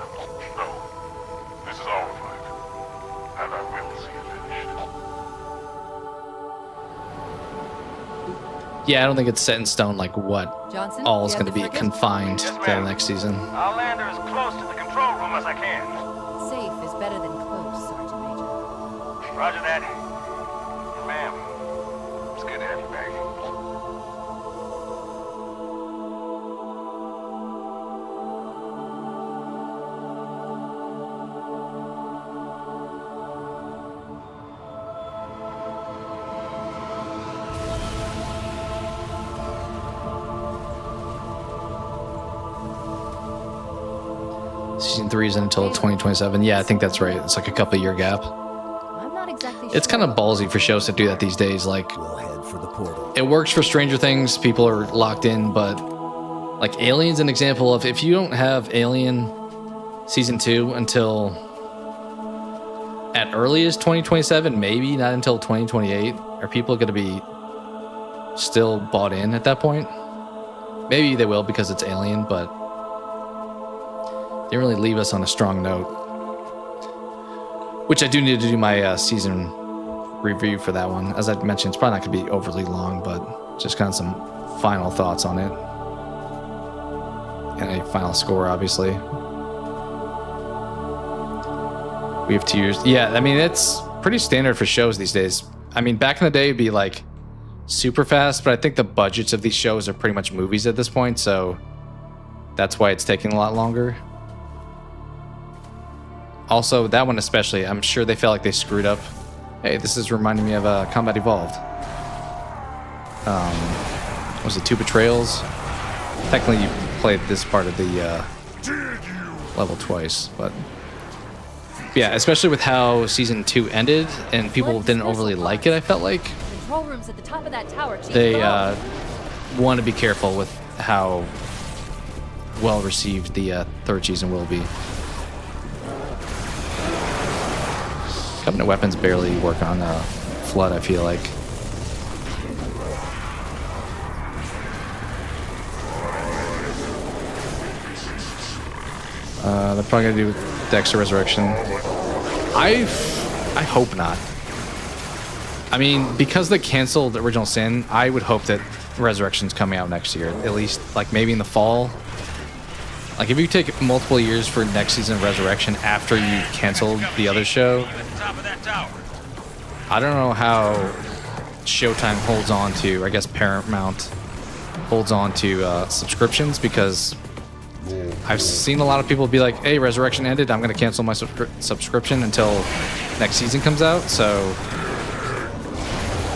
No. This is our fight. And I will see it finished. Yeah, I don't think it's set in stone like what Johnson, all is you have going to the be frigate? confined to the next season. I'll land her as close to the control room as I can. Safe is better than close, Sergeant Major. Roger that. Ma'am. It's good to have you back. Season 3 isn't until 2027. Yeah, I think that's right. It's like a couple year gap. I'm not exactly It's kind of ballsy for shows to do that these days. Like, We'll head for the portal. it works for Stranger Things. People are locked in, but like Alien's an example of if you don't have Alien season 2 until at earliest 2027, maybe not until 2028, are people going to be still bought in at that point? Maybe they will because it's Alien, but they didn't really leave us on a strong note. Which I do need to do my season review for that one. As I mentioned, it's probably not going to be overly long, but just kind of some final thoughts on it. And a final score, obviously. We have 2 years. Yeah, I mean, it's pretty standard for shows these days. I mean, back in the day, it'd be like super fast, but I think the budgets of these shows are pretty much movies at this point, so that's why it's taking a lot longer. Also, that one especially, I'm sure they felt like they screwed up. Hey, this is reminding me of Combat Evolved. Was it 2 Betrayals? Technically, you played this part of the level twice, but yeah, especially with how season 2 ended and people didn't overly like it, I felt like. Control room's at the top of that tower, Chief. They want to be careful with how well received the 3rd season will be. Covenant weapons barely work on Flood, I feel like. They're probably gonna do Dexter Resurrection. I hope not. I mean, because they canceled Original Sin, I would hope that Resurrection's coming out next year. At least, like, maybe in the fall. Like, if you take multiple years for next season of Resurrection after you canceled the other show, I don't know how Showtime holds on to, I guess Paramount holds on to subscriptions, because I've seen a lot of people be like, hey, Resurrection ended, I'm going to cancel my subscription until next season comes out. So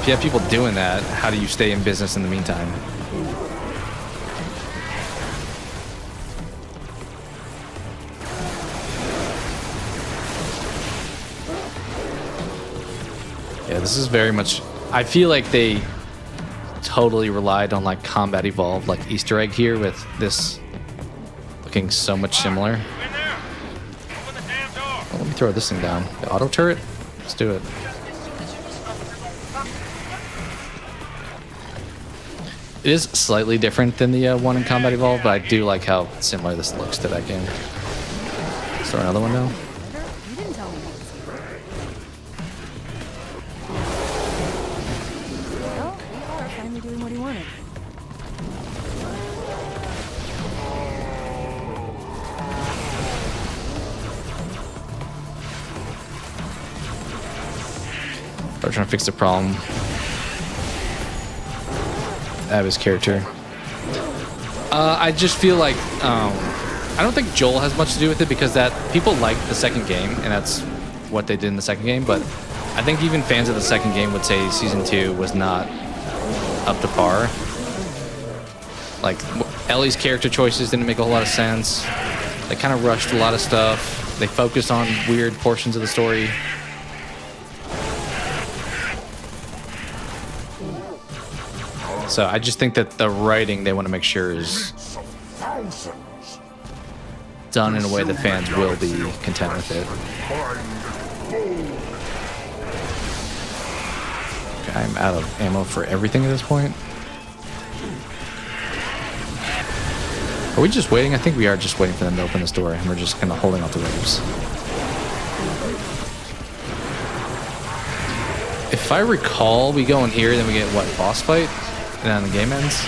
if you have people doing that, how do you stay in business in the meantime? Yeah, this is very much... I feel like they totally relied on like Combat Evolved, like Easter egg here with this looking so much similar. Well, let me throw this thing down. The auto turret? Let's do it. It is slightly different than the one in Combat Evolved, but I do like how similar this looks to that game. Is there another one now? You didn't tell me he was here. Well, we are finally doing what he wanted. We're trying to fix the problem. Of his character. I just feel like I don't think Joel has much to do with it because that people like the second game and that's what they did in the second game. But I think even fans of the second game would say season 2 was not up to par. Like Ellie's character choices didn't make a whole lot of sense. They kind of rushed a lot of stuff. They focused on weird portions of the story. So I just think that the writing they want to make sure is done in a way that fans will be content with it. Okay, I'm out of ammo for everything at this point. Are we just waiting? I think we are just waiting for them to open this door and we're just kind of holding off the waves. If I recall, we go in here, then we get what, boss fight? And then the game ends.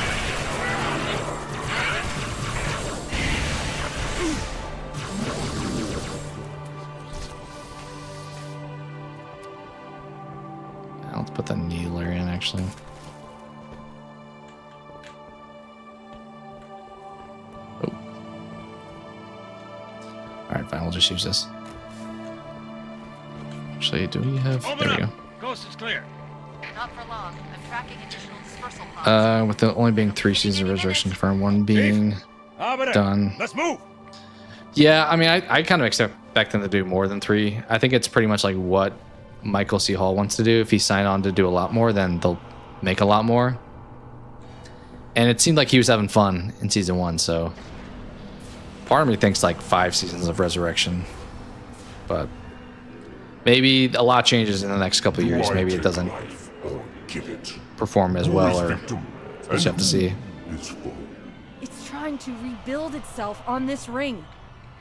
Let's put the needler in actually. Oh. Alright, fine, we'll just use this. Actually, do we have... There we go. Coast is clear. Not for long. I'm tracking additional dispersal pods. With the only being 3 seasons of Resurrection confirmed, 1 being done. Let's move. Yeah, I mean, I kind of expect them to do more than 3. I think it's pretty much like what Michael C. Hall wants to do. If he signed on to do a lot more, then they'll make a lot more. And it seemed like he was having fun in season 1, so part of me thinks like 5 seasons of Resurrection. But maybe a lot changes in the next couple of years. Maybe it doesn't perform as well, or we'll just have to see. It's trying to rebuild itself on this ring.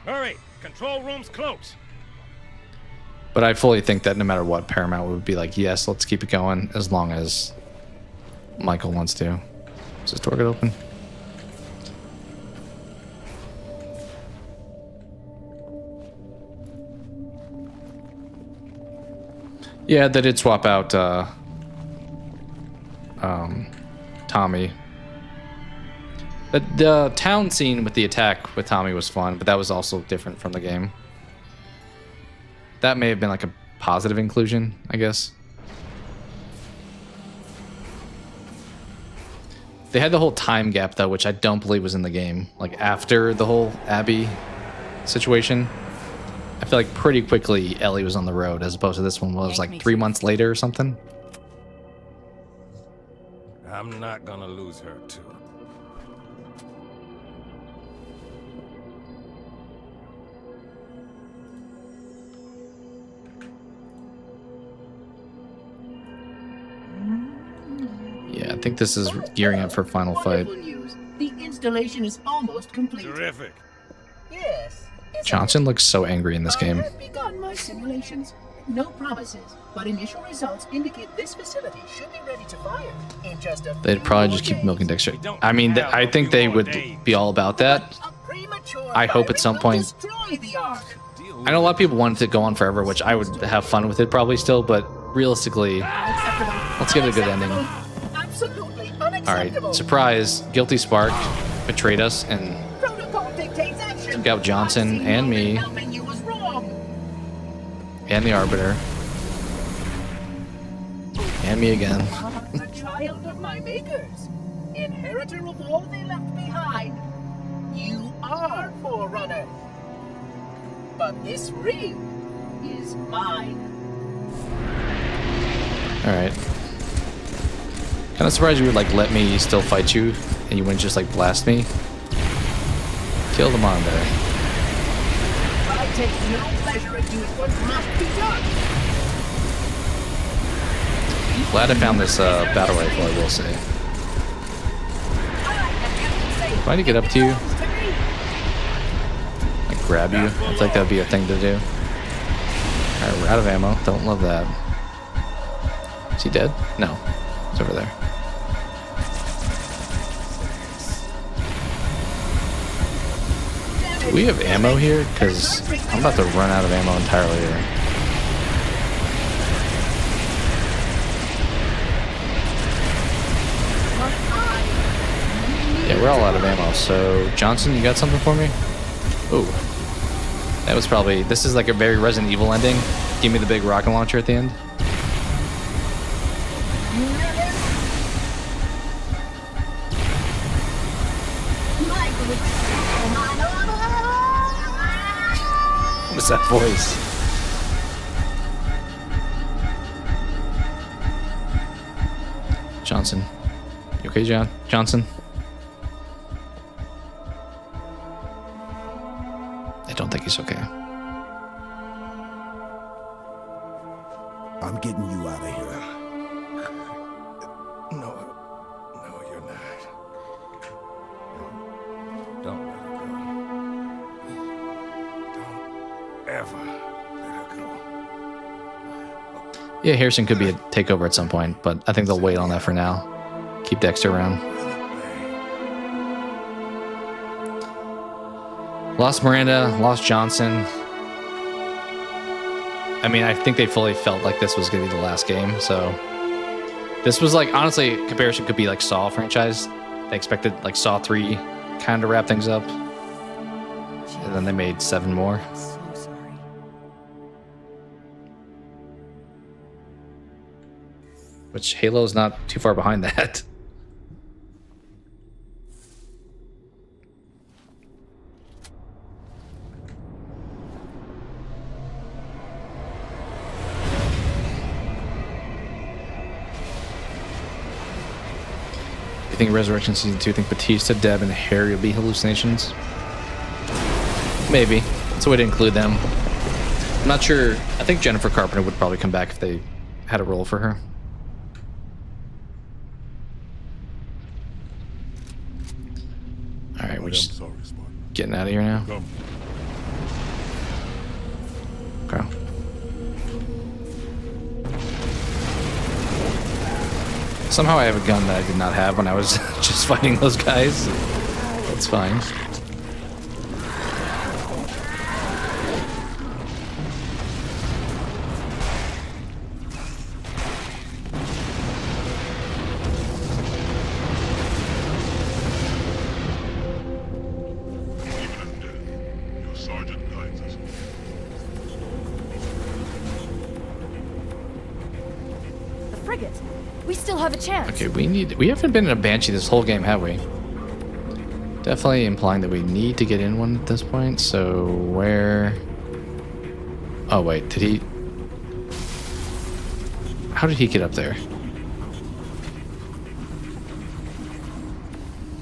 Hurry! Control room's close. But I fully think that no matter what, Paramount would be like, yes, let's keep it going as long as Michael wants to. Is this door get open? Yeah, they did swap out Tommy. The town scene with the attack with Tommy was fun, but that was also different from the game. That may have been like a positive inclusion, I guess. They had the whole time gap though, which I don't believe was in the game. Like after the whole Abby situation, I feel like pretty quickly Ellie was on the road, as opposed to this one was like 3 months later or something. I'm not gonna lose her too. Yeah, I think this is gearing up for final fight. The installation is almost complete. Terrific. Yes. Johnson looks so angry in this game. I have begun my simulations. No promises, but initial results indicate this facility should be ready to fire in just a They'd probably just keep milking Dexter. I mean, I think they would be all about that. I hope at some point. I know a lot of people want it to go on forever, which I would have fun with it probably still, but realistically, let's give it a good ending. Alright, surprise, Guilty Spark betrayed us and took out Johnson and me and the Arbiter and me again. A child of my makers, inheritor of all they left behind. You are Forerunner, but this ring is mine. Alright. Kind of surprised you would like let me still fight you and you wouldn't just like blast me. Kill them on there. I take no pleasure in doing what must be done. Glad I found this battle rifle, I will say. I need to get up to you? Like grab you? I feel like that would be a thing to do. Alright, we're out of ammo. Don't love that. Is he dead? No. He's over there. Do we have ammo here? Because I'm about to run out of ammo entirely here. Yeah, we're all out of ammo. So, Johnson, you got something for me? Ooh. That was probably... This is like a very Resident Evil ending. Give me the big rocket launcher at the end. What is that voice? Johnson. You okay, Johnson? I don't think he's okay. I'm getting you out of here. No, you're not. Don't let her go. Don't ever let her go. Yeah, Harrison could be a takeover at some point, but I think they'll wait on that for now. Keep Dexter around. Lost Miranda, lost Johnson. I mean, I think they fully felt like this was going to be the last game, so... This was like, honestly, comparison could be like Saw franchise. They expected like Saw 3 kind of wrap things up. And then they made 7 more. I'm so sorry. Which Halo's not too far behind that. You think Resurrection Season 2, think Batista, Deb, and Harry will be hallucinations? Maybe. That's a way to include them. I'm not sure. I think Jennifer Carpenter would probably come back if they had a role for her. Alright, we're just getting out of here now. Okay. Somehow I have a gun that I did not have when I was just fighting those guys. That's fine. Okay, we haven't been in a Banshee this whole game, have we? Definitely implying that we need to get in one at this point, so where... Oh wait, did he... How did he get up there?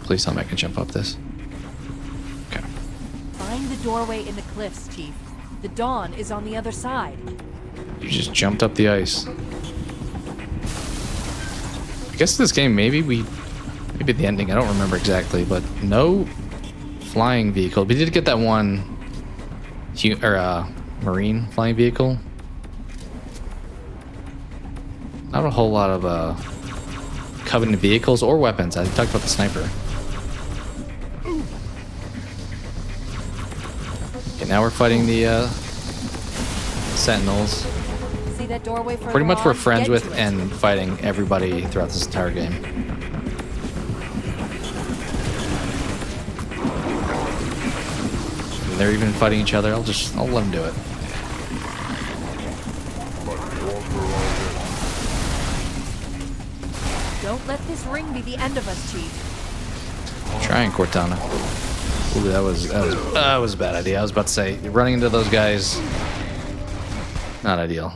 Please tell me I can jump up this. Okay. Find the doorway in the cliffs, Chief. The dawn is on the other side. You just jumped up the ice. I guess this game, maybe the ending, I don't remember exactly, but no flying vehicle. We did get that one marine flying vehicle. Not a whole lot of Covenant vehicles or weapons. I talked about the sniper. Okay, now we're fighting the Sentinels. See that doorway further Pretty much we're on? friends Get with to it. and fighting everybody throughout this entire game. And they're even fighting each other. I'll let them do it. Don't let this ring be the end of us, Chief. Trying Cortana. Ooh, that was a bad idea. I was about to say, running into those guys, not ideal.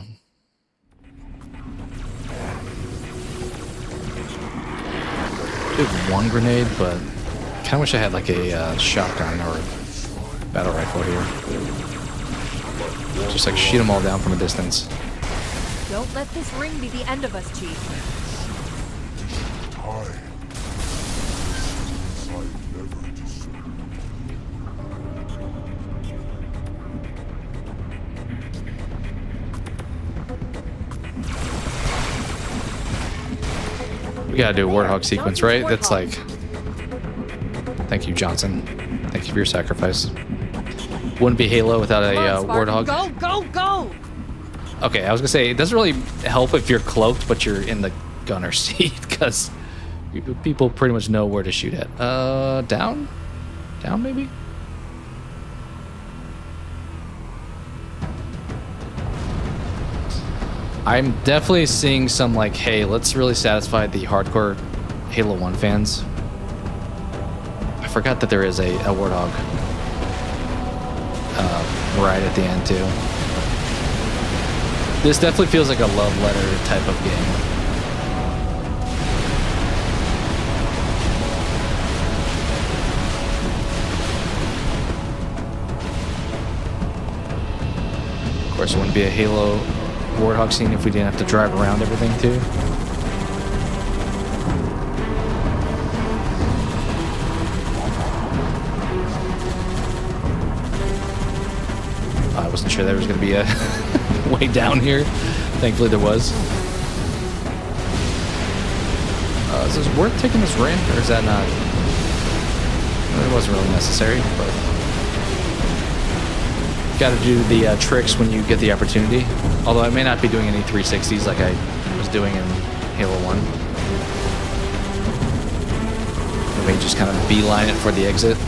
I have one grenade, but kind of wish I had like a shotgun or battle rifle here. Just like shoot them all down from a distance. Don't let this ring be the end of us, Chief. We gotta do a Warthog sequence, right? That's like... Thank you, Johnson. Thank you for your sacrifice. Wouldn't be Halo without a Warthog. Go, go, go! Okay, I was gonna say, it doesn't really help if you're cloaked, but you're in the gunner seat, because people pretty much know where to shoot at. Down? Down, maybe? I'm definitely seeing some, like, hey, let's really satisfy the hardcore Halo 1 fans. I forgot that there is a Warthog right at the end, too. This definitely feels like a love letter type of game. Of course, it wouldn't be a Halo Warthog scene if we didn't have to drive around everything too. I wasn't sure there was going to be a way down here. Thankfully there was. Is this worth taking this ramp, or is that not? It wasn't really necessary, but got to do the tricks when you get the opportunity. Although I may not be doing any 360s like I was doing in Halo 1. I may just kind of beeline it for the exit.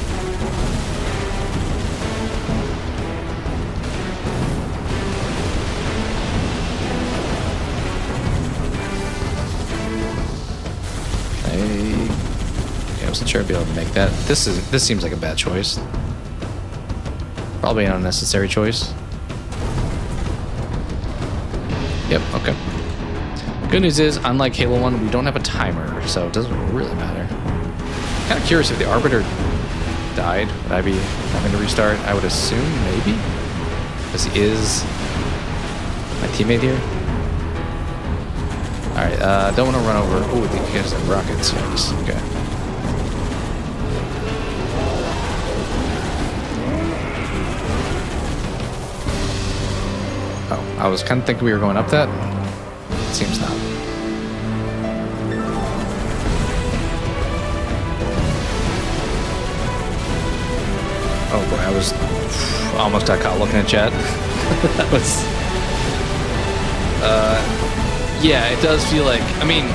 I wasn't sure I'd be able to make that. This seems like a bad choice. Probably an unnecessary choice. Yep, okay. Good news is, unlike Halo 1, we don't have a timer, so it doesn't really matter. Kind of curious if the Arbiter died, would I be having to restart? I would assume, maybe? Because he is my teammate here. Alright, don't want to run over. Oh, you guys have rockets. Yes, okay. Oh, I was kind of thinking we were going up that. Seems not. Oh boy, I almost got caught looking at chat. That was... yeah, it does feel like... I mean...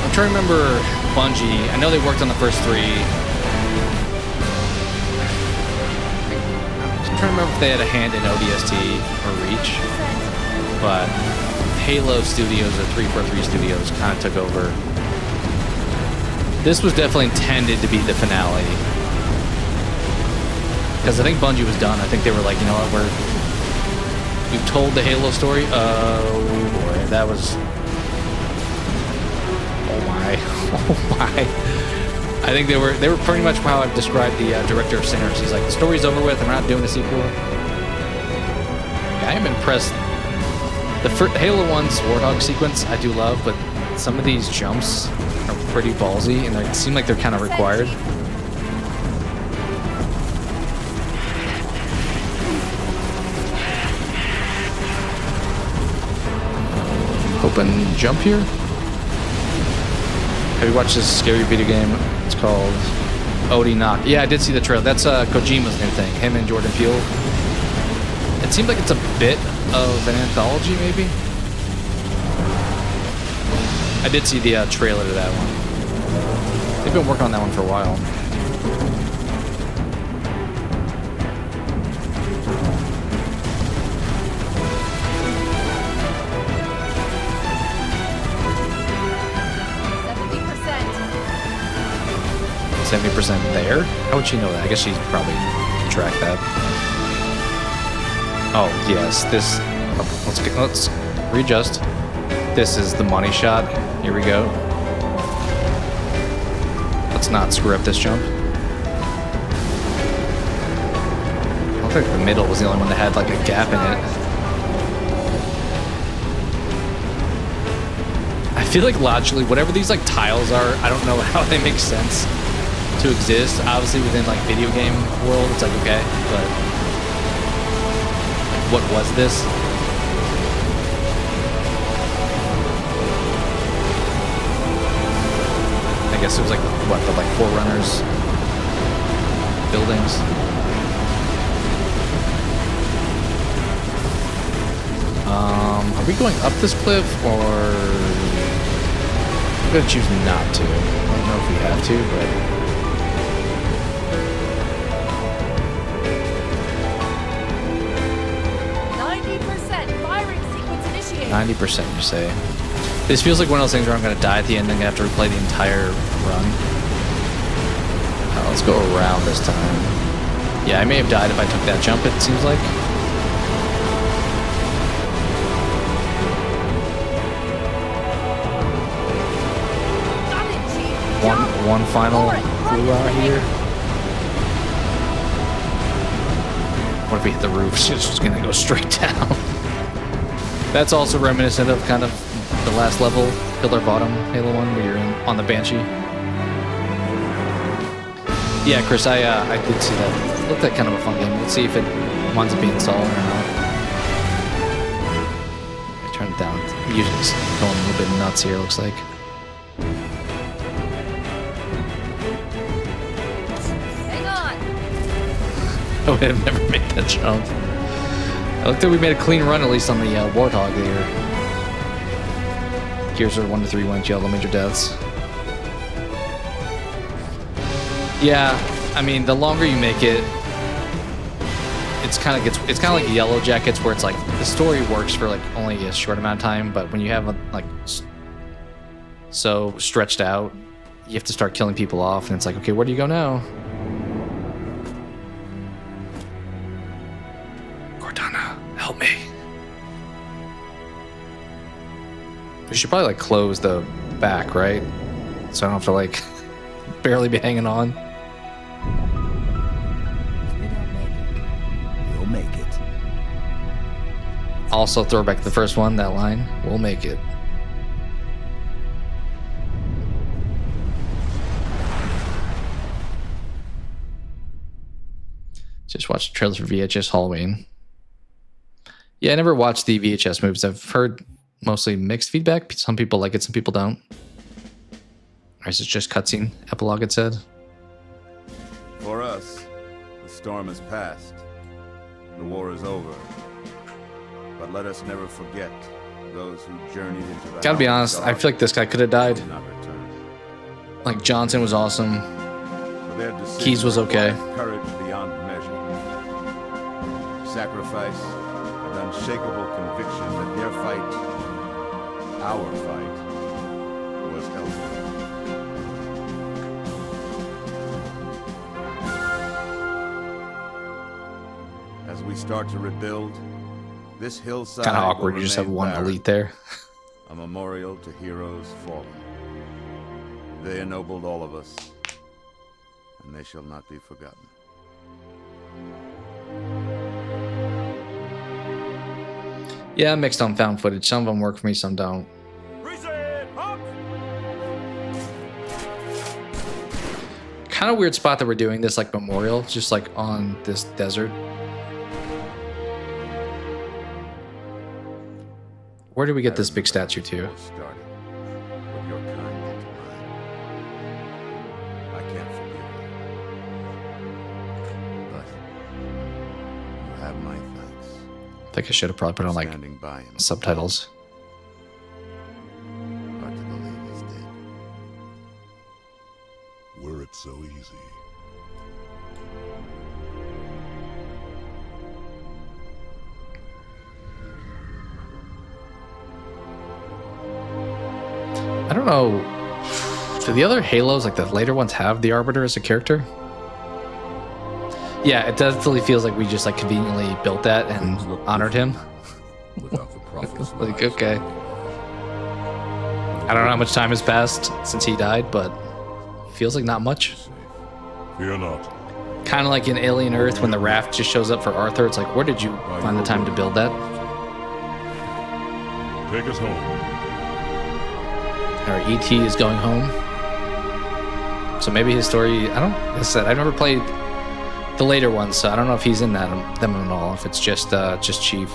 I'm trying to remember Bungie. I know they worked on the first 3. I'm trying to remember if they had a hand in ODST or Reach, but Halo Studios or 343 Studios kind of took over. This was definitely intended to be the finale, because I think Bungie was done. I think they were like, you know what, we've told the Halo story. Oh boy, that was... Oh my, oh my. I think they were pretty much how I've described the director of Sinners. He's like, the story's over with, and we're not doing a sequel. Yeah, I am impressed. The Halo 1's Warthog sequence I do love, but some of these jumps are pretty ballsy, and they seem like they're kind of required. Open jump here. Have you watched this scary video game? It's called ODST. Yeah, I did see the trailer. That's Kojima's new thing. Him and Jordan Peele. It seems like it's a bit of an anthology, maybe. I did see the trailer to that one. They've been working on that one for a while. %70 there? How would she know that? I guess she probably can track that. Oh yes, this. Let's readjust. This is the money shot. Here we go. Let's not screw up this jump. I don't think the middle was the only one that had like a gap in it. I feel like logically, whatever these like tiles are, I don't know how they make sense to exist. Obviously within like video game world it's like okay, but what was this? guess it was like, what, the like Forerunners buildings? Are we going up this cliff, or I'm gonna choose not to? I don't know if we have to, but 90% firing sequence initiated. 90% you say. This feels like one of those things where I'm gonna die at the end and I'm gonna have to replay the entire run. Let's go around this time. Yeah, I may have died if I took that jump, it seems like. One final hoorah here. What if we hit the roof? It's just gonna go straight down. That's also reminiscent of kind of the last level, Pillar Bottom Halo 1, where you're on the Banshee. Yeah, Chris, I did see that. It looked like kind of a fun game. Let's see if it winds up being solid or not. I turned it down. Usually it's going a little bit nuts here, looks like. I would have never made that jump. It looked like we made a clean run, at least on the Warthog there. Gears are 1 to 3 went yellow major deaths. Yeah, I mean, the longer you make it, it's kind of like Yellow Jackets, where it's like the story works for like only a short amount of time, but when you have like so stretched out, you have to start killing people off, and it's like, okay, where do you go now? Help me. We should probably like close the back, right? So I don't have to like barely be hanging on. We'll make it. Also throw back the first one, that line. We'll make it. Just watch the trailers for VHS Halloween. Yeah, I never watched the VHS movies. I've heard mostly mixed feedback. Some people like it, some people don't. Or is it just cutscene epilogue, it said? For us, the storm has passed. The war is over. But let us never forget those who journeyed into the Gotta be honest, I feel like this guy could have died. Like, Johnson was awesome. Keys was okay. Courage beyond measure. Sacrifice, an unshakable conviction that their fight, our fight, was elsewhere. As we start to rebuild, this hillside Kind of awkward, will you just have remain one barren, elite there. a memorial to heroes fallen. They ennobled all of us, and they shall not be forgotten. Yeah, mixed on found footage. Some of them work for me, some don't. Kind of weird spot that we're doing this like memorial, just like on this desert. Where did we get this big statue to? I can't forgive you. But you have my thanks. I think I should have probably put on like Standing by him. subtitles. Hard to believe he's dead. Were it so easy. I don't know. Do the other Halos, like the later ones, have the Arbiter as a character? Yeah, it definitely feels like we just like conveniently built that and honored him. Like, okay. I don't know how much time has passed since he died, but feels like not much. Fear not. Kind of like in Alien Earth when the raft just shows up for Arthur. It's like, where did you find the time to build that? Take us home. Or E.T. is going home. So maybe his story, like I said, I've never played the later ones, so I don't know if he's in them at all, if it's just Chief.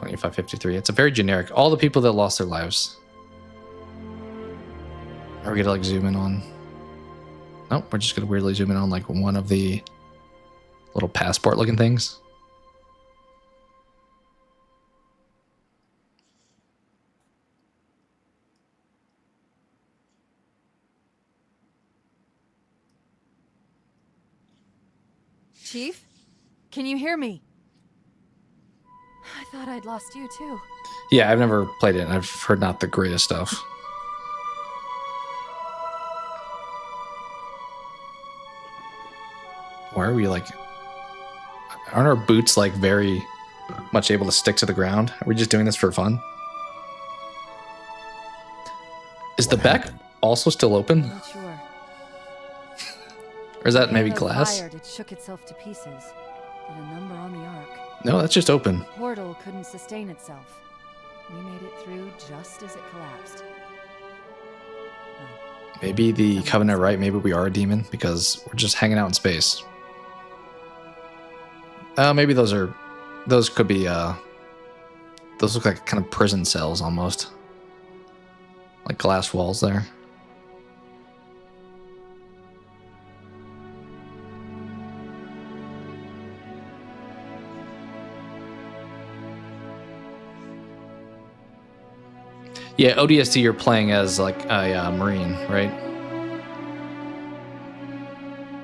2553. It's a very generic. All the people that lost their lives. Are we gonna like zoom in on? Nope, we're just gonna weirdly zoom in on like one of the little passport looking things. Chief? Can you hear me? I thought I'd lost you too. Yeah, I've never played it, and I've heard not the greatest stuff. Why are we like... Aren't our boots like very much able to stick to the ground? Are we just doing this for fun? Is the back also still open? Not sure. Or is that The maybe halo glass? fired, it shook itself to pieces. Did a number on the arc. No, that's just open. The portal couldn't sustain itself. We made it through just as it collapsed. Maybe the Covenant are right. Maybe we are a demon because we're just hanging out in space. Maybe those could be, those look like kind of prison cells almost. Like glass walls there. Yeah, ODST you're playing as like a Marine, right?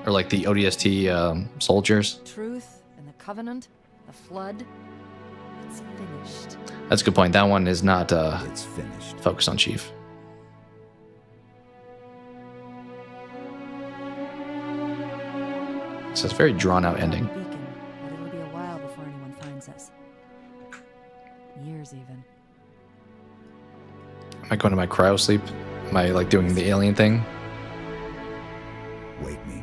Or like the ODST soldiers. Truth and the Covenant, the Flood. It's finished. That's a good point. That one is not It's finished. focused on Chief. So it's a very drawn out ending. Beacon, but it'll be a while before anyone finds us. Years even. Am I going to my cryo sleep? Am I like doing the alien thing? Wake me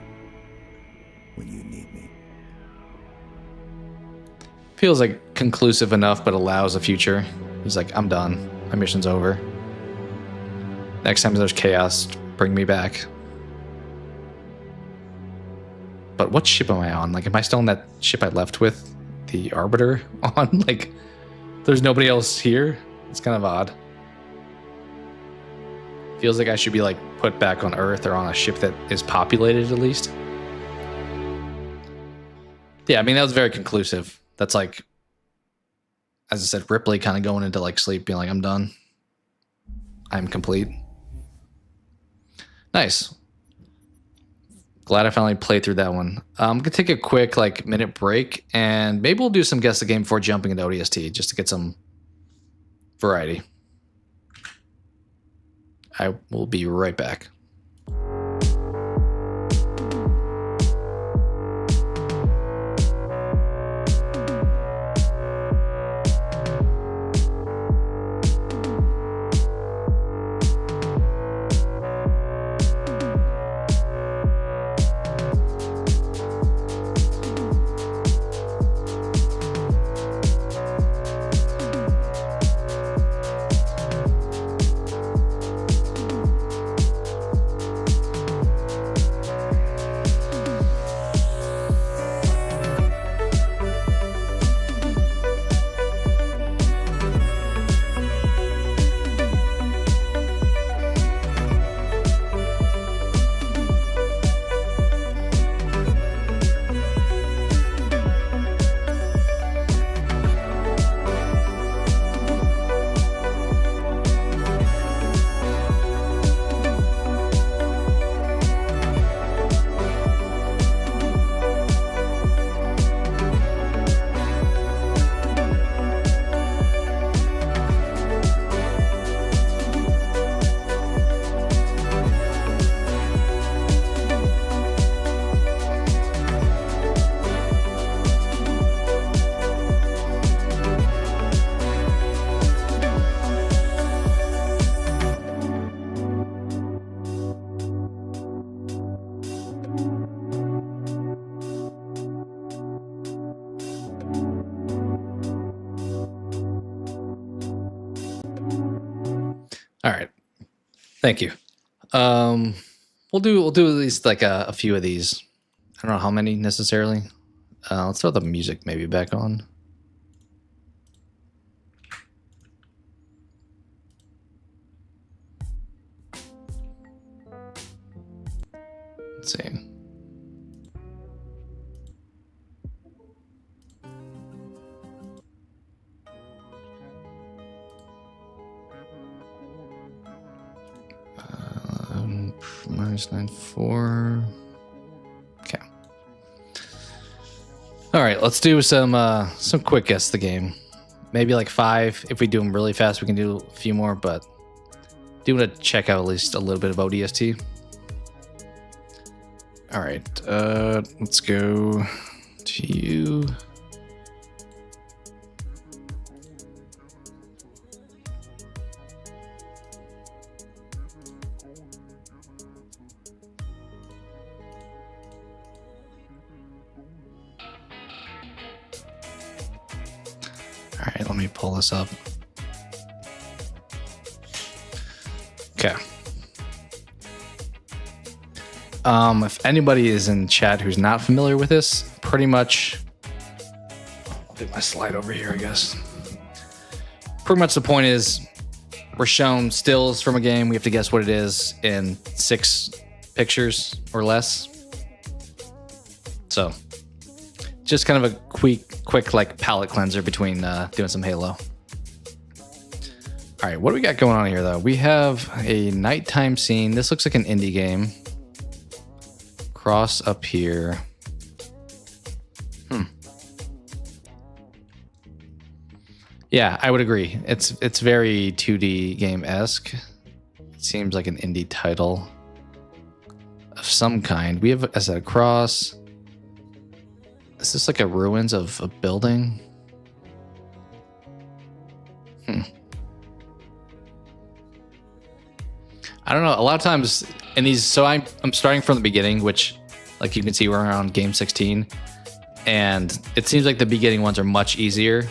when you need me. Feels like conclusive enough, but allows a future. He's like, I'm done. My mission's over. Next time there's chaos, bring me back. But what ship am I on? Like, am I still on that ship I left with the Arbiter on? Like, there's nobody else here? It's kind of odd. Feels like I should be, like, put back on Earth or on a ship that is populated at least. Yeah, I mean, that was very conclusive. That's like, as I said, Ripley kind of going into, like, sleep, being like, I'm done. I'm complete. Nice. Glad I finally played through that one. I'm gonna take a quick like minute break, and maybe we'll do some guess the game before jumping into ODST just to get some variety. I will be right back. All right. Thank you. We'll do at least like a few of these. I don't know how many necessarily. Let's throw the music maybe back on. Let's see. -9.4. Okay. All right, let's do some quick guess the game. Maybe like 5. If we do them really fast, we can do a few more, but do want to check out at least a little bit of ODST. All right, let's go to you. All right, let me pull this up. Okay. If anybody is in chat who's not familiar with this, pretty much, I'll do my slide over here, I guess. Pretty much the point is we're shown stills from a game. We have to guess what it is in 6 pictures or less. So just kind of a quick like palate cleanser between doing some Halo. All right, what do we got going on here though? We have a nighttime scene. This looks like an indie game. Cross up here. Yeah, I would agree. It's very 2D game-esque. It seems like an indie title of some kind. We have, as a cross. Is this like a ruins of a building? I don't know. A lot of times in these, so I'm starting from the beginning, which, like you can see, we're around game 16, and it seems like the beginning ones are much easier.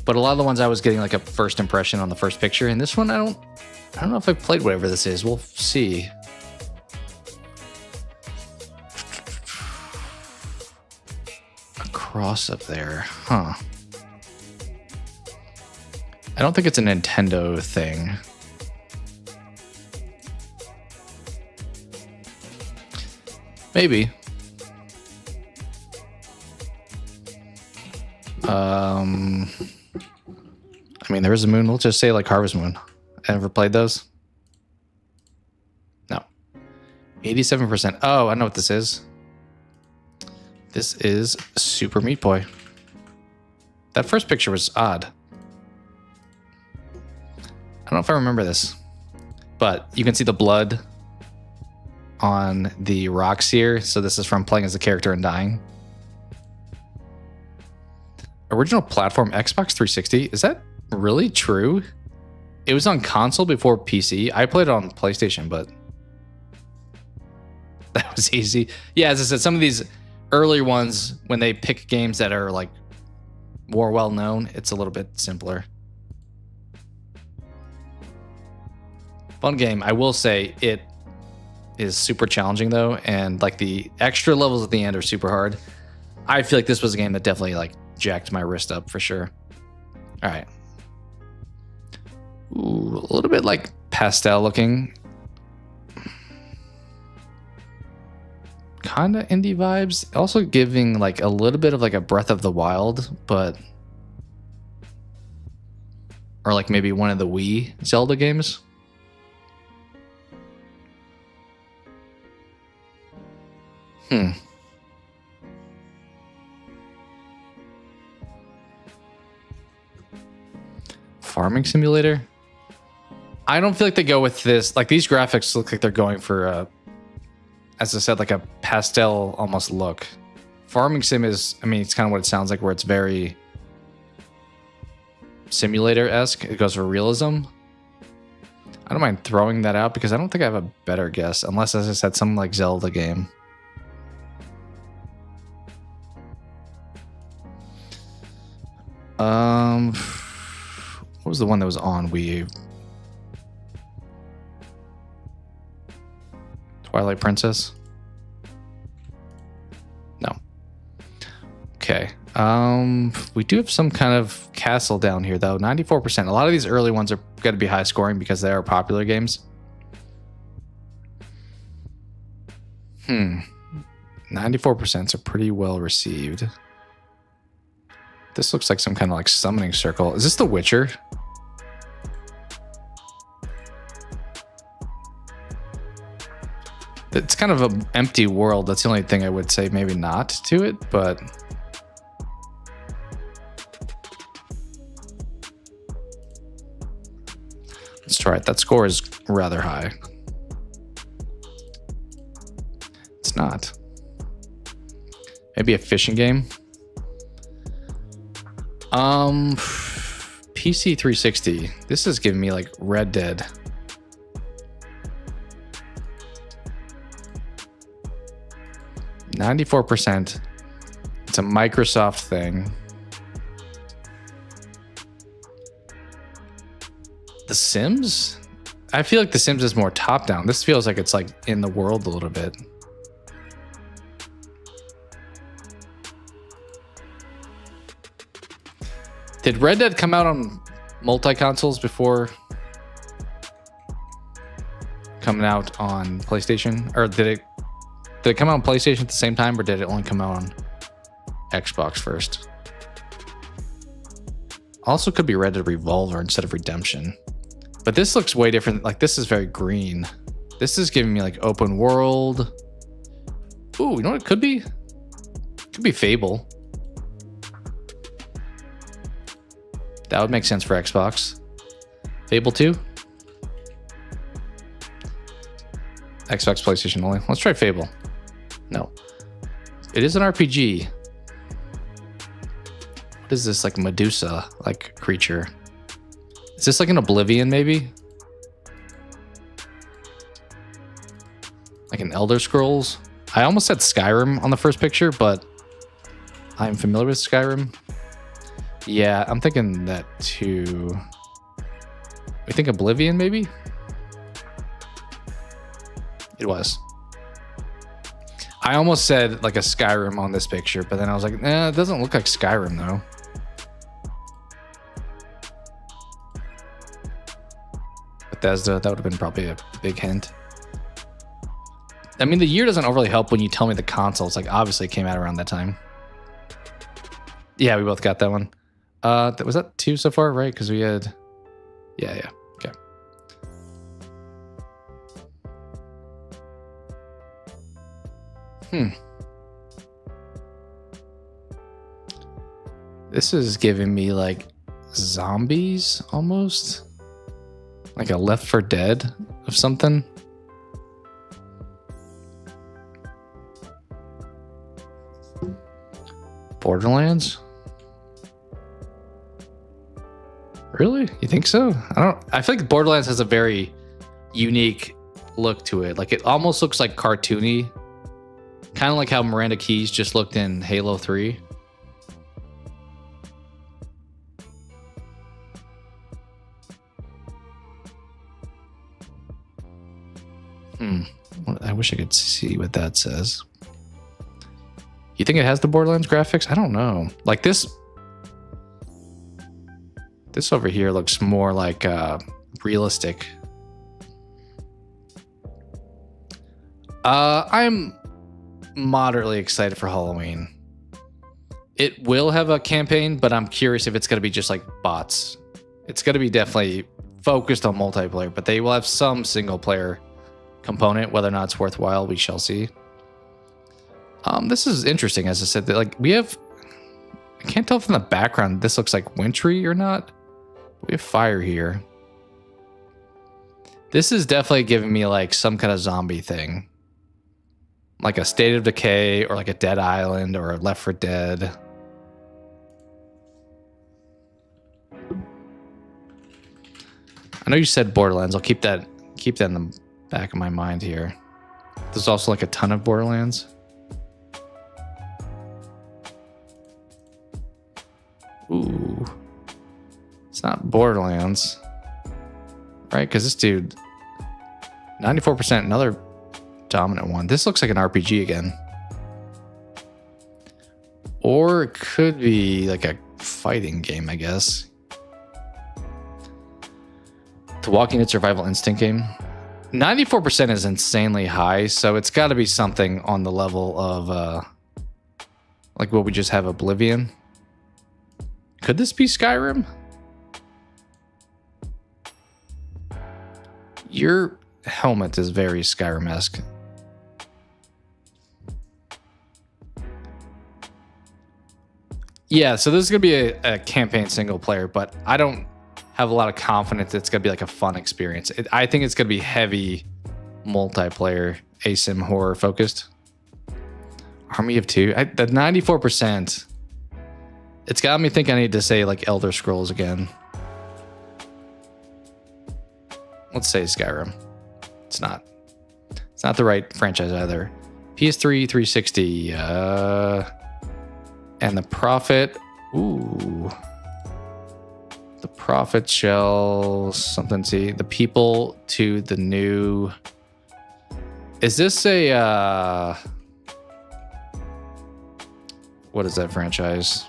But a lot of the ones I was getting like a first impression on the first picture, and this one I don't know if I played whatever this is. We'll see. A cross up there, huh? I don't think it's a Nintendo thing. Maybe. I mean, there is a moon. We'll just say like Harvest Moon. Ever played those? No. 87%. Oh, I know what this is. This is Super Meat Boy. That first picture was odd. I don't know if I remember this, but you can see the blood on the rocks here. So this is from playing as a character and dying. Original platform Xbox 360. Is that really true? It was on console before PC. I played it on PlayStation, but that was easy. Yeah, as I said, some of these earlier ones, when they pick games that are like more well known, it's a little bit simpler. Fun game. I will say it is super challenging though, and like the extra levels at the end are super hard. I feel like this was a game that definitely like jacked my wrist up for sure. All right. Ooh, a little bit like pastel looking. Kind of indie vibes. Also giving like a little bit of like a Breath of the Wild, but or like maybe one of the Wii Zelda games. Farming simulator? I don't feel like they go with this. Like these graphics look like they're going for as I said, like a pastel almost look. Farming sim is, I mean, it's kind of what it sounds like, where it's very simulator-esque. It goes for realism. I don't mind throwing that out because I don't think I have a better guess, unless, as I said, some like Zelda game. What was the one that was on Wii? Twilight Princess? No. Okay. We do have some kind of castle down here though. 94%. A lot of these early ones are going to be high scoring because they are popular games. 94% are pretty well received. This looks like some kind of like summoning circle. Is this The Witcher? It's kind of an empty world. That's the only thing I would say maybe not to it, but let's try it. That score is rather high. It's not. Maybe a fishing game. PC 360. This is giving me like Red Dead. %. It's a Microsoft thing. The Sims? I feel like The Sims is more top down. This feels like it's like in the world a little bit. Did Red Dead come out on multi-consoles before coming out on PlayStation? Or did it come out on PlayStation at the same time, or did it only come out on Xbox first? Also could be Red Dead Revolver instead of Redemption. But this looks way different. Like, this is very green. This is giving me like open world. Ooh, you know what it could be? It could be Fable. That would make sense for Xbox. Fable 2? Xbox, PlayStation only. Let's try Fable. No. It is an RPG. What is this, like Medusa-like creature? Is this like an Oblivion, maybe? Like an Elder Scrolls? I almost said Skyrim on the first picture, but I'm familiar with Skyrim. Yeah, I'm thinking that too. We think Oblivion, maybe? It was. I almost said like a Skyrim on this picture, but then I was like, nah, it doesn't look like Skyrim though. Bethesda, that would have been probably a big hint. I mean, the year doesn't overly help when you tell me the consoles. Like, obviously it came out around that time. Yeah, we both got that one. Was that 2 so far, right? Because we had... Yeah. Okay. This is giving me like zombies almost. Like a Left 4 Dead of something. Borderlands? Really? You think so? I feel like Borderlands has a very unique look to it. Like, it almost looks like cartoony. Kind of like how Miranda Keyes just looked in Halo 3. I wish I could see what that says. You think it has the Borderlands graphics? I don't know. Like this over here looks more like realistic. I'm moderately excited for Halloween. It will have a campaign, but I'm curious if it's going to be just like bots. It's going to be definitely focused on multiplayer, but they will have some single player component. Whether or not it's worthwhile, we shall see. This is interesting, as I said. That, like, we have, I can't tell from the background this looks like wintry or not. We have fire here. This is definitely giving me like some kind of zombie thing, like a State of Decay or like a Dead Island or a Left 4 Dead. I know you said Borderlands. I'll keep that in the back of my mind here. There's also like a ton of Borderlands. Ooh. It's not Borderlands. Right? Because this dude, 94%, another dominant one. This looks like an RPG again. Or it could be like a fighting game, I guess. The Walking Dead Survival Instinct game. 94% is insanely high, so it's got to be something on the level of like what we just have Oblivion. Could this be Skyrim? Your helmet is very Skyrim-esque. Yeah, so this is going to be a campaign single player, but I don't have a lot of confidence it's going to be like a fun experience. I think it's going to be heavy multiplayer, asim horror focused. Army of Two, the 94%. It's got me thinking I need to say like Elder Scrolls again. Let's say Skyrim. It's not. It's not the right franchise either. PS3, 360, and the Prophet. Ooh. The Prophet shall something. See the people to the new. Is this a what is that franchise?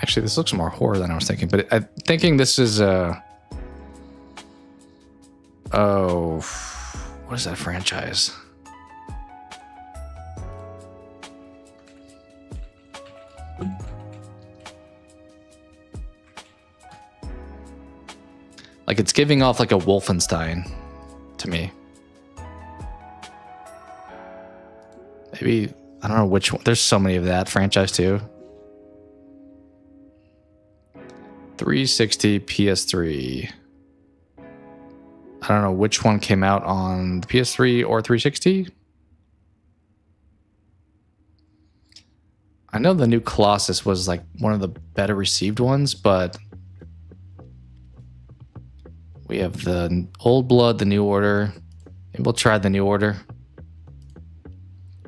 Actually, this looks more horror than I was thinking, but I'm thinking this is oh, what is that franchise? Like it's giving off like a Wolfenstein to me. Maybe, I don't know which one. There's so many of that franchise too. 360, PS3. I don't know which one came out on the PS3 or 360. I know the new Colossus was like one of the better received ones, but we have the Old Blood, the New Order. Maybe we'll try the New Order.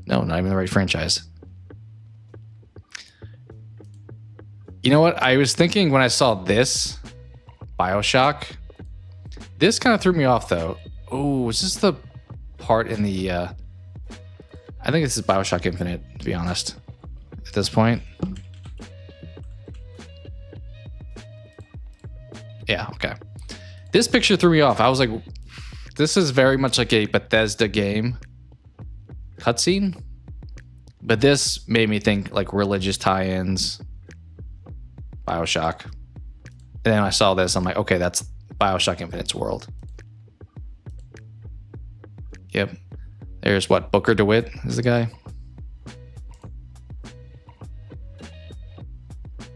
No, not even the right franchise. You know what? I was thinking when I saw this, BioShock. This kind of threw me off though. Oh, is this the part in the... I think this is BioShock Infinite, to be honest, at this point. Yeah, okay. This picture threw me off. I was like, this is very much like a Bethesda game cutscene. But this made me think like religious tie-ins, BioShock. And then I saw this, I'm like, okay, that's BioShock Infinite's world. Yep. There's what, Booker DeWitt is the guy.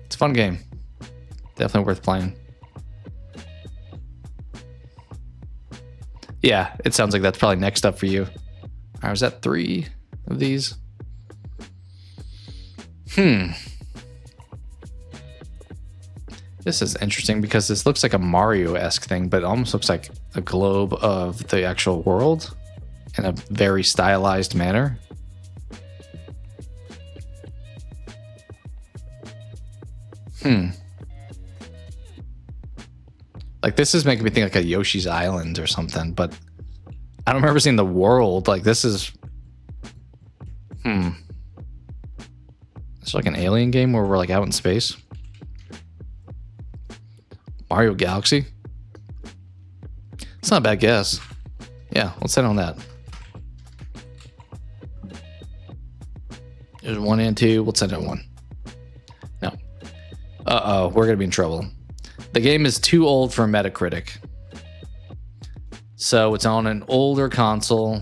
It's a fun game. Definitely worth playing. Yeah, it sounds like that's probably next up for you. All right, was that 3 of these? This is interesting because this looks like a Mario-esque thing, but it almost looks like a globe of the actual world in a very stylized manner. Like this is making me think like a Yoshi's Island or something, but I don't remember seeing the world. Like this is... It's like an alien game where we're like out in space. Mario Galaxy? It's not a bad guess. Yeah, let's set on that. There's 1 and 2. We'll set it on 1. No. Uh-oh, we're going to be in trouble. The game is too old for Metacritic. So it's on an older console.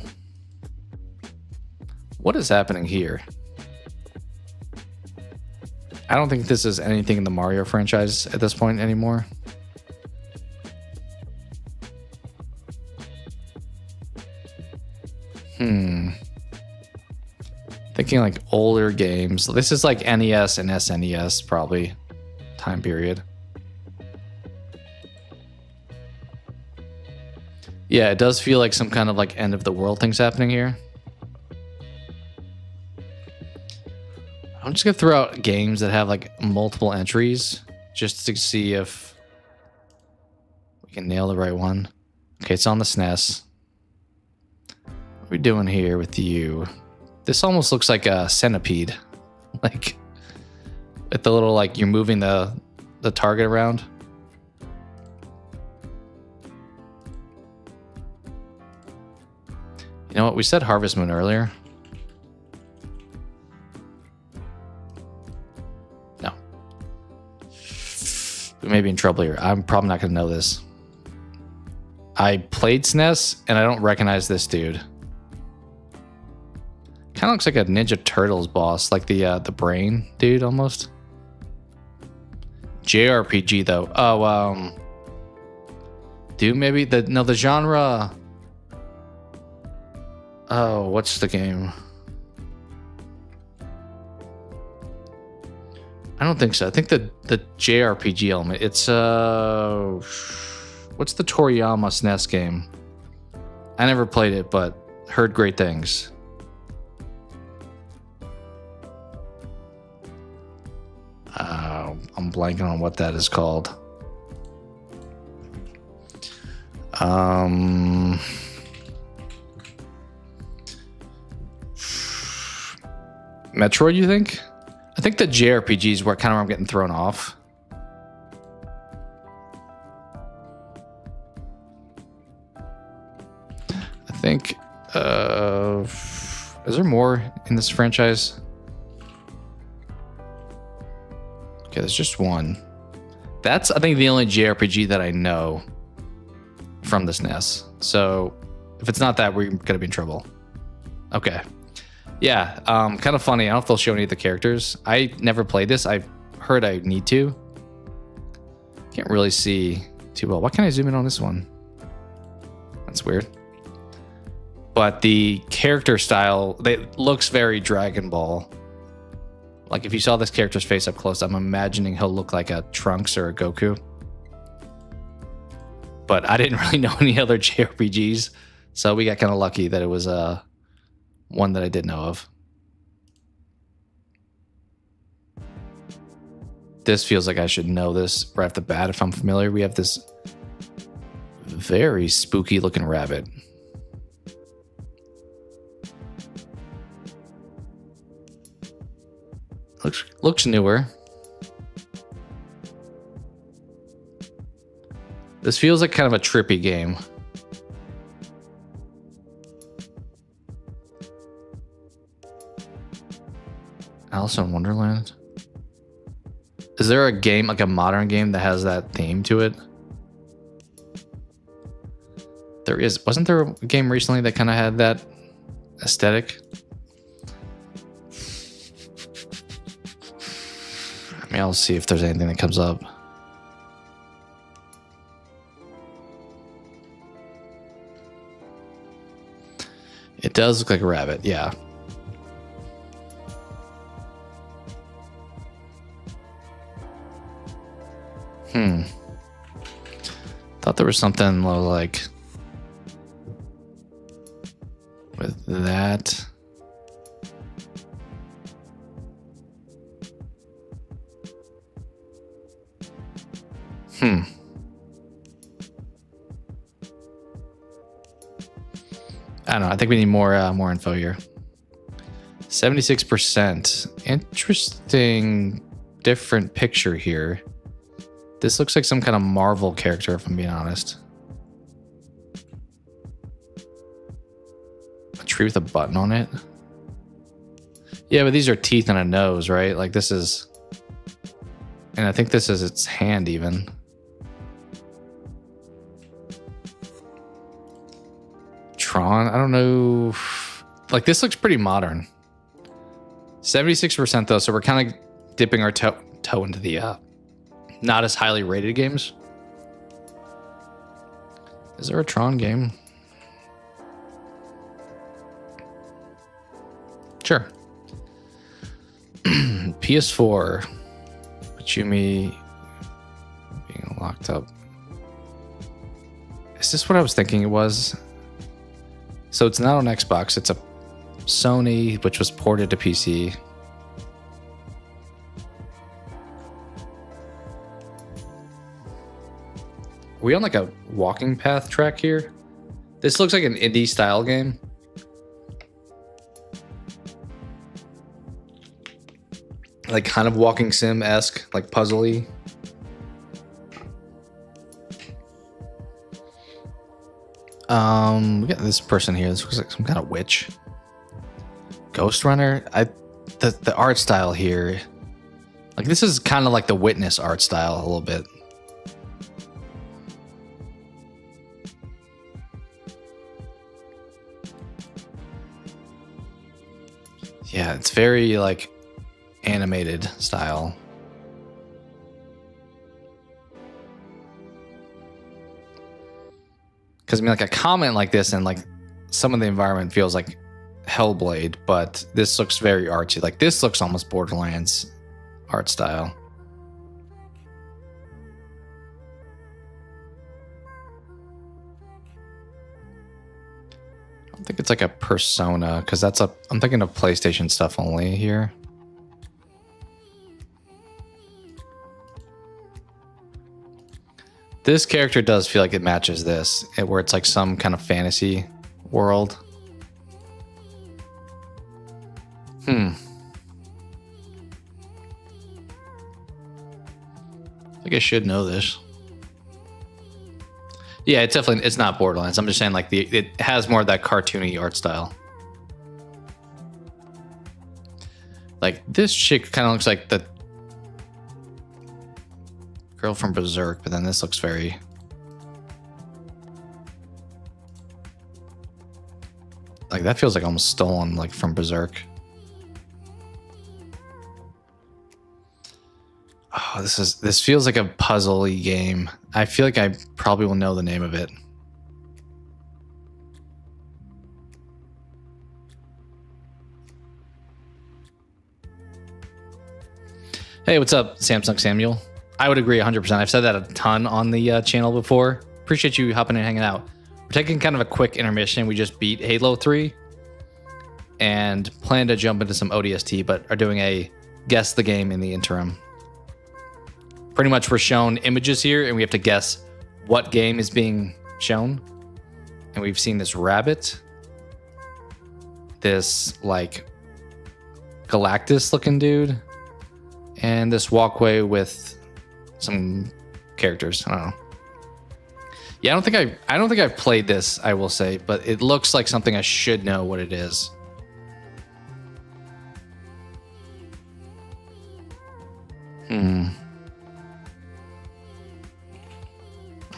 What is happening here? I don't think this is anything in the Mario franchise at this point anymore. Thinking like older games. This is like NES and SNES probably time period. Yeah, it does feel like some kind of like end of the world things happening here. I'm just gonna throw out games that have like multiple entries just to see if we can nail the right one. Okay, it's on the SNES. What are we doing here with you? This almost looks like a centipede. Like with the little like you're moving the target around. You know what? We said Harvest Moon earlier. No. We may be in trouble here. I'm probably not going to know this. I played SNES, and I don't recognize this dude. Kind of looks like a Ninja Turtles boss, like the brain dude almost. JRPG though. Oh, dude, maybe the genre. Oh, what's the game? I don't think so. I think the JRPG element. It's what's the Toriyama SNES game? I never played it, but heard great things. I'm blanking on what that is called. Metroid, you think? I think the JRPGs were kind of where I'm getting thrown off. I think, is there more in this franchise? Okay, there's just one. That's, I think, the only JRPG that I know from the SNES. So if it's not that, we're gonna be in trouble. Okay. Yeah, kind of funny. I don't know if they'll show any of the characters. I never played this. I've heard I need to. Can't really see too well. Why can't I zoom in on this one? That's weird. But the character style, it looks very Dragon Ball. Like if you saw this character's face up close, I'm imagining he'll look like a Trunks or a Goku. But I didn't really know any other JRPGs, so we got kind of lucky that it was one that I did know of. This feels like I should know this right off the bat if I'm familiar. We have this very spooky looking rabbit. Looks newer. This feels like kind of a trippy game. Alice in Wonderland? Is there a game, like a modern game, that has that theme to it? There is. Wasn't there a game recently that kind of had that aesthetic? I mean, I'll see if there's anything that comes up. It does look like a rabbit, yeah. Thought there was something like with that. I don't know. I think we need more info here. 76%. Interesting, different picture here. This looks like some kind of Marvel character, if I'm being honest. A tree with a button on it. Yeah, but these are teeth and a nose, right? Like this is... And I think this is its hand even. Tron, I don't know. Like this looks pretty modern. 76% though, so we're kind of dipping our toe into the not as highly rated games. Is there a Tron game? Sure. PS4. Chumi being locked up. Is this what I was thinking it was? So it's not on Xbox, it's a Sony, which was ported to PC. Are we on like a walking path track here? This looks like an indie style game. Like kind of walking sim-esque, like puzzly. We got this person here. This looks like some kind of witch. Ghost Runner. The art style here, like this is kind of like the Witness art style a little bit. Yeah, it's very like animated style. Because I mean, like a comment like this and like some of the environment feels like Hellblade, but this looks very artsy. Like this looks almost Borderlands art style. I don't think it's like a Persona, because I'm thinking of PlayStation stuff only here. This character does feel like it matches this, where it's like some kind of fantasy world. I think I should know this. Yeah, it's not Borderlands. I'm just saying like it has more of that cartoony art style. Like this chick kind of looks like the girl from Berserk, but then this looks very like that feels like almost stolen like from Berserk. Oh, this feels like a puzzle-y game. I feel like I probably will know the name of it. Hey, what's up, Samsung Samuel? I would agree 100%. I've said that a ton on the channel before. Appreciate you hopping in and hanging out. We're taking kind of a quick intermission. We just beat Halo 3 and plan to jump into some ODST, but are doing a guess the game in the interim. Pretty much we're shown images here and we have to guess what game is being shown. And we've seen this rabbit, this like Galactus looking dude, and this walkway with some characters. I don't know. Yeah, I don't think I've played this, I will say, but it looks like something I should know what it is.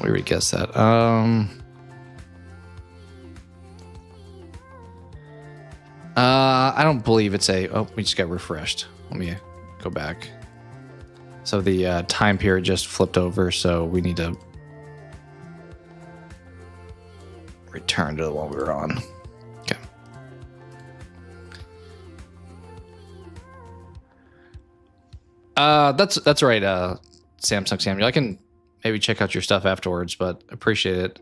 We already guessed that. I don't believe it's a... Oh, we just got refreshed. Let me go back. So the time period just flipped over, so we need to return to the one we were on. Okay. That's right, Samsung Samuel. I can maybe check out your stuff afterwards, but appreciate it.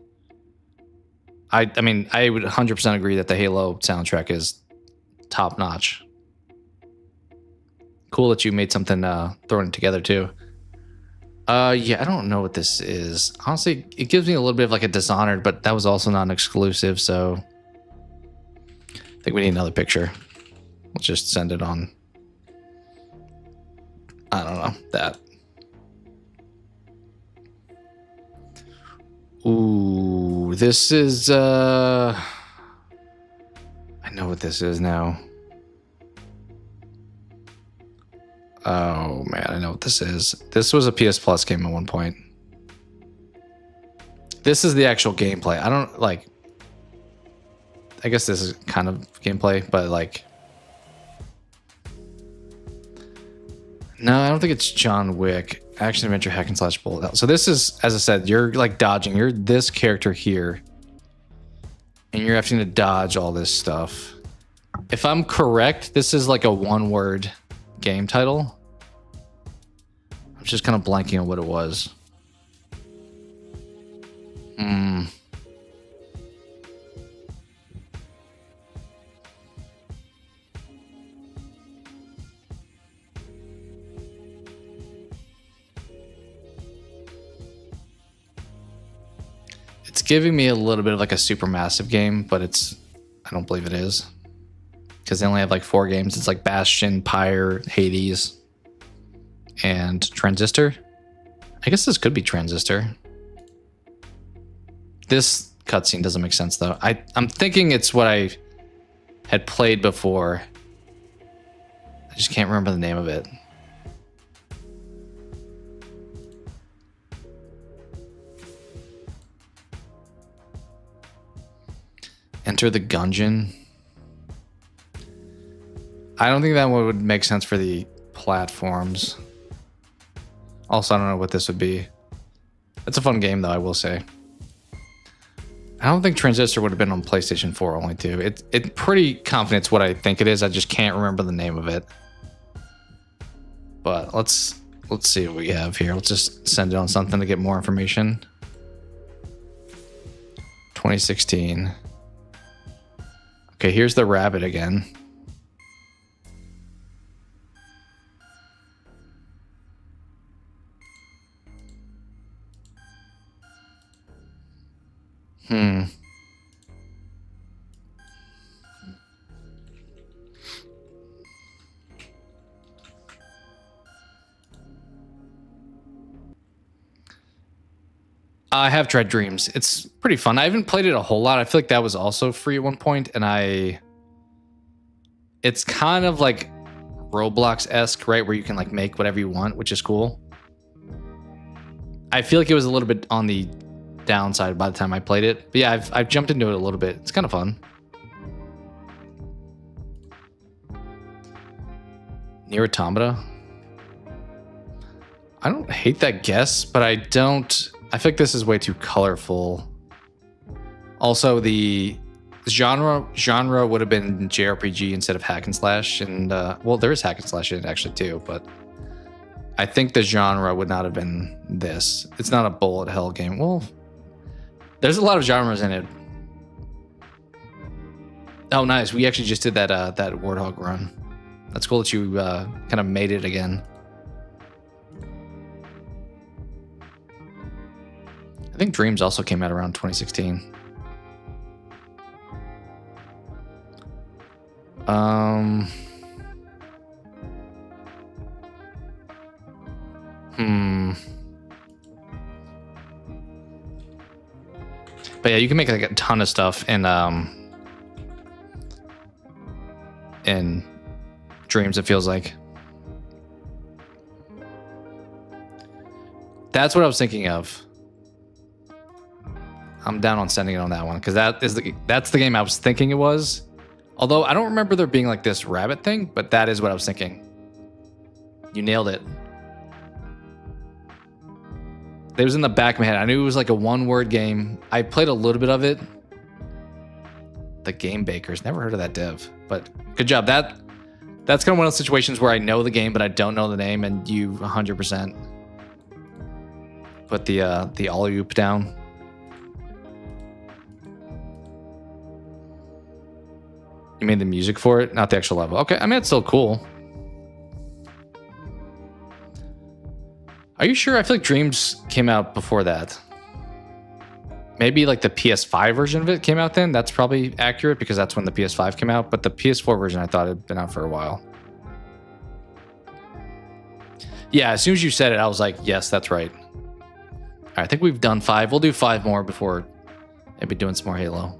I mean, I would 100% agree that the Halo soundtrack is top notch. Cool that you made something throwing it together too. Yeah, I don't know what this is. Honestly, it gives me a little bit of like a Dishonored, but that was also not an exclusive, so I think we need another picture. We'll just send it on. I don't know, that. Ooh, this is I know what this is now. Oh man, I know what this is. This was a PS Plus game at one point. This is the actual gameplay. I don't like, I guess this is kind of gameplay, but like, no, I don't think it's John Wick. Action adventure hack and slash bullet hell. So this is, as I said, you're like dodging. You're this character here, and you're having to dodge all this stuff. If I'm correct, this is like a one-word game title. I'm just kind of blanking on what it was. It's giving me a little bit of like a Supermassive game, but I don't believe it is. Because they only have like 4 games. It's like Bastion, Pyre, Hades, and Transistor. I guess this could be Transistor. This cutscene doesn't make sense though. I'm thinking it's what I had played before. I just can't remember the name of it. Enter the Gungeon. I don't think that one would make sense for the platforms. Also, I don't know what this would be. It's a fun game, though, I will say. I don't think Transistor would have been on PlayStation 4 only, too. It's pretty confident it's what I think it is. I just can't remember the name of it. But let's see what we have here. Let's just send it on something to get more information. 2016. Okay, here's the rabbit again. I have tried Dreams. It's pretty fun. I haven't played it a whole lot. I feel like that was also free at one point, and it's kind of like Roblox-esque, right? Where you can like make whatever you want, which is cool. I feel like it was a little bit on the downside by the time I played it. But yeah, I've jumped into it a little bit. It's kind of fun. Nier Automata. I don't hate that guess, but I feel like this is way too colorful. Also, the genre would have been JRPG instead of hack and slash, and well, there is hack and slash in it actually too, but I think the genre would not have been this. It's not a bullet hell game. Well, there's a lot of genres in it. Oh, nice. We actually just did that Warthog run. That's cool that you kind of made it again. I think Dreams also came out around 2016. But yeah, you can make like a ton of stuff in Dreams, it feels like. That's what I was thinking of. I'm down on sending it on that one because that's the game I was thinking it was. Although I don't remember there being like this rabbit thing, but that is what I was thinking. You nailed it. It was in the back of my head. I knew it was like a one-word game. I played a little bit of it. The Game Bakers. Never heard of that dev, but good job. That's kind of one of those situations where I know the game, but I don't know the name, and you 100% put the alley-oop down. You made the music for it, not the actual level. Okay, I mean, it's still cool. Are you sure? I feel like Dreams came out before that. Maybe like the PS5 version of it came out then. That's probably accurate because that's when the PS5 came out. But the PS4 version, I thought had been out for a while. Yeah, as soon as you said it, I was like, yes, that's right. All right, I think we've done 5. We'll do 5 more before maybe doing some more Halo.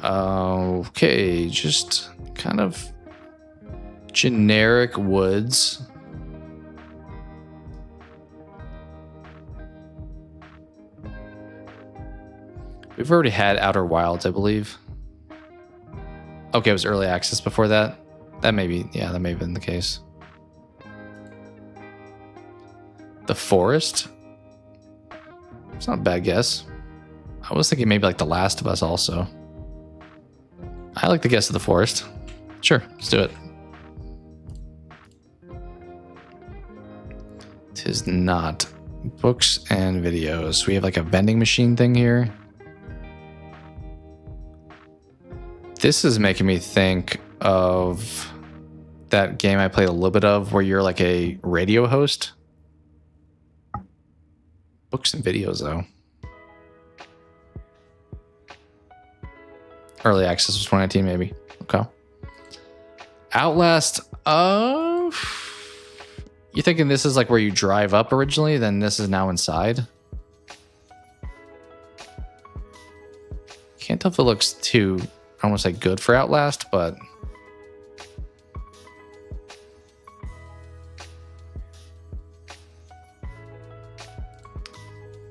Okay, just kind of generic woods. We've already had Outer Wilds, I believe. Okay, it was early access before that. That may have been the case. The Forest? It's not a bad guess. I was thinking maybe like The Last of Us also. I like the guess of The Forest. Sure, let's do it. 'Tis not. Books and videos. We have like a vending machine thing here. This is making me think of that game I played a little bit of where you're like a radio host. Books and videos, though. Early access was 2019, maybe. Okay. Outlast. You thinking this is like where you drive up originally, then this is now inside? know if it looks too, I don't want to say good for Outlast, but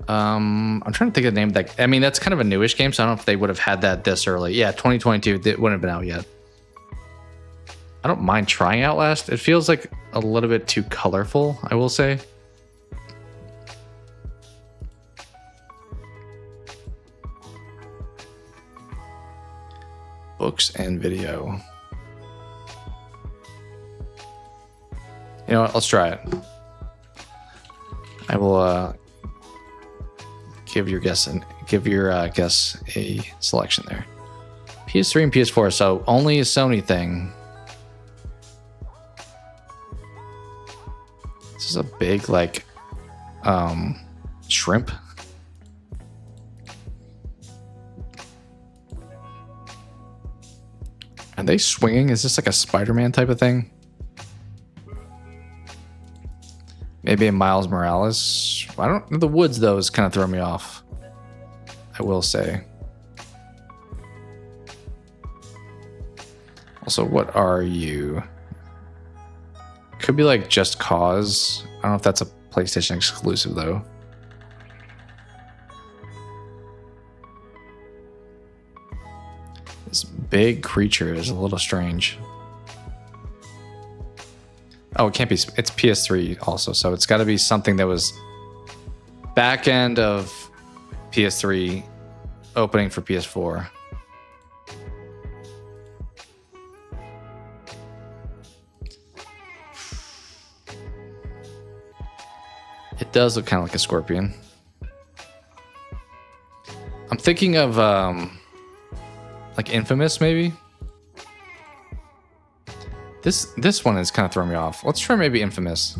I'm trying to think of the name of that. I mean, that's kind of a newish game, so I don't know if they would have had that this early. Yeah, 2022, it wouldn't have been out yet. I don't mind trying Outlast. It feels like a little bit too colorful, I will say. Books and video. You know what? Let's try it. I will give your guess a selection there. PS3 and PS4, so only a Sony thing. This is a big like shrimp. Are they swinging? Is this like a Spider-Man type of thing? Maybe a Miles Morales. I don't know. The woods, though, is kind of throwing me off. I will say. Also, what are you? Could be like Just Cause. I don't know if that's a PlayStation exclusive, though. This big creature is a little strange. Oh, it can't be. It's PS3 also, so it's got to be something that was back end of PS3, opening for PS4. It does look kind of like a scorpion. I'm thinking of like Infamous, maybe. This one is kind of throwing me off. Let's try maybe Infamous.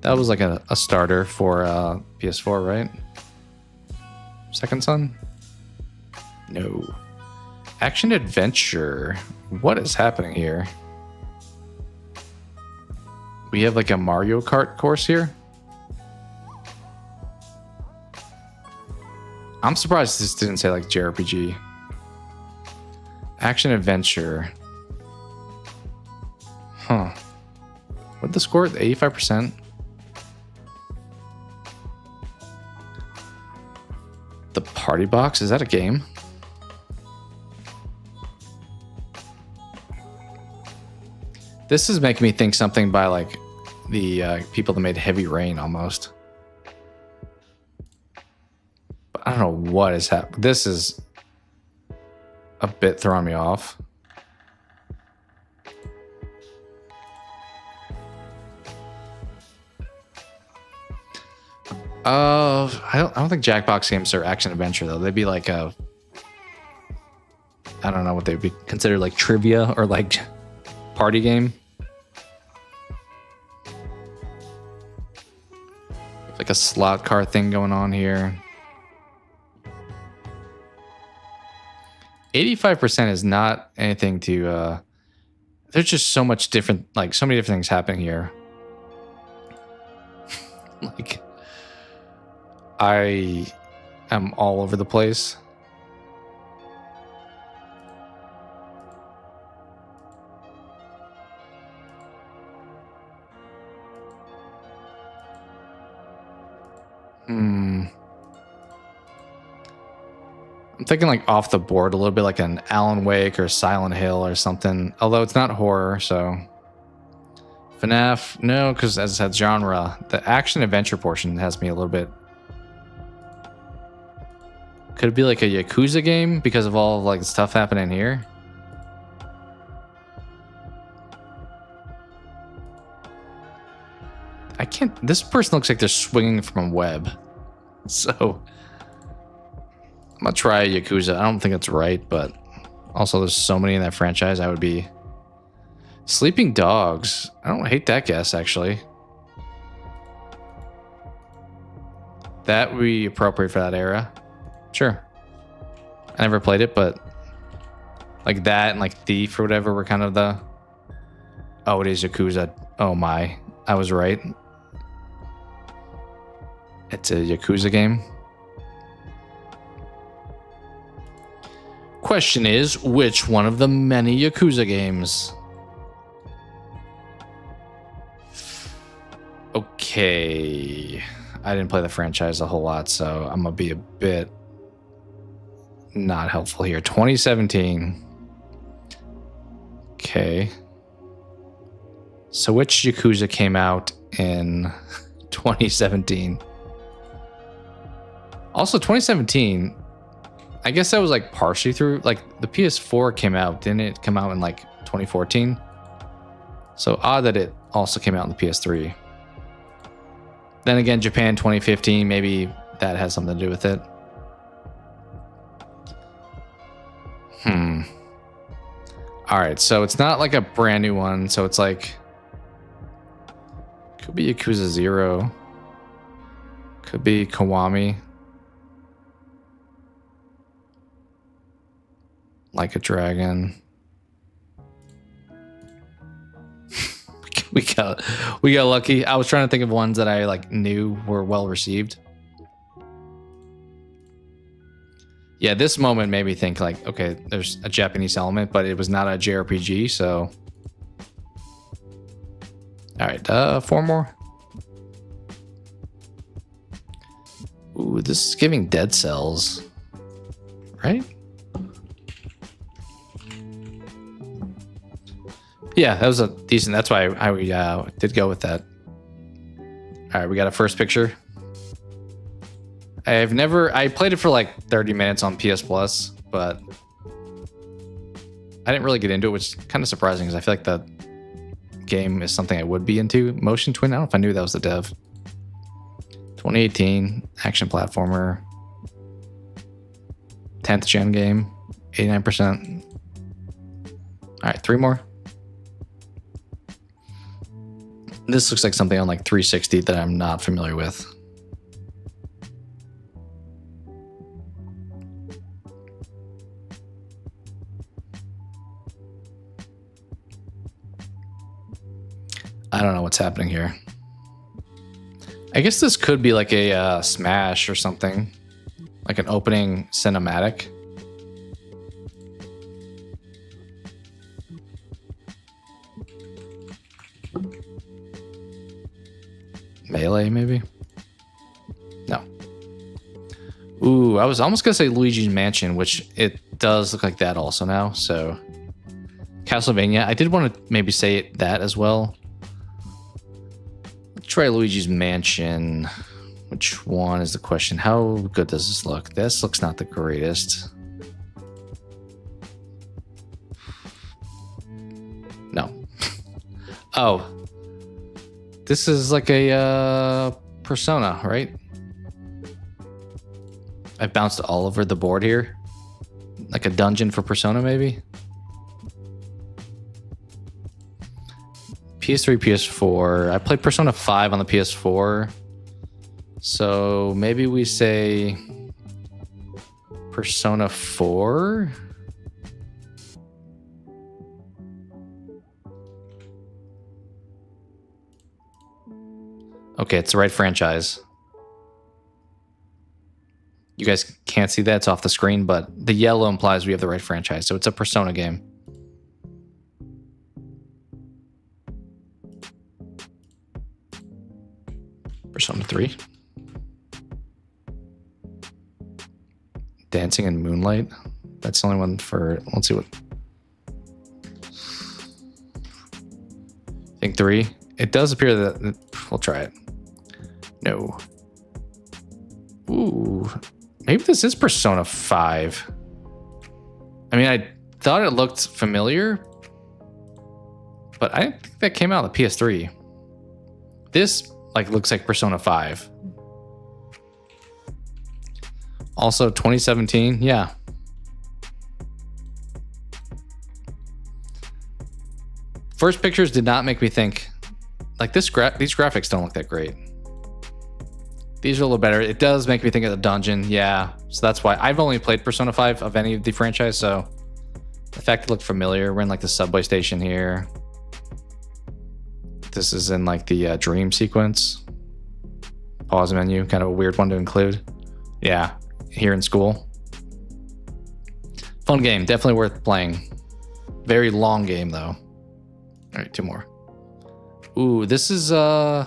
That was like a starter for PS4, right? Second Son? No. Action adventure. What is happening here? We have like a Mario Kart course here. I'm surprised this didn't say like JRPG. Action adventure. Huh. What'd the score? 85%? The Party Box? Is that a game? This is making me think something by like the people that made Heavy Rain almost. But I don't know what is happening. This is a bit throwing me off. I don't think Jackbox games are action adventure though. They'd be like a, I don't know what they'd be considered, like trivia or like party game. Like a slot car thing going on here. 85% is not anything to there's just so much different, like so many different things happening here. Like I am all over the place. I'm thinking like off the board a little bit, like an Alan Wake or Silent Hill or something. Although it's not horror, so FNAF, no, because as I said, genre. The action adventure portion has me a little bit. Could it be like a Yakuza game because of all of like the stuff happening here? I can't. This person looks like they're swinging from a web, so I'm gonna try Yakuza. I don't think it's right, but also there's so many in that franchise. I would be Sleeping Dogs. I don't hate that guess actually. That would be appropriate for that era. Sure. I never played it, but like that and like Thief or whatever were kind of the. Oh, it is Yakuza. Oh my, I was right. It's a Yakuza game. question is, which one of the many Yakuza games? Okay. I didn't play the franchise a whole lot, so I'm going to be a bit not helpful here. 2017. Okay. So which Yakuza came out in 2017? Also, 2017, I guess that was like partially through, like the PS4 came out. Didn't it come out in like 2014? So odd that it also came out on the PS3. Then again, Japan 2015, maybe that has something to do with it. All right, so it's not like a brand new one. So it's like, could be Yakuza 0. Could be Kiwami. Like a Dragon. we got lucky. I was trying to think of ones that I like knew were well received. Yeah, this moment made me think like, okay, there's a Japanese element, but it was not a JRPG, so. All right, 4 more. Ooh, this is giving Dead Cells, right? Yeah, that was a decent. That's why I did go with that. All right, we got a first picture. I played it for like 30 minutes on PS Plus, but I didn't really get into it, which is kind of surprising because I feel like the game is something I would be into. Motion Twin, I don't know if I knew that was the dev. 2018 action platformer, 10th gen game, 89%. All right, 3 more. This looks like something on like 360 that I'm not familiar with. I don't know what's happening here. I guess this could be like a Smash or something, like an opening cinematic. Melee, maybe? No. Ooh, I was almost gonna say Luigi's Mansion, which it does look like that also now. So Castlevania, I did want to maybe say that as well. Let's try Luigi's Mansion. Which one is the question? How good does this look? This looks not the greatest. No. Oh. This is like a Persona, right? I bounced all over the board here. Like a dungeon for Persona, maybe? PS3, PS4. I played Persona 5 on the PS4. So maybe we say Persona 4? Okay, it's the right franchise. You guys can't see that, it's off the screen, but the yellow implies we have the right franchise, so it's a Persona game. Persona 3. Dancing in Moonlight. That's the only one for, let's see what. I think 3. It does appear that, we'll try it. No. Ooh. Maybe this is Persona 5. I mean, I thought it looked familiar, but I didn't think that came out on the PS3. This like looks like Persona 5. Also 2017, yeah. First pictures did not make me think like these graphics don't look that great. These are a little better. It does make me think of the dungeon, yeah. So that's why I've only played Persona 5 of any of the franchise, so the fact it looked familiar. We're in like the subway station here. This is in like the dream sequence. Pause menu, kind of a weird one to include. Yeah, here in school. Fun game, definitely worth playing. Very long game though. All right, 2 more. Ooh, this is the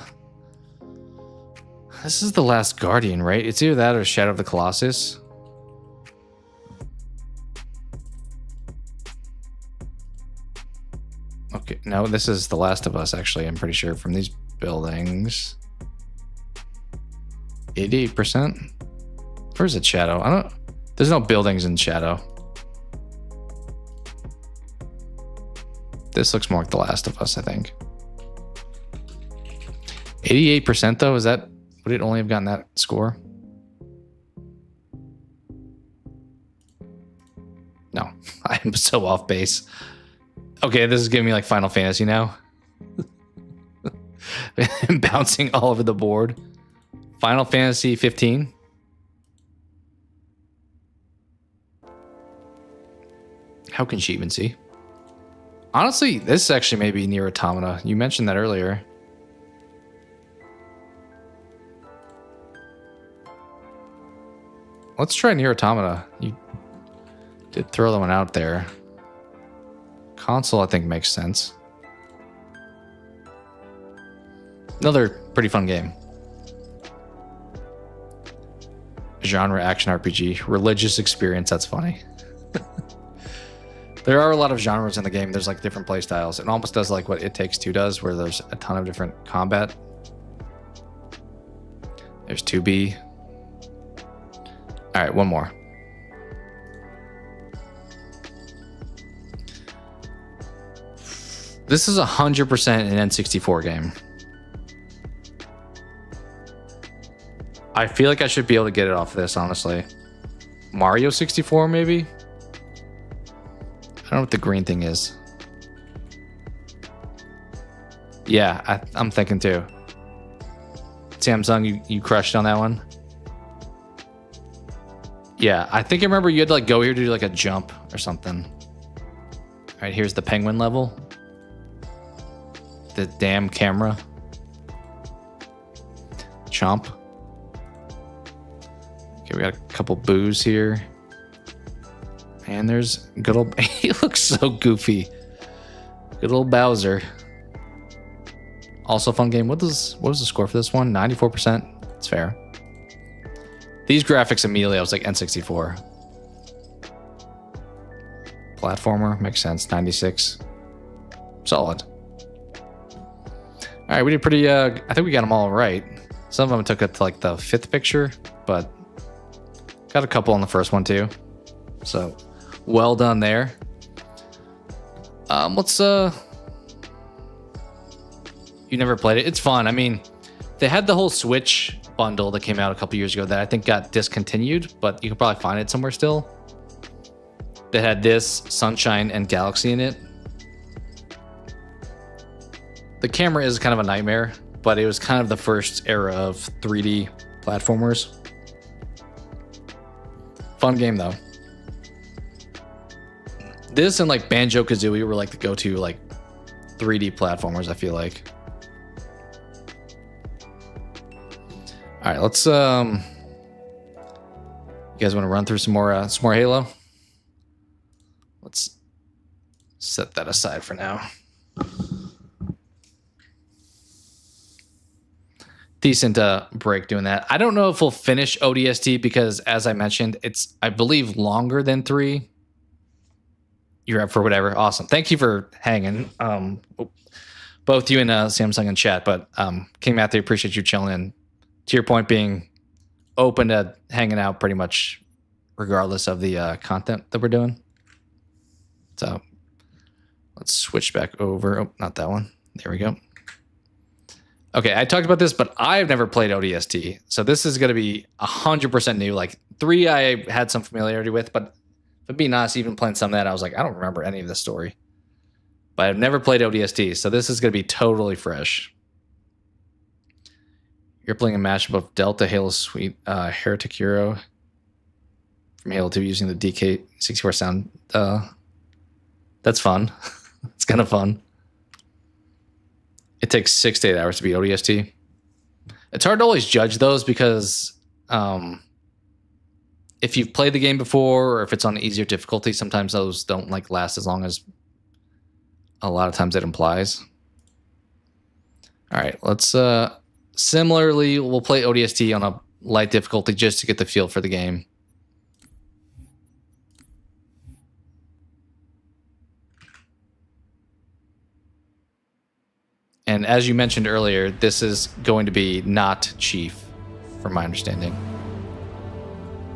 Last Guardian, right? It's either that or Shadow of the Colossus. Okay, no, this is The Last of Us, actually, I'm pretty sure, from these buildings. 88%? Where's it Shadow? There's no buildings in Shadow. This looks more like The Last of Us, I think. 88% though, would it only have gotten that score? No, I'm so off base. Okay, this is giving me like Final Fantasy now. Bouncing all over the board. Final Fantasy 15. How can she even see? Honestly, this actually may be Nier Automata. You mentioned that earlier. Let's try Nier Automata. You did throw that one out there. Console, I think, makes sense. Another pretty fun game. Genre action RPG. Religious experience, that's funny. There are a lot of genres in the game. There's like different play styles. It almost does like what It Takes Two does, where there's a ton of different combat. There's 2B. All right, 1 more. This is 100% an N64 game. I feel like I should be able to get it off this, honestly. Mario 64, maybe? I don't know what the green thing is. Yeah, I'm thinking too. Samsung, you crushed on that one? Yeah, I think I remember you had to like go here to do like a jump or something. All right, here's the penguin level. The damn camera. Chomp. Okay, we got a couple boos here. And there's good old... He looks so goofy. Good old Bowser. Also a fun game. What was the score for this one? 94%. It's fair. These graphics immediately, I was like N64. Platformer, makes sense. 96. Solid. All right, we did pretty... I think we got them all right. Some of them took it to like the 5th picture, but got a couple on the first one too. So... well done there. Let's you never played it. It's fun. I mean, they had the whole Switch bundle that came out a couple years ago that I think got discontinued, but you can probably find it somewhere still. That had this, Sunshine, and Galaxy in it. The camera is kind of a nightmare, but it was kind of the first era of 3D platformers. Fun game though. This and like Banjo-Kazooie were like the go-to like 3D platformers, I feel like. All right, let's you guys want to run through some more Halo? Let's set that aside for now. Decent break doing that. I don't know if we'll finish ODST because, as I mentioned, it's, I believe, longer than 3. You're up for whatever. Awesome. Thank you for hanging. Both you and Samsung in chat, but King Matthew, appreciate you chilling in. To your point, being open to hanging out pretty much regardless of the content that we're doing. So let's switch back over. Oh, not that one. There we go. Okay, I talked about this, but I've never played ODST. So this is going to be 100% new. Like 3 I had some familiarity with, but if I'm being honest, even playing some of that, I was like, I don't remember any of the story. But I've never played ODST, so this is going to be totally fresh. You're playing a mashup of Delta, Halo Suite, Heretic Hero from Halo 2 using the DK64 sound. That's fun. It's kind of fun. It takes 6 to 8 hours to beat ODST. It's hard to always judge those because if you've played the game before or if it's on easier difficulty, sometimes those don't like last as long as a lot of times it implies. All right, let's similarly, we'll play ODST on a light difficulty just to get the feel for the game. And as you mentioned earlier, this is going to be not Chief, from my understanding.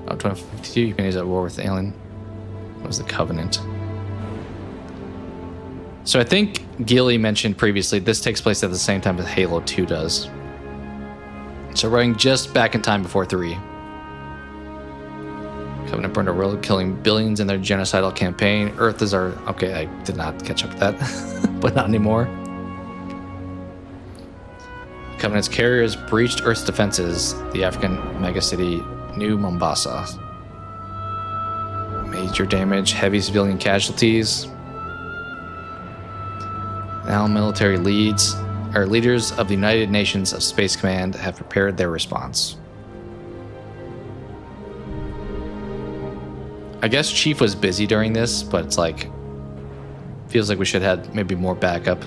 Oh, 2052, you can use that war with the alien. What was the Covenant? So I think Gilly mentioned previously, this takes place at the same time as Halo 2 does. So running just back in time before 3. Covenant burned a world, killing billions in their genocidal campaign. Earth is our... Okay, I did not catch up with that, but not anymore. Covenant's carriers breached Earth's defenses, the African megacity New Mombasa. Major damage, heavy civilian casualties. Now military leaders of the United Nations of Space Command have prepared their response. I guess Chief was busy during this, but it's like, feels like we should have had maybe more backup.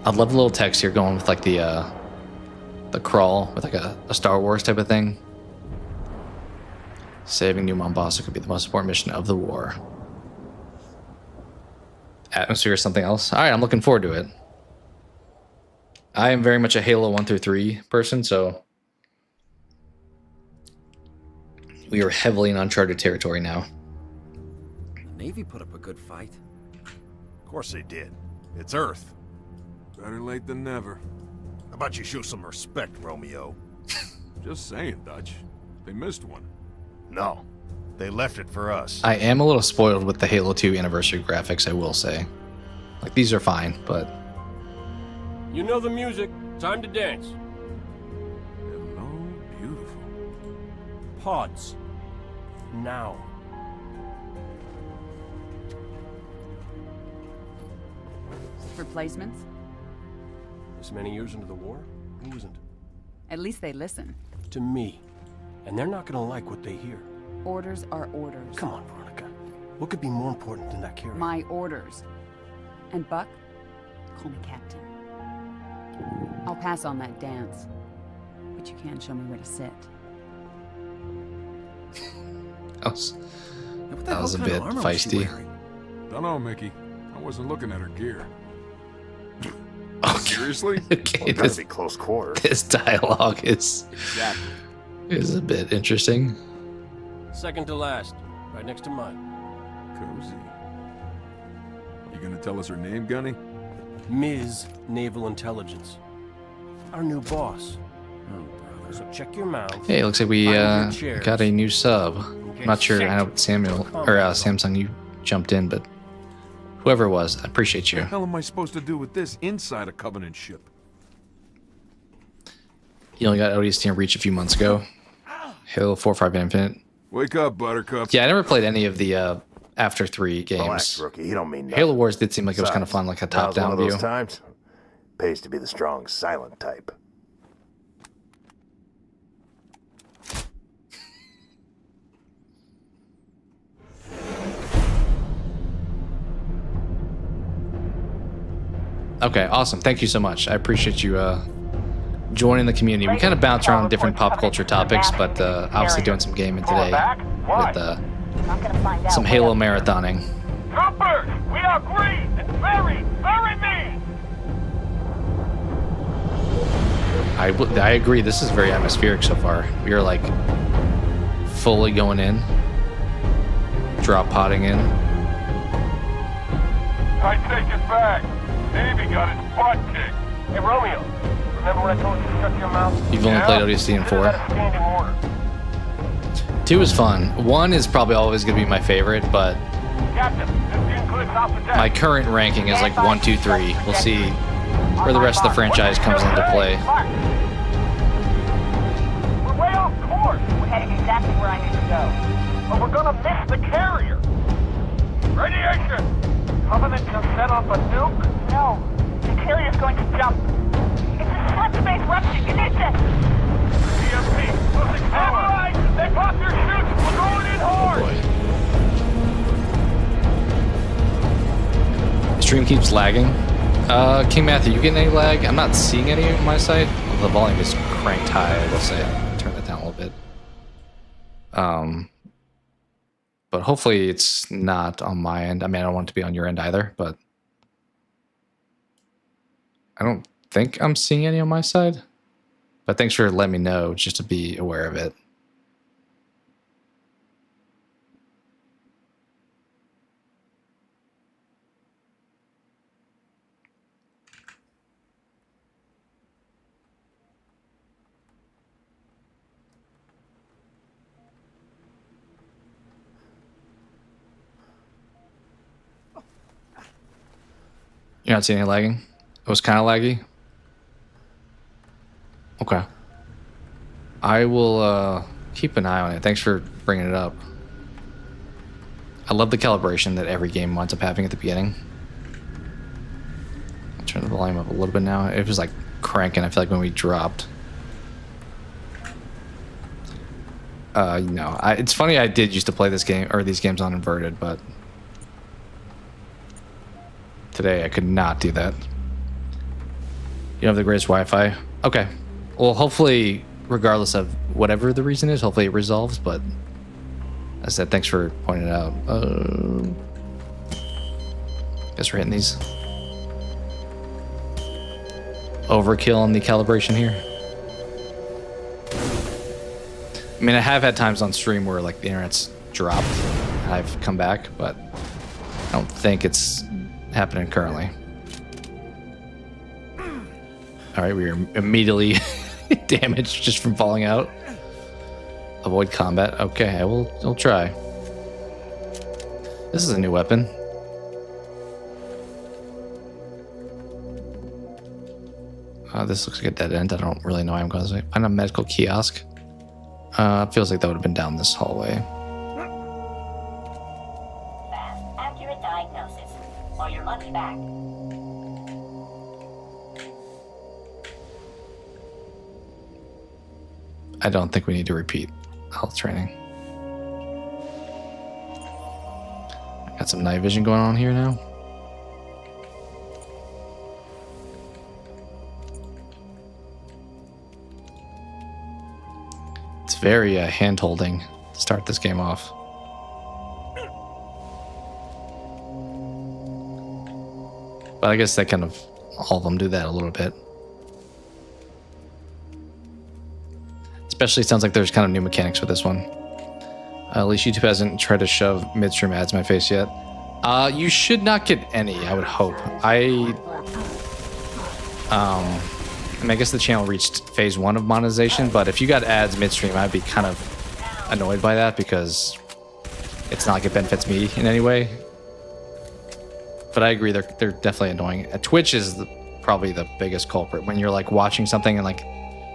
I love the little text here going with like the crawl with like a Star Wars type of thing. Saving New Mombasa could be the most important mission of the war. Atmosphere or something else. All right, I'm looking forward to it. I am very much a Halo 1 through 3 person, so we are heavily in uncharted territory now. The Navy put up a good fight. Of course they did. It's Earth. Better late than never. How about you show some respect, Romeo? Just saying, Dutch. They missed one. No. They left it for us. I am a little spoiled with the Halo 2 anniversary graphics, I will say. Like, these are fine, but... You know the music. Time to dance. Hello, beautiful. Pods. Now. Replacements? This many years into the war? Who isn't? At least they listen. To me. And they're not gonna like what they hear. Orders are orders. Come on, Veronica. What could be more important than that carrier? My orders. And Buck, call me Captain. I'll pass on that dance. But you can show me where to sit. That was a bit feisty. Dunno, Mickey. I wasn't looking at her gear. Okay. Seriously? Okay, Well, gotta be close quarters. This dialogue is a bit interesting. Second to last. Right next to mine. Cozy. You gonna tell us her name, Gunny? Ms. Naval Intelligence. Our new boss. Oh, brother. So check your mouth. Hey, looks like we got a new sub. I'm not sure. I know Samuel or Samsung, you jumped in, but whoever it was, I appreciate you. What the hell am I supposed to do with this inside a Covenant ship? You only got ODST and Reach a few months ago. Halo 4, 5 Infinite. Wake up, Buttercup. Yeah, I never played any of the after 3 games. Relax, rookie. You don't mean nothing. Halo Wars did seem like it was kind of fun, like a top-down one of those view. times. Pays to be the strong, silent type. Okay, awesome. Thank you so much. I appreciate you joining the community. We kind of bounce around different pop culture topics, but obviously doing some gaming today with some Halo marathoning. Troopers, we are green and very, very mean. I agree. This is very atmospheric so far. We are like fully going in, drop podding in. I take it back. Navy got its butt kicked. Hey, Romeo. Remember when I told you to shut your mouth? You've only played ODST in 4. 2 is fun. 1 is probably always going to be my favorite, but my current ranking is like 1, 2, 3. We'll see where the rest of the franchise comes into play. We're way off course. We're heading exactly where I need to go. But we're gonna miss the carrier. Radiation! Covenant just set off a nuke? No, the carrier's going to jump. It's a slip space rupture. You need stream keeps lagging. King Matthew, you getting any lag? I'm not seeing any on my side. The volume is cranked high, I will say. I'll turn it down a little bit. But hopefully it's not on my end. I mean, I don't want it to be on your end either, but I don't think I'm seeing any on my side. But thanks for letting me know, just to be aware of it. You're not seeing any lagging? It was kind of laggy? Okay. I will keep an eye on it. Thanks for bringing it up. I love the calibration that every game winds up having at the beginning. I'll turn the volume up a little bit now. It was like cranking, I feel like, when we dropped. No. It's funny, I did used to play this game, or these games on inverted, but today I could not do that. You don't have the greatest Wi-Fi? Okay. Well, hopefully, regardless of whatever the reason is, hopefully it resolves, but as I said, thanks for pointing it out. Guess we're hitting these. Overkill on the calibration here. I mean, I have had times on stream where like the internet's dropped and I've come back, but I don't think it's happening currently. All right, we are immediately damaged just from falling out. Avoid combat. Okay, I'll try. This is a new weapon. This looks like a dead end. I don't really know why I'm going to say. Find a medical kiosk. Feels like that would have been down this hallway. Fast, accurate diagnosis, or your money back. I don't think we need to repeat health training. Got some night vision going on here now. It's very hand-holding to start this game off. But I guess that kind of, all of them do that a little bit. Especially, it sounds like there's kind of new mechanics with this one. At least YouTube hasn't tried to shove midstream ads in my face yet. You should not get any, I would hope. I mean, I guess the channel reached phase 1 of monetization, but if you got ads midstream, I'd be kind of annoyed by that because it's not like it benefits me in any way. But I agree, they're definitely annoying. Twitch is probably the biggest culprit. When you're like watching something and like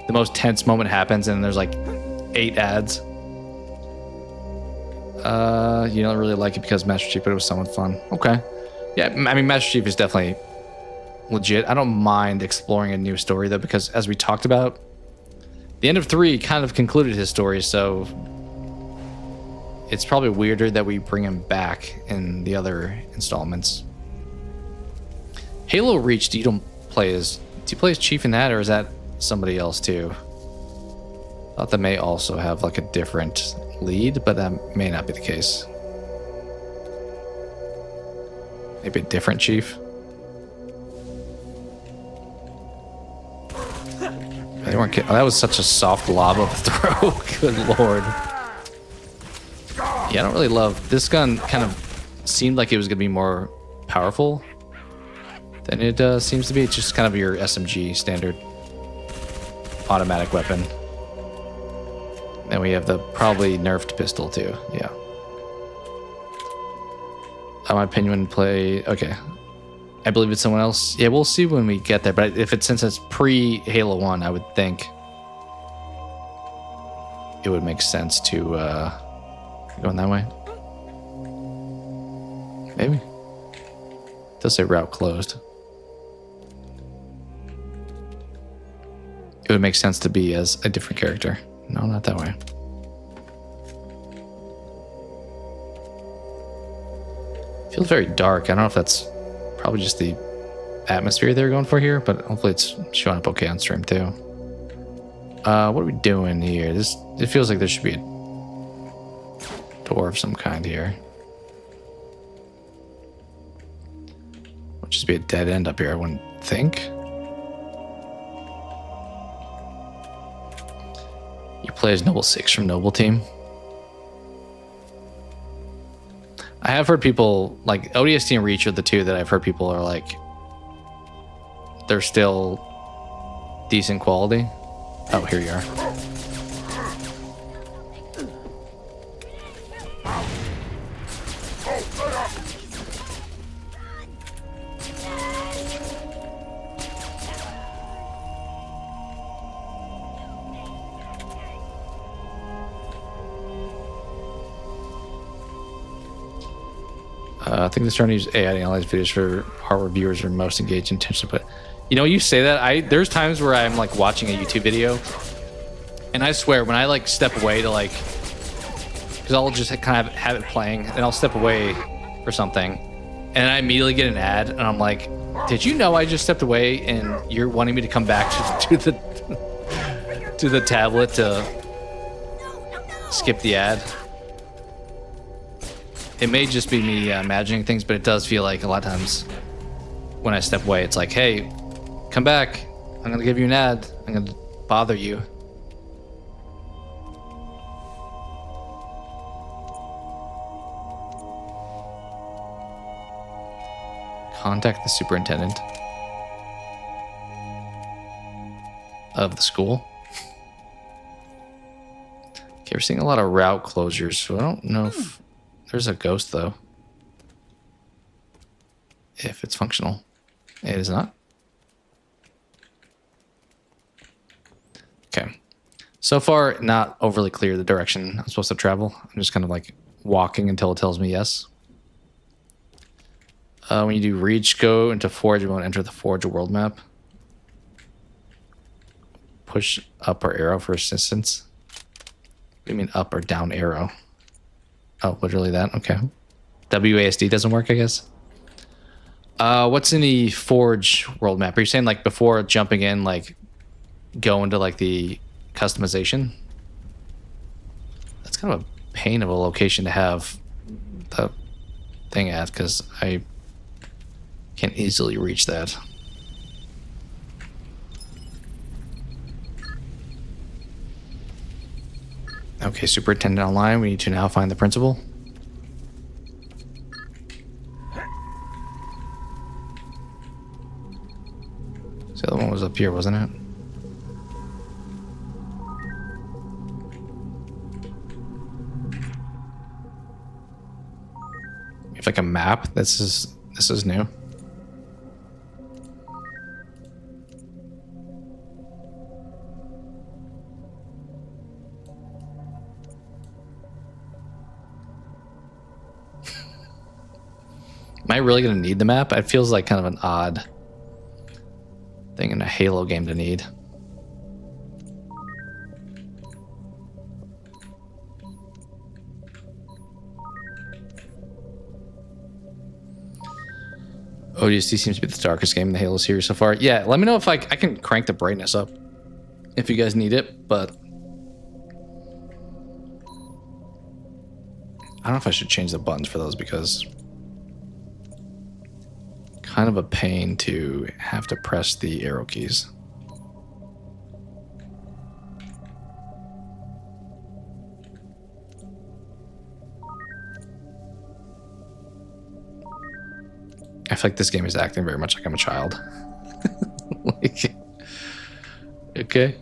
the most tense moment happens and there's like 8 ads. You don't really like it because Master Chief, but it was somewhat fun. Okay. Yeah, I mean, Master Chief is definitely legit. I don't mind exploring a new story though, because as we talked about, the end of 3 kind of concluded his story, so it's probably weirder that we bring him back in the other installments. Halo Reach, do you play as Chief in that, or is that somebody else too? I thought that may also have like a different lead, but that may not be the case. Maybe a different Chief. They weren't kidding. Oh, that was such a soft lob of a throw. Good lord. Yeah, I don't really love this gun. Kind of seemed like it was gonna be more powerful than it seems to be. It's just kind of your SMG standard automatic weapon. Then we have the probably nerfed pistol too. Yeah. In my opinion, play. Okay. I believe it's someone else. Yeah, we'll see when we get there. But if it's, since it's pre Halo 1, I would think it would make sense to go in that way. Maybe. It does say route closed. It would make sense to be as a different character. No, not that way. Feels very dark. I don't know if that's probably just the atmosphere they're going for here, but hopefully it's showing up okay on stream too. What are we doing here? It feels like there should be a door of some kind here. Would just be a dead end up here, I wouldn't think. You play as Noble 6 from Noble Team. I have heard people, like, ODST and Reach are the two that I've heard people are like, they're still decent quality. Oh, here you are. I think they're starting to use AI to analyze videos for hardware viewers are most engaged in attention. But you know, you say that, there's times where I'm like watching a YouTube video, and I swear when I like step away to like, because I'll just kind of have it playing, and I'll step away for something, and I immediately get an ad, and I'm like, did you know I just stepped away and you're wanting me to come back to the tablet to skip the ad? It may just be me imagining things, but it does feel like a lot of times when I step away, it's like, hey, come back. I'm going to give you an ad. I'm going to bother you. Contact the superintendent of the school. Okay, we're seeing a lot of route closures, so I don't know if there's a ghost, though. If it's functional. It is not. Okay. So far, not overly clear the direction I'm supposed to travel. I'm just kind of like walking until it tells me yes. When you do reach, go into Forge, you want to enter the Forge world map. Push up or arrow for assistance. What do you mean up or down arrow? Oh, literally that? Okay. WASD doesn't work, I guess. What's in the Forge world map? Are you saying like before jumping in, like go into like the customization? That's kind of a pain of a location to have the thing at, because I can't easily reach that. Okay, Superintendent online. We need to now find the principal. So the other one was up here, wasn't it? You have like a map. This is new. Am I really going to need the map? It feels like kind of an odd thing in a Halo game to need. ODST seems to be the darkest game in the Halo series so far. Yeah, let me know if I can crank the brightness up if you guys need it, but I don't know if I should change the buttons for those, because kind of a pain to have to press the arrow keys. I feel like this game is acting very much like I'm a child. Like, okay.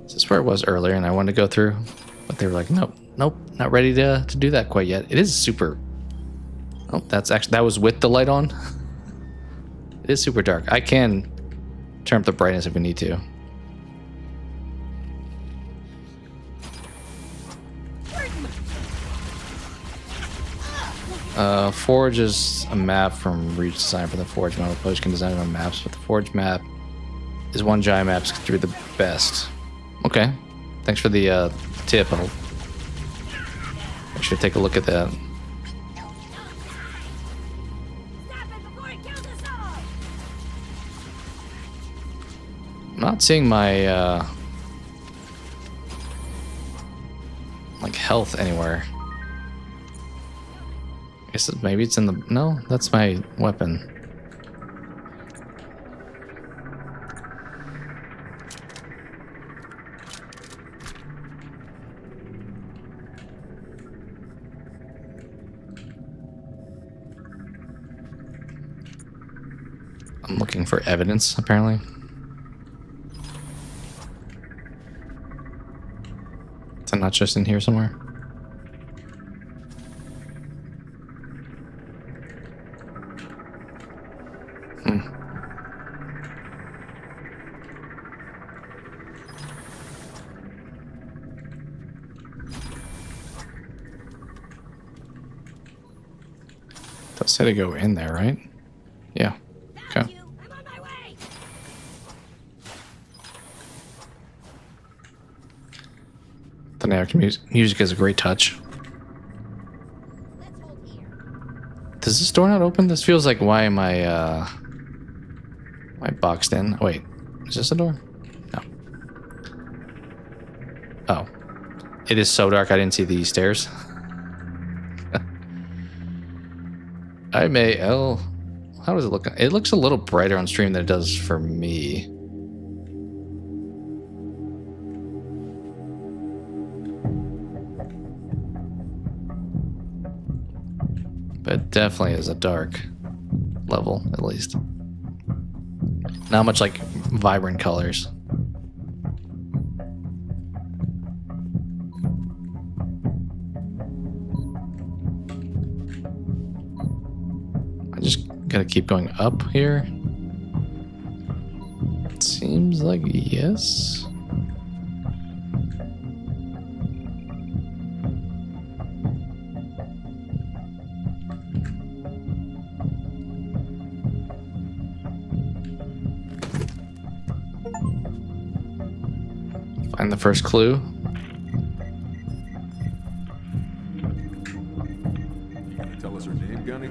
This is where it was earlier, and I wanted to go through, but they were like, nope, not ready to do that quite yet. It is super. Oh, that was with the light on. It is super dark. I can turn up the brightness if we need to. Forge is a map from Reach design for the Forge map. Players can design their own maps, but the Forge map is one giant map to do the best. Okay, thanks for the tip. I should take a look at that. I'm not seeing my like health anywhere. I guess maybe it's in the... No, that's my weapon. I'm looking for evidence, apparently. Is it not just in here somewhere? That said to go in there, right? Yeah. Okay. The narrative music is a great touch. Does this door not open? This feels like, why am I am I boxed in? Oh, wait, is this a door? No. Oh, it is so dark I didn't see these stairs. I may... Oh, how does it look? It looks a little brighter on stream than it does for me. But it definitely is a dark level, at least. Not much like vibrant colors. I just gotta keep going up here. It seems like yes. Find the first clue. Tell us her name, Gunny?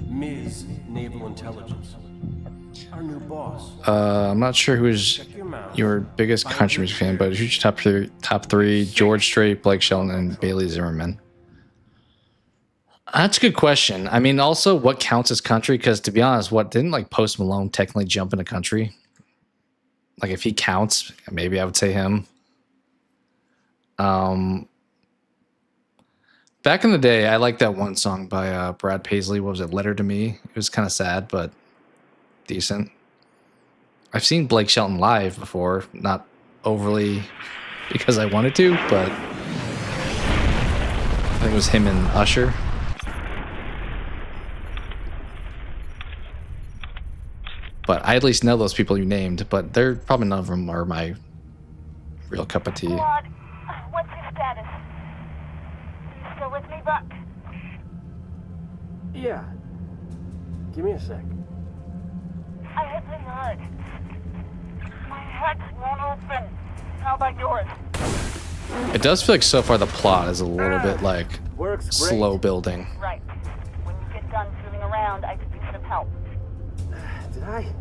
Ms. Naval Intelligence. Our new boss. I'm not sure who's your biggest country music fan, but who's your top three? George Strait, Blake Shelton, and Bailey Zimmerman. That's a good question. I mean, also, what counts as country? Because to be honest, what didn't like Post Malone technically jump into country? Like, if he counts, maybe I would say him. Back in the day, I liked that one song by Brad Paisley. What was it? Letter to Me. It was kind of sad, but decent. I've seen Blake Shelton live before. Not overly because I wanted to, but I think it was him and Usher. But I at least know those people you named, but they're probably none of them are my real cup of tea. Squad, what's your status? You still with me, Buck? Yeah. Give me a sec. I hit pretty hard. My head won't open. How about yours? It does feel like so far the plot is a little bit like slow building. Right. When you get done fooling around, I could use some help. Did I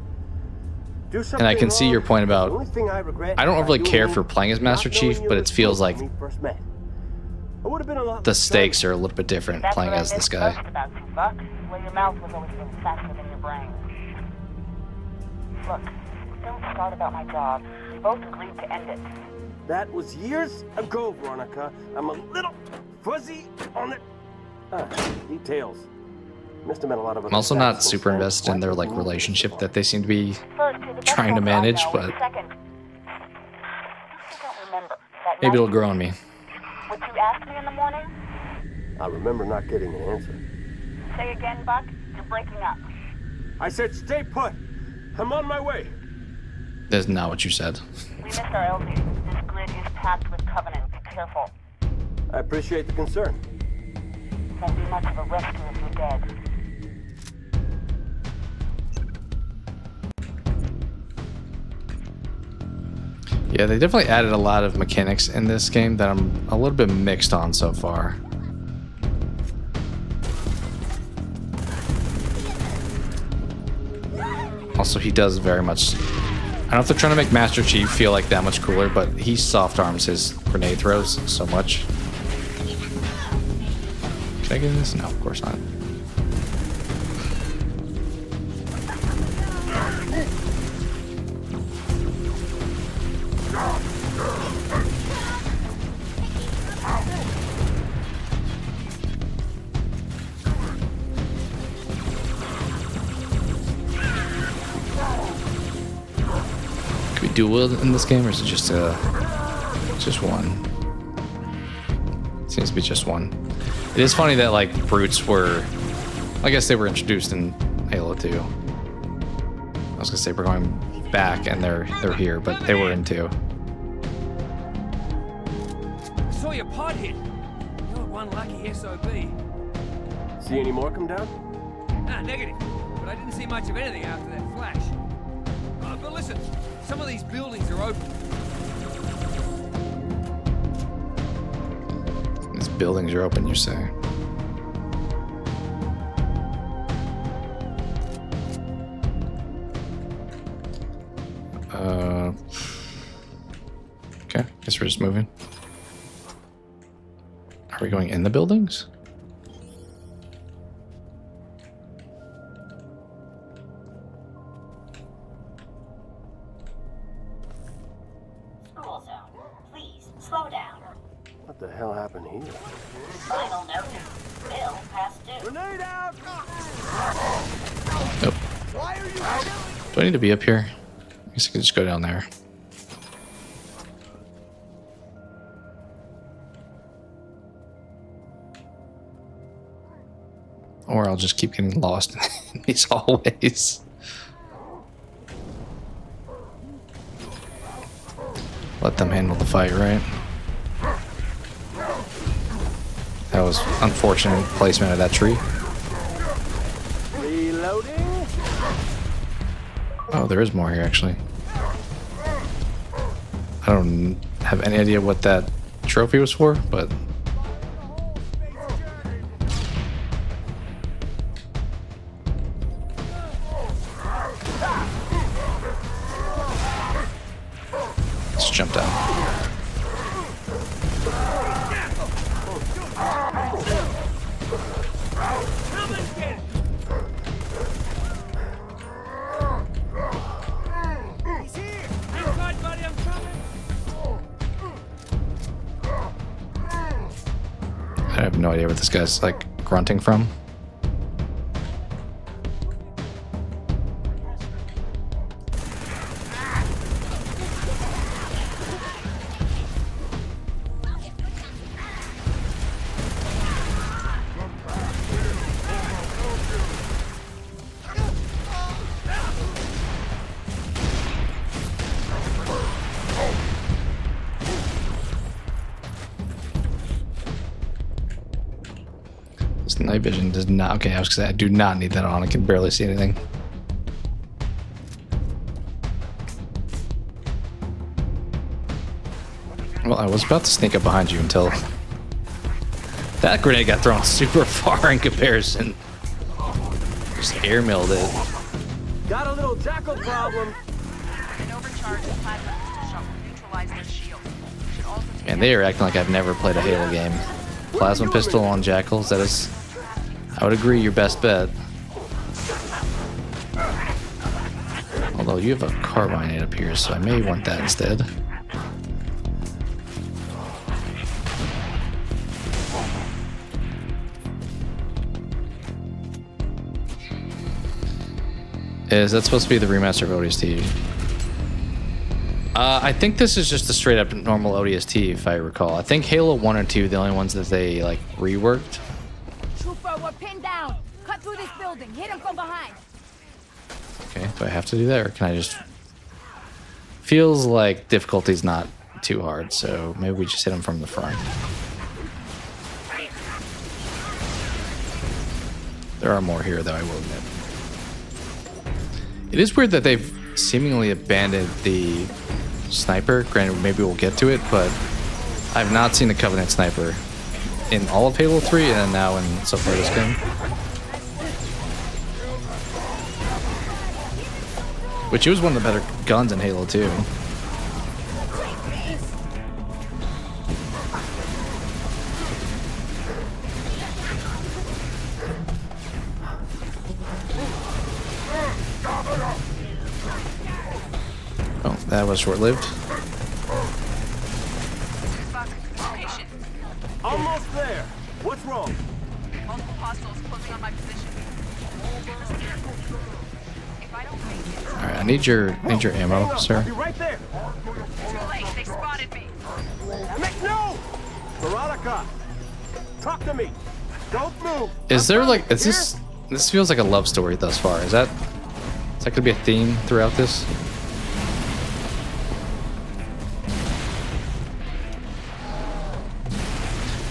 do something And I can see your wrong? point about The only thing I regret I don't is overly not care doing for playing as Master not Chief, knowing but you it feels like when we first met. I would have been a lot the less stakes are a little bit different That's playing what I as this missed guy. most about you, Buck. Well, your mouth was always moving faster than your brain. Look, don't start about my job. We both agreed to end it. That was years ago, Veronica. I'm a little fuzzy on the details. Must have met a lot of I'm also not super invested in their like relationship that they seem to be First, you're the best trying to one I manage, know. but Second, I don't remember. That maybe night, it'll grow on me. what you asked me in the morning? I remember not getting an answer. Say again, Buck. You're breaking up. I said stay put. I'm on my way. That's not what you said. We missed our LZ. This grid is packed with Covenant. Be careful. I appreciate the concern. Won't be much of a rescue if you're dead. Yeah, they definitely added a lot of mechanics in this game that I'm a little bit mixed on so far. Also, he does very much... I don't know if they're trying to make Master Chief feel like that much cooler, but he soft arms his grenade throws so much. Can I get in this? No, of course not. Can we duel in this game, or is it just one? Seems to be just one. It is funny that like brutes were, I guess they were introduced in Halo 2. I was gonna say we're going back and they're here, but they were in 2. I saw your pod hit. You're one lucky SOB. See any more come down? Nah, negative. But I didn't see much of anything after that flash. But listen, some of these buildings are open. These buildings are open, you say? Okay, guess we're just moving. Are we going in the buildings? School zone. Please, slow down. What the hell happened here? Final note. Bill past due. Grenade out! Nope. Why are you Do I need to be up here? I guess I could just go down there. Or I'll just keep getting lost in these hallways. Let them handle the fight, right? That was unfortunate placement of that tree. Reloading. Oh, there is more here, actually. I don't have any idea what that trophy was for, but... let's jump down. I have no idea what this guy's like grunting from. This night vision does not. Okay, I was gonna say I do not need that on. I can barely see anything. Well, I was about to sneak up behind you until that grenade got thrown super far in comparison. Just airmailed it. Got a little jackal problem. An overcharged plasma pistol shot will neutralize their shield. Should also take And they are acting like I've never played a Halo game. Plasma pistol on jackals, that is, I would agree, your best bet. Although you have a carbine up here, so I may want that instead. Is that supposed to be the remaster of ODST? I think this is just a straight up normal ODST, if I recall. I think Halo 1 and 2 are the only ones that they like reworked. Trooper, we're pinned down. Cut through this building. Hit him from behind. Okay, do I have to do that, or can I just... Feels like difficulty's not too hard, so maybe we just hit him from the front. There are more here, though, I will admit. It is weird that they've seemingly abandoned the sniper. Granted, maybe we'll get to it, but I've not seen a Covenant sniper in all of Halo 3 and then now in so far this game. Which was one of the better guns in Halo 2. Oh, that was short-lived. Almost there. What's wrong? Multiple hostiles closing on my position. If I don't make it, All right, I need your ammo, sir. Be right there. too late. They spotted me. No! Veronica, talk to me. Don't move. Is there like this feels like a love story thus far. Is that gonna be a theme throughout this?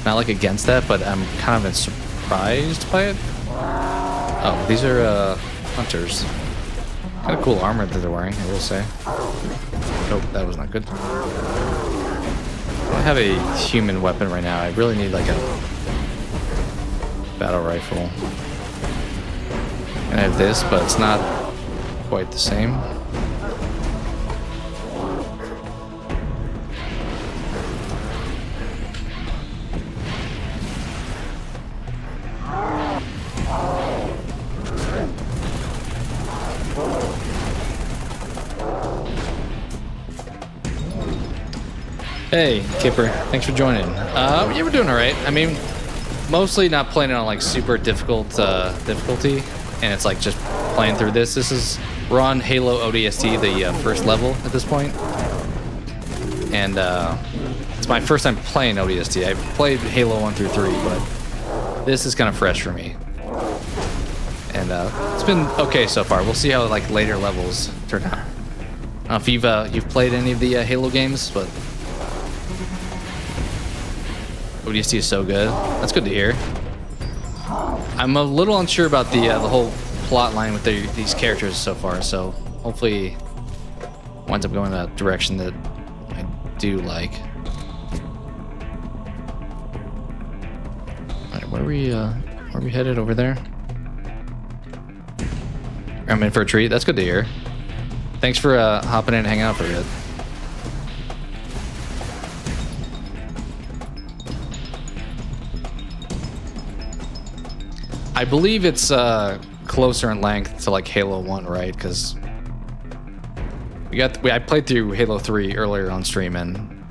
Not like against that, but I'm kind of surprised by it. Oh, these are hunters. Kind of cool armor that they're wearing, I will say. Oh, that was not good. I have a human weapon right now. I really need like a battle rifle. And I have this, but it's not quite the same. Hey, Kipper, thanks for joining. Yeah, we're doing all right. I mean, mostly not playing it on like super difficult difficulty, and it's like just playing through this. We're on Halo ODST, the first level at this point, and it's my first time playing ODST. I've played Halo 1 through 3, but this is kind of fresh for me, and it's been okay so far. We'll see how like later levels turn out. I don't know if you've played any of the Halo games, but ODST is so good. That's good to hear. I'm a little unsure about the whole plot line with these characters so far, so hopefully winds up going in a direction that I do like. Alright, where are we headed over there? I'm in for a treat. That's good to hear. Thanks for hopping in and hanging out for a bit. I believe it's closer in length to like Halo 1, right? Because I played through Halo 3 earlier on stream, and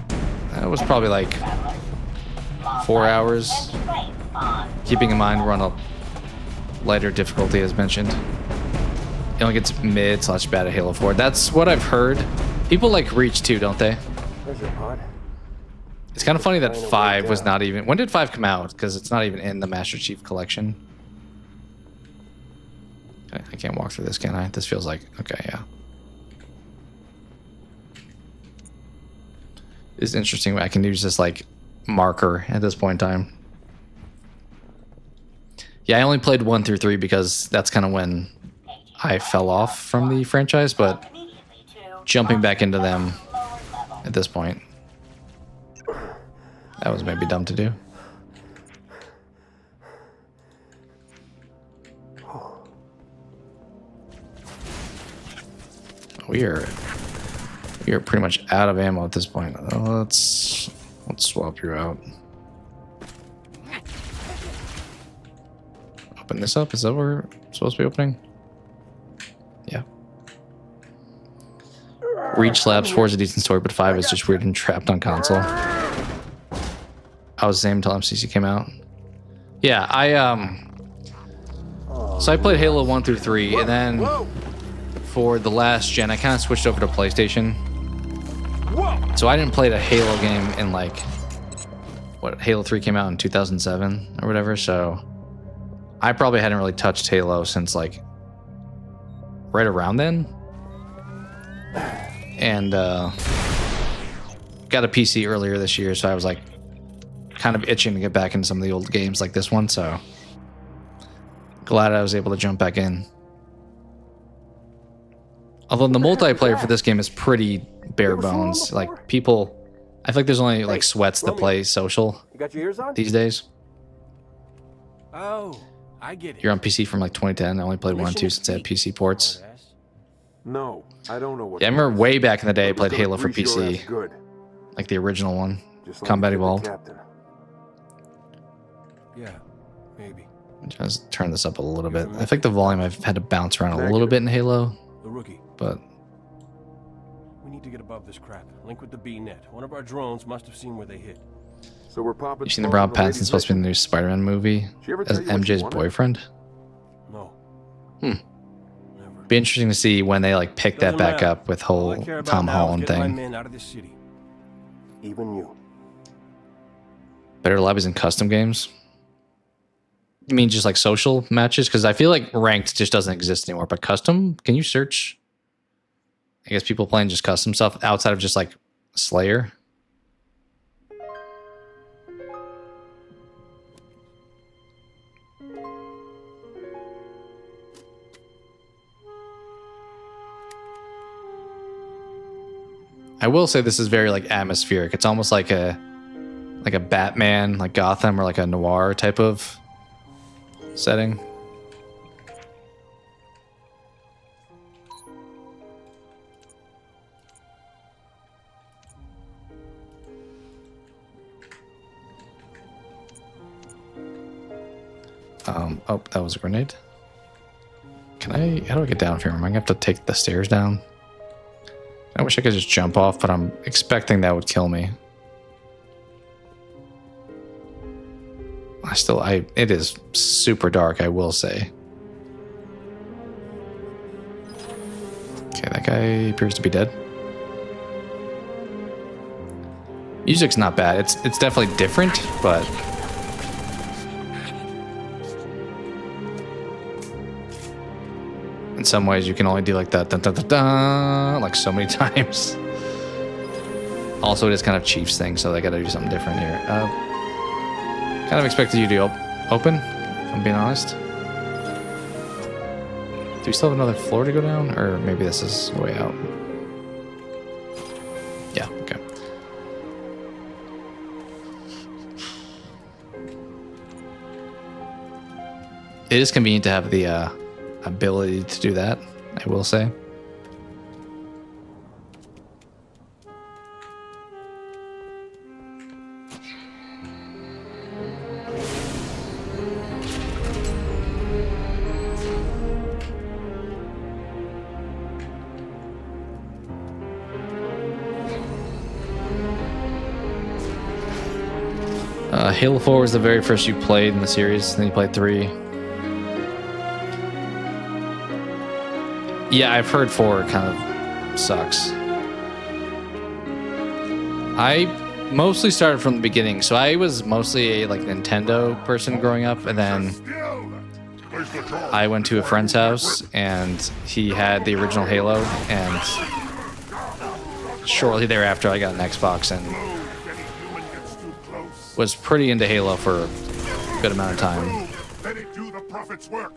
it was probably like 4 hours. Keeping in mind we're on a lighter difficulty, as mentioned. It only gets mid/bad at Halo 4. That's what I've heard. People like Reach too, don't they? Where's your pod? It's kind of funny that 5 was not even... When did 5 come out? Because it's not even in the Master Chief Collection. Okay, I can't walk through this, can I? This feels like... Okay, yeah. It's interesting. I can use this, like, marker at this point in time. Yeah, I only played 1 through 3 because that's kind of when I fell off from the franchise, but jumping back into them at this point... That was maybe dumb to do. We are pretty much out of ammo at this point. Let's swap you out. Open this up. Is that what we're supposed to be opening? Yeah. Reach Labs 4 is a decent story, but 5 is just weird and trapped on console. I was the same until MCC came out. Yeah, so I played Halo 1 through 3, and then for the last gen, I kind of switched over to PlayStation. So I didn't play the Halo game in like, Halo 3 came out in 2007 or whatever, so I probably hadn't really touched Halo since like right around then. and got a PC earlier this year, so I was like kind of itching to get back into some of the old games like this one, so glad I was able to jump back in. Although the multiplayer for this game is pretty bare bones. Like, people, I feel like there's only like sweats that play social You got your ears on? these days. Oh, I get it. You're on PC from like 2010. I only played 1 and 2 since I had PC ports. No, I don't know what. Yeah, I remember way back in the day I played Halo for Grease your ass PC. good. Like the original one. Just like Combat you did the Evolved. captain. Yeah, maybe. Just turn this up a little bit. I think the volume I've had to bounce around a little bit in Halo. The rookie. But We need to get above this crap. Link with the B-net. One of our drones must have seen where they hit. So we're popping. you seen the Rob Pattinson supposed to be in the new Spider-Man movie you ever as tell you what you MJ's wanted? boyfriend? No. Be interesting to see when they like pick that Doesn't back matter. up with All I whole care about Tom now is Holland getting my thing. men out of this city. Even you. Better lobbies in custom games. You mean just like social matches? Because I feel like ranked just doesn't exist anymore. But custom, can you search? I guess people playing just custom stuff outside of just like Slayer. I will say this is very like atmospheric. It's almost like a Batman, like Gotham, or like a noir type of setting. Oh, that was a grenade. How do I get down from here? Am I gonna have to take the stairs down? I wish I could just jump off, but I'm expecting that would kill me. It is super dark, I will say. Okay, that guy appears to be dead. Music's not bad. It's definitely different, but in some ways you can only do like that dun, dun, dun, dun, like so many times. Also, it is kind of Chiefs thing, so they gotta do something different here. Kind of expected you to open, if I'm being honest. Do we still have another floor to go down? Or maybe this is the way out? Yeah, okay. It is convenient to have the ability to do that, I will say. Halo 4 was the very first you played in the series, then you played 3. Yeah, I've heard 4 kind of sucks. I mostly started from the beginning, so I was mostly a like Nintendo person growing up, and then I went to a friend's house and he had the original Halo, and shortly thereafter I got an Xbox and was pretty into Halo for a good amount of time. Let it do the prophet's work.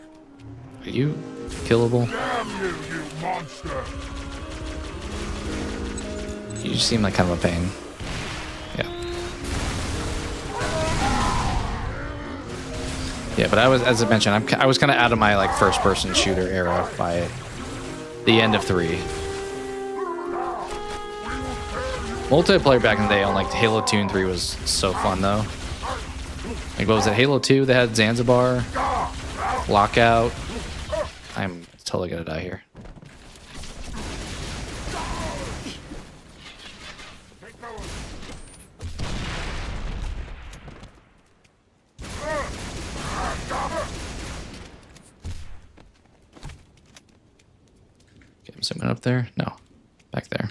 Are you killable? Damn you, you monster! You just seem like kind of a pain. Yeah. Yeah, but I was, as I mentioned, I was kind of out of my like first-person shooter era by the end of 3. Multiplayer back in the day on like Halo 2 and 3 was so fun though. Like what was it, Halo 2 that had Zanzibar, Lockout. I'm totally gonna die here. Okay, I'm zooming up there. No, back there.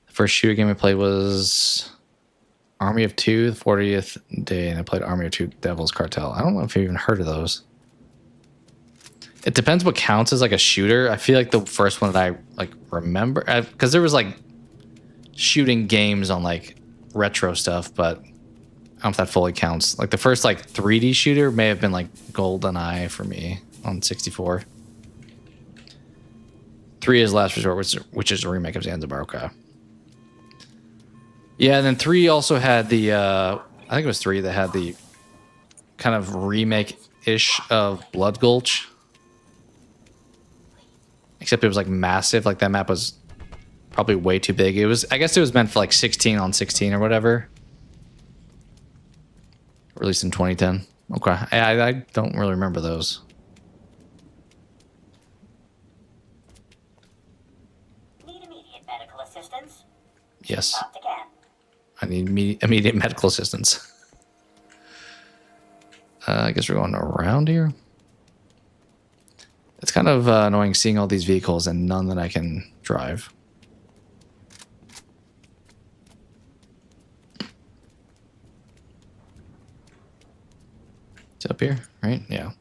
First shooter game I played was Army of Two, the 40th day, and I played Army of Two, Devil's Cartel. I don't know if you've even heard of those. It depends what counts as like a shooter. I feel like the first one that I like remember, because there was like shooting games on like retro stuff, but I don't know if that fully counts. Like the first like 3D shooter may have been like GoldenEye for me on 64. 3 is Last Resort, which is a remake of Zanzibar. Okay. Yeah, and then 3 also had the, I think it was 3 that had the kind of remake-ish of Blood Gulch. Except it was like massive. Like that map was probably way too big. It was, I guess it was meant for like 16 on 16 or whatever. Released in 2010. Okay. I don't really remember those. Need immediate medical assistance? Yes. Not again. I need immediate medical assistance. I guess we're going around here. It's kind of annoying seeing all these vehicles and none that I can drive. It's up here, right? Yeah.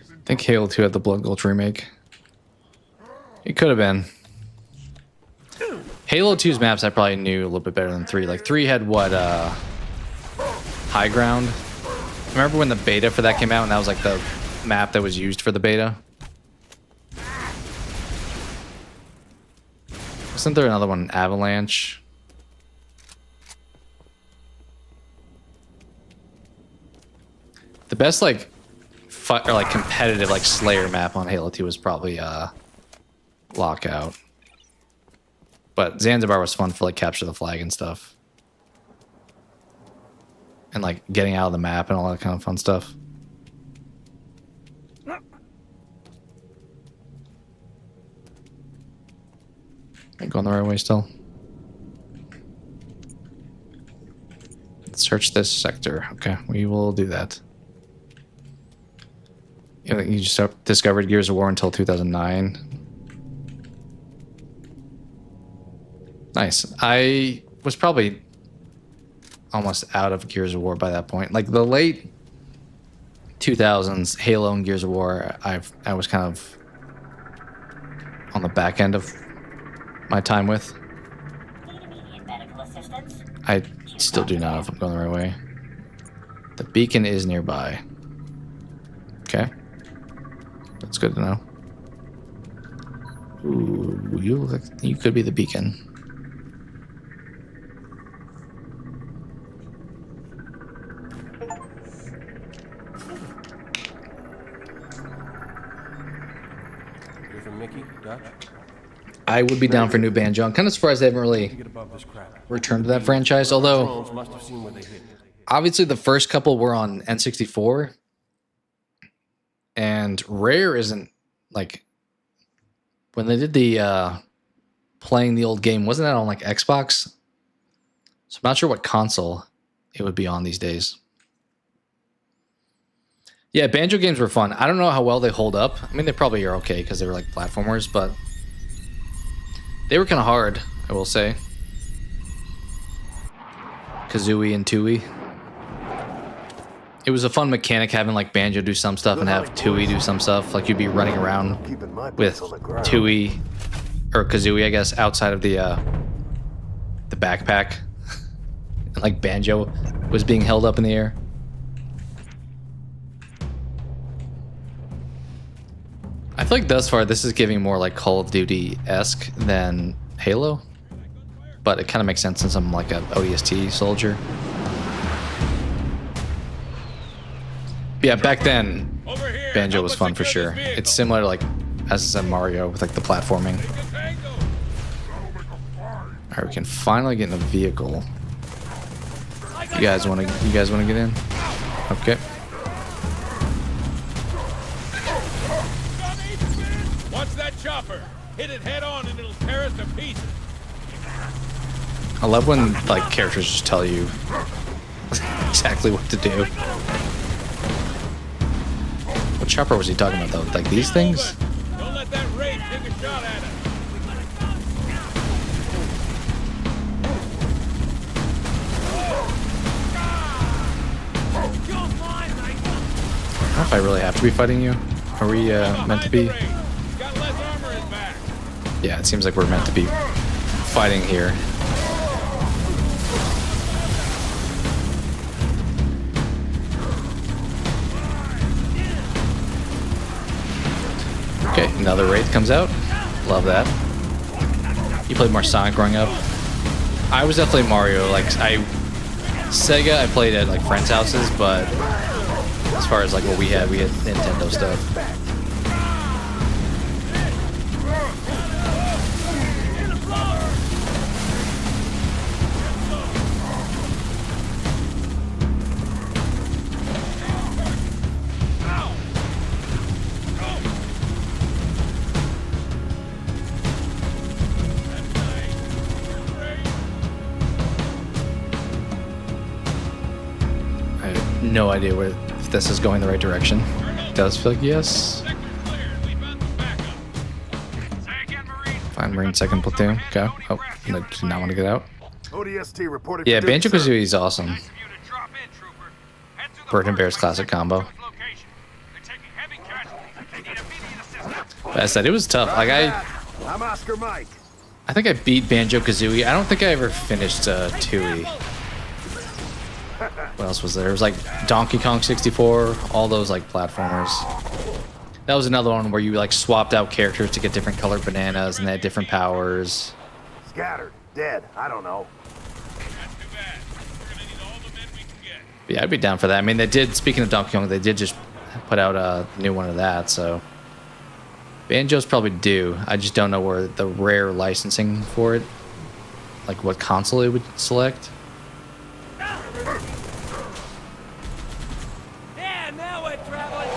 I think Halo 2 had the Blood Gulch remake. It could have been. Halo 2's maps I probably knew a little bit better than 3. Like 3 had what, High Ground. Remember when the beta for that came out and that was like the map that was used for the beta? Wasn't there another one, Avalanche? The best like or like competitive like Slayer map on Halo 2 was probably Lockout. But Zanzibar was fun for like capture the flag and stuff. And like getting out of the map and all that kind of fun stuff. I'm going the right way still. Let's search this sector. Okay, we will do that. You just discovered Gears of War until 2009. Nice. I was probably almost out of Gears of War by that point. Like the late 2000s, Halo and Gears of War, I was kind of on the back end of my time with. Need immediate medical assistance? I still do not know if I'm going the right way. The beacon is nearby. Okay. That's good to know. Ooh, you look like you could be the beacon. You're from Mickey, Dutch? I would be down for new Banjo. I'm kind of surprised they haven't really returned to that franchise, although obviously the first couple were on N64. And Rare isn't like when they did the playing the old game, wasn't that on like Xbox? So I'm not sure what console it would be on these days. Yeah, Banjo games were fun. I don't know how well they hold up. I mean, they probably are okay because they were like platformers, but they were kind of hard, I will say. Kazooie and Tooie. It was a fun mechanic having like Banjo do some stuff and have Tooie do some stuff. Like you'd be running around with Tooie or Kazooie, I guess, outside of the backpack. And like Banjo was being held up in the air. I feel like thus far this is giving more like Call of Duty-esque than Halo. But it kind of makes sense since I'm like an ODST soldier. Yeah, back then, Banjo was fun for sure. It's similar to like, as I said, Mario with like the platforming. All right, we can finally get in a vehicle. You guys want to get in? Okay. Watch that chopper. Hit it head on and it'll tear us to pieces. I love when like characters just tell you exactly what to do. What chopper was he talking about though? Like these things? Don't let that raid take a shot at us. I don't know if I really have to be fighting you. Are we meant to be? Yeah, it seems like we're meant to be fighting here. Okay, another Wraith comes out. Love that. You played more Sonic growing up? I was definitely Mario. Like Sega, I played at like friends' houses, but as far as like what we had Nintendo stuff. No idea if this is going the right direction. It does feel like yes. Find Marine second platoon. Okay. Oh, I did not want to get out. ODST reported. Yeah, Banjo-Kazooie is awesome. Bird and Bear's classic combo. But I said it was tough. Like I'm Oscar Mike. I think I beat Banjo-Kazooie. I don't think I ever finished Tooie. What else was there? It was like Donkey Kong 64, all those like platformers. That was another one where you like swapped out characters to get different colored bananas and they had different powers. Scattered, dead, I don't know. Yeah, I'd be down for that. I mean, they did, speaking of Donkey Kong, they did just put out a new one of that, so. Banjo's probably due. I just don't know where the rare licensing for it, like what console it would select. Yeah, now we're traveling.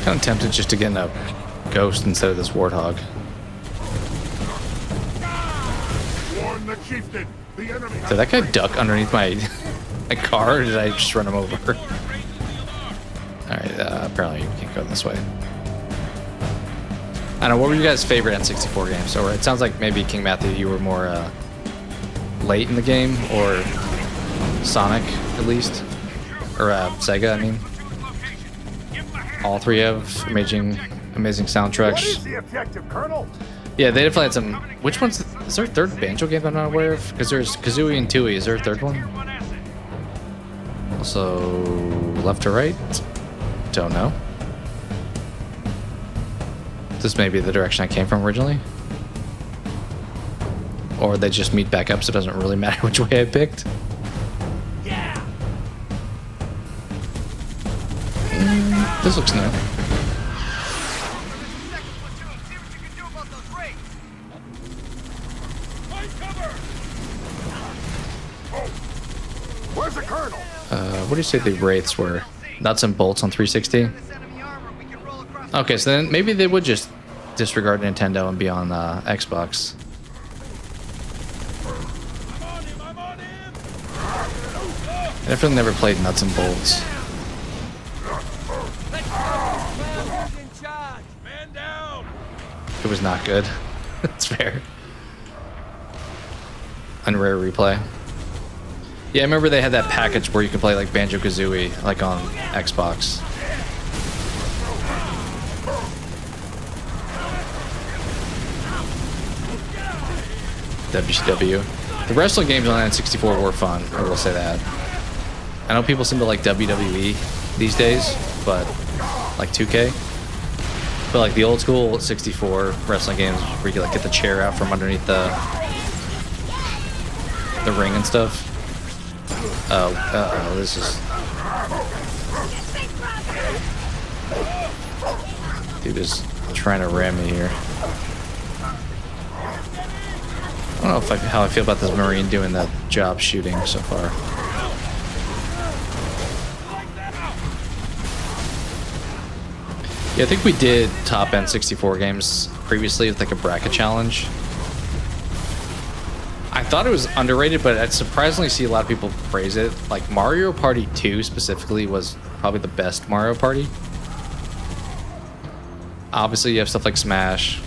Kind of tempted just to get in a ghost instead of this warthog. Warn the chieftain. The enemy. Did that guy duck underneath my car, or did I just run him over? Alright, apparently you can't go this way. I don't know, what were you guys' favorite N64 games? Or it sounds like maybe King Matthew, you were more late in the game, or Sonic at least, or Sega. I mean, all three have amazing soundtracks. What is the objective, Colonel? Yeah, they definitely had some. Which one's? Is there a third Banjo game I'm not aware of? Because there's Kazooie and Tooie. Is there a third one? Also, left to right? Don't know. This may be the direction I came from originally. Or they just meet back up, so it doesn't really matter which way I picked. Yeah. This looks new. Where's the Colonel? What do you say the Wraiths were? Nuts and bolts on 360? Okay, so then maybe they would just disregard Nintendo and be on Xbox. I definitely never played Nuts and Bolts. It was not good. That's fair. Unrare replay. Yeah, I remember they had that package where you could play like Banjo-Kazooie like on Xbox. WCW. The wrestling games on N64 were fun, I will say that. I know people seem to like WWE these days, but like 2K. But like the old school 64 wrestling games where you could like get the chair out from underneath the ring and stuff. Oh, this is... Dude is trying to ram me here. I don't know how I feel about this Marine doing that job shooting so far. Yeah, I think we did top end 64 games previously with like a bracket challenge. I thought it was underrated, but I'd surprisingly see a lot of people praise it. Like Mario Party 2 specifically was probably the best Mario Party. Obviously, you have stuff like Smash,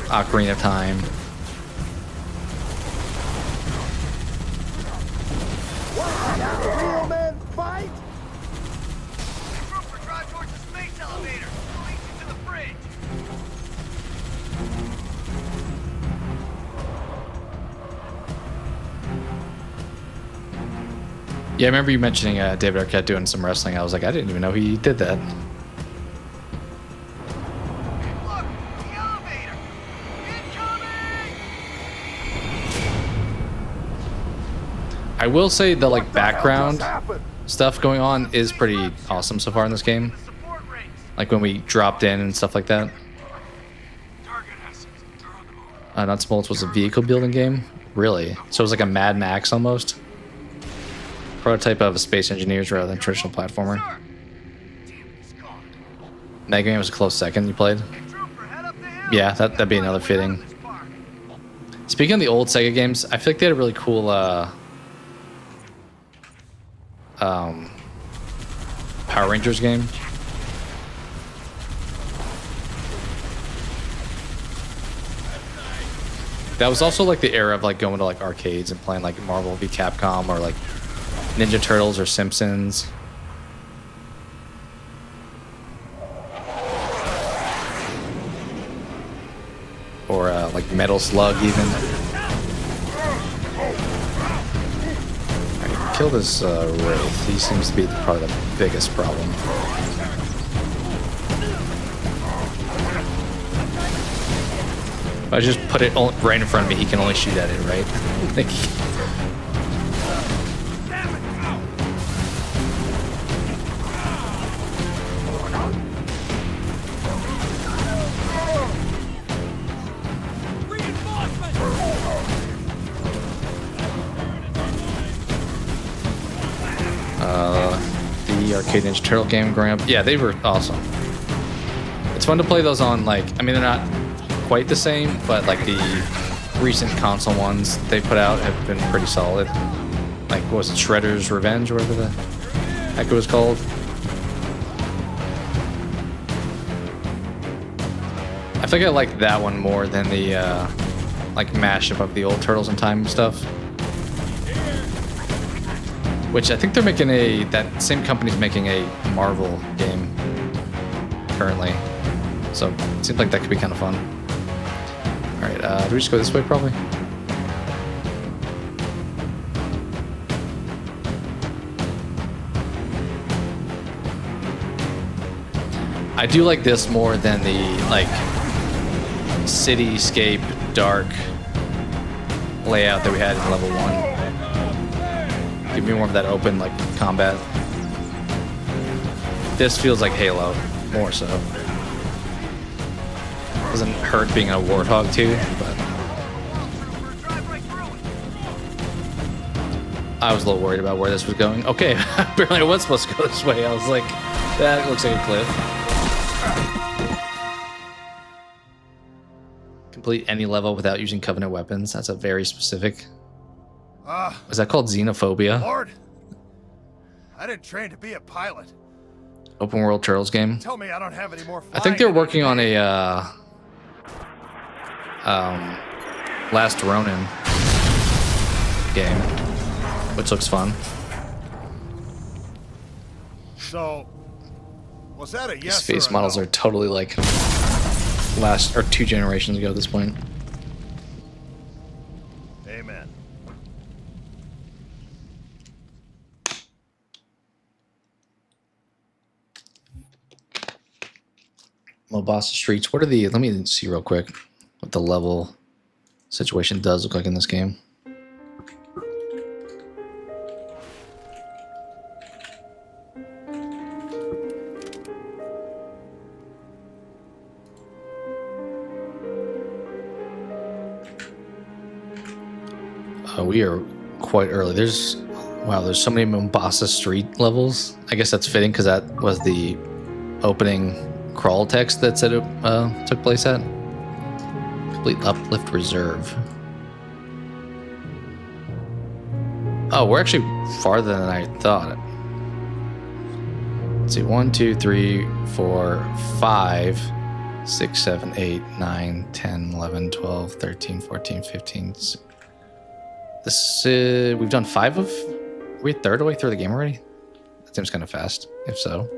Ocarina of Time. Real men fight? Trooper, drive towards the space elevator. Leads you to the bridge. Yeah, I remember you mentioning David Arquette doing some wrestling. I was like, I didn't even know he did that. Look, the elevator. Incoming! I will say the like background stuff going on is pretty awesome so far in this game. Like when we dropped in and stuff like that. Nuts and Bolts was a vehicle building game? Really? So it was like a Mad Max almost? Prototype of Space Engineers rather than traditional platformer. Mega Man was a close second you played. Yeah, that'd be another fitting. Speaking of the old Sega games, I feel like they had a really cool Power Rangers game. That was also like the era of like going to like arcades and playing like Marvel v Capcom or like Ninja Turtles or Simpsons. Or like Metal Slug even. Alright, kill this Wraith. He seems to be probably the biggest problem. If I just put it right in front of me, he can only shoot at it, right? Like, the Arcade Ninja Turtle game growing up. Yeah, they were awesome. It's fun to play those on, like, I mean, they're not quite the same, but like the recent console ones they put out have been pretty solid. Like, what was it, Shredder's Revenge, or whatever the heck it was called? I think I like that one more than the like mashup of the old Turtles in Time stuff. Which I think they're making that same company's making a Marvel game currently. So it seems like that could be kind of fun. Alright, do we just go this way probably? I do like this more than the like cityscape dark layout that we had in level 1. Give me more of that open like combat. This feels like Halo, more so. Doesn't hurt being a Warthog too, but I was a little worried about where this was going. Okay, apparently I was supposed to go this way. I was like, that looks like a cliff. Complete any level without using Covenant weapons. That's a very specific. Is that called xenophobia? Lord, I didn't train to be a pilot. Open world Turtles game. Tell me I don't have any more. I think they're working on a Last Ronin game, which looks fun. So, was that a yes? These face models are totally like 2 generations ago at this point. Amen. Mombasa Streets. What are the? Let me see real quick what the level situation does look like in this game. We are quite early. There's so many Mombasa Street levels. I guess that's fitting because that was the opening crawl text that said it took place at. Complete uplift reserve. Oh, we're actually farther than I thought. Let's see, 1, 2, 3, 4, 5, 6, 7, 8, 9, 10, 11, 12, 13, 14, 15. This we've done 5 of. Are we a third of the way through the game already? That seems kind of fast, if so.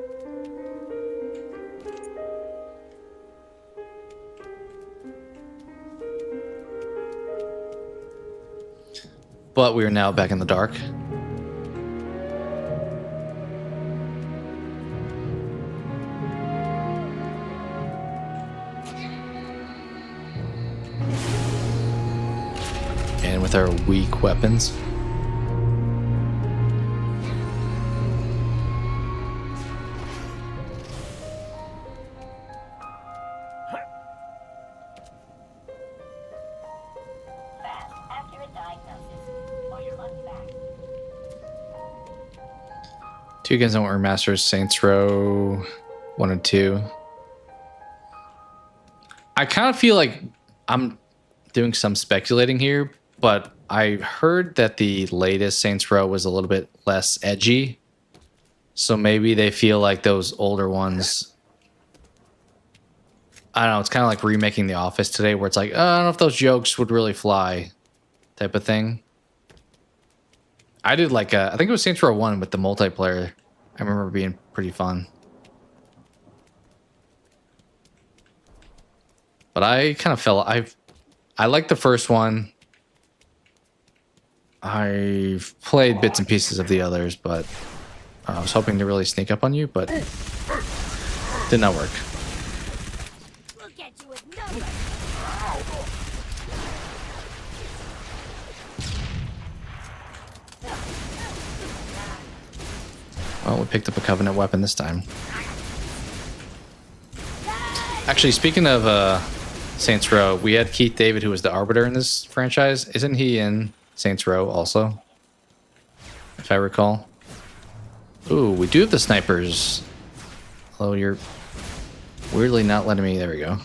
But we are now back in the dark. And with our weak weapons. Two games that were remasters, Saints Row 1 and 2. I kind of feel like I'm doing some speculating here, but I heard that the latest Saints Row was a little bit less edgy. So maybe they feel like those older ones, I don't know, it's kind of like remaking The Office today where it's like, oh, I don't know if those jokes would really fly type of thing. I did like, I think it was Saints Row 1 with the multiplayer. I remember being pretty fun. But I kind of fell, I liked the first one. I've played bits and pieces of the others, but I was hoping to really sneak up on you, but did not work. Well, we picked up a Covenant weapon this time. Actually, speaking of Saints Row, we had Keith David, who was the Arbiter in this franchise. Isn't he in Saints Row also? If I recall. Ooh, we do have the snipers. Although you're weirdly not letting me... There we go.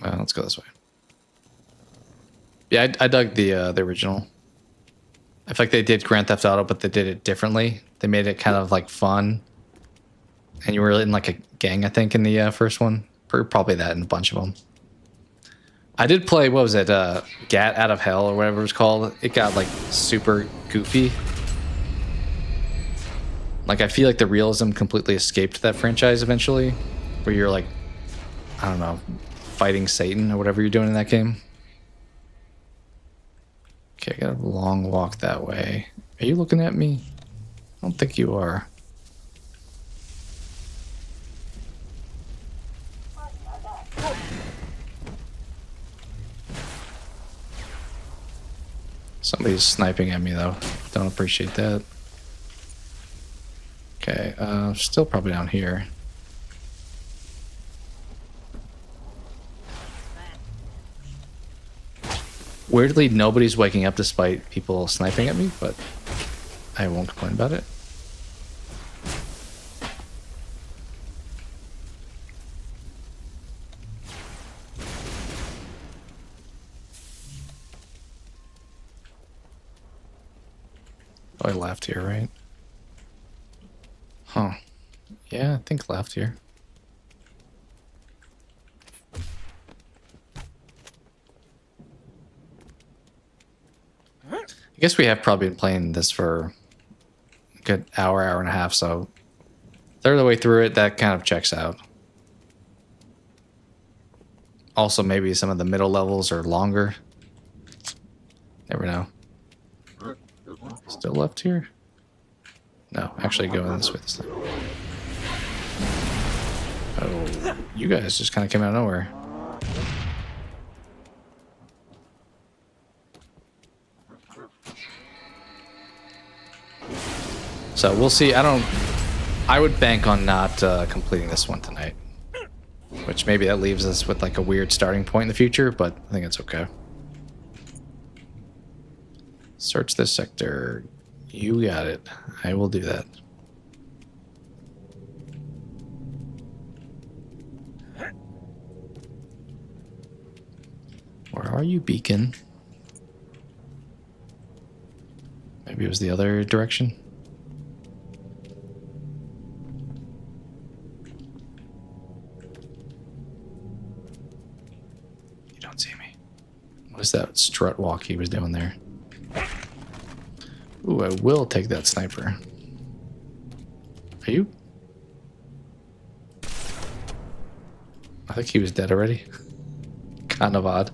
Well, let's go this way. Yeah, I dug the original. I feel like they did Grand Theft Auto, but they did it differently. They made it kind of like fun. And you were in like a gang, I think, in the first one. Probably that in a bunch of them. I did play, what was it, Gat Out of Hell or whatever it was called. It got like super goofy. Like I feel like the realism completely escaped that franchise eventually. Where you're like, I don't know, fighting Satan or whatever you're doing in that game. Okay, I got a long walk that way. Are you looking at me? I don't think you are. Somebody's sniping at me though. Don't appreciate that. Okay, still probably down here. Weirdly, nobody's waking up despite people sniping at me, but I won't complain about it. Oh, I left here, right? Huh. Yeah, I think left here. I guess we have probably been playing this for a good hour and a half, so third of the way through it, that kind of checks out. Also, maybe some of the middle levels are longer. Never know. Still left here? No, actually going this way this time. Oh, you guys just kind of came out of nowhere. So we'll see. I would bank on not completing this one tonight. Which maybe that leaves us with like a weird starting point in the future, but I think it's okay. Search this sector. You got it. I will do that. Where are you, Beacon? Maybe it was the other direction. You don't see me. What is that strut walk he was doing there? Ooh, I will take that sniper. Are you? I think he was dead already. Kind of odd.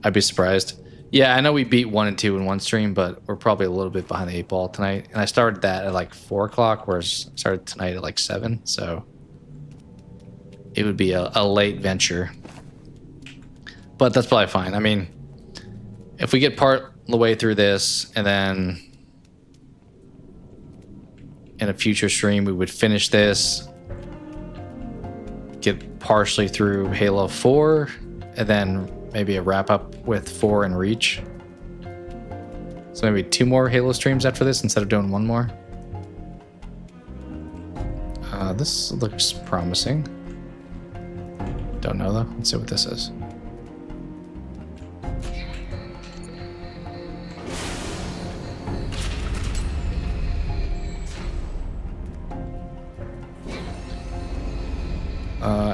I'd be surprised. Yeah, I know we beat 1 and 2 in one stream, but we're probably a little bit behind the 8 ball tonight. And I started that at like 4 o'clock, whereas I started tonight at like 7. So it would be a late venture. But that's probably fine. I mean, if we get part of the way through this, and then in a future stream we would finish this, get partially through Halo 4, and then maybe a wrap up with 4 and Reach. So maybe 2 more Halo streams after this instead of doing 1 more. This looks promising. Don't know though. Let's see what this is.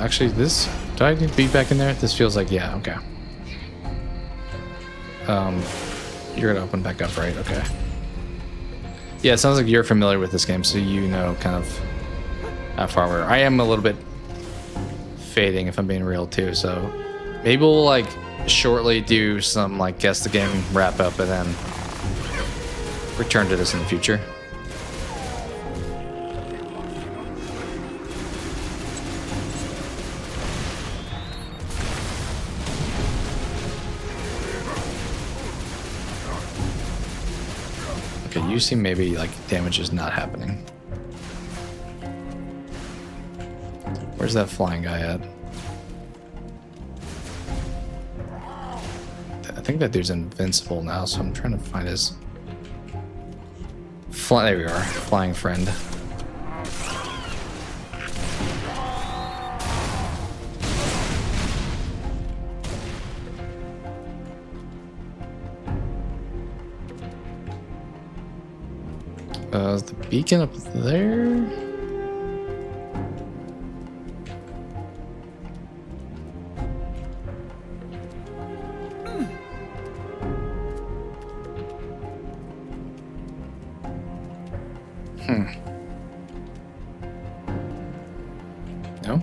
Actually, this... Do I need to be back in there? This feels like... Yeah, okay. You're gonna open back up, right? Okay. Yeah, it sounds like you're familiar with this game, so you know kind of how far we're... I am a little bit fading, if I'm being real, too, so... Maybe we'll, like, shortly do some, like, guess the game wrap-up, and then return to this in the future. You seem maybe like damage is not happening. Where's that flying guy at? I think that dude's invincible now, so I'm trying to find his... There we are, flying friend. Is the beacon up there? No?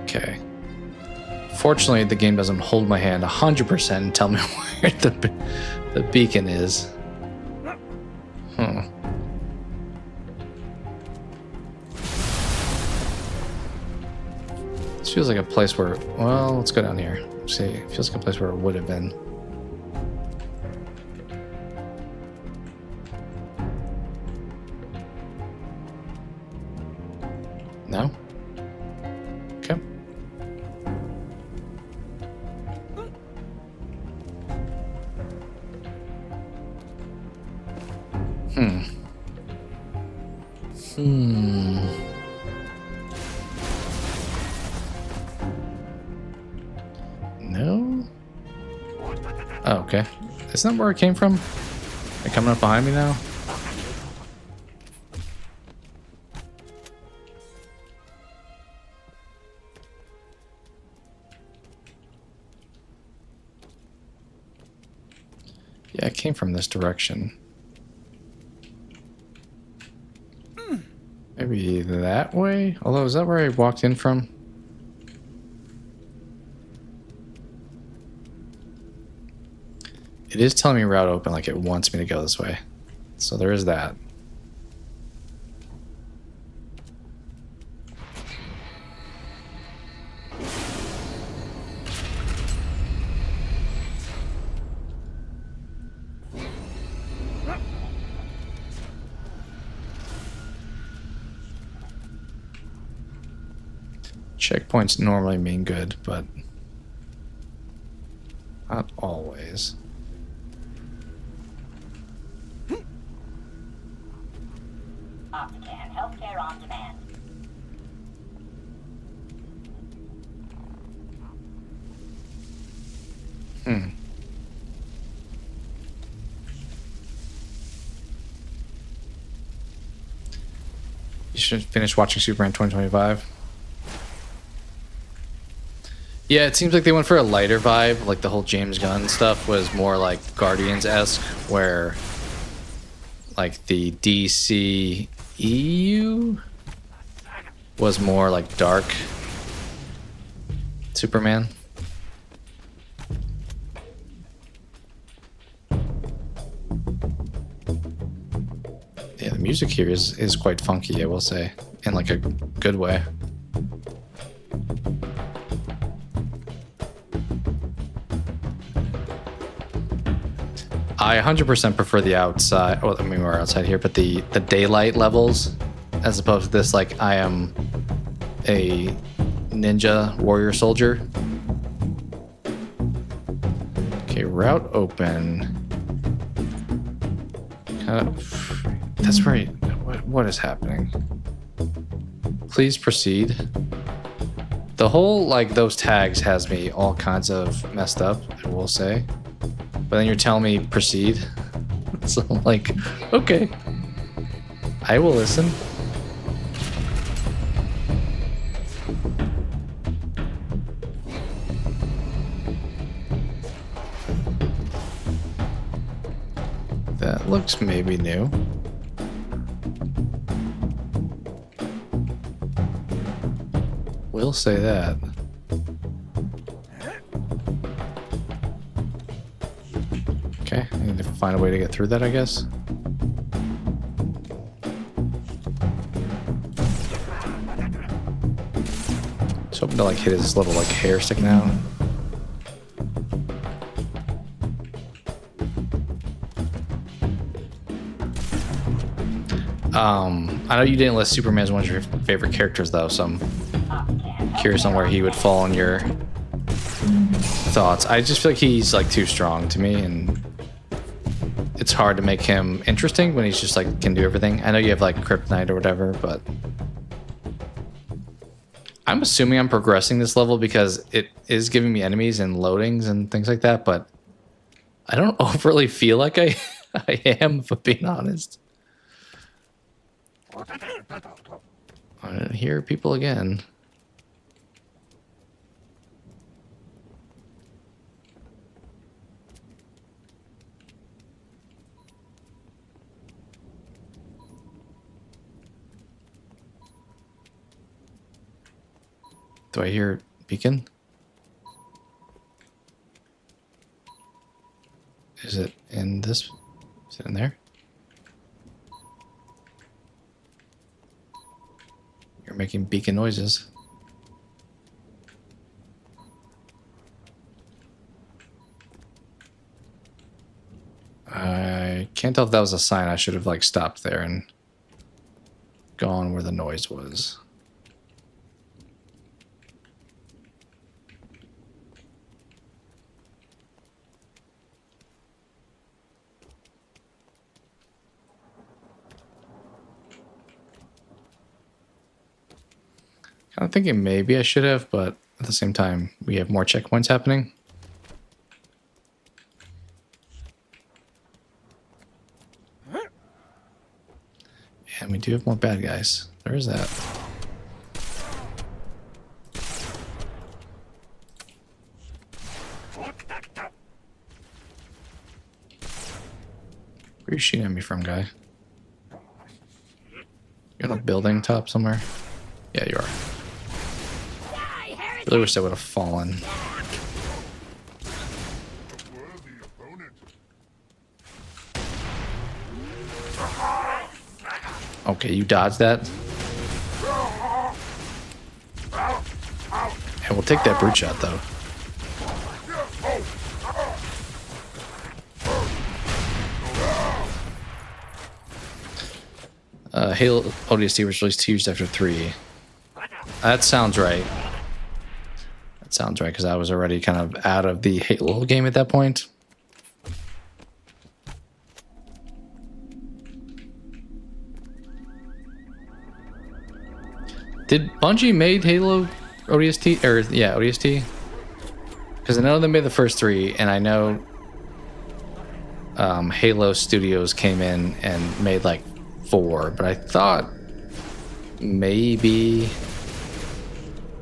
Okay. Fortunately, the game doesn't hold my hand 100% and tell me where the beacon is. This feels like a place where... Well, let's go down here. Let's see. It feels like a place where it would have been. No? Okay. No? Oh, okay. Isn't that where it came from? They're coming up behind me now? Yeah, it came from this direction. Maybe that way? Although, is that where I walked in from? It is telling me route open, like it wants me to go this way. So there is that. Checkpoints normally mean good, but not always. Optican, healthcare on demand. You should finish watching Superman 2025. Yeah, it seems like they went for a lighter vibe. Like the whole James Gunn stuff was more like Guardians-esque, where like the DC EU was more like dark Superman. Yeah, the music here is quite funky, I will say, in like a good way. I 100% prefer the outside. Well, I mean, we're outside here, but the daylight levels, as opposed to this, like, I am a ninja warrior soldier. Okay, route open. That's where what is happening? Please proceed. The whole, like, those tags has me all kinds of messed up, I will say. But then you're telling me proceed. So I'm like, okay, I will listen. That looks maybe new. We'll say that. Okay, I need to find a way to get through that, I guess. Just hoping to like hit his little like hair sticking out. I know you didn't list Superman as one of your favorite characters though, so I'm curious on where he would fall in your thoughts. I just feel like he's like too strong to me, and it's hard to make him interesting when he's just like can do everything. I know you have like kryptonite or whatever, but I'm assuming I'm progressing this level because it is giving me enemies and loadings and things like that, but I don't overly feel like I am, if I'm being honest. I didn't hear people again. Do I hear beacon? Is it in this? Is it in there? You're making beacon noises. I can't tell if that was a sign. I should have like stopped there and gone where the noise was. I'm thinking maybe I should have, but at the same time, we have more checkpoints happening. And we do have more bad guys. There is that. Where are you shooting at me from, guy? You're on a building top somewhere? Yeah, you are. Really wish I would have fallen. Okay, you dodged that. And we'll take that brute shot though. Halo ODST was released 2 years after 3. That sounds right. That sounds right, because I was already kind of out of the Halo game at that point. Did Bungie made Halo ODST? Or, yeah, ODST? Because I know they made the first 3, and I know Halo Studios came in and made like 4, but I thought maybe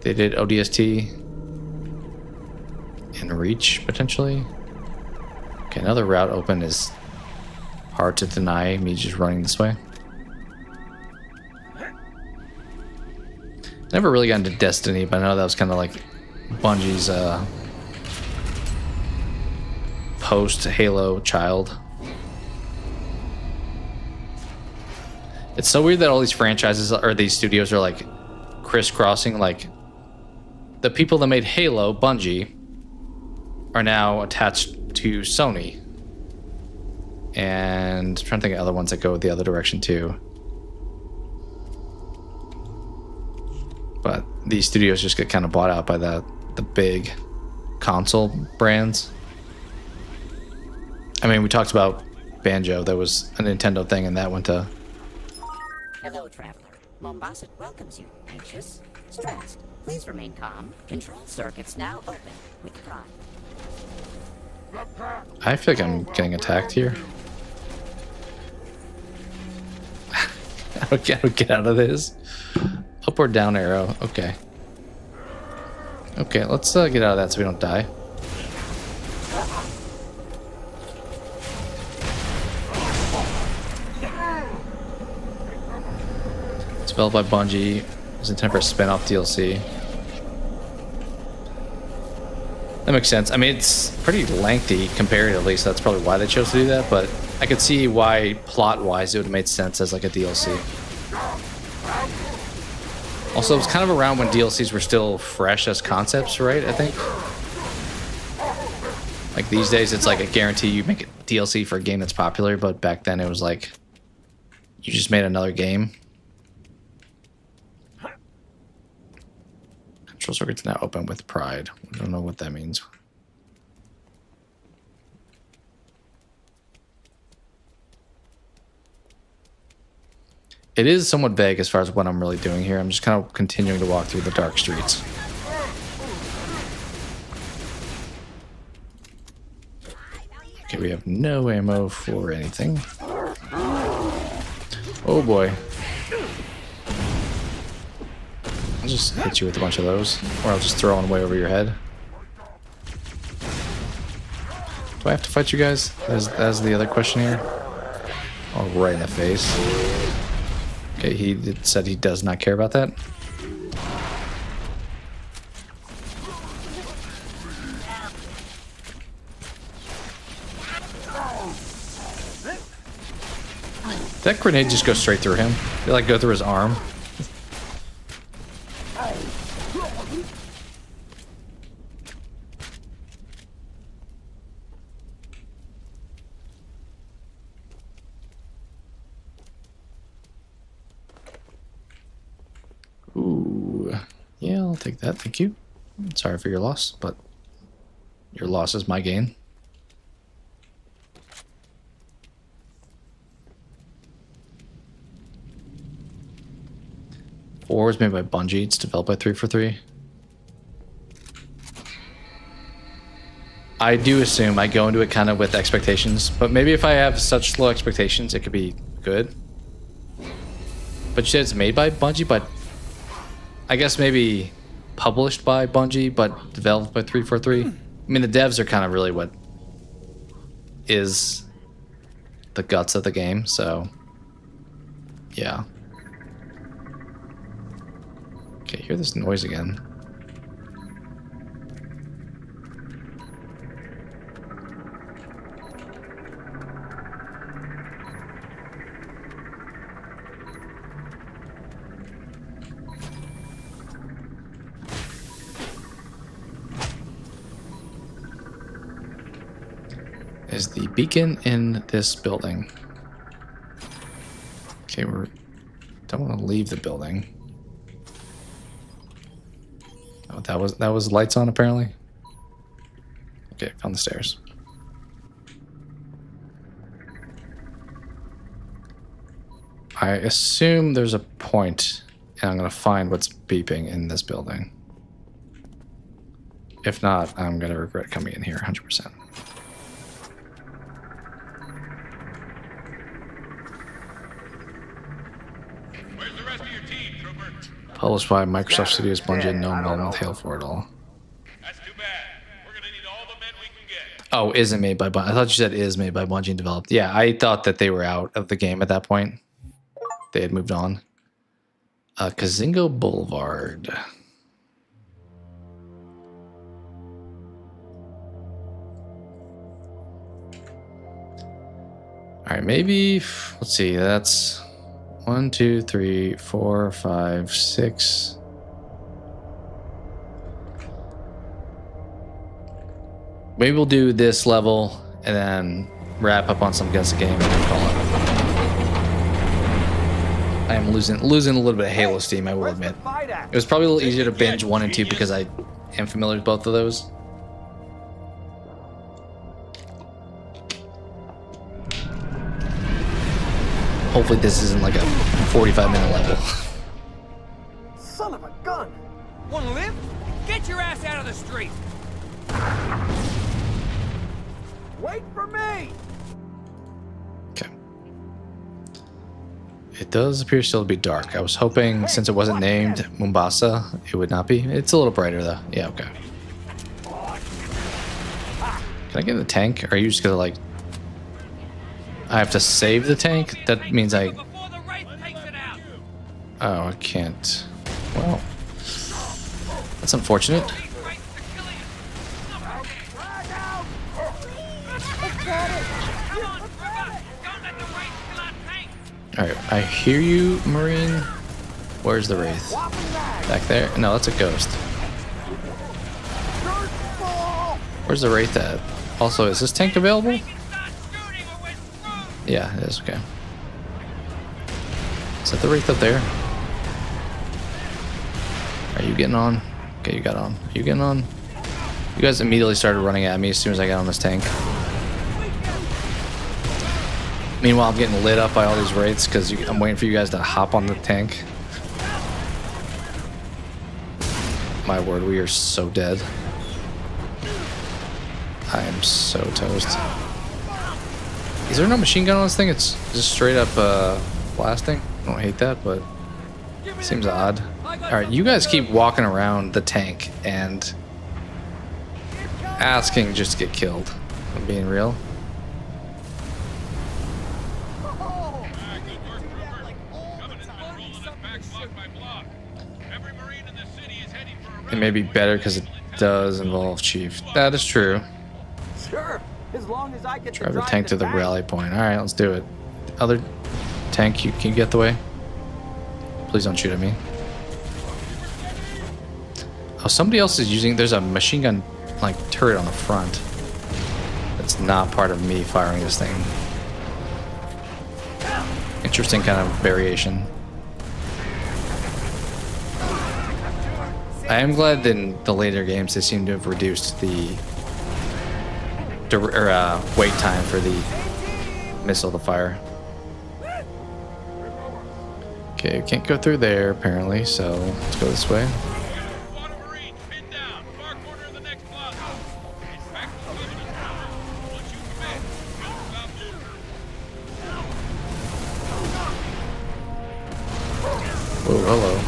they did ODST and Reach, potentially. Okay, another route open is hard to deny me just running this way. Never really got into Destiny, but I know that was kind of like Bungie's post-Halo child. It's so weird that all these franchises or these studios are like crisscrossing. Like the people that made Halo, Bungie, are now attached to Sony. And I'm trying to think of other ones that go the other direction too. But these studios just get kind of bought out by the big console brands. I mean, we talked about Banjo. That was a Nintendo thing, and that went to... Hello, traveler. Mombasa welcomes you. Anxious? Stressed? Please remain calm. Control circuits now open with pride. I feel like I'm getting attacked here. How do I get out of this? Up or down arrow. Okay. Okay, let's get out of that so we don't die. It's developed by Bungie. It's intended for a spin-off DLC. That makes sense. I mean, it's pretty lengthy comparatively, so that's probably why they chose to do that, but I could see why plot-wise it would have made sense as like a DLC. Also, it was kind of around when DLCs were still fresh as concepts, right? I think. Like these days, it's like a guarantee you make a DLC for a game that's popular, but back then it was like you just made another game. Control circuits now open with pride. I don't know what that means. It is somewhat vague as far as what I'm really doing here. I'm just kind of continuing to walk through the dark streets. Okay, we have no ammo for anything. Oh boy. I'll just hit you with a bunch of those, or I'll just throw one way over your head. Do I have to fight you guys? That's the other question here. Oh, right in the face. Okay, he said he does not care about that. Did that grenade just go straight through him? Did it like go through his arm? Ooh, yeah, I'll take that, thank you. Sorry for your loss, but your loss is my gain. Four was made by Bungie, it's developed by 343. I do assume I go into it kind of with expectations, but maybe if I have such low expectations, it could be good. But you said it's made by Bungie, but I guess maybe published by Bungie, but developed by 343. I mean, the devs are kind of really what is the guts of the game, so yeah. Okay, hear this noise again. Is the beacon in this building? Okay, don't want to leave the building. Oh, that was lights on apparently. Okay, found the stairs. I assume there's a point, and I'm gonna find what's beeping in this building. If not, I'm gonna regret coming in here 100%. Where's the rest of your team, Trooper? Published by Microsoft Studios, Bungie, no involvement with Halo 4 at all. That's too bad. We're gonna need all the men we can get. Oh, isn't made by Bungie. I thought you said is made by Bungie and developed. Yeah, I thought that they were out of the game at that point. They had moved on. Kazingo Boulevard. All right, maybe, let's see, that's 1, 2, 3, 4, 5, 6. Maybe we'll do this level and then wrap up on some against the game and then call it. I am losing a little bit of Halo steam, I will admit. It was probably a little easier to binge 1 and 2 because I am familiar with both of those. Hopefully this isn't like a 45-minute level. Son of a gun! Wanna live? Get your ass out of the street! Wait for me! Okay. It does appear still to be dark. I was hoping, since it wasn't named Mombasa, it would not be. It's a little brighter though. Yeah, okay. Can I get in the tank? Or are you just gonna like... I have to save the tank? That means I... Oh, I can't. Well, that's unfortunate. Alright, I hear you, Marine. Where's the Wraith? Back there? No, that's a ghost. Where's the Wraith at? Also, is this tank available? Yeah, it is, okay. Is that the Wraith up there? Are you getting on? Okay, you got on. Are you getting on? You guys immediately started running at me as soon as I got on this tank. Meanwhile, I'm getting lit up by all these Wraiths because I'm waiting for you guys to hop on the tank. My word, we are so dead. I am so toast. Is there no machine gun on this thing? It's just straight up blasting. I don't hate that, but it seems odd. Alright, you guys keep walking around the tank and asking just to get killed. I'm being real. It may be better because it does involve Chief. That is true. Sure, as long as I get Drive the tank to the rally point. Alright, let's do it. Other tank, can you get the way? Please don't shoot at me. Oh, somebody else is using... There's a machine gun, like, turret on the front. That's not part of me firing this thing. Interesting kind of variation. I am glad that in the later games they seem to have reduced the wait time for the missile to fire. Okay, we can't go through there apparently, so let's go this way. Oh, hello.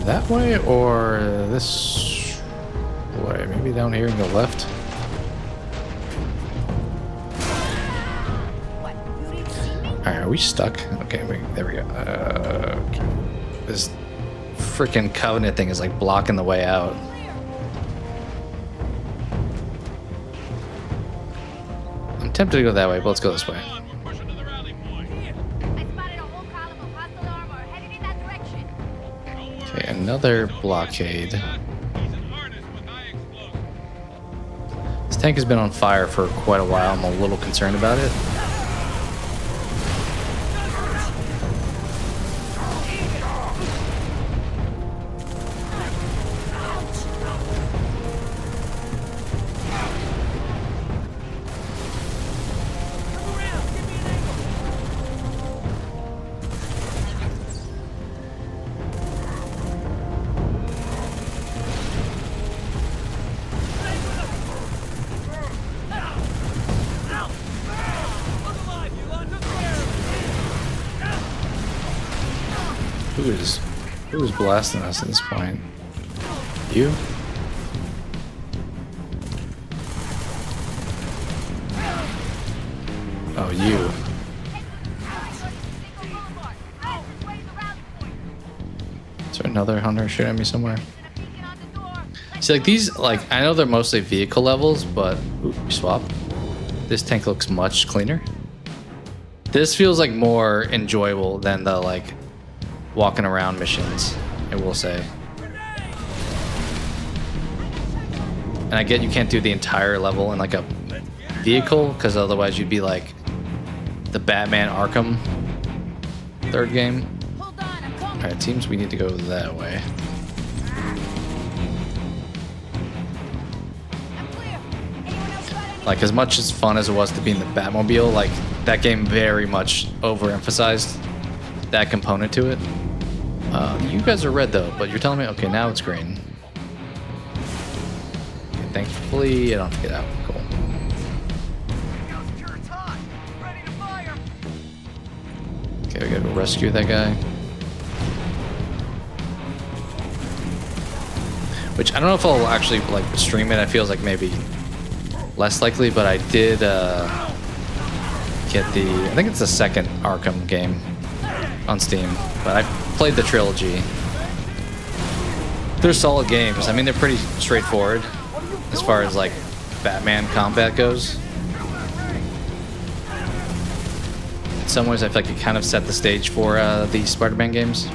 That way or this way? Maybe down here and go left. Alright, are we stuck? Okay, there we go. Okay. This freaking Covenant thing is like blocking the way out. I'm tempted to go that way, but let's go this way. Okay, another blockade. This tank has been on fire for quite a while. I'm a little concerned about it. Who is blasting us at this point? You? Oh, you. Is there another hunter shooting at me somewhere? See, like these, like I know they're mostly vehicle levels, but ooh, we swap. This tank looks much cleaner. This feels like more enjoyable than the like walking around missions, I will say. And I get you can't do the entire level in like a vehicle, because otherwise you'd be like the Batman Arkham third game. Alright, it seems we need to go that way. Like, as much as fun as it was to be in the Batmobile, like that game very much overemphasized that component to it. You guys are red though, but you're telling me, okay, now it's green. Okay, thankfully, I don't have to get out. Cool. Okay, we gotta go rescue that guy. Which I don't know if I'll actually like stream it. I feel like maybe less likely, but I did get the, I think it's the second Arkham game on Steam, but I played the trilogy. They're solid games. I mean, they're pretty straightforward as far as like Batman combat goes. In some ways, I feel like it kind of set the stage for the Spider-Man games.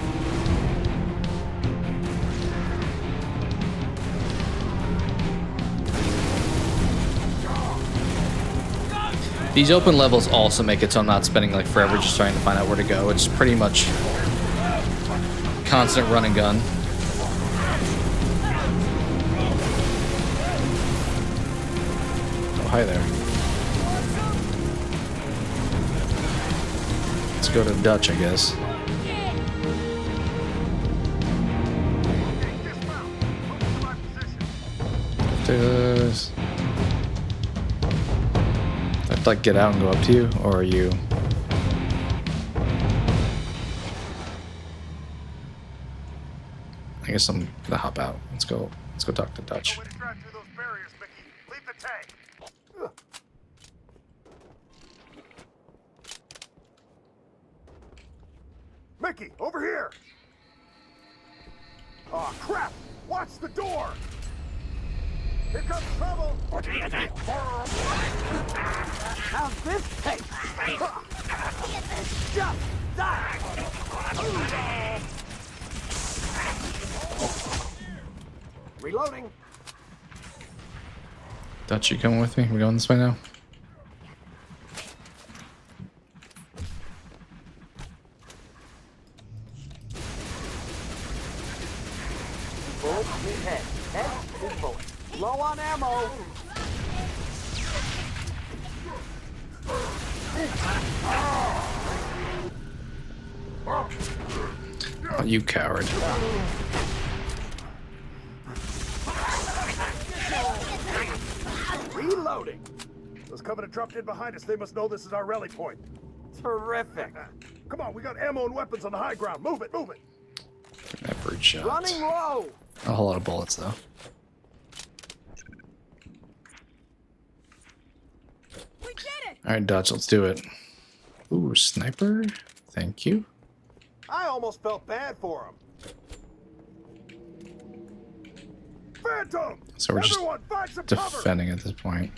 These open levels also make it so I'm not spending like forever just trying to find out where to go. It's pretty much constant run and gun. Oh, hi there. Let's go to Dutch, I guess. Just... I have to like get out and go up to you, or are you? I guess I'm gonna hop out. Let's go talk to Dutch. Mickey, over here! Oh crap! Watch the door! Here comes trouble! How's this taste? Just die! Reloading. Dutch, you coming with me? We going this way now? Full speed ahead. Head is bullet. Low on ammo. Oh, you coward. Reloading! Those Covenant dropped in behind us. They must know this is our rally point. Terrific. Come on, we got ammo and weapons on the high ground. Move it, move it! That bird shot. Running low. A whole lot of bullets, though. We did it. All right, Dutch, let's do it. Ooh, sniper. Thank you. I almost felt bad for him. Phantom! So we're just Everyone, find some cover! defending at this point.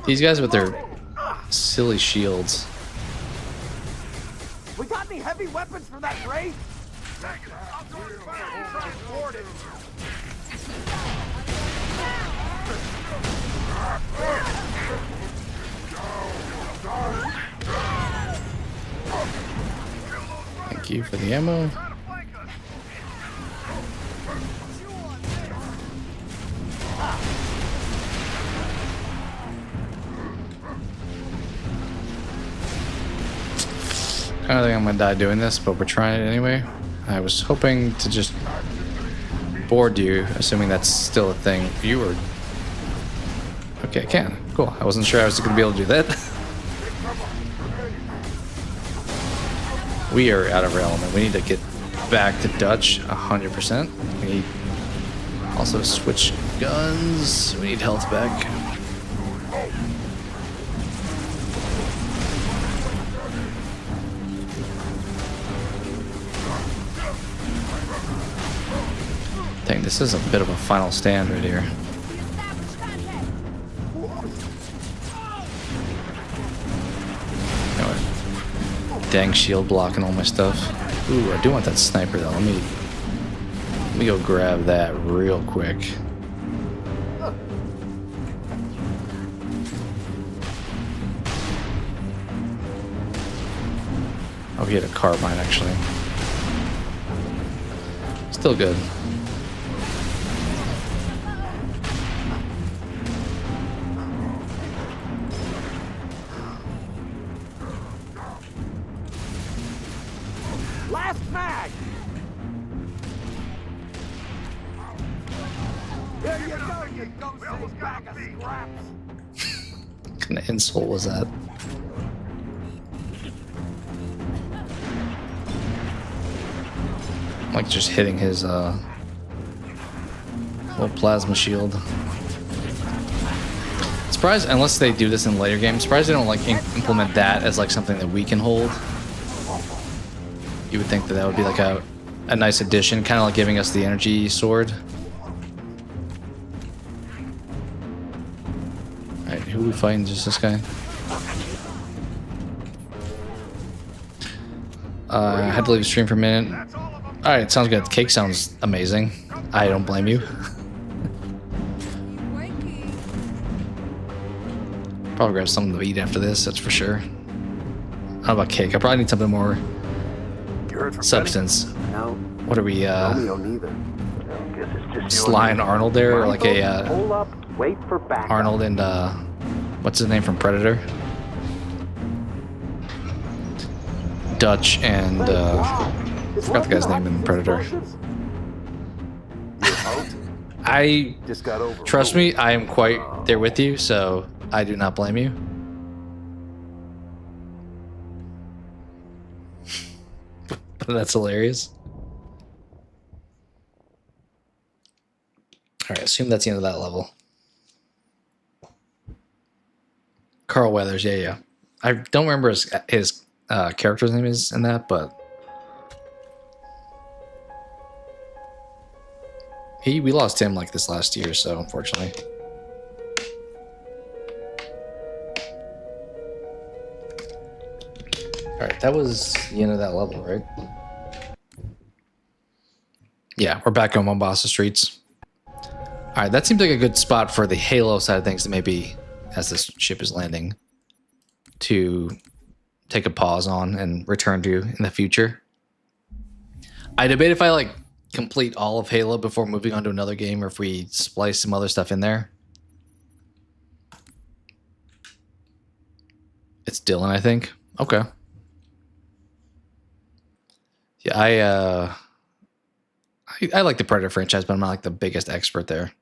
These guys with their silly shields. We got any heavy weapons for that raid? Negative. I'll go to try and board it. Thank you for the ammo. I don't think I'm gonna die doing this, but we're trying it anyway. I was hoping to just board you, assuming that's still a thing. You were... Okay, I can. Cool. I wasn't sure I was gonna be able to do that. We are out of our element. We need to get back to Dutch 100%. We need also switch guns. We need health back. Dang, this is a bit of a final stand right here. You know what? Dang shield blocking all my stuff. Ooh, I do want that sniper though. Let me go grab that real quick. Oh, he had a carbine actually. Still good. Last mag! There you go, you ghostly bag of scraps! What kind of insult was that? Like just hitting his little plasma shield. Surprised, unless they do this in later games, surprised they don't like implement that as like something that we can hold. You would think that that would be like a nice addition, kind of like giving us the energy sword. Alright, who are we fighting? Just this guy? I had to leave the stream for a minute. Alright, sounds good. Cake sounds amazing. I don't blame you. Probably grab something to eat after this, that's for sure. How about cake? I probably need something more substance. No. What are we, Romeo neither. Sly and Arnold there? Or like a, Hold up, wait for backup. Arnold and, what's his name from Predator? Dutch and, I forgot the guy's name in Predator. I, trust me, I am quite there with you, so I do not blame you. That's hilarious. Alright, assume that's the end of that level. Carl Weathers, yeah. I don't remember his character's name is in that, but we lost him like this last year, so unfortunately. Alright, that was the end of that level, right? Yeah, we're back on Mombasa streets. Alright, that seems like a good spot for the Halo side of things to maybe, as this ship is landing, to take a pause on and return to in the future. I debate if I like complete all of Halo before moving on to another game or if we splice some other stuff in there. It's Dylan, I think. Okay. Yeah, I like the Predator franchise, but I'm not like the biggest expert there.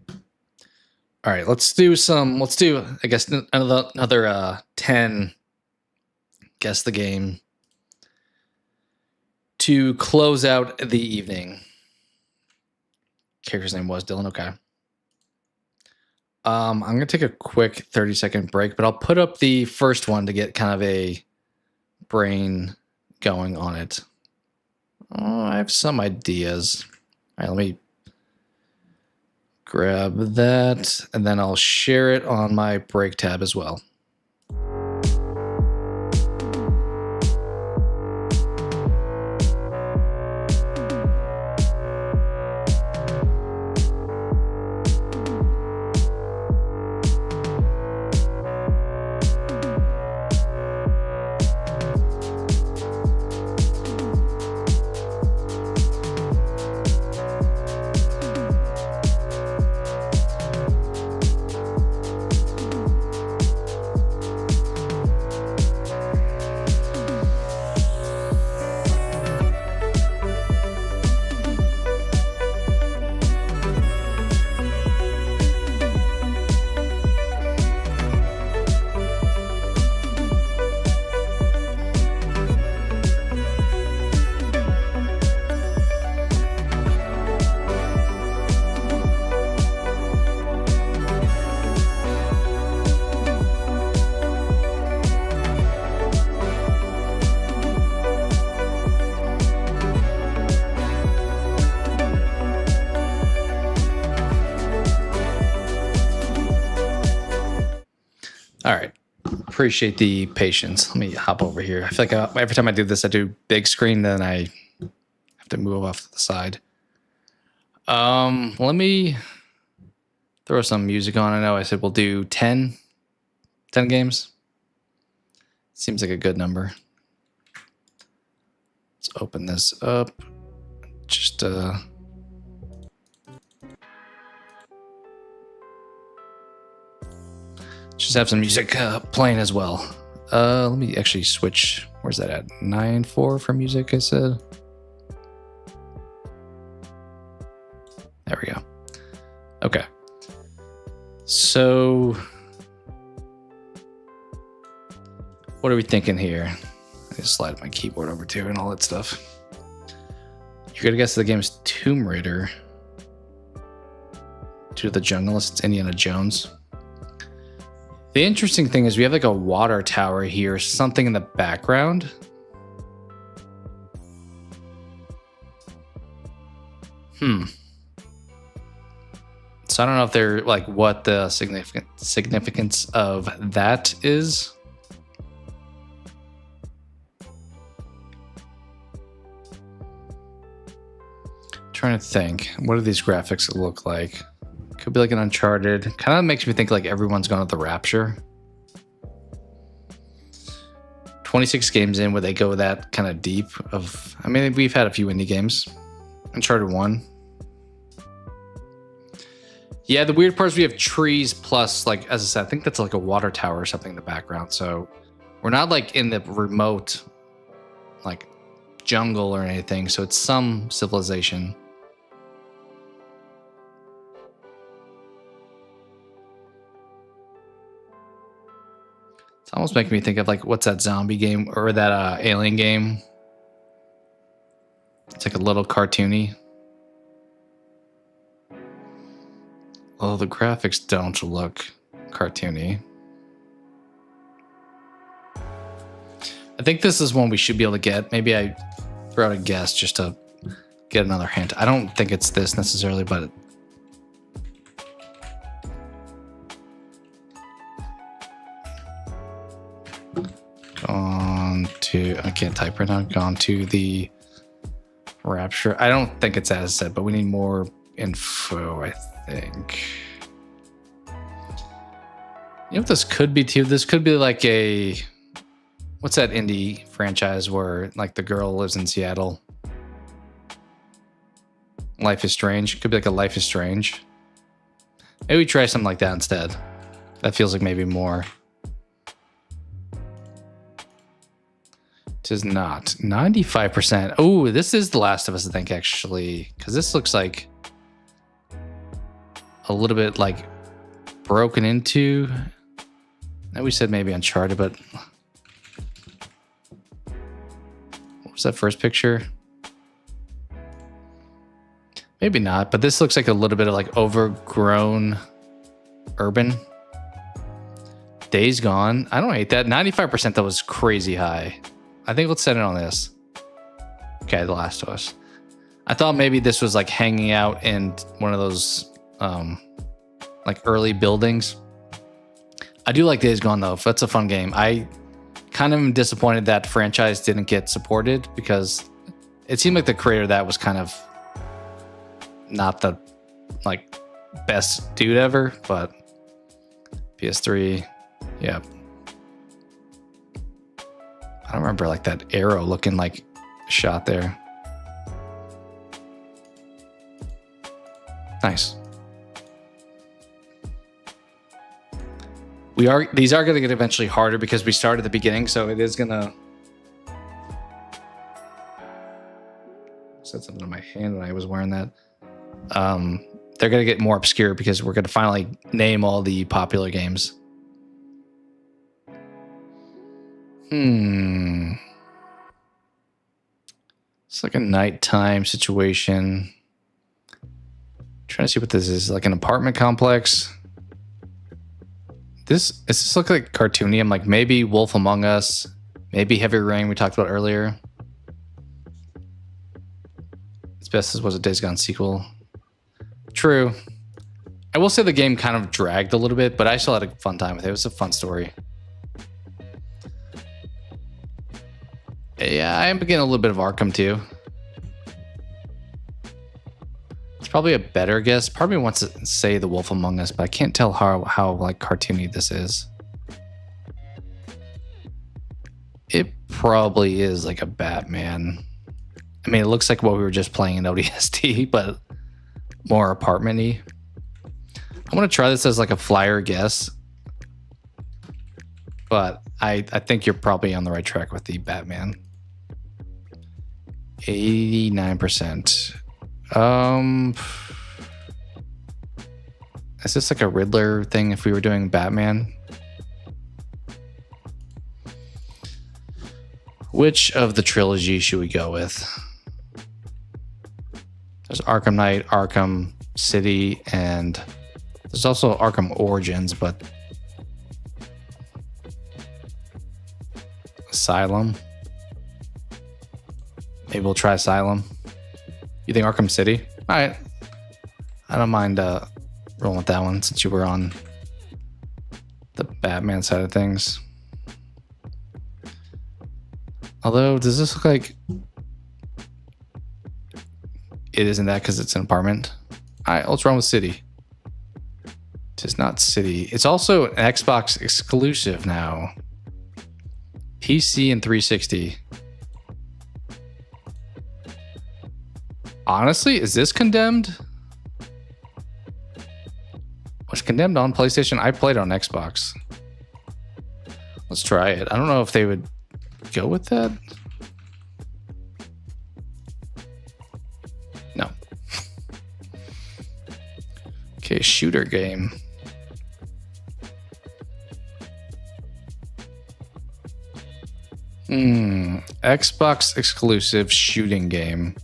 All right, let's do I guess another 10 guess the game to close out the evening. Character's name was Dylan. Okay. I'm gonna take a quick 30-second break, but I'll put up the first one to get kind of a brain going on it. Oh, I have some ideas. All right, let me grab that, and then I'll share it on my break tab as well. All right. Appreciate the patience. Let me hop over here. I feel like every time I do this, I do big screen, then I have to move off to the side. Let me throw some music on. I know I said we'll do 10 games. Seems like a good number. Let's open this up. Just have some music playing as well. Let me actually switch. Where's that at? 9.4 for music, I said. There we go. Okay. So, what are we thinking here? I just slide my keyboard over to and all that stuff. You're gonna guess the game is Tomb Raider. To the Jungle, it's Indiana Jones. The interesting thing is we have like a water tower here, something in the background. So I don't know if they're like what the significance of that is. Trying to think, what do these graphics look like? Could be like an Uncharted. Kind of makes me think like everyone's gone to the Rapture. 26 games in, would they go that kind of deep of... I mean, we've had a few indie games. Uncharted 1. Yeah, the weird part is we have trees plus, like, as I said, I think that's like a water tower or something in the background. So we're not like in the remote, like, jungle or anything. So it's some civilization. It's almost making me think of like, what's that zombie game or that alien game? It's like a little cartoony. Oh, the graphics don't look cartoony. I think this is one we should be able to get. Maybe I throw out a guess just to get another hint. I don't think it's this necessarily, but... I can't type right now. Gone to the Rapture. I don't think it's as said, but we need more info, I think. You know what this could be too? This could be like a... What's that indie franchise where like the girl lives in Seattle? Life is Strange. Could be like a Life is Strange. Maybe we try something like that instead. That feels like maybe more. It is not. 95%. Oh, this is The Last of Us, I think, actually. Because this looks like a little bit like broken into. Now we said maybe Uncharted, but what was that first picture? Maybe not, but this looks like a little bit of like overgrown urban. Days Gone. I don't hate that. 95% that was crazy high. I think let's set it on this. Okay, The Last of Us. I thought maybe this was like hanging out in one of those like early buildings. I do like Days Gone though. That's a fun game. I kind of am disappointed that franchise didn't get supported because it seemed like the creator of that was kind of not the like best dude ever, but PS3, yeah. I don't remember like that arrow looking like shot there. Nice. These are going to get eventually harder because we start at the beginning, so it is going to... Said something on my hand when I was wearing that. They're going to get more obscure because we're going to finally name all the popular games. It's like a nighttime situation. Trying to see what this is, like an apartment complex. Does this look like cartoony? I'm like, maybe Wolf Among Us, maybe Heavy Rain we talked about earlier. Asbestos was a Days Gone sequel. True. I will say the game kind of dragged a little bit, but I still had a fun time with it. It was a fun story. Yeah, I am getting a little bit of Arkham too. It's probably a better guess. Part of me wants to say The Wolf Among Us, but I can't tell how like cartoony this is. It probably is like a Batman. I mean, it looks like what we were just playing in ODST, but more apartment-y. I'm gonna try this as like a flyer guess, but I think you're probably on the right track with the Batman. 89%. Is this like a Riddler thing if we were doing Batman? Which of the trilogy should we go with? There's Arkham Knight, Arkham City, and there's also Arkham Origins, but Asylum. Maybe we'll try Asylum. You think Arkham City? All right. I don't mind rolling with that one since you were on the Batman side of things. Although, does this look like it isn't that because it's an apartment? All right, let's run with City. It is not City. It's also an Xbox exclusive now. PC and 360. Honestly, is this Condemned? Was Condemned on PlayStation? I played on Xbox. Let's try it. I don't know if they would go with that. No. Okay, shooter game. Xbox exclusive shooting game.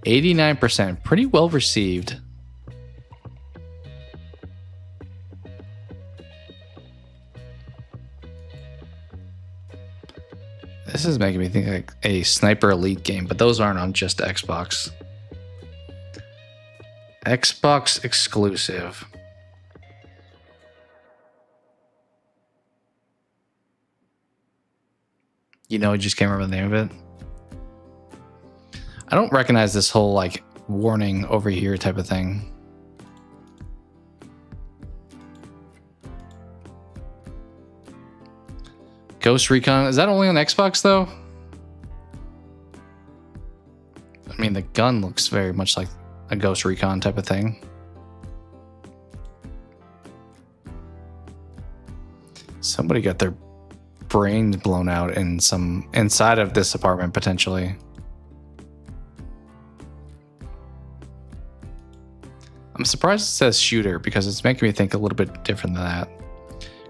89%. Pretty well received. This is making me think like a Sniper Elite game, but those aren't on just Xbox. Xbox exclusive. You know, I just can't remember the name of it. I don't recognize this whole like warning over here type of thing. Ghost Recon, is that only on Xbox though? I mean, the gun looks very much like a Ghost Recon type of thing. Somebody got their brains blown out in some inside of this apartment potentially. I'm surprised it says shooter because it's making me think a little bit different than that.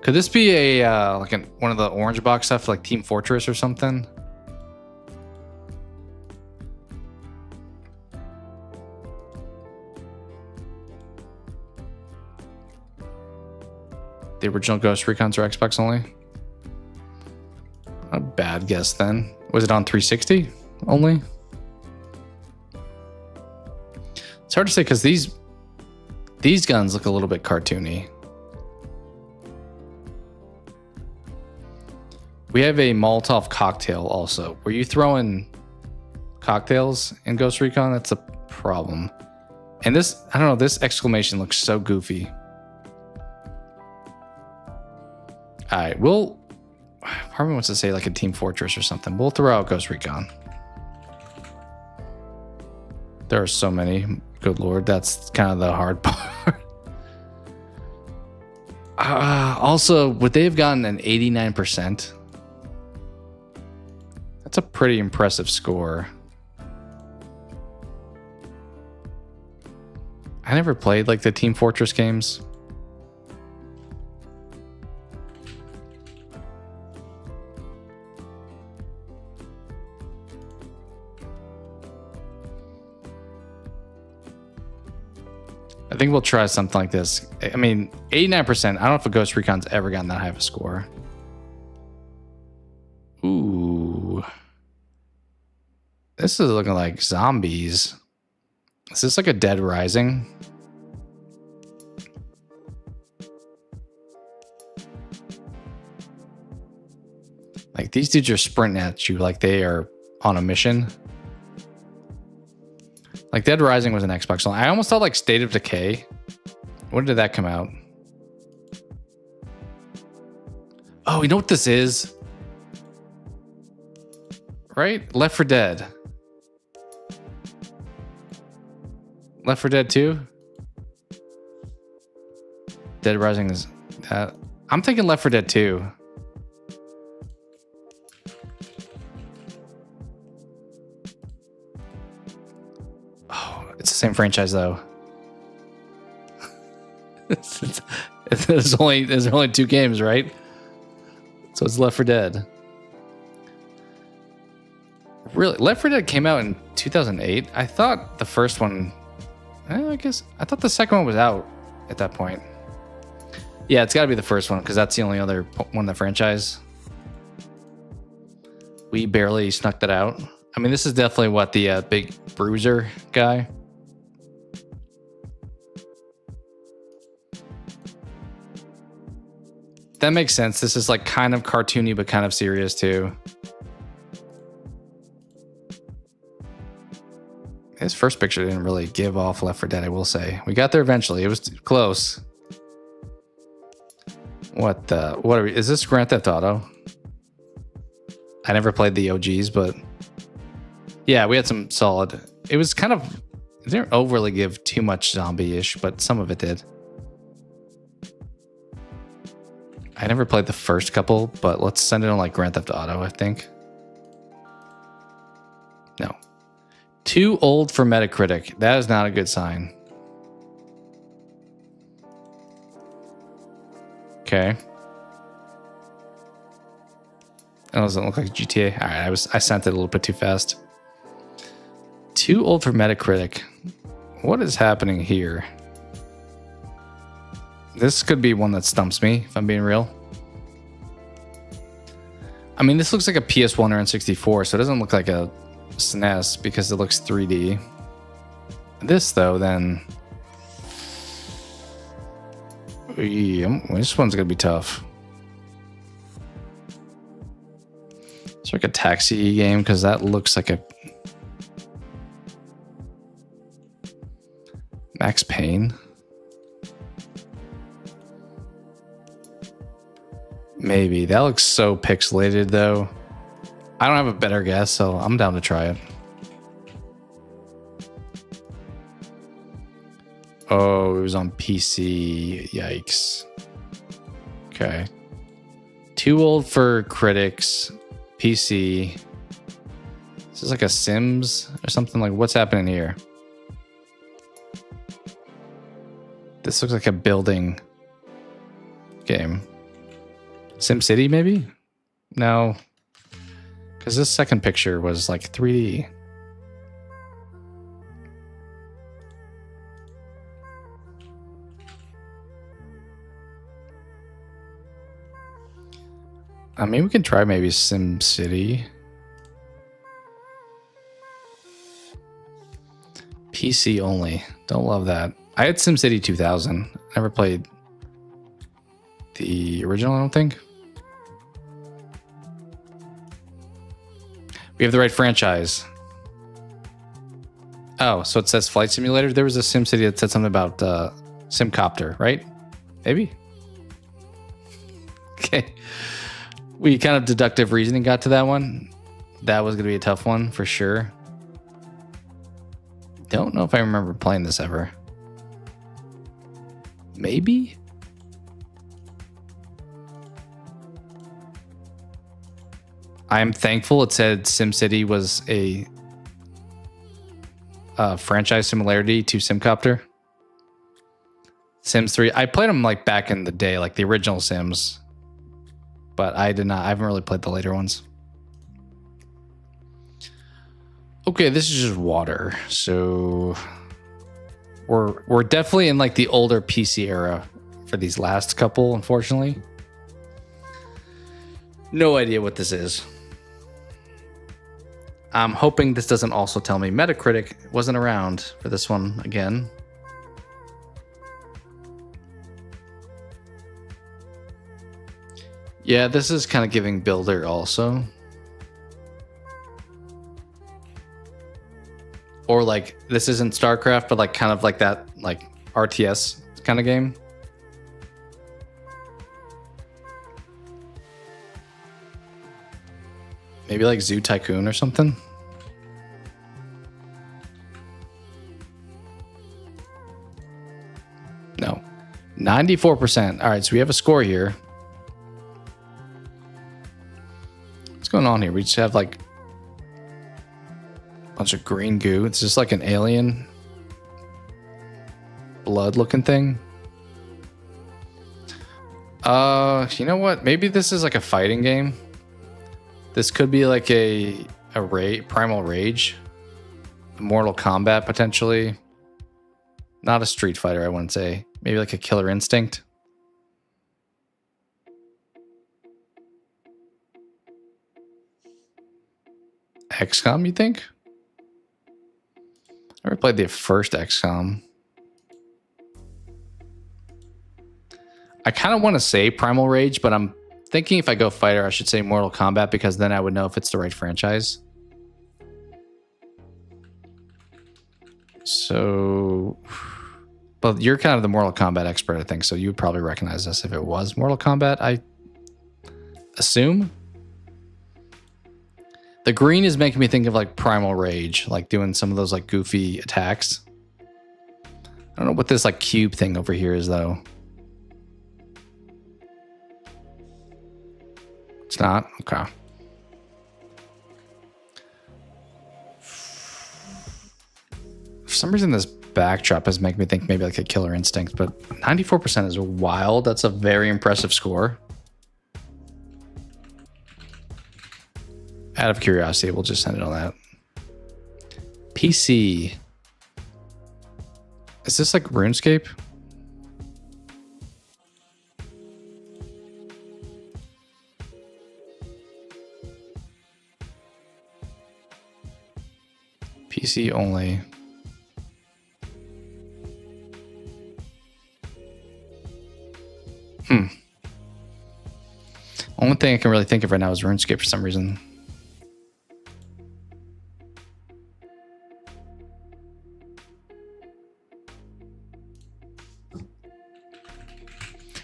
Could this be a like one of the orange box stuff like Team Fortress or something? The original Ghost Recons are Xbox only? A bad guess then. Was it on 360 only? It's hard to say because these These guns look a little bit cartoony. We have a Molotov cocktail also. Were you throwing cocktails in Ghost Recon? That's a problem. And this, I don't know, this exclamation looks so goofy. All right, we'll... Harvey wants to say like a Team Fortress or something. We'll throw out Ghost Recon. There are so many. Good lord, that's kind of the hard part. Also, would they have gotten an 89%? That's a pretty impressive score. I never played like the Team Fortress games. I think we'll try something like this. I mean, 89%. I don't know if a Ghost Recon's ever gotten that high of a score. Ooh. This is looking like zombies. Is this like a Dead Rising? Like these dudes are sprinting at you like they are on a mission. Like Dead Rising was an Xbox one. I almost thought like State of Decay. When did that come out? Oh, you know what this is? Right? Left 4 Dead. Left 4 Dead 2? Dead Rising is... I'm thinking Left 4 Dead 2. It's the same franchise though. There's only 2 games, right? So it's Left 4 Dead. Really? Left 4 Dead came out in 2008? I thought the first one... I thought the second one was out at that point. Yeah, it's got to be the first one because that's the only other one in the franchise. We barely snuck that out. I mean, this is definitely what the big bruiser guy. That makes sense. This is like kind of cartoony, but kind of serious too. His first picture didn't really give off Left 4 Dead, I will say. We got there eventually. It was close. What are we, is this Grand Theft Auto? I never played the OGs, but yeah, we had some solid. It was kind of, it didn't overly give too much zombie-ish, but some of it did. I never played the first couple, but let's send it on like Grand Theft Auto, I think. No. Too old for Metacritic. That is not a good sign. Okay. That doesn't look like GTA. All right, I sent it a little bit too fast. Too old for Metacritic. What is happening here? This could be one that stumps me, if I'm being real. I mean, this looks like a PS1 or N64, so it doesn't look like a SNES because it looks 3D. This, though, then... Yeah, this one's going to be tough. It's like a taxi game because that looks like a... Max Payne. Maybe. That looks so pixelated, though. I don't have a better guess, so I'm down to try it. Oh, it was on PC. Yikes. Okay. Too old for critics. PC. This is like a Sims or something. Like, what's happening here? This looks like a building game. SimCity, maybe? No. Because this second picture was like 3D. I mean, we can try maybe SimCity. PC only. Don't love that. I had SimCity 2000. Never played the original, I don't think. We have the right franchise. Oh, so it says Flight Simulator. There was a SimCity that said something about Simcopter, right? Maybe. Okay. We kind of deductive reasoning got to that one. That was going to be a tough one for sure. Don't know if I remember playing this ever. Maybe? I'm thankful it said SimCity was a franchise similarity to Simcopter. Sims 3. I played them like back in the day, like the original Sims. But I haven't really played the later ones. Okay, this is just water. So we're definitely in like the older PC era for these last couple, unfortunately. No idea what this is. I'm hoping this doesn't also tell me Metacritic wasn't around for this one again. Yeah, this is kind of giving builder also. Or like, this isn't StarCraft, but like kind of like that, like RTS kind of game. Maybe like Zoo Tycoon or something. No. 94%. All right, so we have a score here. What's going on here? We just have like a bunch of green goo. It's just like an alien blood looking thing. You know what? Maybe this is like a fighting game. This could be like a Primal Rage, Mortal Kombat potentially. Not a Street Fighter, I wouldn't say. Maybe like a Killer Instinct. XCOM, you think? I never played the first XCOM. I kind of want to say Primal Rage, but I'm thinking if I go fighter, I should say Mortal Kombat because then I would know if it's the right franchise. So, but you're kind of the Mortal Kombat expert, I think, so you would probably recognize this if it was Mortal Kombat, I assume. The green is making me think of like Primal Rage, like doing some of those like goofy attacks. I don't know what this like cube thing over here is though. It's not? Okay. For some reason, this backdrop is making me think maybe like a Killer Instinct, but 94% is wild. That's a very impressive score. Out of curiosity, we'll just send it on that. PC. Is this like RuneScape? PC only. Only thing I can really think of right now is RuneScape for some reason.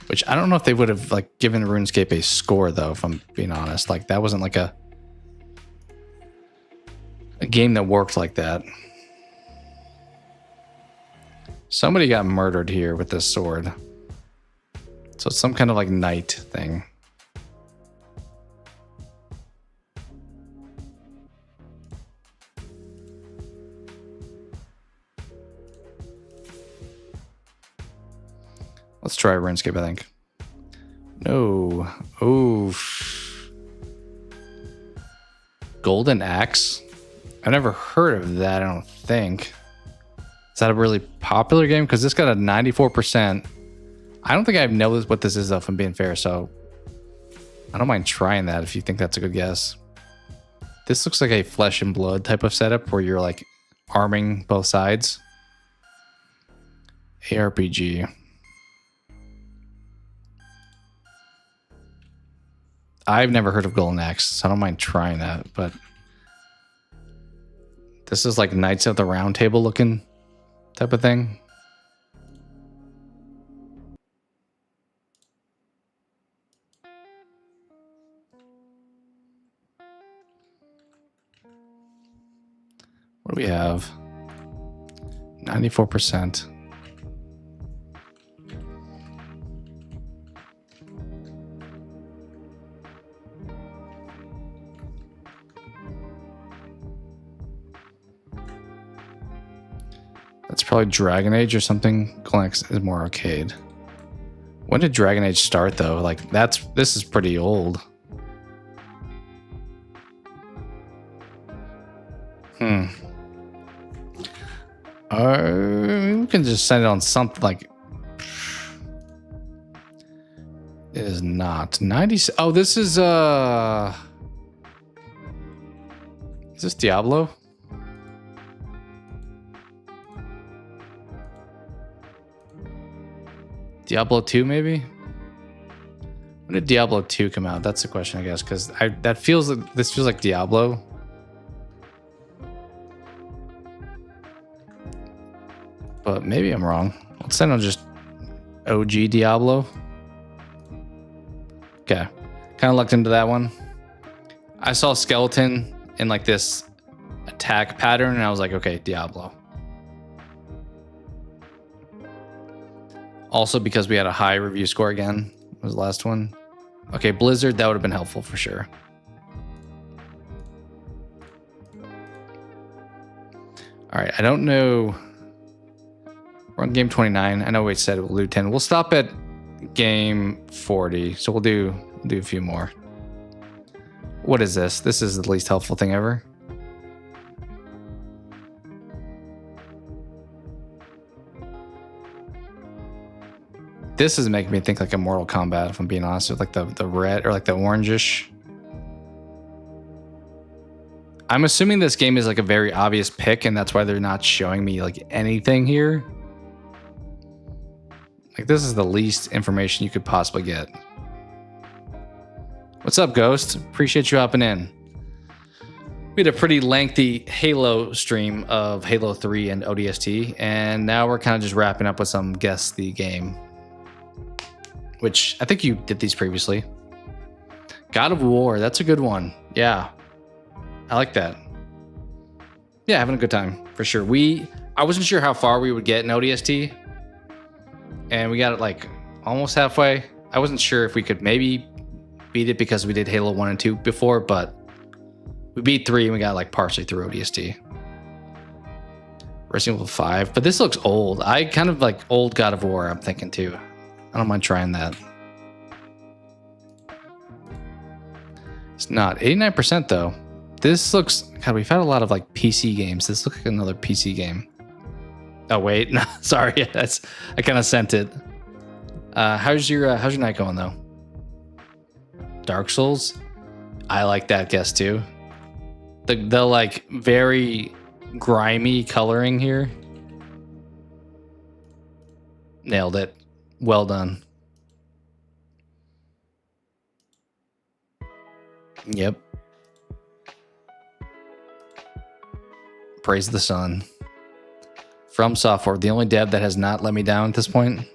Which I don't know if they would have like given RuneScape a score though, if I'm being honest. Like that wasn't like a game that worked like that. Somebody got murdered here with this sword. So it's some kind of like knight thing. Let's try RuneScape, I think. No. Oof. Golden Axe? I've never heard of that, I don't think. Is that a really popular game? Because this got a 94%. I don't think I know what this is, though, if I'm being fair, so I don't mind trying that if you think that's a good guess. This looks like a flesh and blood type of setup where you're like arming both sides. ARPG. I've never heard of Golden Axe, so I don't mind trying that, but this is like Knights of the Round Table looking type of thing. What do we have? 94%. That's probably Dragon Age or something. Galax is more arcade. When did Dragon Age start though? Like this is pretty old. We can just send it on something like. It is not 90. Oh, this is this Diablo? Diablo 2 maybe? When did Diablo 2 come out? That's the question, I guess, because this feels like Diablo. But maybe I'm wrong. Let's send on just OG Diablo. Okay. Kind of looked into that one. I saw a skeleton in like this attack pattern and I was like, okay, Diablo. Also because we had a high review score again. Was the last one. Okay, Blizzard, that would have been helpful for sure. All right, I don't know. We're on game 29. I know we said we'll do 10. We'll stop at game 40. So we'll do a few more. What is this? This is the least helpful thing ever. This is making me think like a Mortal Kombat, if I'm being honest, with like the red or like the orangish. I'm assuming this game is like a very obvious pick, and that's why they're not showing me like anything here. Like this is the least information you could possibly get. What's up, Ghost? Appreciate you hopping in. We had a pretty lengthy Halo stream of Halo 3 and ODST, and now we're kind of just wrapping up with some Guess the Game. Which I think you did these previously. God of War, that's a good one. Yeah. I like that. Yeah, having a good time for sure. I wasn't sure how far we would get in ODST. And we got it like almost halfway. I wasn't sure if we could maybe beat it because we did Halo 1 and 2 before, but we beat 3 and we got like partially through ODST. Resident Evil 5, but this looks old. I kind of like old God of War, I'm thinking too. I don't mind trying that. It's not 89% though. This looks, God, we've had a lot of like PC games. This looks like another PC game. Oh wait, no, sorry. I kind of sent it. How's your night going though? Dark Souls. I like that guess too. The like very grimy coloring here. Nailed it. Well done. Yep. Praise the sun. From Software, the only dev that has not let me down at this point.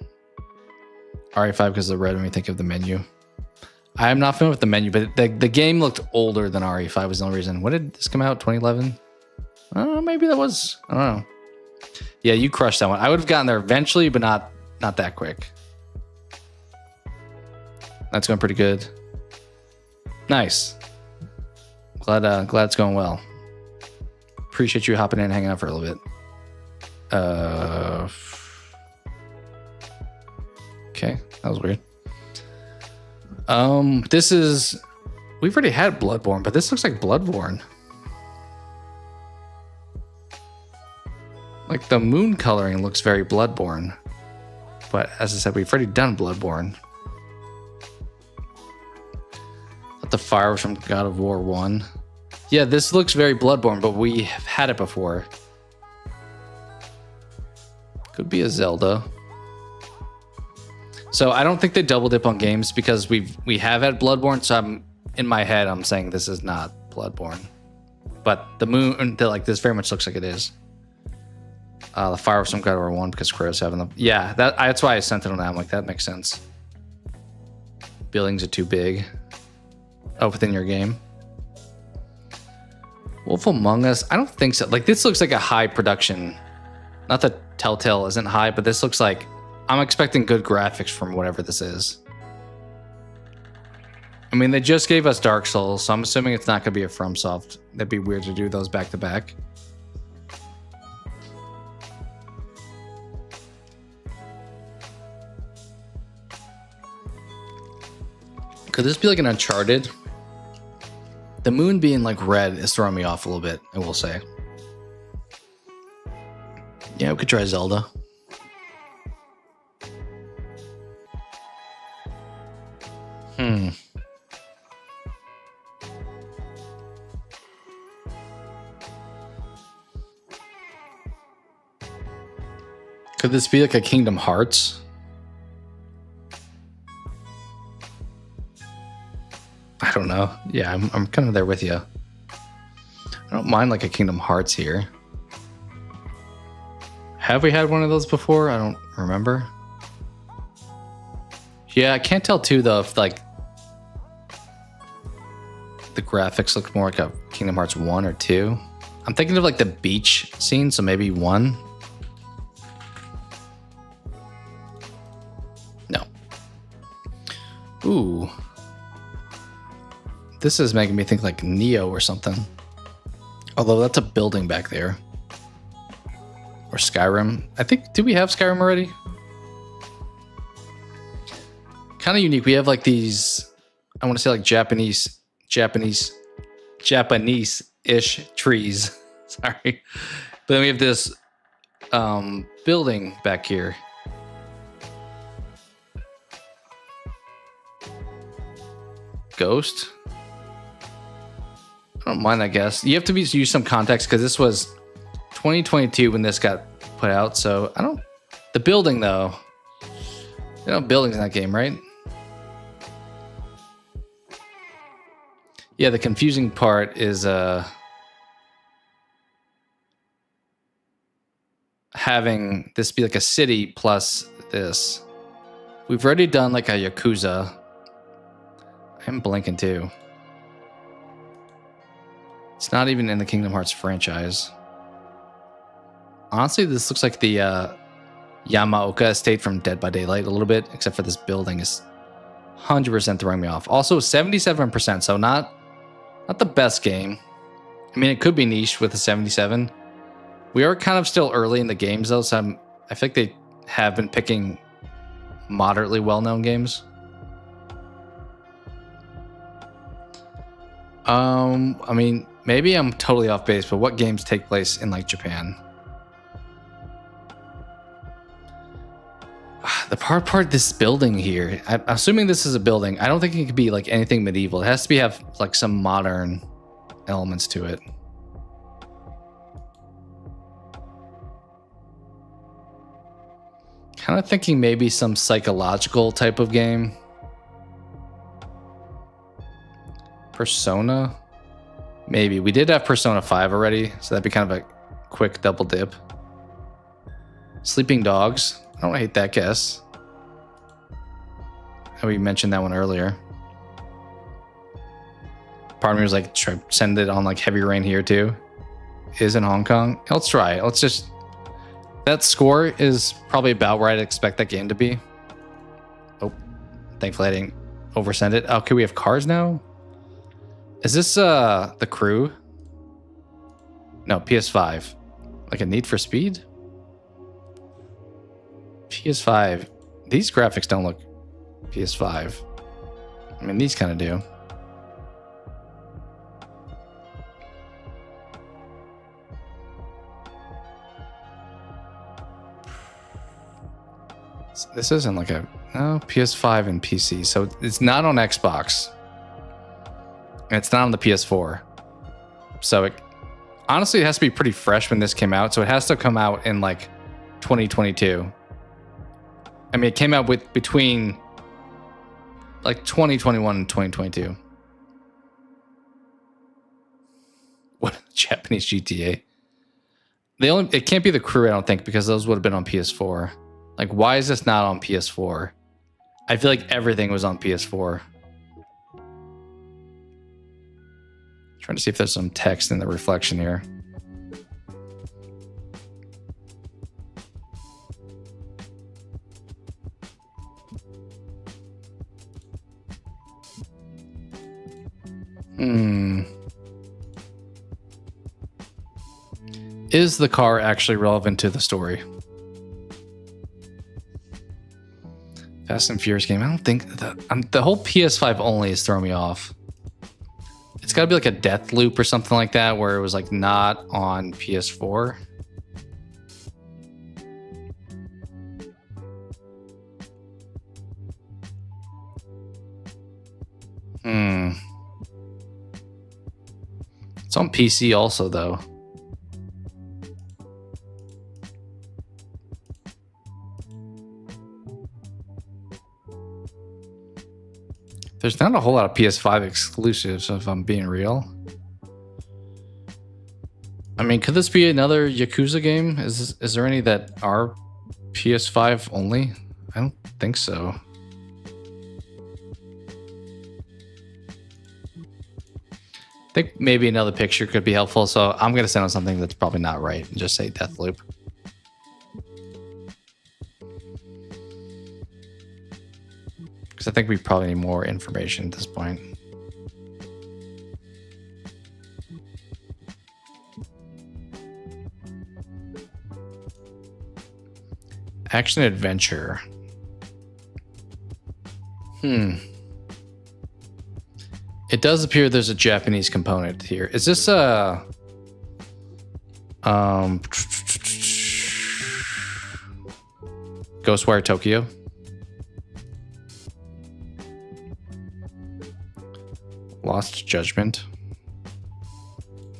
RE5 because of the red when we think of the menu. I am not familiar with the menu, but the game looked older than RE5 was the only reason. When did this come out? 2011? I don't know, maybe that was, I don't know. Yeah, you crushed that one. I would have gotten there eventually, but not that quick. That's going pretty good. Nice. Glad it's going well. Appreciate you hopping in and hanging out for a little bit. Okay, that was weird. This is, we've already had Bloodborne, but this looks like Bloodborne. Like the moon coloring looks very Bloodborne. But as I said, we've already done Bloodborne. The fire was from God of War 1. Yeah, this looks very Bloodborne, but we have had it before. Could be a Zelda. So I don't think they double dip on games because we have had Bloodborne. So I'm in my head, I'm saying this is not Bloodborne, but the moon, like this very much looks like it is. The Fire of some God of War 1 because Crow's having them. Yeah, that's why I sent it on that. I'm like, that makes sense. Buildings are too big. Oh, within your game. Wolf Among Us, I don't think so. Like this looks like a high production. Not that Telltale isn't high, but this looks like I'm expecting good graphics from whatever this is. I mean, they just gave us Dark Souls, so I'm assuming it's not going to be a FromSoft. That'd be weird to do those back to back. Could this be like an Uncharted? The moon being like red is throwing me off a little bit, I will say. Yeah, we could try Zelda. Could this be like a Kingdom Hearts? I don't know. Yeah, I'm kind of there with you. I don't mind like a Kingdom Hearts here. Have we had one of those before? I don't remember. Yeah, I can't tell too though if like the graphics look more like a Kingdom Hearts 1 or 2. I'm thinking of like the beach scene, so maybe 1. No. Ooh. This is making me think like Neo or something. Although that's a building back there. Or Skyrim. I think, do we have Skyrim already? Kind of unique. We have like these, I want to say like Japanese-ish trees. Sorry. But then we have this building back here. Ghost? I don't mind, I guess. You have to use some context because this was 2022 when this got put out. So I don't. The building though. You know, buildings in that game, right? Yeah, the confusing part is having this be like a city plus this. We've already done like a Yakuza. I'm blinking too. It's not even in the Kingdom Hearts franchise. Honestly, this looks like the Yamaoka estate from Dead by Daylight a little bit, except for this building is 100% throwing me off. Also, 77%, so not the best game. I mean, it could be niche with a 77. We are kind of still early in the games, though, so I think they have been picking moderately well-known games. I mean, maybe I'm totally off base, but what games take place in like Japan? The part this building here, I'm assuming this is a building. I don't think it could be like anything medieval. It has to have like some modern elements to it. Kind of thinking maybe some psychological type of game. Persona? Maybe. We did have Persona 5 already, so that'd be kind of a quick double dip. Sleeping Dogs. I don't hate that guess. We mentioned that one earlier. Part of me was like, try send it on like Heavy Rain here too. Is in Hong Kong. Let's try it. Let's just... That score is probably about where I'd expect that game to be. Oh, thankfully I didn't oversend it. Okay, we have cars now? Is this The Crew? No, PS5. Like a Need for Speed? PS5. These graphics don't look PS5. I mean, these kind of do. This isn't like a... No, PS5 and PC. So it's not on Xbox. And it's not on the PS4. So it... Honestly, it has to be pretty fresh when this came out. So it has to come out in like 2022. I mean, it came out with between like 2021 and 2022. What Japanese GTA? It can't be The Crew, I don't think, because those would have been on PS4. Like, why is this not on PS4? I feel like everything was on PS4. Trying to see if there's some text in the reflection here. Is the car actually relevant to the story? Fast and Furious game. I don't think the whole PS5 only is throwing me off. It's got to be like a death loop or something like that, where it was like not on PS4. It's on PC also, though. There's not a whole lot of PS5 exclusives, if I'm being real. I mean, could this be another Yakuza game? Is there any that are PS5 only? I don't think so. I think maybe another picture could be helpful, so I'm going to send on something that's probably not right and just say Deathloop. Because I think we probably need more information at this point. Action adventure. It does appear there's a Japanese component here. Is this a Ghostwire Tokyo? Lost Judgment.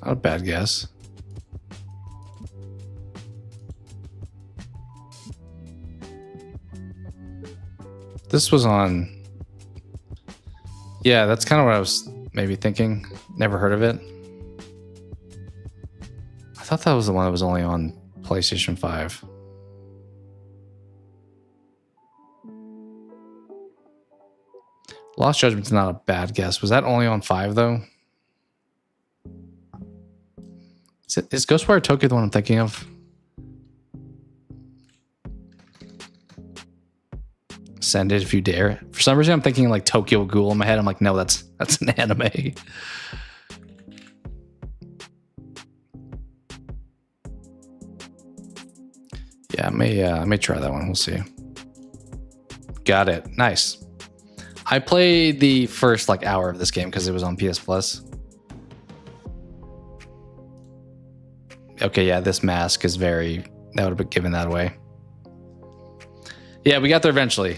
Not a bad guess. This was on... Yeah, that's kind of what I was maybe thinking. Never heard of it. I thought that was the one that was only on PlayStation 5. Lost Judgment's not a bad guess. Was that only on 5, though? Is Ghostwire Tokyo the one I'm thinking of? Send it if you dare. For some reason, I'm thinking like Tokyo Ghoul in my head. I'm like, no, that's an anime. Yeah, I may try that one. We'll see. Got it. Nice. I played the first like hour of this game because it was on PS Plus. Okay, yeah, this mask is very... That would have been given that away. Yeah, we got there eventually.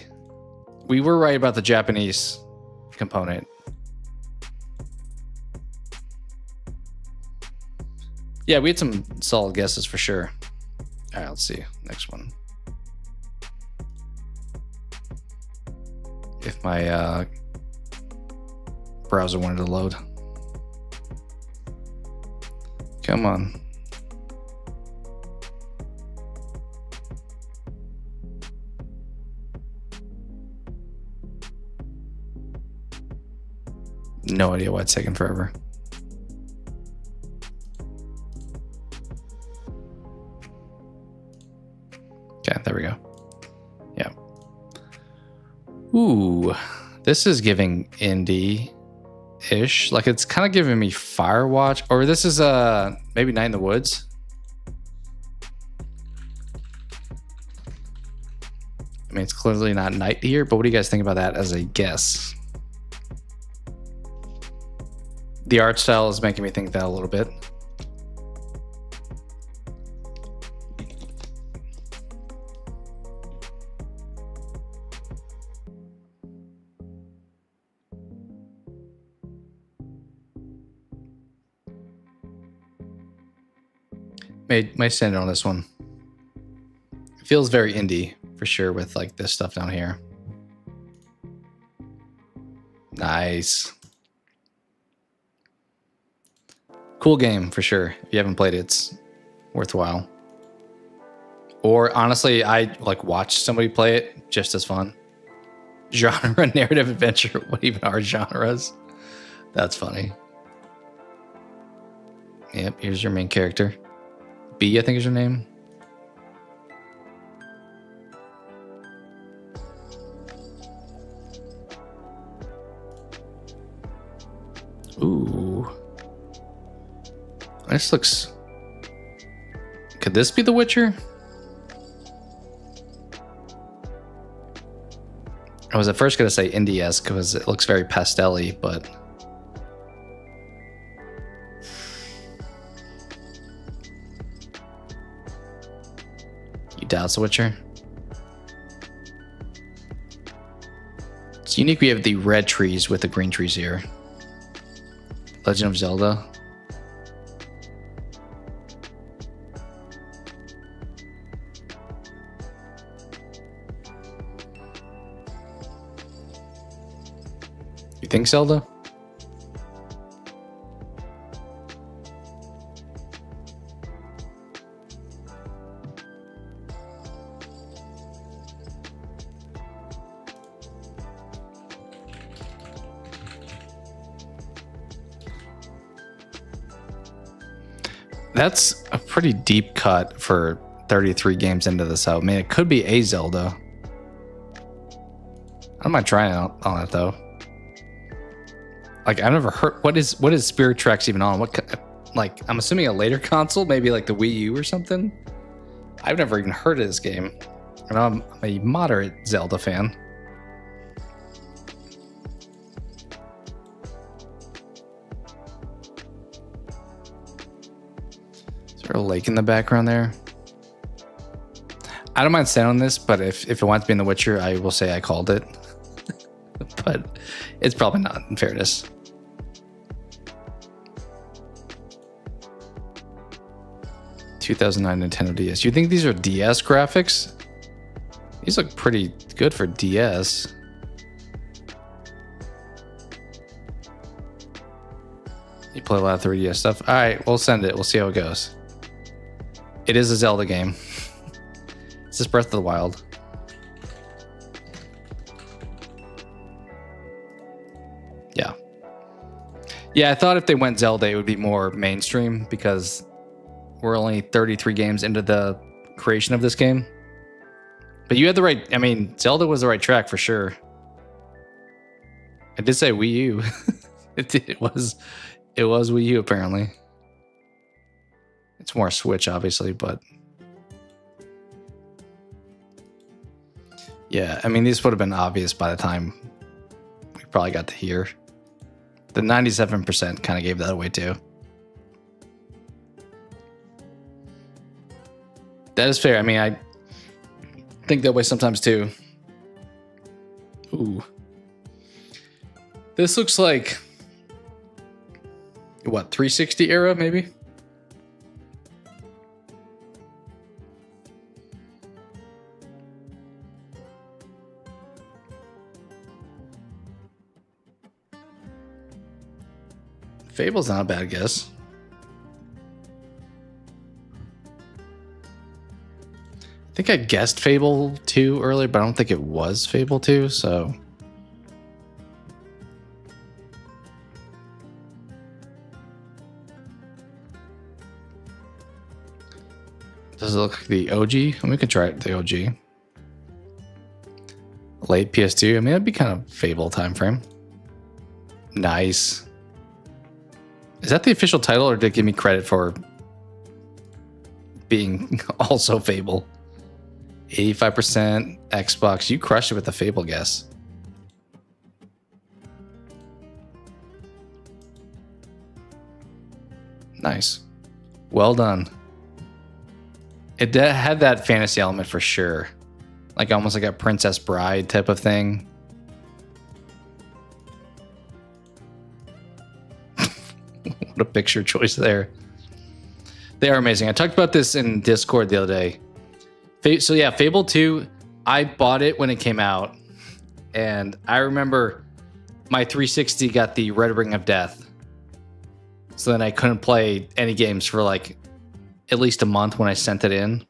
We were right about the Japanese component. Yeah, we had some solid guesses for sure. All right, let's see. Next one. If my browser wanted to load. Come on. No idea why it's taking forever. Okay, there we go. Yeah. Ooh, this is giving indie-ish. Like it's kind of giving me Firewatch, or this is maybe Night in the Woods. I mean, it's clearly not night here, but what do you guys think about that as a guess? The art style is making me think that a little bit. May send it on this one. It feels very indie for sure with like this stuff down here. Nice. Cool game for sure. If you haven't played it, it's worthwhile. Or honestly, I like watch somebody play it, just as fun. Genre, narrative, adventure. What even are genres? That's funny. Yep, here's your main character. B, I think is your name. Ooh. This looks... Could this be The Witcher? I was at first going to say indie-esque because it looks very pastel-y, but... You doubt it's The Witcher? It's unique we have the red trees with the green trees here. Legend of Zelda. You think Zelda? That's a pretty deep cut for 33 games into this out. I mean, it could be a Zelda. I might try it out on it though. Like I've never heard. What is Spirit Tracks even on? Like I'm assuming a later console, maybe like the Wii U or something. I've never even heard of this game, and I'm a moderate Zelda fan. Is there a lake in the background there? I don't mind saying on this, but if it wants to be in The Witcher, I will say I called it. But it's probably not, in fairness. ...2009 Nintendo DS. You think these are DS graphics? These look pretty good for DS. You play a lot of 3DS stuff? Alright, we'll send it. We'll see how it goes. It is a Zelda game. It's just Breath of the Wild. Yeah. Yeah, I thought if they went Zelda, it would be more mainstream because we're only 33 games into the creation of this game. But you had the right... I mean, Zelda was the right track for sure. I did say Wii U. It was Wii U, apparently. It's more Switch, obviously, but... Yeah, I mean, these would have been obvious by the time we probably got to here. The 97% kind of gave that away, too. That is fair. I mean, I think that way sometimes, too. Ooh. This looks like... What, 360 era, maybe? Fable's not a bad guess. I think I guessed Fable 2 earlier, but I don't think it was Fable 2, so... Does it look like the OG? We could try it, the OG. Late PS2. I mean, that'd be kind of Fable time frame. Nice. Is that the official title, or did it give me credit for being also Fable? 85% Xbox. You crushed it with the Fable guess. Nice. Well done. It had that fantasy element for sure. Like almost like a Princess Bride type of thing. What a picture choice there. They are amazing. I talked about this in Discord the other day. So yeah, Fable 2, I bought it when it came out, and I remember my 360 got the Red Ring of Death. So then I couldn't play any games for like at least a month when I sent it in.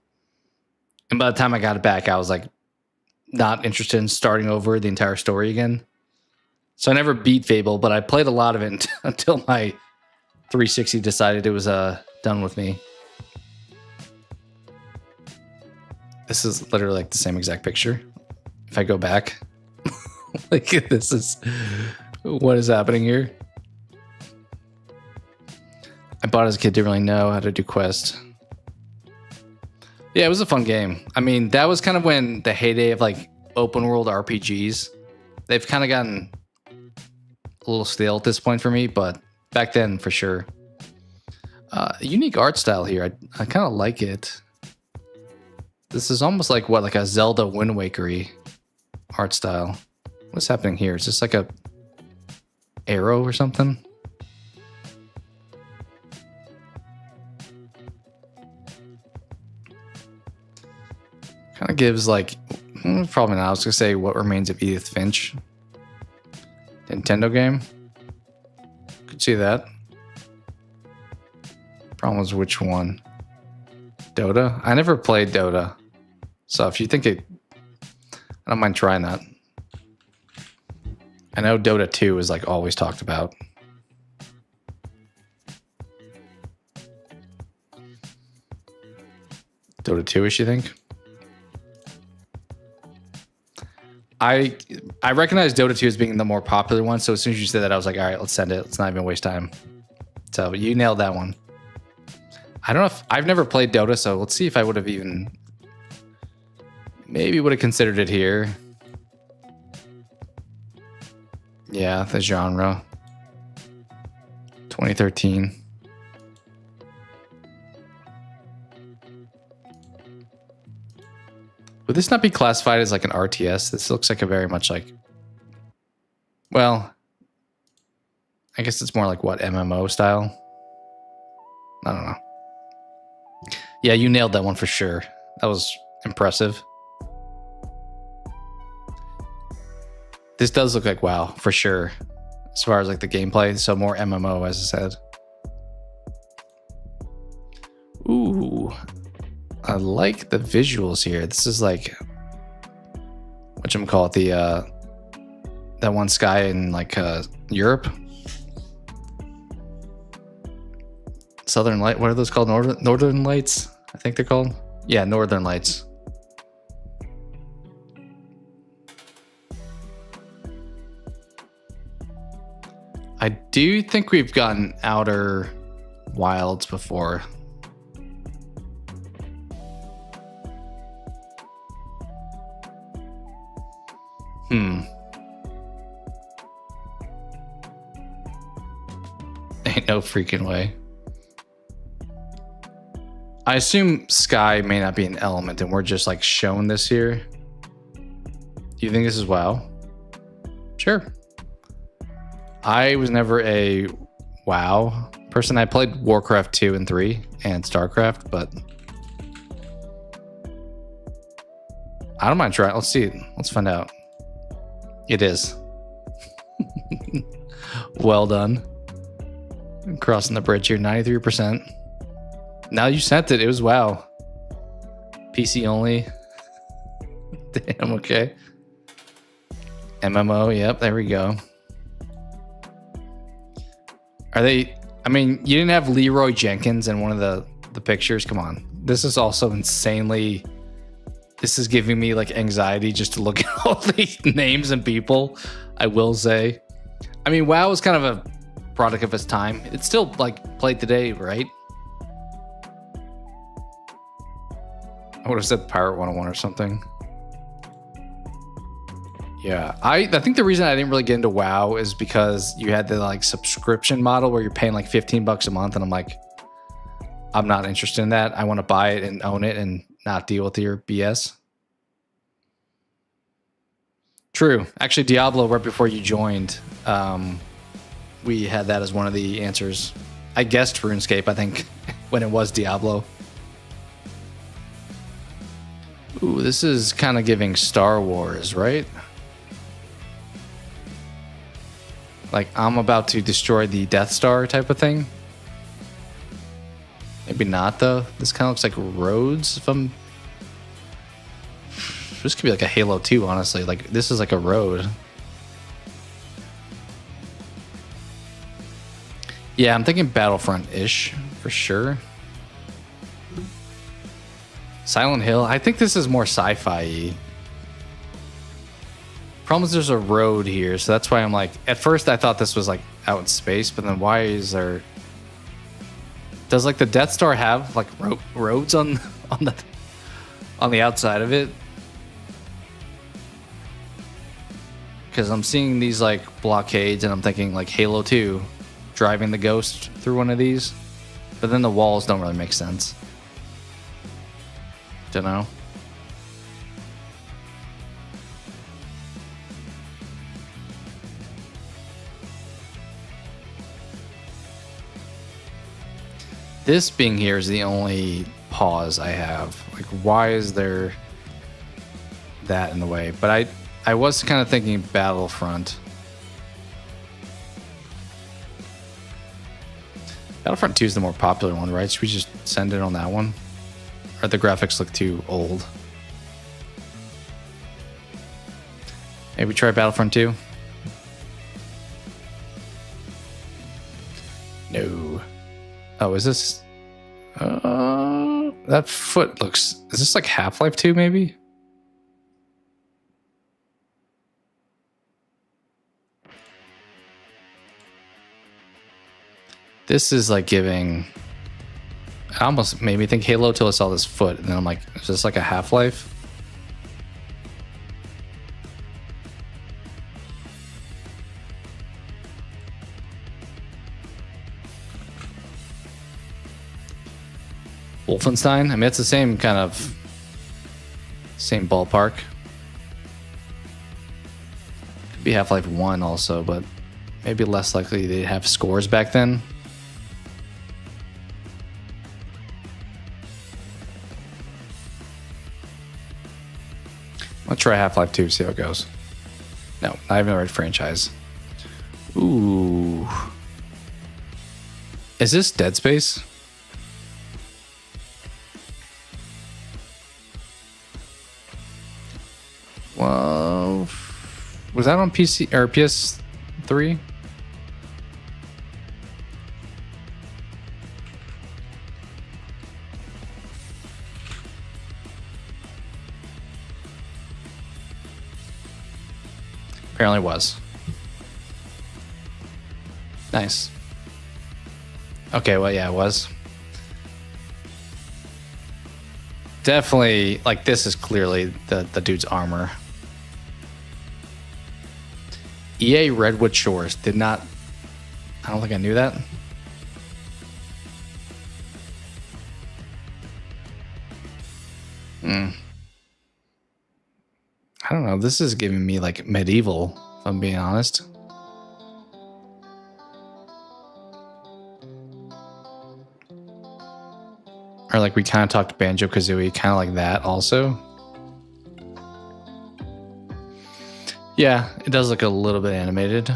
And by the time I got it back, I was like not interested in starting over the entire story again. So I never beat Fable, but I played a lot of it until my 360 decided it was done with me. This is literally like the same exact picture. If I go back, like this is what is happening here. I bought it as a kid, didn't really know how to do quests. Yeah, it was a fun game. I mean, that was kind of when the heyday of like open world RPGs. They've kind of gotten a little stale at this point for me, but back then for sure. Unique art style here. I kind of like it. This is almost like what, like a Zelda Wind Waker-y art style. What's happening here? Is this like a arrow or something? Kind of gives like, probably not. I was gonna say What Remains of Edith Finch. Nintendo game. Could see that. Problem was which one? Dota? I never played Dota. So if you think it, I don't mind trying that. I know Dota 2 is like always talked about. Dota 2-ish, you think? I recognize Dota 2 as being the more popular one, so as soon as you said that, I was like, all right, let's send it. Let's not even waste time. So you nailed that one. I don't know if I've never played Dota, so let's see if I would have even maybe would have considered it here. Yeah, the genre. 2013. Would this not be classified as like an RTS? This looks like a very much like, well, I guess it's more like what, MMO style? I don't know. Yeah, you nailed that one for sure. That was impressive. This does look like WoW for sure, as far as like the gameplay. So more MMO, as I said. Ooh, I like the visuals here. This is like, whatchamacallit, the that one sky in like Europe. Southern Light, what are those called? Northern Lights, I think they're called. Yeah, Northern Lights. I do think we've gotten Outer Wilds before. Ain't no freaking way. I assume sky may not be an element and we're just like shown this here. Do you think this is WoW? Sure. I was never a WoW person. I played Warcraft 2 and 3 and StarCraft, but I don't mind trying. Let's see. Let's find out. It is. Well done. Crossing the bridge here, 93%. Now you sent it. It was WoW. PC only. Damn, okay. MMO, yep, there we go. Are they... I mean, you didn't have Leroy Jenkins in one of the pictures. Come on. This is also insanely... This is giving me, like, anxiety just to look at all these names and people, I will say. I mean, WoW was kind of a product of its time. It's still, like, played today, right? I would have said Pirate 101 or something. Yeah, I think the reason I didn't really get into WoW is because you had the like subscription model where you're paying like $15 a month, and I'm like, I'm not interested in that. I want to buy it and own it and not deal with your BS. True. Actually, Diablo, right before you joined, we had that as one of the answers. I guessed RuneScape, I think, when it was Diablo. Ooh, this is kind of giving Star Wars, right? Like, I'm about to destroy the Death Star type of thing. Maybe not, though. This kind of looks like roads. If I'm... This could be like a Halo 2, honestly. Like, this is like a road. Yeah, I'm thinking Battlefront-ish, for sure. Silent Hill. I think this is more sci-fi-y. Problem is there's a road here, so that's why I'm like... At first, I thought this was like out in space, but then why is there... Does like the Death Star have like roads on the outside of it? Because I'm seeing these like blockades, and I'm thinking like Halo 2, driving the Ghost through one of these, but then the walls don't really make sense. Don't know. This being here is the only pause I have. Like, why is there that in the way? But I was kind of thinking Battlefront. Battlefront 2 is the more popular one, right? Should we just send it on that one? Or the graphics look too old? Maybe try Battlefront 2? No. Oh, is this... that foot looks... Is this like Half-Life 2, maybe? This is like giving... I almost made me think Halo till I saw this foot, and then I'm like, is this like a Half-Life? Wolfenstein? I mean, it's the same kind of... Same ballpark. Could be Half-Life 1 also, but maybe less likely they'd have scores back then. Let's try Half-Life 2, see how it goes. No, not even the right franchise. Ooh. Is this Dead Space? Well, was that on PC or PS3? Apparently was. Nice. Okay, well, yeah, it was. Definitely, like, this is clearly the dude's armor. EA Redwood Shores did not... I don't think I knew that. I don't know. This is giving me like medieval, if I'm being honest. Or like we kind of talked Banjo-Kazooie, kind of like that also. Yeah, it does look a little bit animated.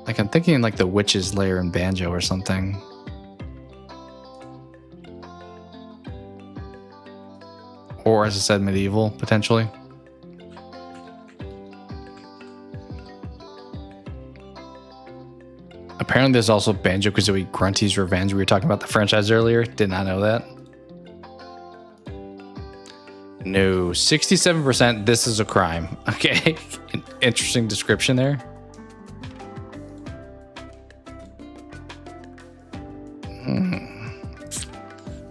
Like I'm thinking like the Witch's Lair in Banjo or something. Or as I said, medieval, potentially. Apparently there's also Banjo-Kazooie Grunty's Revenge. We were talking about the franchise earlier. Did not know that. No, 67%. This is a crime. Okay. Interesting description there.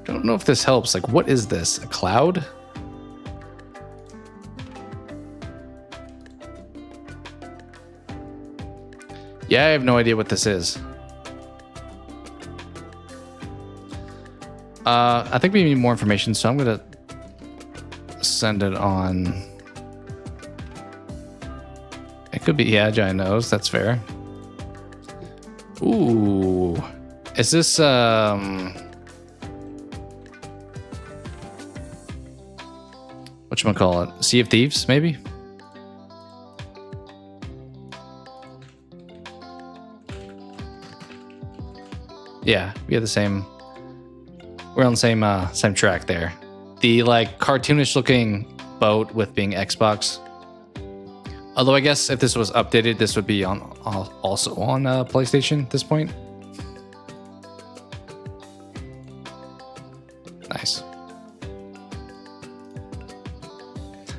Don't know if this helps. Like, what is this? A cloud? Yeah, I have no idea what this is. I think we need more information, so I'm gonna send it on could be, yeah, giant nose. That's fair. Ooh. Is this, whatchamacallit? Sea of Thieves, maybe? Yeah, we have the same. We're on the same track there. The like cartoonish looking boat with being Xbox. Although I guess if this was updated, this would be on also on PlayStation at this point. Nice.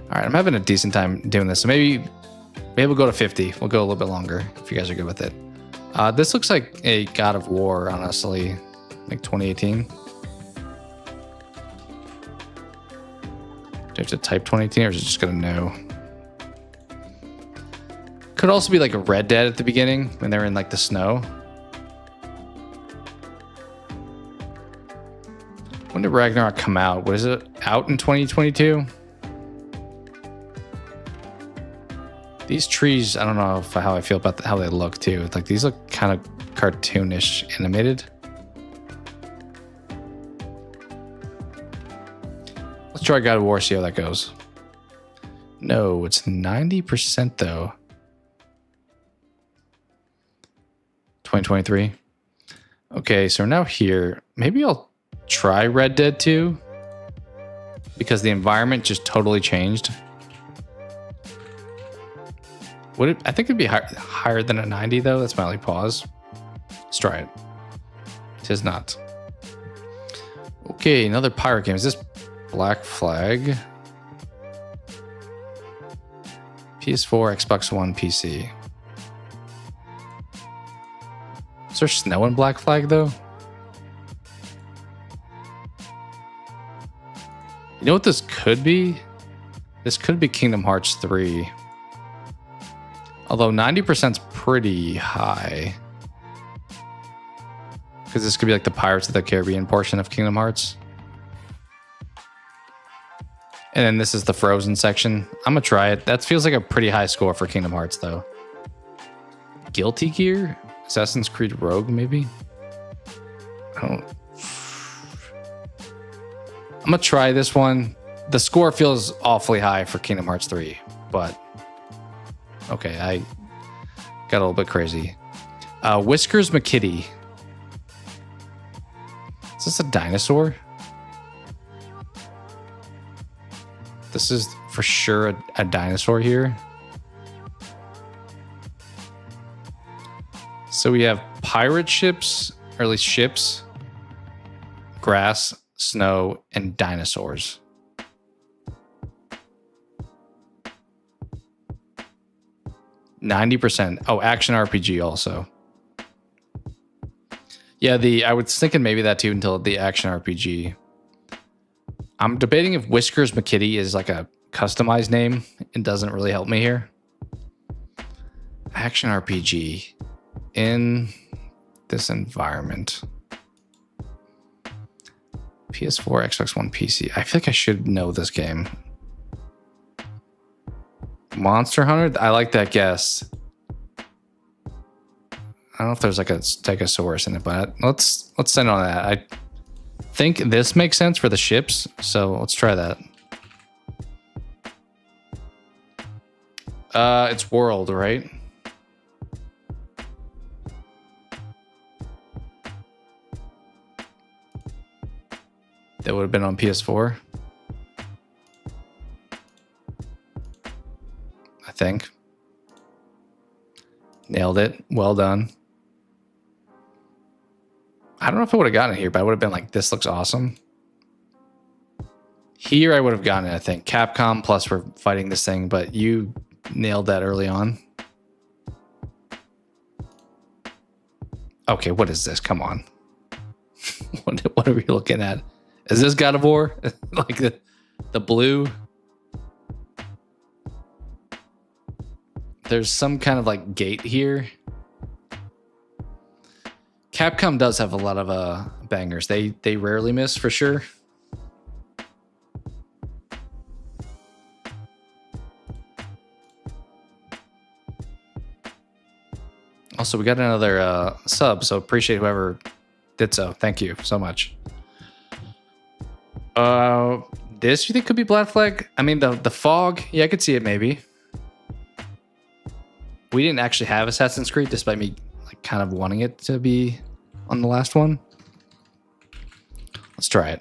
All right, I'm having a decent time doing this, so maybe we'll go to 50. We'll go a little bit longer if you guys are good with it. This looks like a God of War, honestly, like 2018. Do you have to type 2018, or is it just gonna know? Could also be like a Red Dead at the beginning when they're in like the snow. When did Ragnarok come out? Was it out in 2022? These trees, I don't know how I feel about how they look too. Like these look kind of cartoonish animated. Let's try God of War, see how that goes. No, it's 90% though. 2023. Okay, so we're now here. Maybe I'll try Red Dead 2 because the environment just totally changed. Would it? I think it'd be higher than a 90 though. That's my only pause. Let's try it. It is not. Okay, another pirate game. Is this Black Flag? PS4, Xbox One, PC. Is there snow in Black Flag though? You know what this could be? This could be Kingdom Hearts 3. Although 90% is pretty high. Because this could be like the Pirates of the Caribbean portion of Kingdom Hearts. And then this is the Frozen section. I'm gonna try it. That feels like a pretty high score for Kingdom Hearts though. Guilty Gear? Assassin's Creed Rogue, maybe? I'm gonna try this one. The score feels awfully high for Kingdom Hearts 3, but okay, I got a little bit crazy. Whiskers McKitty. Is this a dinosaur? This is for sure a dinosaur here. So we have pirate ships, or at least ships, grass, snow, and dinosaurs. %. Oh, action RPG also. Yeah, I was thinking maybe that too until the action RPG. I'm debating if Whiskers McKitty is like a customized name. It doesn't really help me here. Action RPG in this environment. PS4, Xbox One, PC. I feel like I should know this game. Monster Hunter? I like that guess. I don't know if there's like a Stegosaurus in it, but let's send on that. I think this makes sense for the ships, so let's try that. It's World, right? That would have been on PS4. I think. Nailed it. Well done. I don't know if I would have gotten it here, but I would have been like, this looks awesome. Here I would have gotten it, I think. Capcom plus we're fighting this thing, but you nailed that early on. Okay, what is this? Come on. What are we looking at? Is this God of War? Like the blue? There's some kind of like gate here. Capcom does have a lot of bangers. They rarely miss for sure. Also, we got another sub, so appreciate whoever did so. Thank you so much. This you think could be Black Flag? I mean, the fog. Yeah, I could see it maybe. We didn't actually have Assassin's Creed, despite me like kind of wanting it to be on the last one. Let's try it.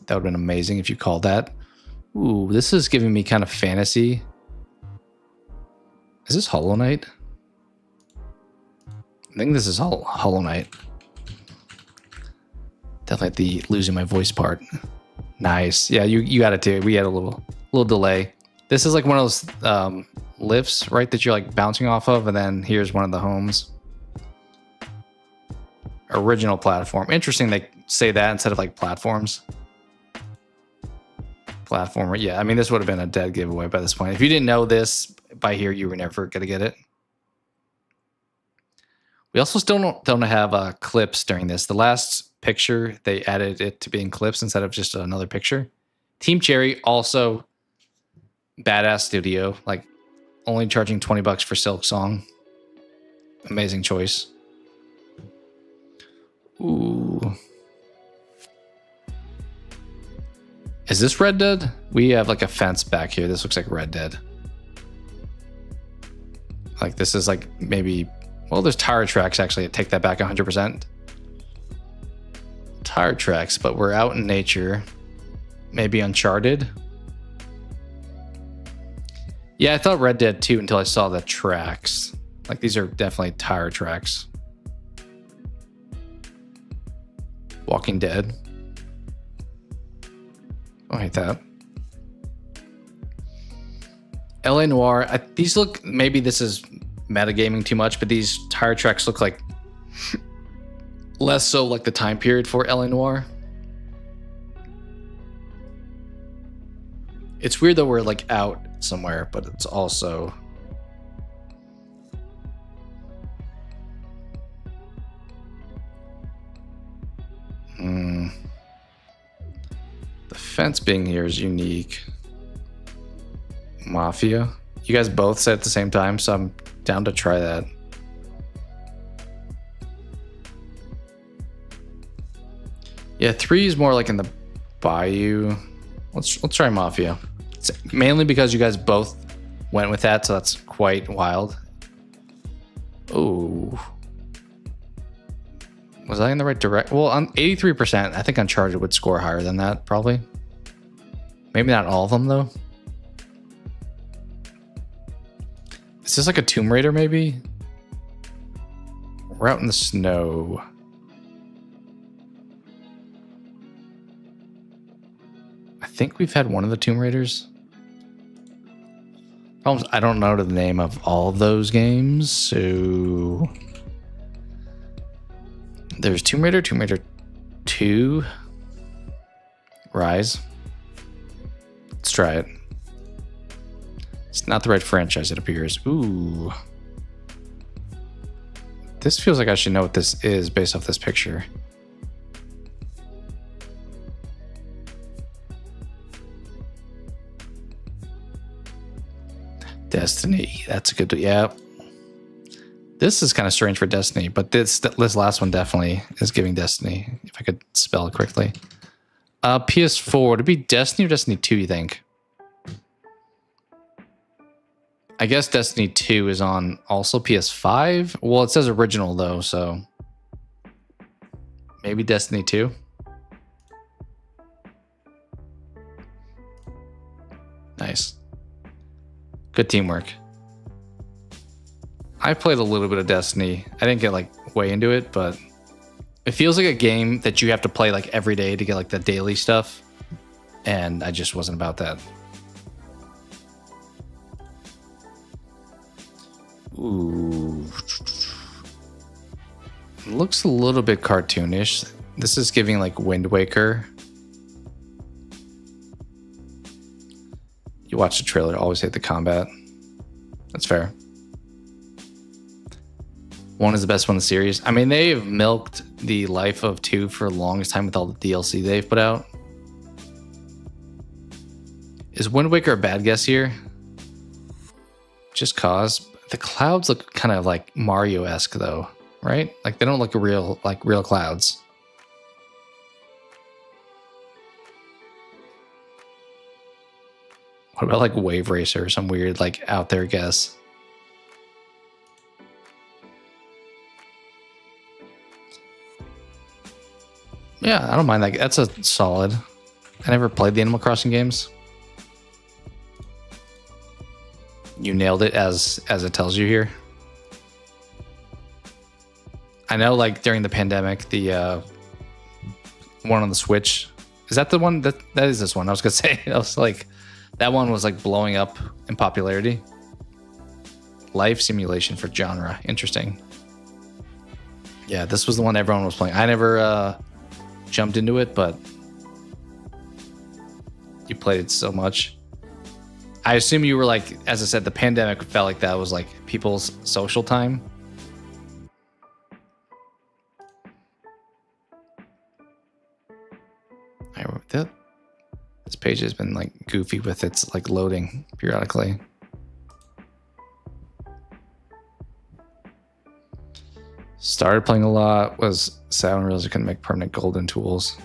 That would have been amazing if you called that. Ooh, this is giving me kind of fantasy. Is this Hollow Knight? I think this is Hollow Knight. Definitely the losing my voice part. Nice. Yeah, you got it too. We had a little delay. This is like one of those lifts, right, that you're like bouncing off of, and then here's one of the homes. Original platform. Interesting they say that instead of like platforms. Platformer. Yeah, I mean, this would have been a dead giveaway by this point. If you didn't know this by here, you were never going to get it. We also still don't have clips during this. The last picture, they added it to being clips instead of just another picture. Team Cherry, also badass studio, like only charging $20 for Silk Song. Amazing choice. Ooh. Is this Red Dead? We have like a fence back here. This looks like Red Dead. Like this is like maybe, well, there's tire tracks actually. I take that back 100%. Tire tracks, but we're out in nature. Maybe Uncharted. Yeah, I thought Red Dead 2 until I saw the tracks. Like these are definitely tire tracks. Walking Dead. I hate that. LA Noire. These look, maybe this is metagaming too much, but these tire tracks look like less so like the time period for LA Noire. It's weird though, we're like out somewhere, but it's also the fence being here is unique. Mafia. You guys both said at the same time, so I'm down to try that. Yeah, 3 is more like in the bayou. Let's try Mafia. It's mainly because you guys both went with that, so that's quite wild. Oh. Was I in the right direction? Well, on 83%, I think Uncharted would score higher than that, probably. Maybe not all of them, though. Is this like a Tomb Raider, maybe? We're out in the snow. I think we've had one of the Tomb Raiders. Problems, I don't know the name of all of those games, so... There's Tomb Raider 2, Rise. Let's try it. It's not the right franchise, it appears. Ooh. This feels like I should know what this is based off this picture. Destiny. That's a good... Yeah. This is kind of strange for Destiny, but this last one definitely is giving Destiny, if I could spell it quickly. PS4, would it be Destiny or Destiny 2, you think? I guess Destiny 2 is on also PS5. Well, it says original, though, so... Maybe Destiny 2? Nice. Good teamwork. I played a little bit of Destiny. I didn't get like way into it, but it feels like a game that you have to play like every day to get like the daily stuff. And I just wasn't about that. Ooh. It looks a little bit cartoonish. This is giving like Wind Waker. You watch the trailer, always hate the combat. That's fair. 1 is the best one in the series. I mean, they've milked the life of 2 for the longest time with all the DLC they've put out. Is Wind Waker a bad guess here? Just cause. The clouds look kind of like Mario-esque though, right? Like they don't look real, like real clouds. What about like Wave Racer or some weird like out there guess? Yeah, I don't mind that. That's a solid. I never played the Animal Crossing games. You nailed it as it tells you here. I know, like during the pandemic, the one on the Switch, is that the one that is this one? I was gonna say, I was like, that one was like blowing up in popularity. Life simulation for genre, interesting. Yeah, this was the one everyone was playing. I never jumped into it, but you played it so much. I assume you were like, as I said, the pandemic felt like that was like people's social time. This page has been like goofy with its like loading periodically. Started playing a lot, was sad when I realized I couldn't make permanent golden tools.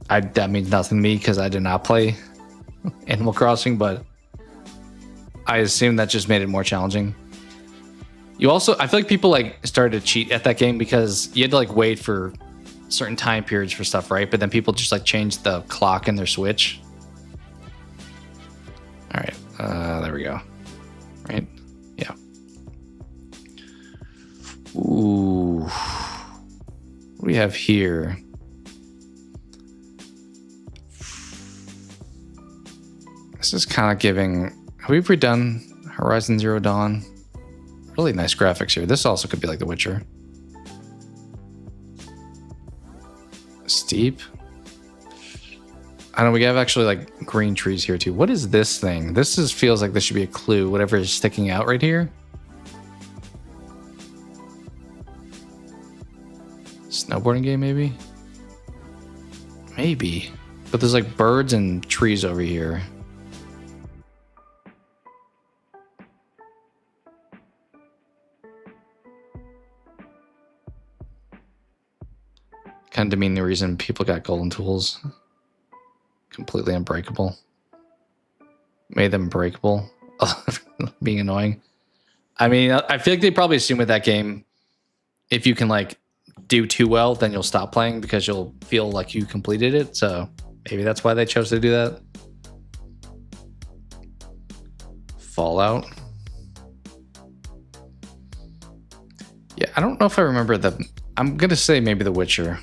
That means nothing to me because I did not play Animal Crossing, but I assume that just made it more challenging. You also, I feel like people like started to cheat at that game because you had to like wait for certain time periods for stuff, right? But then people just like changed the clock in their Switch. All right, there we go. Right, yeah. Ooh, what do we have here? This is kind of giving. Have we redone Horizon Zero Dawn? Really nice graphics here. This also could be like The Witcher. Steep. I don't know. We have actually like green trees here too. What is this thing? This feels like this should be a clue. Whatever is sticking out right here. Snowboarding game, maybe. Maybe. But there's like birds and trees over here. Kind of demean the reason people got golden tools. Completely unbreakable. Made them breakable. Being annoying. I mean, I feel like they probably assume with that game, if you can like do too well, then you'll stop playing because you'll feel like you completed it. So maybe that's why they chose to do that. Fallout. Yeah, I don't know if I remember I'm going to say maybe The Witcher.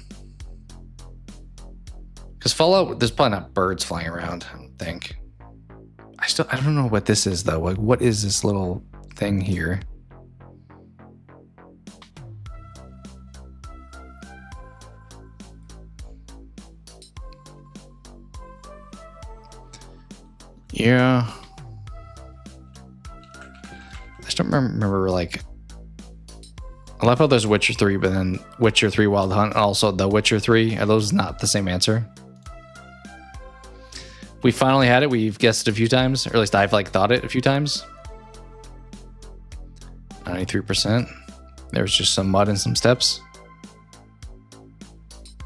Because Fallout, there's probably not birds flying around, I don't think. I don't know what this is though. Like, what is this little thing here? Yeah. I just don't remember like. I love how there's Witcher 3, but then Witcher 3 Wild Hunt, and also The Witcher 3. Are those not the same answer? We finally had it. We've guessed it a few times, or at least I've like thought it a few times. 93%. There's just some mud and some steps.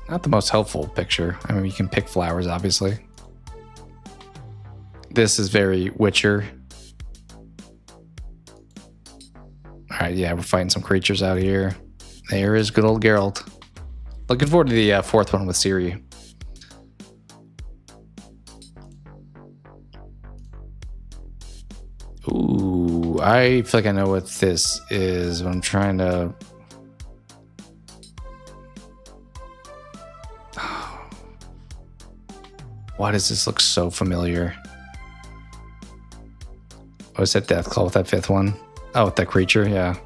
Not the most helpful picture. I mean, you can pick flowers, obviously. This is very Witcher. All right, yeah, we're fighting some creatures out here. There is good old Geralt. Looking forward to the fourth one with Ciri. Ooh, I feel like I know what this is, but I'm trying to... Why does this look so familiar? Oh, is that Deathclaw with that fifth one? Oh, with that creature, yeah.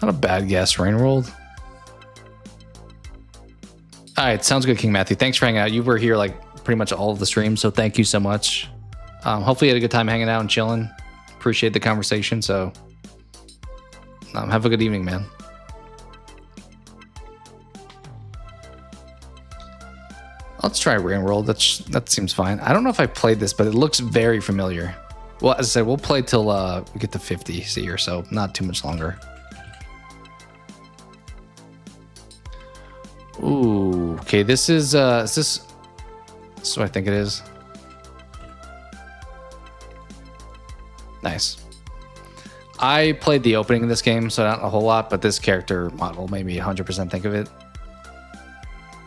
Not a bad guess, Rainworld. All right, sounds good, King Matthew. Thanks for hanging out. You were here like pretty much all of the stream, so thank you so much. Hopefully you had a good time hanging out and chilling. Appreciate the conversation, so have a good evening, man. Let's try Rainworld. That seems fine. I don't know if I played this, but it looks very familiar. Well, as I said, we'll play till we get to 50 C or so, not too much longer. Ooh, okay, this is this what I think it is. Nice. I played the opening of this game, so not a whole lot, but this character model made me 100% think of it.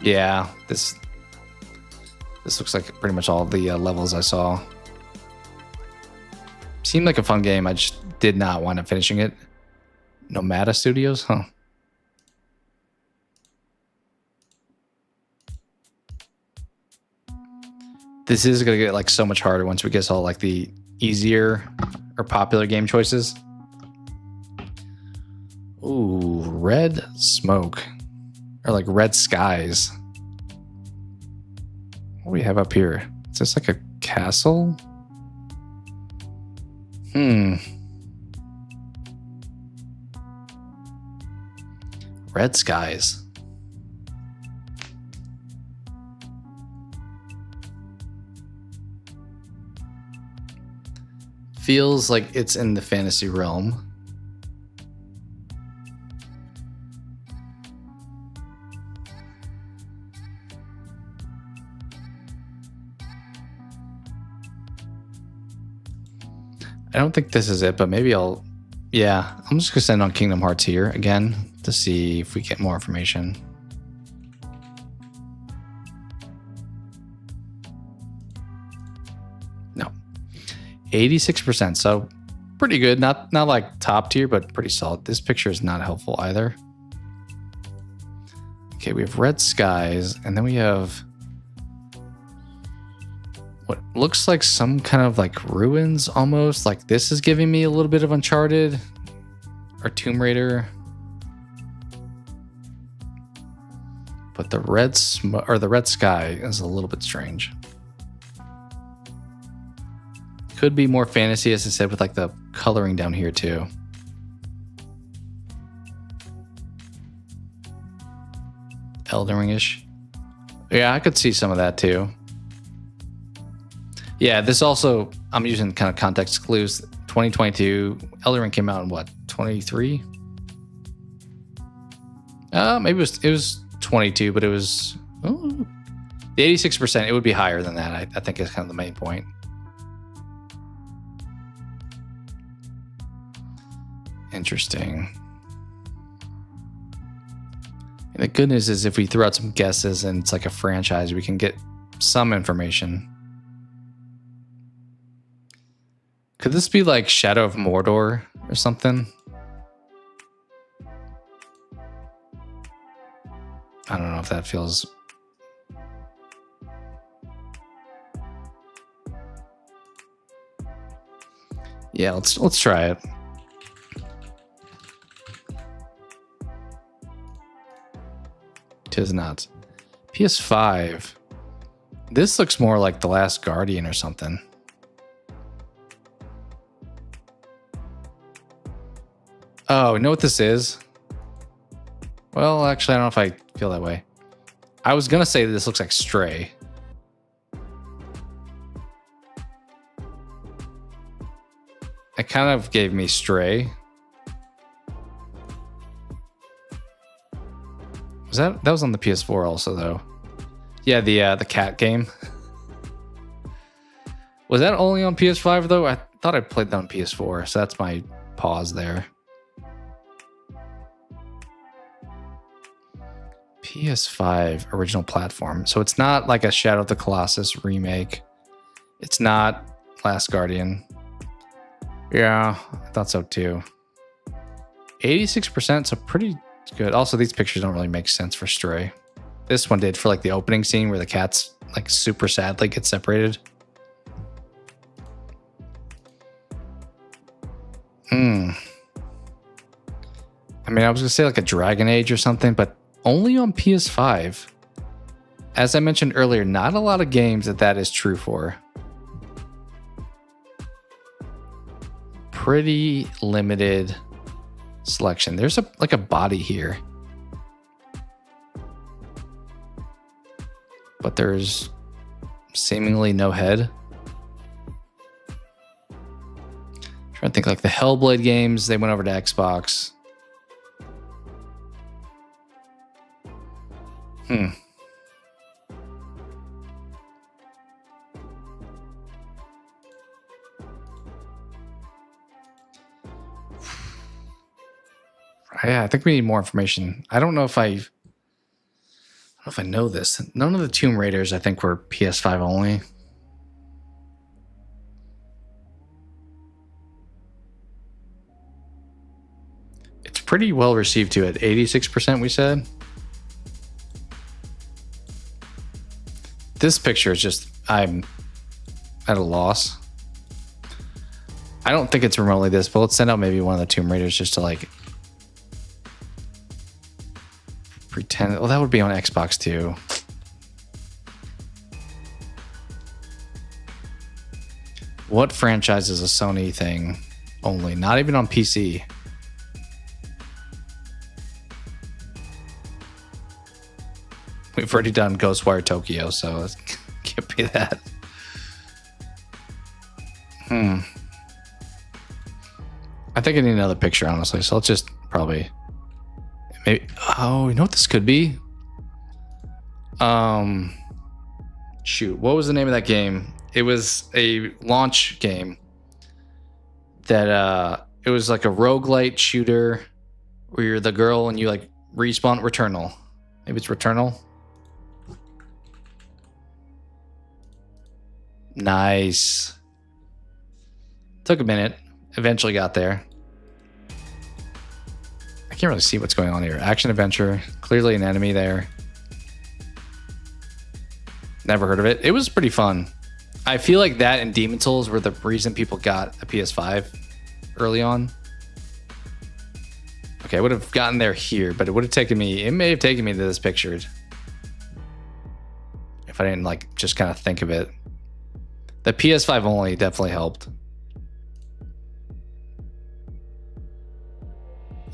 Yeah, this looks like pretty much all the levels I saw. Seemed like a fun game. I just did not wind up finishing it. Nomada Studios, huh? This is gonna get like so much harder once we get all like the easier or popular game choices. Ooh, red smoke. Or like red skies. What do we have up here? Is this like a castle? Red skies. Feels like it's in the fantasy realm. I don't think this is it, but maybe I'll... Yeah, I'm just going to send on Kingdom Hearts here again to see if we get more information. No. 86%, so pretty good. Not like top tier, but pretty solid. This picture is not helpful either. Okay, we have red skies, and then we have... what looks like some kind of like ruins almost. Like this is giving me a little bit of Uncharted or Tomb Raider. But the red the red sky is a little bit strange. Could be more fantasy, as I said, with like the coloring down here too. Elden Ring-ish. Yeah, I could see some of that too. Yeah, this also, I'm using kind of context clues. 2022, Elden Ring came out in what, 23? Maybe it was 22, but it was the 86%. It would be higher than that. I think is kind of the main point. Interesting. And the good news is if we throw out some guesses and it's like a franchise, we can get some information. Could this be like Shadow of Mordor or something? I don't know if that feels... Yeah, let's try it. Tis not. PS5. This looks more like The Last Guardian or something. Oh, you know what this is? Well, actually, I don't know if I feel that way. I was gonna say that this looks like Stray. It kind of gave me Stray. That was on the PS4 also, though. Yeah, the cat game. Was that only on PS5 though? I thought I played that on PS4, so that's my pause there. PS5 original platform. So it's not like a Shadow of the Colossus remake. It's not Last Guardian. Yeah, I thought so too. 86%, so pretty good. Also, these pictures don't really make sense for Stray. This one did for like the opening scene where the cats like super sadly get separated. I mean, I was gonna say like a Dragon Age or something, but only on PS5. As I mentioned earlier, not a lot of games that is true for. Pretty limited selection. There's like a body here, but there's seemingly no head. trying to think, like the Hellblade games, they went over to Xbox. Yeah, I think we need more information. I don't know if I know this. None of the Tomb Raiders, I think, were PS5 only. It's pretty well received too, at 86%, we said. This picture is just, I'm at a loss. I don't think it's remotely this, but let's send out maybe one of the Tomb Raiders just to like pretend. Well, that would be on Xbox too. What franchise is a Sony thing only? Not even on PC. We've already done Ghostwire Tokyo, so it can't be that. I think I need another picture, honestly. So let's just probably maybe. Oh, you know what this could be? Shoot, what was the name of that game? It was a launch game that it was like a roguelite shooter where you're the girl and you like respawn. Returnal. Maybe it's Returnal. Nice. Took a minute. Eventually got there. I can't really see what's going on here. Action adventure. Clearly an enemy there. Never heard of it. It was pretty fun. I feel like that and Demon Souls were the reason people got a PS5 early on. Okay, I would have gotten there here, but it would have taken me, it may have taken me to this picture if I didn't like just kind of think of it. The PS5 only definitely helped.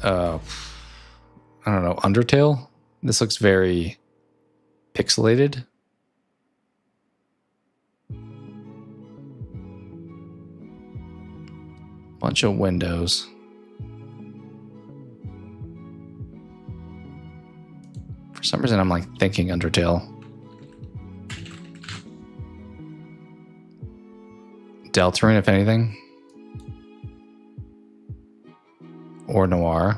I don't know, Undertale? This looks very pixelated. Bunch of windows. For some reason, I'm like thinking Undertale. Deltarune, if anything. Or Noir.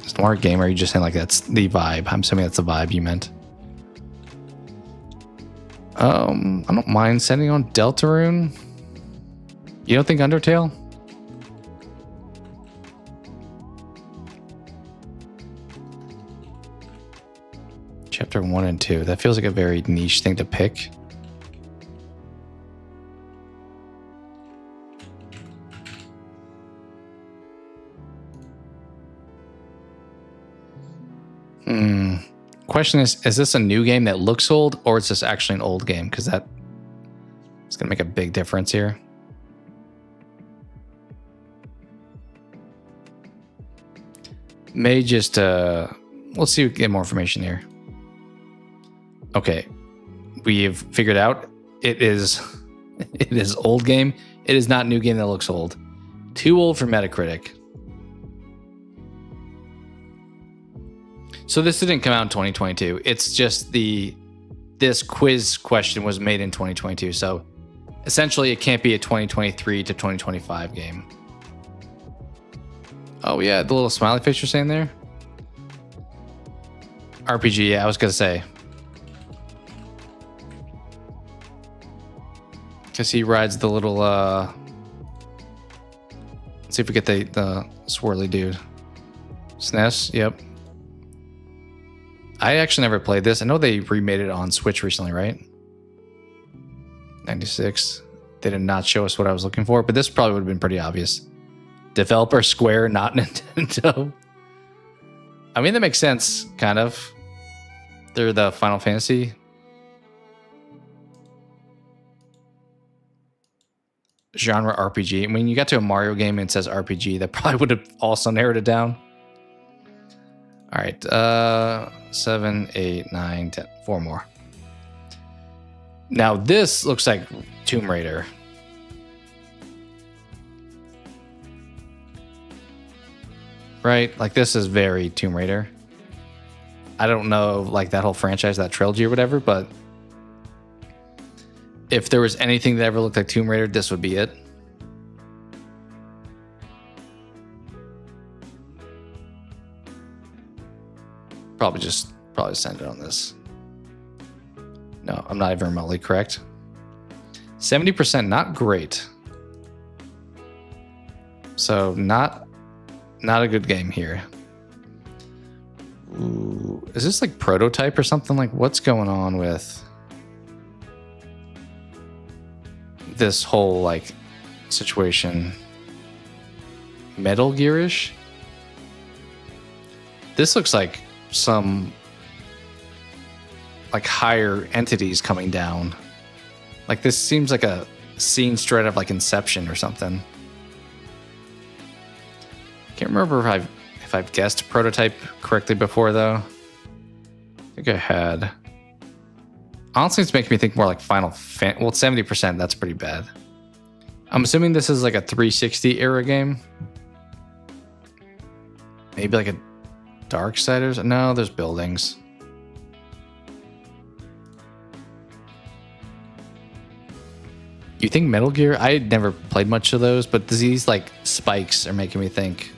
Is Noir a game, or are you just saying like that's the vibe? I'm assuming that's the vibe you meant. I don't mind sending on Deltarune. You don't think Undertale? Chapter 1 and 2. That feels like a very niche thing to pick. Question is this a new game that looks old, or is this actually an old game? Because that is going to make a big difference here. May just, let's see if we can get more information here. Okay, we've figured out it is old game. It is not new game that looks old. Too old for Metacritic. So this didn't come out in 2022. It's just this quiz question was made in 2022. So essentially it can't be a 2023 to 2025 game. Oh yeah, the little smiley face you're saying there? RPG, yeah, I was gonna say. Cause he rides the little let's see if we get the swirly dude. SNES, yep. I actually never played this. I know they remade it on Switch recently, right? 96. They did not show us what I was looking for, but this probably would have been pretty obvious. Developer Square, not Nintendo. I mean, that makes sense, kind of. They're the Final Fantasy. Genre RPG. I mean, you got to a Mario game and it says RPG. That probably would have also narrowed it down. All right, 7, 8, 9, 10. 4 more. Now this looks like Tomb Raider. right? Like this is very Tomb Raider. I don't know like that whole franchise, that trilogy or whatever, but if there was anything that ever looked like Tomb Raider, this would be it. Probably send it on this. No, I'm not even remotely correct. 70%, not great. So not a good game here. Ooh, is this like prototype or something? Like what's going on with this whole like situation? Metal Gear-ish? This looks like some like higher entities coming down. Like this seems like a scene straight out of like Inception or something. Can't remember if I've guessed prototype correctly before though. I think I had. Honestly, it's making me think more like Final Fantasy. Well, 70%, that's pretty bad. I'm assuming this is like a 360 era game. Maybe like a Darksiders? No, there's buildings. You think Metal Gear? I had never played much of those, but these like spikes are making me think.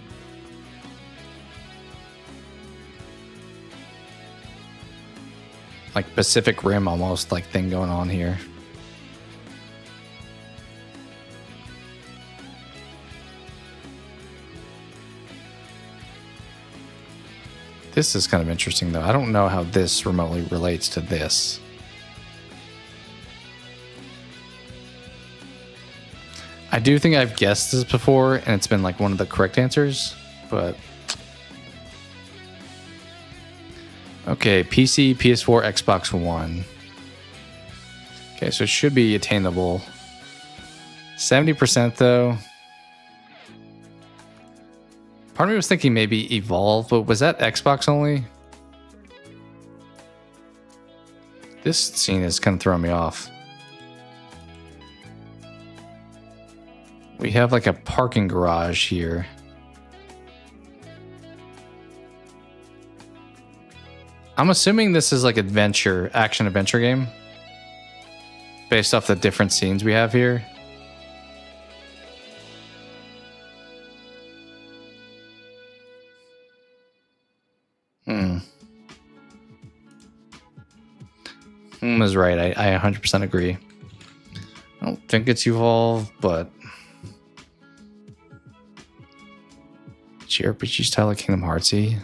Like Pacific Rim almost like thing going on here. This is kind of interesting though. I don't know how this remotely relates to this. I do think I've guessed this before and it's been like one of the correct answers, but okay, PC, PS4, Xbox One. Okay, so it should be attainable. 70% though. Part of me was thinking maybe Evolve, but was that Xbox only? This scene is kind of throwing me off. We have like a parking garage here. I'm assuming this is like action adventure game. Based off the different scenes we have here. Is right. I 100% agree. I don't think it's Evolve, but JRPG style like Kingdom Heartsy.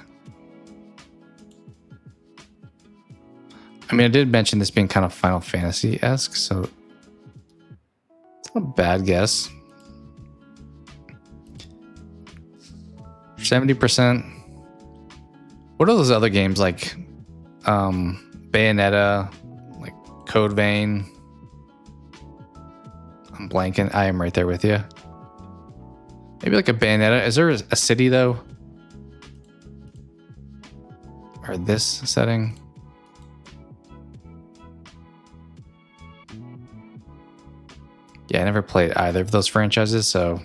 I mean, I did mention this being kind of Final Fantasy-esque, so it's not a bad guess. 70%. What are those other games like Bayonetta, like Code Vein? I'm blanking. I am right there with you. Maybe like a Bayonetta. Is there a city though? Or this setting? Yeah, I never played either of those franchises, so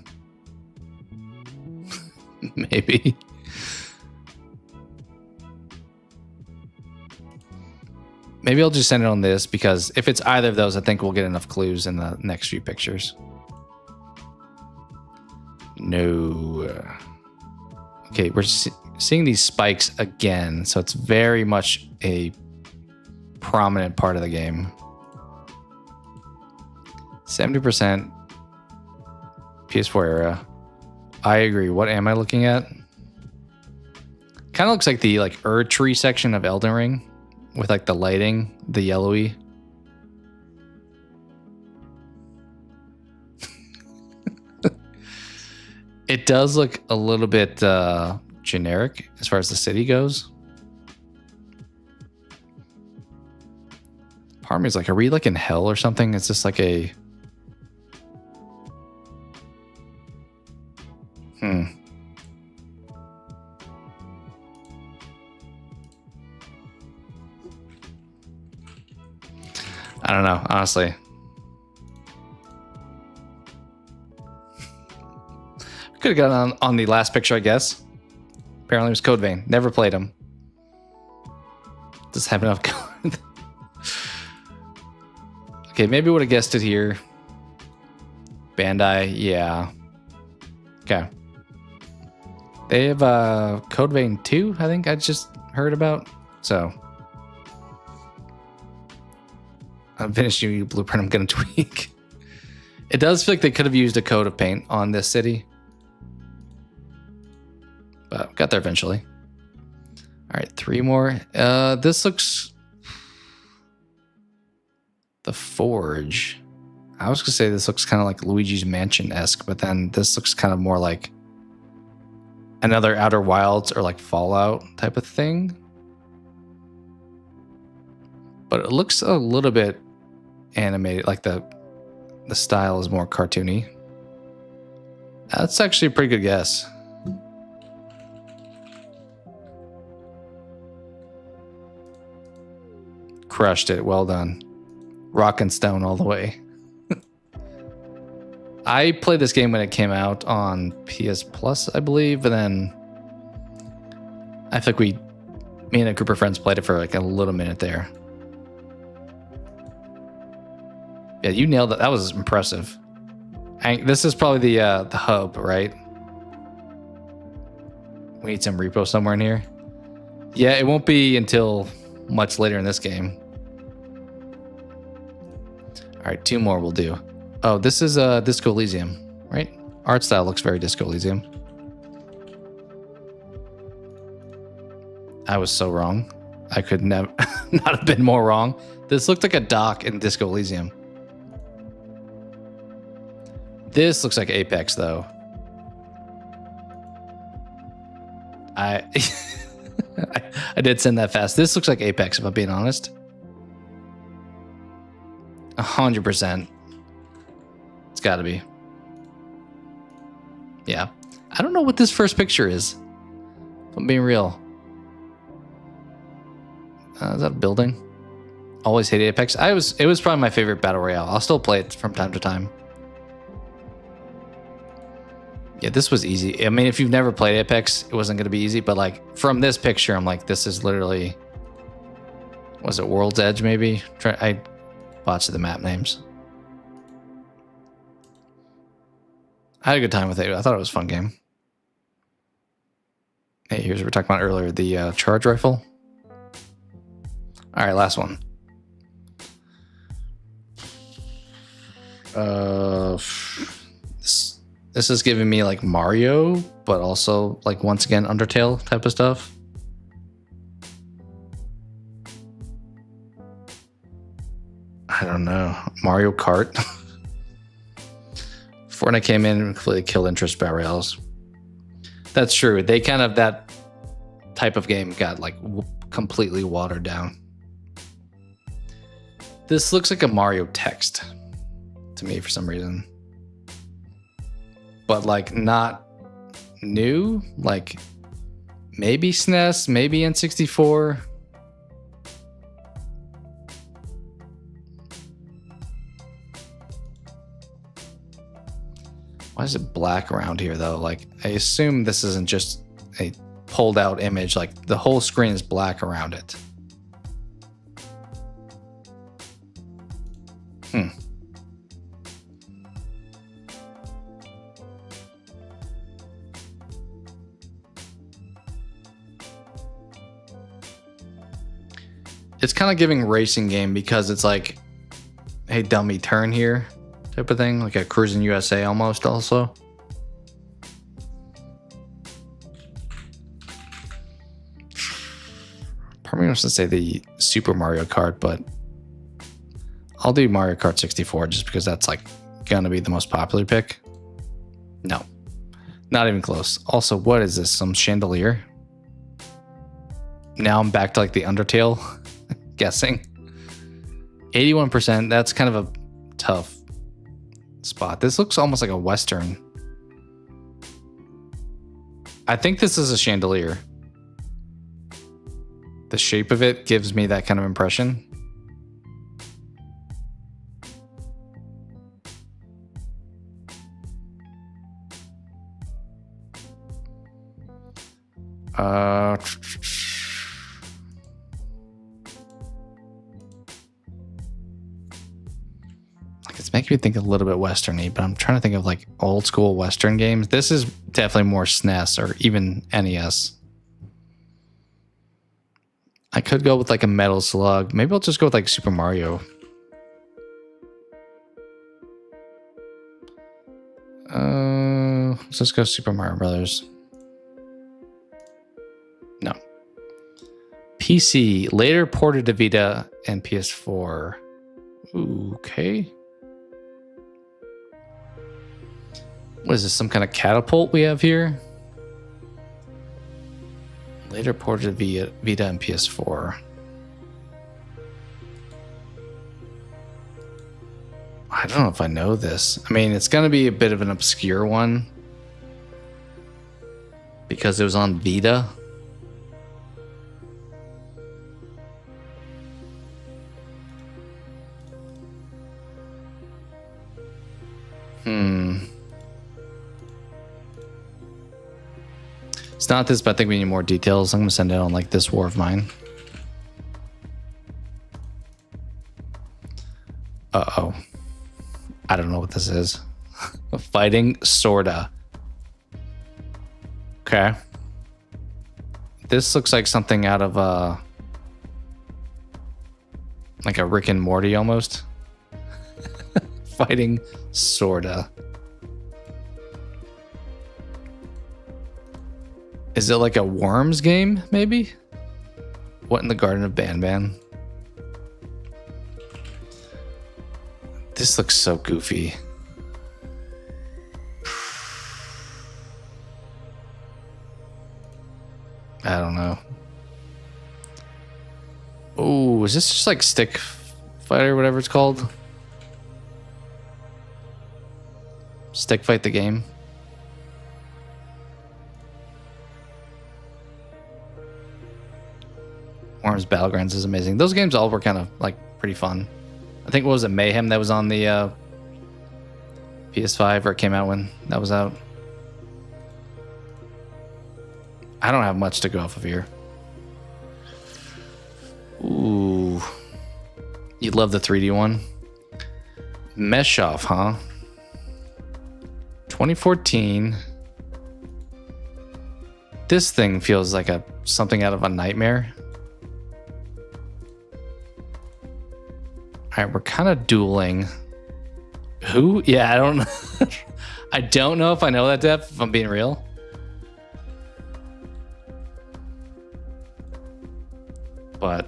maybe. Maybe I'll just send it on this because if it's either of those, I think we'll get enough clues in the next few pictures. No. Okay, we're seeing these spikes again, so it's very much a prominent part of the game. 70% PS4 era. I agree. What am I looking at? Kind of looks like the like tree section of Elden Ring with like the lighting, the yellowy. It does look a little bit generic as far as the city goes. Part of me is like, are we like in hell or something? It's just like a... I don't know, honestly. Could have gotten on the last picture, I guess. Apparently it was Code Vein. Never played them. Just have enough code. Okay, maybe would have guessed it here. Bandai, yeah. Okay. They have Code Vein 2, I think I just heard about. So I'm finishing your blueprint. I'm gonna tweak. It does feel like they could have used a coat of paint on this city. But got there eventually. All right, 3 more. This looks... The Forge. I was gonna say this looks kind of like Luigi's Mansion-esque, but then this looks kind of more like another Outer Wilds or like Fallout type of thing. But it looks a little bit animated, like the style is more cartoony. That's actually a pretty good guess. Crushed it. Well done. Rock and stone all the way. I played this game when it came out on PS Plus, I believe, and then I think me and a group of friends played it for like a little minute there. Yeah, you nailed it. That was impressive. This is probably the hub, right? We need some repo somewhere in here. Yeah, it won't be until much later in this game. All right, 2 more will do. Oh, this is Disco Elysium, right? Art style looks very Disco Elysium. I was so wrong. I could never not have been more wrong. This looked like a dock in Disco Elysium. This looks like Apex, though. I did send that fast. This looks like Apex, if I'm being honest. 100%. It's got to be. Yeah. I don't know what this first picture is. If I'm being real. Is that a building? Always hate Apex. It was probably my favorite battle royale. I'll still play it from time to time. Yeah, this was easy. I mean, if you've never played Apex, it wasn't going to be easy. But like from this picture, I'm like, this is literally. Was it World's Edge? Maybe I botched the map names. I had a good time with it. I thought it was a fun game. Hey, here's what we were talking about earlier, the charge rifle. All right, last one. This is giving me like Mario, but also like once again Undertale type of stuff. I don't know. Mario Kart. Fortnite came in and completely killed interest battle royales. That's true. They kind of, that type of game got like completely watered down. This looks like a Mario text to me for some reason. But like not new, like maybe SNES, maybe N64. Why is it black around here though? Like I assume this isn't just a pulled out image, like the whole screen is black around it. It's kind of giving racing game because it's like, hey dummy, turn here type of thing, like a Cruising USA almost also. Probably wants to say the Super Mario Kart, but I'll do Mario Kart 64 just because that's like gonna be the most popular pick. No, not even close. Also, what is this? Some chandelier? Now I'm back to like the Undertale guessing. 81%. That's kind of a tough spot. This looks almost like a Western. I think this is a chandelier. The shape of it gives me that kind of impression. It's making me think a little bit Western-y, but I'm trying to think of like old school Western games. This is definitely more SNES or even NES. I could go with like a Metal Slug. Maybe I'll just go with like Super Mario. Let's just go Super Mario Brothers. No. PC, later ported to Vita and PS4. Okay. What is this, some kind of catapult we have here? Later ported to Vita and PS4. I don't know if I know this. I mean, it's going to be a bit of an obscure one because it was on Vita. It's not this, but I think we need more details. I'm going to send it on like this war of mine. Uh-oh. I don't know what this is. Fighting sorta. Okay. This looks like something out of like a Rick and Morty almost. Fighting sorta. Is it like a Worms game, maybe? What in the Garden of Banban? This looks so goofy. I don't know. Oh, is this just like Stick Fighter, whatever it's called? Stick Fight the game. Worms Battlegrounds is amazing. Those games all were kind of like pretty fun. I think what was it, Mayhem, that was on the PS5, or it came out when that was out. I don't have much to go off of here. Ooh. You love the 3D one? Mesh Off, huh? 2014. This thing feels like something out of a nightmare. All right, we're kind of dueling. Who? Yeah, I don't know. I don't know if I know that, Dev, if I'm being real. But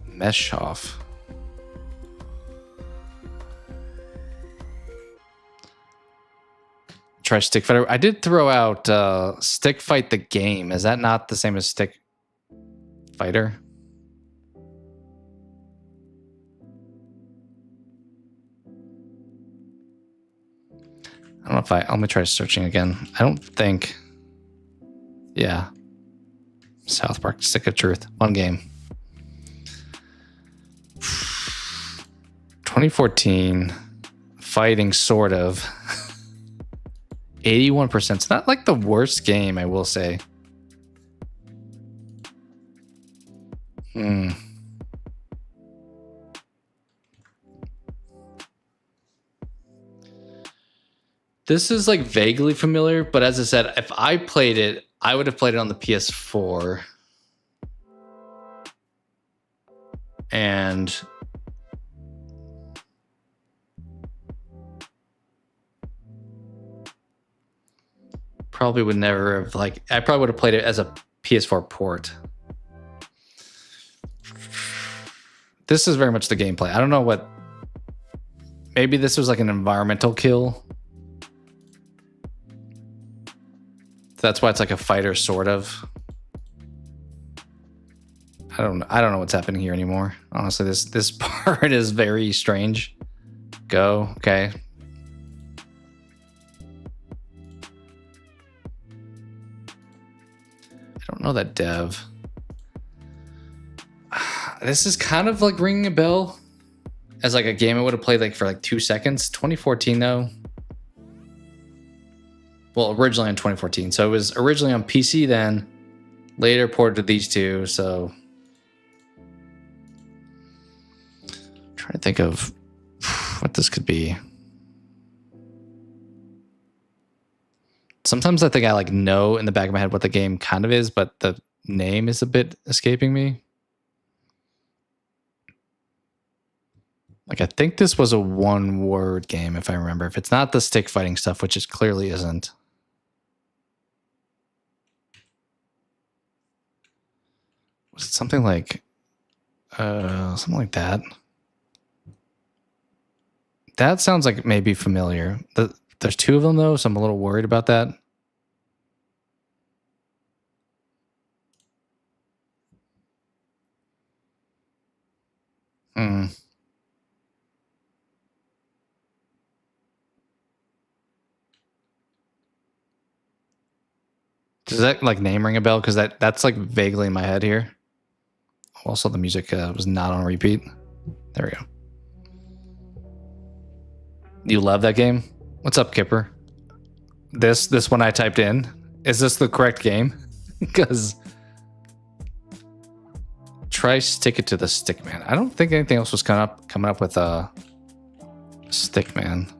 Mesh Off. Try Stick Fighter. I did throw out Stick Fight the game. Is that not the same as Stick Fighter? I don't know if let me try searching again. I don't think. Yeah. South Park, Stick of Truth. One game. 2014. Fighting, sort of. 81%. It's not like the worst game, I will say. This is like vaguely familiar, but as I said, if I played it, I would have played it on the PS4. And probably would never have I probably would have played it as a PS4 port. This is very much the gameplay. I don't know what. Maybe this was like an environmental kill. That's why it's like a fighter, sort of. I don't know what's happening here anymore. Honestly, this part is very strange. Go, okay. I don't know that dev. This is kind of like ringing a bell as like a game I would have played like for like 2 seconds. 2014 though. Well, originally in 2014. So it was originally on PC then, later ported to these two. So I'm trying to think of what this could be. Sometimes I think I like know in the back of my head what the game kind of is, but the name is a bit escaping me. Like, I think this was a one-word game, if I remember. If it's not the stick fighting stuff, which it clearly isn't. Was it something like that? That sounds like maybe familiar. There's two of them, though, so I'm a little worried about that. Does that like name ring a bell? Because that's like vaguely in my head here. Also, the music was not on repeat. There we go. You love that game? What's up, Kipper? This one I typed in. Is this the correct game? Because try stick it to the Stickman. I don't think anything else was coming up with a Stickman.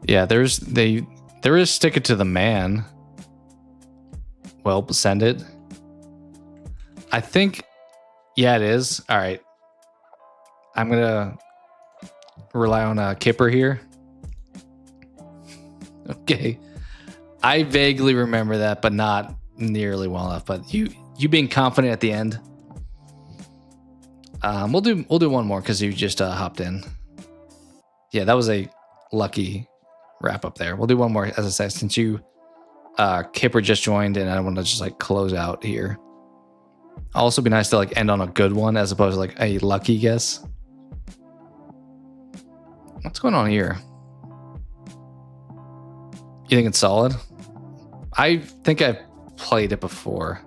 Yeah, there is stick it to the man. Well, send it. I think, yeah, it is. All right. I'm going to rely on Kipper here. Okay. I vaguely remember that, but not nearly well enough. But you being confident at the end. We'll do one more because you just hopped in. Yeah, that was a lucky wrap up there. We'll do one more, as I said, since you Kipper just joined and I want to just like close out here. Also be nice to like end on a good one as opposed to like a lucky guess. What's going on here? You think it's solid? I think I've played it before.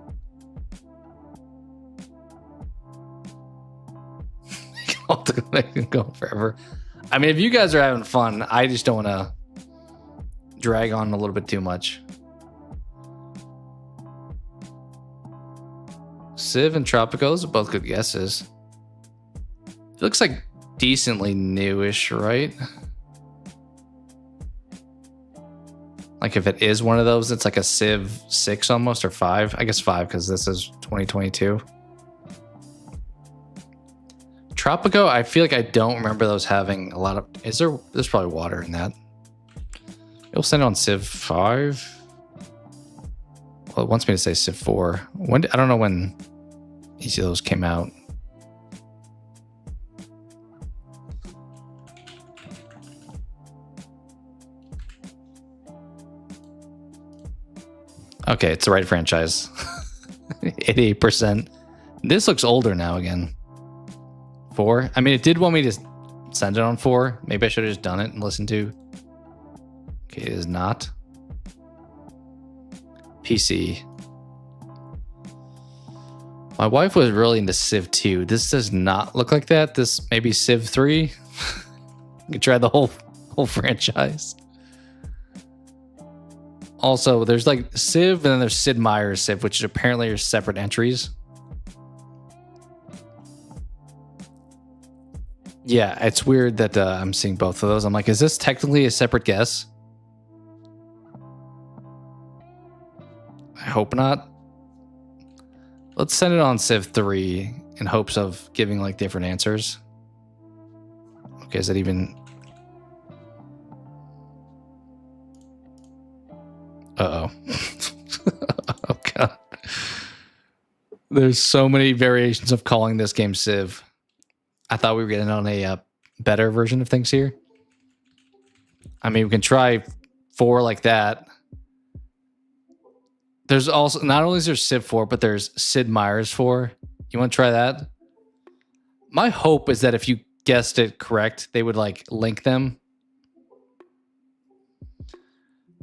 Go forever. I mean, if you guys are having fun, I just don't want to drag on a little bit too much. Civ and Tropicos are both good guesses. It looks like decently newish, right? Like if it is one of those, it's like a Civ 6 almost, or 5. I guess 5 because this is 2022. Tropico, I feel like I don't remember those having a lot of... There's probably water in that. It'll send it on Civ 5. Well, it wants me to say Civ 4. I don't know when each of those came out. Okay, it's the right franchise. 88%. This looks older now again. 4. I mean, it did want me to send it on 4. Maybe I should have just done it and listened to. Okay, it is not. PC. My wife was really into Civ 2. This does not look like that. This maybe Civ 3. You could try the whole franchise. Also, there's like Civ and then there's Sid Meier's Civ, which apparently are separate entries. Yeah, it's weird that I'm seeing both of those. I'm like, is this technically a separate guess? I hope not. Let's send it on Civ 3 in hopes of giving like different answers. Okay, is that even... Uh-oh. Oh, God. There's so many variations of calling this game Civ. I thought we were getting on a better version of things here. I mean, we can try 4 like that. There's also, not only is there Civ 4, but there's Sid Meier's 4. You want to try that? My hope is that if you guessed it correct, they would like link them.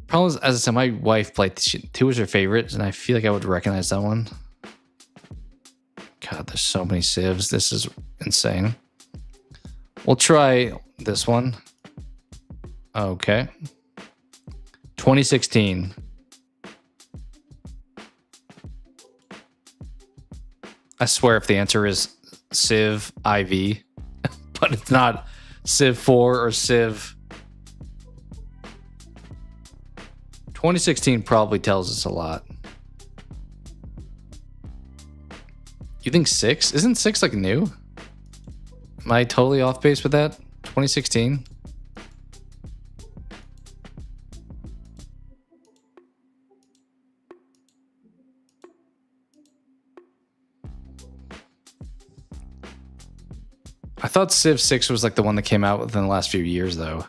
Problem is, as I said, my wife played 2 was her favorite, and I feel like I would recognize that one. God, there's so many Civs. This is insane. We'll try this one. Okay. 2016. I swear if the answer is Civ IV, but it's not Civ 4 or Civ. 2016 probably tells us a lot. You think 6? Isn't 6 like new? Am I totally off base with that? 2016? I thought Civ 6 was like the one that came out within the last few years, though.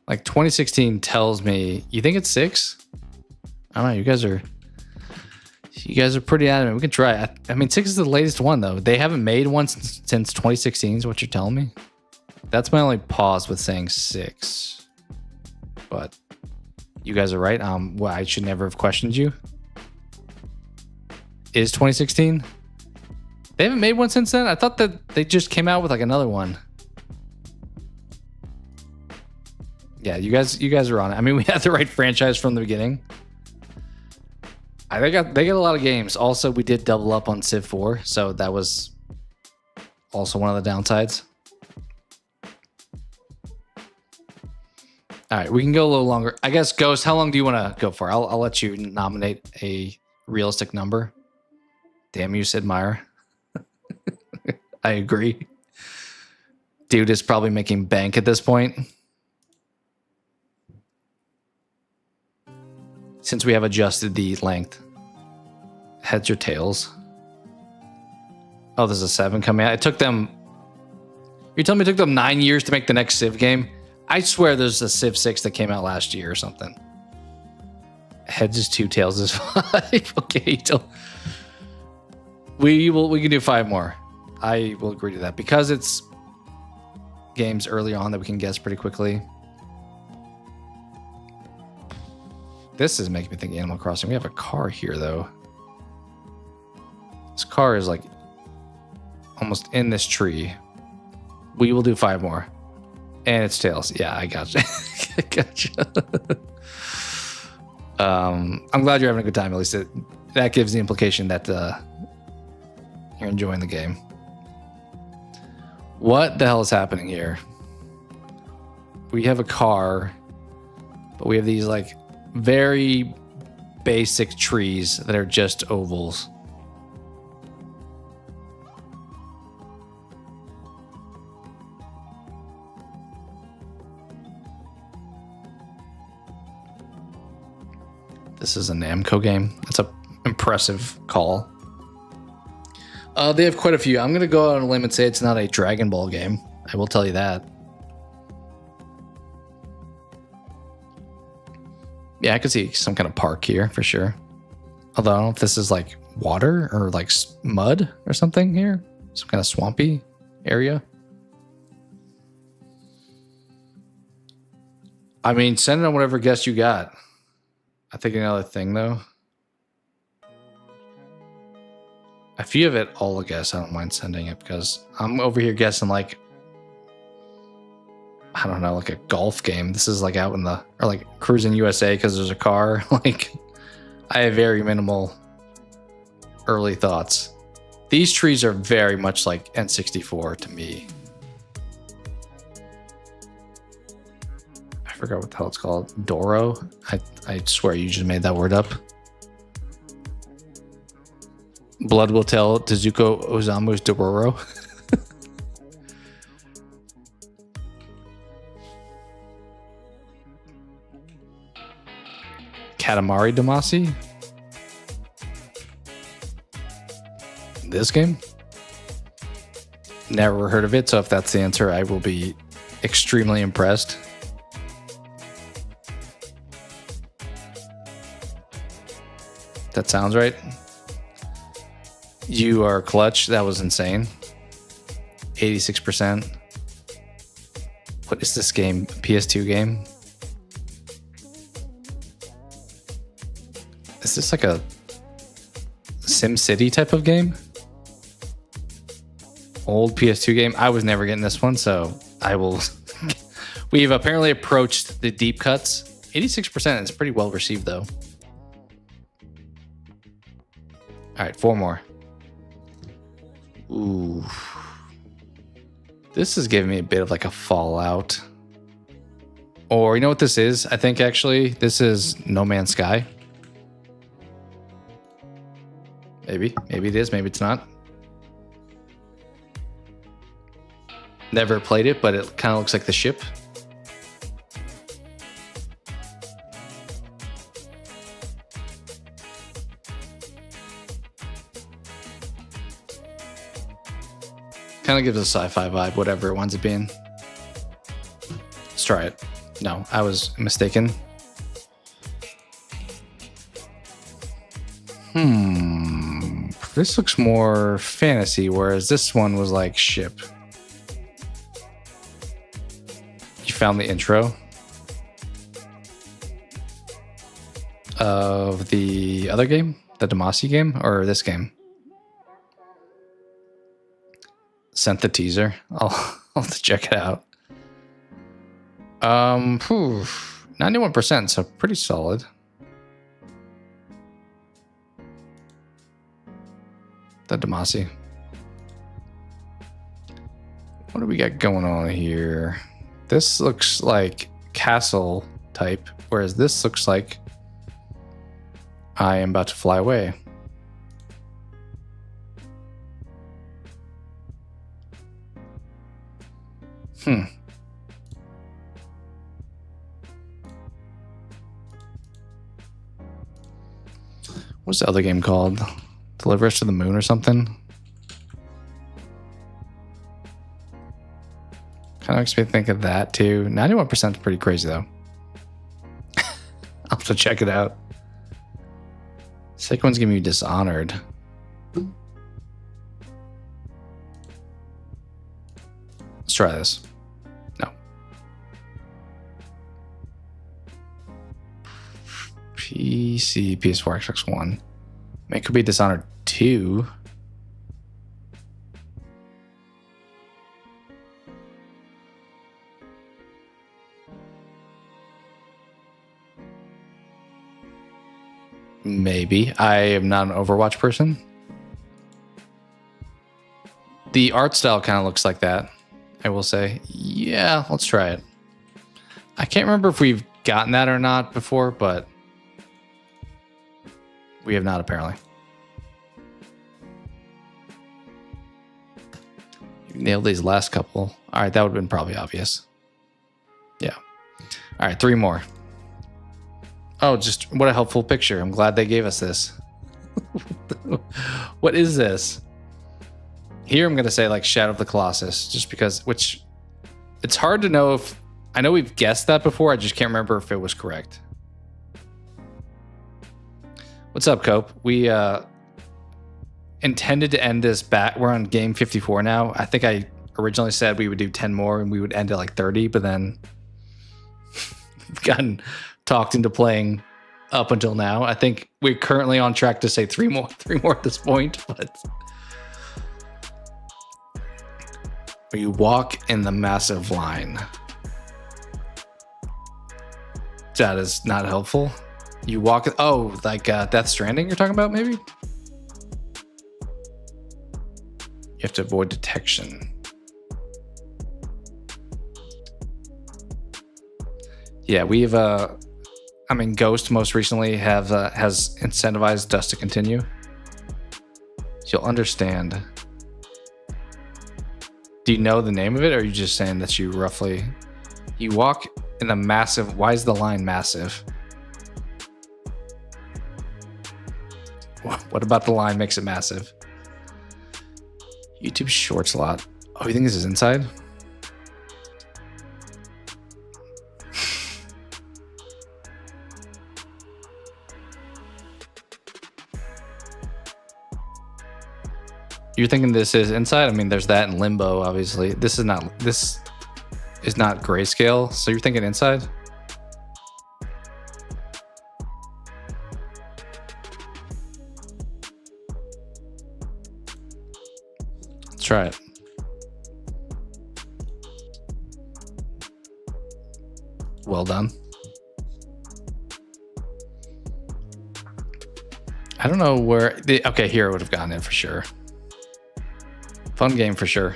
Like 2016 tells me, you think it's 6? I don't know. You guys are pretty adamant. We can try. I mean, 6 is the latest one, though. They haven't made one since 2016 is what you're telling me. That's my only pause with saying 6. But you guys are right. Well, I should never have questioned you. Is 2016? They haven't made one since then? I thought that they just came out with like another one. Yeah, you guys are on it. I mean, we had the right franchise from the beginning. They got a lot of games. Also, we did double up on Civ 4, so that was also one of the downsides. All right, we can go a little longer. I guess, Ghost, how long do you want to go for? I'll let you nominate a realistic number. Damn you, Sid Meier. I agree. Dude is probably making bank at this point. Since we have adjusted the length. Heads or tails? Oh, there's a 7 coming out. It took them... You're telling me it took them 9 years to make the next Civ game? I swear there's a Civ 6 that came out last year or something. Heads is 2, tails is 5. Okay, we can do 5 more. I will agree to that because it's games early on that we can guess pretty quickly. This is making me think Animal Crossing. We have a car here, though. This car is like almost in this tree. We will do 5 more. And it's tails. Yeah, I gotcha. I gotcha. I'm glad you're having a good time. At least that gives the implication that you're enjoying the game. What the hell is happening here? We have a car, but we have these like very basic trees that are just ovals. This is a Namco game. That's an impressive call. They have quite a few. I'm going to go out on a limb and say it's not a Dragon Ball game. I will tell you that. Yeah, I could see some kind of park here for sure. Although I don't know if this is like water or like mud or something here. Some kind of swampy area. I mean, send it on whatever guess you got. I think another thing though. If you have it all a guess, I don't mind sending it because I'm over here guessing like, I don't know, like a golf game. This is like out in the, or like cruising USA because there's a car. Like, I have very minimal early thoughts. These trees are very much like N64 to me. I forgot what the hell it's called. Doro? I swear you just made that word up. Blood will tell Tezuko Osamu's Dororo. Katamari Damacy? This game? Never heard of it, so if that's the answer, I will be extremely impressed. That sounds right. You are clutch. That was insane. 86%. What is this game? PS2 game? Is this like a SimCity type of game? Old PS2 game? I was never getting this one, so I will We've apparently approached the deep cuts. 86% is pretty well received, though. All right, 4 more. Ooh. This is giving me a bit of like a Fallout. Or you know what this is? I think actually this is No Man's Sky. Maybe. Maybe it is. Maybe it's not. Never played it, but it kind of looks like the ship. Kind of gives a sci-fi vibe, whatever it winds up being. Let's try it. No, I was mistaken. This looks more fantasy, whereas this one was like ship. You found the intro of the other game? The Damacy game? Or this game? Sent the teaser. I'll have to check it out. 91%, so pretty solid. The Damacy. What do we got going on here? This looks like castle type, whereas this looks like I am about to fly away. What's the other game called? Deliver Us to the Moon or something? Kind of makes me think of that too. 91% is pretty crazy though. I'll have to check it out. Second one's gonna be Dishonored. Let's try this. No. PC, PS4, Xbox One. It could be Dishonored 2. Maybe. I am not an Overwatch person. The art style kind of looks like that, I will say. Yeah, let's try it. I can't remember if we've gotten that or not before, but we have not, apparently. You nailed these last couple. All right, that would have been probably obvious. Yeah. All right, 3 more. Oh, just what a helpful picture. I'm glad they gave us this. What is this? Here I'm going to say like Shadow of the Colossus, just because, which it's hard to know if, I know we've guessed that before. I just can't remember if it was correct. What's up, Cope? We intended to end this back. We're on game 54 now. I think I originally said we would do 10 more and we would end at like 30, but then we've gotten talked into playing up until now. I think we're currently on track to say 3 more at this point, but you walk in the massive line. That is not helpful. You walk, oh, like Death Stranding you're talking about, maybe? You have to avoid detection. Yeah, we've, I mean, Ghost most recently has incentivized us to continue. You'll understand. Do you know the name of it, or are you just saying that you roughly... You walk in a massive... Why is the line massive? What about the line makes it massive? YouTube Shorts a lot. Oh, you think this is inside? You're thinking this is inside? I mean, there's that in Limbo, obviously. This is not grayscale, so you're thinking inside? Let's try it. well done. I don't know where okay, here I would have gotten it for sure. Fun game for sure.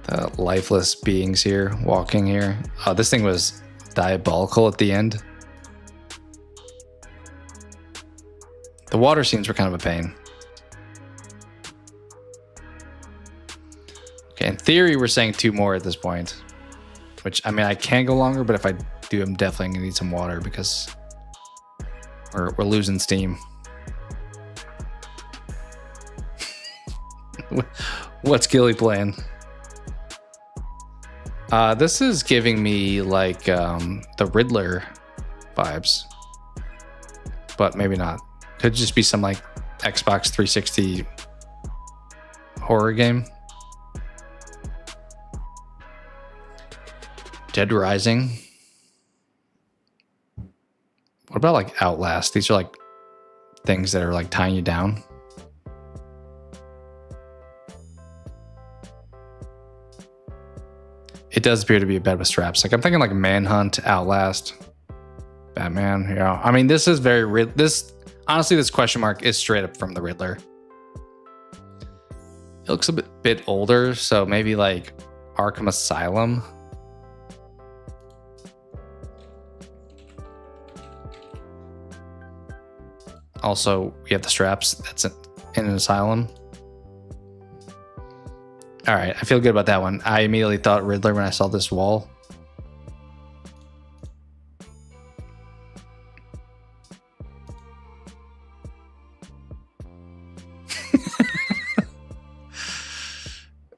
The lifeless beings here, walking here. Oh, this thing was diabolical at the end. The water scenes were kind of a pain. Okay, in theory, we're saying 2 more at this point. Which, I mean, I can go longer, but if I do, I'm definitely going to need some water because we're losing steam. What's Gilly playing? This is giving me like the Riddler vibes, but maybe not. Could just be some like Xbox 360 horror game. Dead Rising. What about like Outlast? These are like things that are like tying you down. It does appear to be a bed with straps. Like I'm thinking like Manhunt, Outlast, Batman. Yeah, I mean this is very this. Honestly, this question mark is straight up from the Riddler. It looks a bit older, so maybe like Arkham Asylum. Also, we have the straps. That's in an asylum. All right, I feel good about that one. I immediately thought Riddler when I saw this wall.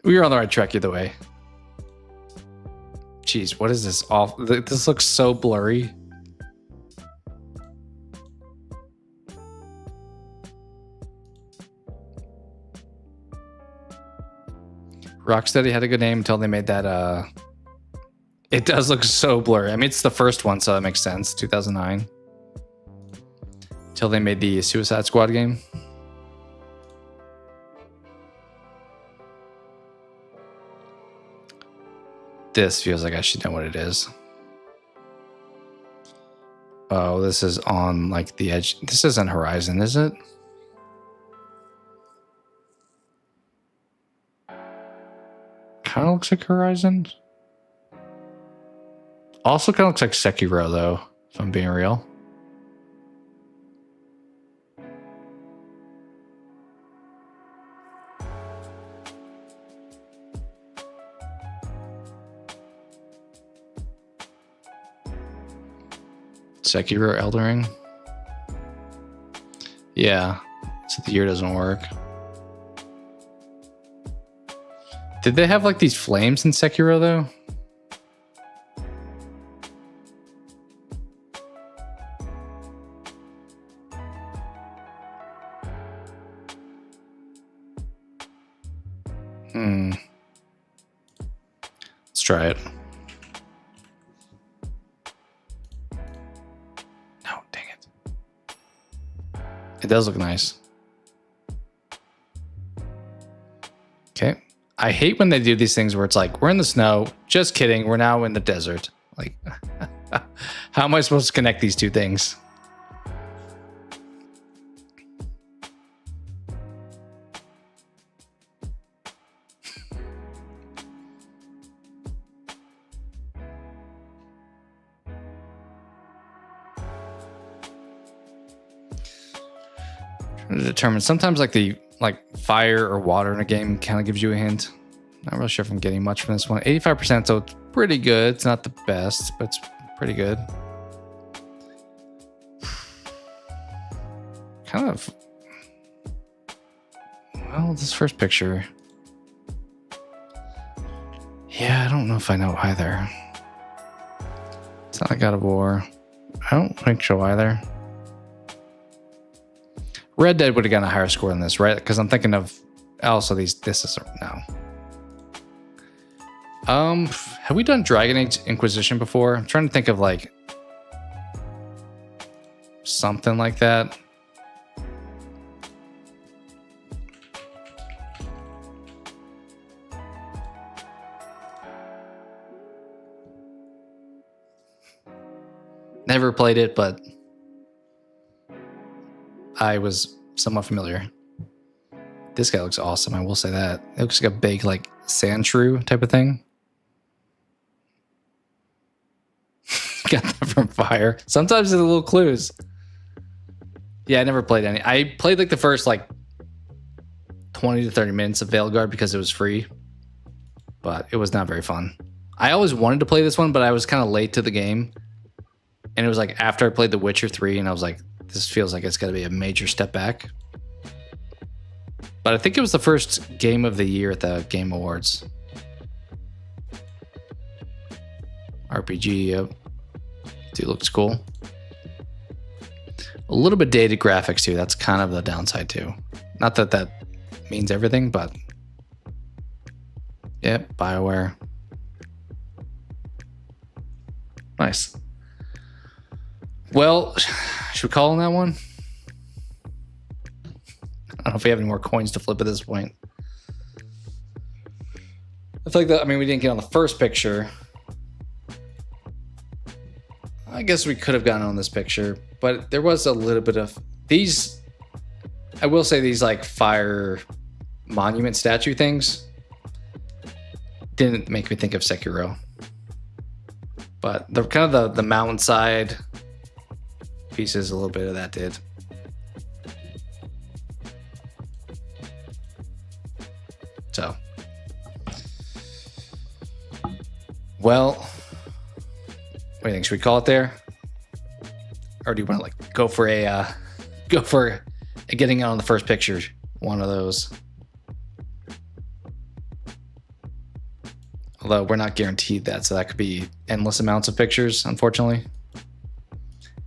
We were on the right track either way. Jeez, what is this? This looks so blurry. Rocksteady had a good name until they made that. It does look so blurry. I mean, it's the first one, so that makes sense. 2009. Until they made the Suicide Squad game. This feels like I should know what it is. Oh, this is on like the edge. This isn't Horizon, is it? Kind of looks like Horizon. Also kind of looks like Sekiro though, if I'm being real. Sekiro, Elden Ring. Yeah, so the year doesn't work. Did they have like these flames in Sekiro though? Let's try it. No, dang it. It does look nice. Okay. I hate when they do these things where it's like, we're in the snow. Just kidding. We're now in the desert. Like, how am I supposed to connect these two things? Trying to determine. Sometimes like the fire or water in a game kind of gives you a hint. Not really sure if I'm getting much from this one. 85%, so it's pretty good. It's not the best, but it's pretty good. Kind of. Well, this first picture. Yeah, I don't know if I know either. It's not like God of War. I don't think so either. Red Dead would have gotten a higher score than this, right? Because I'm thinking of also these. This is no. Have we done Dragon Age Inquisition before? I'm trying to think of like something like that. Never played it, but I was somewhat familiar. This guy looks awesome, I will say that. It looks like a big, like, sand shrew type of thing. Got that from Fire. Sometimes there's little clues. Yeah, I never played any. I played, like, the first, like, 20 to 30 minutes of Veilguard because it was free. But it was not very fun. I always wanted to play this one, but I was kind of late to the game. And it was like after I played The Witcher 3, and I was like, this feels like it's going to be a major step back. But I think it was the first game of the year at the Game Awards. RPG, dude, looks cool. A little bit dated graphics too. That's kind of the downside too. Not that that means everything, but yep, BioWare. Nice. Well, should we call on that one? I don't know if we have any more coins to flip at this point. I feel like that, I mean, we didn't get on the first picture. I guess we could have gotten on this picture, but there was a little bit of these. I will say these like fire monument statue things didn't make me think of Sekiro, but the kind of the mountainside pieces, a little bit of that did. So, well, what do you think? Should we call it there, or do you want to like go for a getting out on the first picture? One of those. Although we're not guaranteed that, so that could be endless amounts of pictures, unfortunately.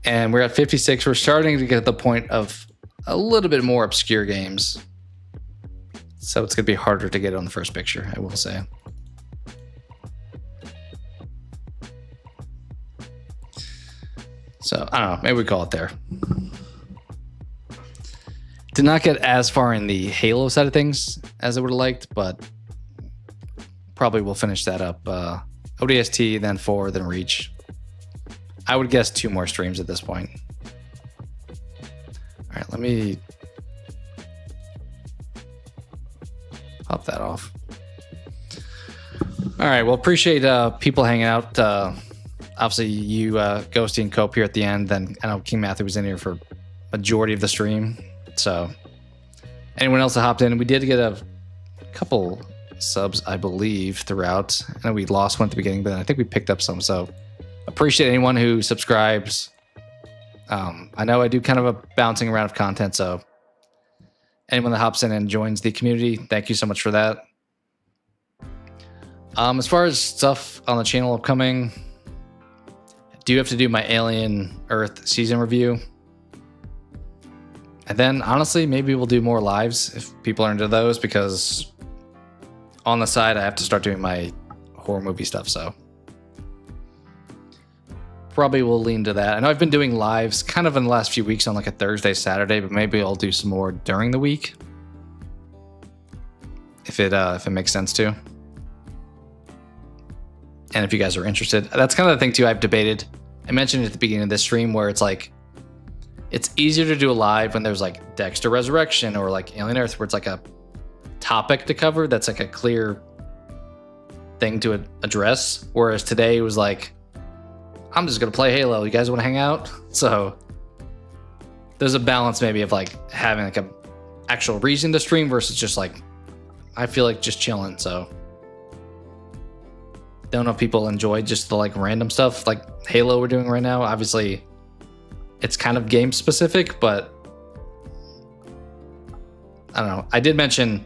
And we're at 56. We're starting to get to the point of a little bit more obscure games. So it's going to be harder to get on the first picture, I will say. So, I don't know. Maybe we call it there. Did not get as far in the Halo side of things as I would have liked, but probably we'll finish that up. ODST, then 4, then Reach. I would guess 2 more streams at this point. All right, let me pop that off. All right, well, appreciate people hanging out. Obviously, you, Ghosty and Cope here at the end. Then I know King Matthew was in here for majority of the stream. So anyone else that hopped in, we did get a couple subs, I believe, throughout. I know we lost one at the beginning, but I think we picked up some. So appreciate anyone who subscribes. I know I do kind of a bouncing around of content, so anyone that hops in and joins the community, thank you so much for that. As far as stuff on the channel upcoming, I do have to do my Alien Earth season review. And then, honestly, maybe we'll do more lives if people are into those, because on the side, I have to start doing my horror movie stuff, so probably will lean to that. I know I've been doing lives kind of in the last few weeks on like a Thursday, Saturday, but maybe I'll do some more during the week if it makes sense to. And if you guys are interested, that's kind of the thing too. I've debated. I mentioned it at the beginning of this stream where it's like, it's easier to do a live when there's like Dexter Resurrection or like Alien Earth, where it's like a topic to cover that's like a clear thing to address. Whereas today it was like, I'm just gonna play Halo. You guys want to hang out? So there's a balance maybe of like having like a actual reason to stream versus just like, I feel like just chilling. So don't know if people enjoy just the like random stuff like Halo we're doing right now. Obviously it's kind of game specific, but I don't know. I did mention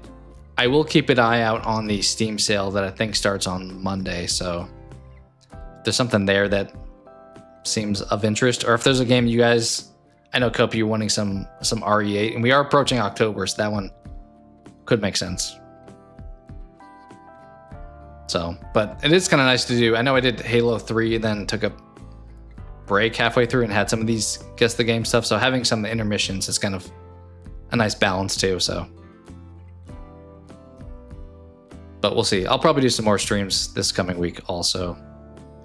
I will keep an eye out on the Steam sale that I think starts on Monday. So if there's something there that seems of interest, or if there's a game you guys, I know Cope, you're wanting some RE8, and we are approaching October, so that one could make sense. So, but it is kind of nice to do. I know I did Halo 3 and then took a break halfway through and had some of these guess the game stuff. So having some of the intermissions is kind of a nice balance too. So, but we'll see. I'll probably do some more streams this coming week also.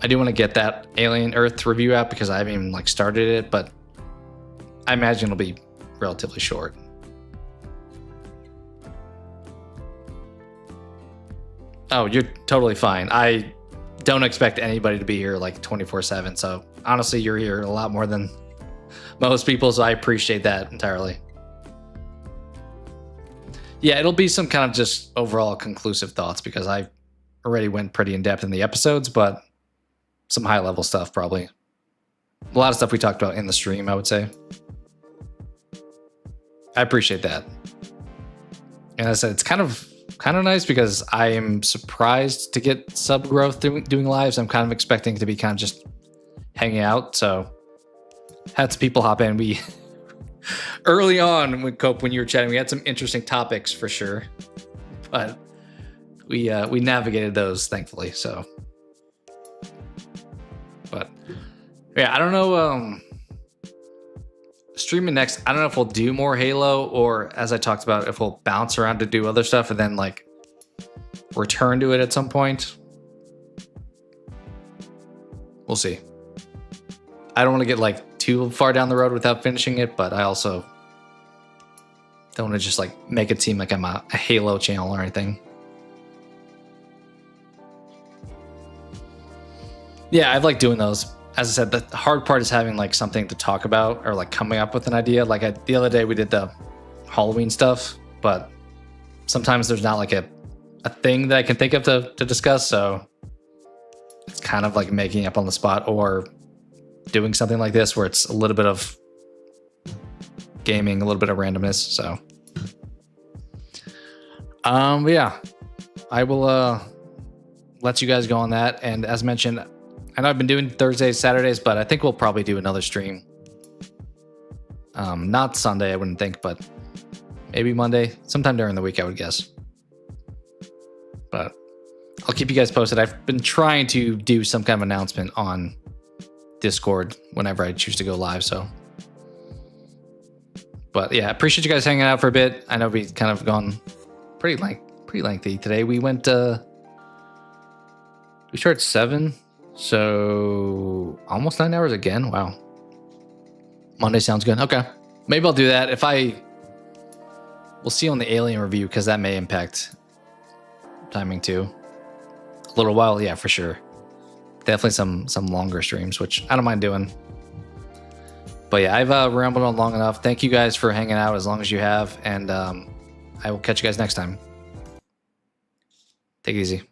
I do want to get that Alien Earth review out because I haven't even like started it, but I imagine it'll be relatively short. Oh, you're totally fine. I don't expect anybody to be here like 24/7. So honestly, you're here a lot more than most people. So I appreciate that entirely. Yeah, it'll be some kind of just overall conclusive thoughts because I already went pretty in depth in the episodes, but some high level stuff probably. A lot of stuff we talked about in the stream, I would say. I appreciate that. And as I said, it's kind of nice because I am surprised to get sub growth doing lives. I'm kind of expecting to be kind of just hanging out. So had some people hop in. We early on with Cope, when you were chatting, we had some interesting topics for sure, but we navigated those thankfully. So, but yeah, I don't know. Streaming next, I don't know if we'll do more Halo or, as I talked about, if we'll bounce around to do other stuff and then like return to it at some point. We'll see. I don't want to get like too far down the road without finishing it, but I also don't want to just like make it seem like I'm a Halo channel or anything. Yeah, I've liked doing those. As I said, the hard part is having like something to talk about or like coming up with an idea. Like the other day we did the Halloween stuff, but sometimes there's not like a thing that I can think of to discuss. So it's kind of like making up on the spot or doing something like this where it's a little bit of gaming, a little bit of randomness. So, but yeah, I will let you guys go on that. And as mentioned, I know I've been doing Thursdays, Saturdays, but I think we'll probably do another stream. Not Sunday, I wouldn't think, but maybe Monday, sometime during the week, I would guess. But I'll keep you guys posted. I've been trying to do some kind of announcement on Discord whenever I choose to go live. So, but yeah, I appreciate you guys hanging out for a bit. I know we've kind of gone pretty lengthy today. We went, we started at 7. So almost 9 hours again. Wow. Monday sounds good. Okay. Maybe I'll do that. We'll see on the Alien review because that may impact timing too. A little while. Yeah, for sure. Definitely some longer streams, which I don't mind doing. But yeah, I've rambled on long enough. Thank you guys for hanging out as long as you have. And I will catch you guys next time. Take it easy.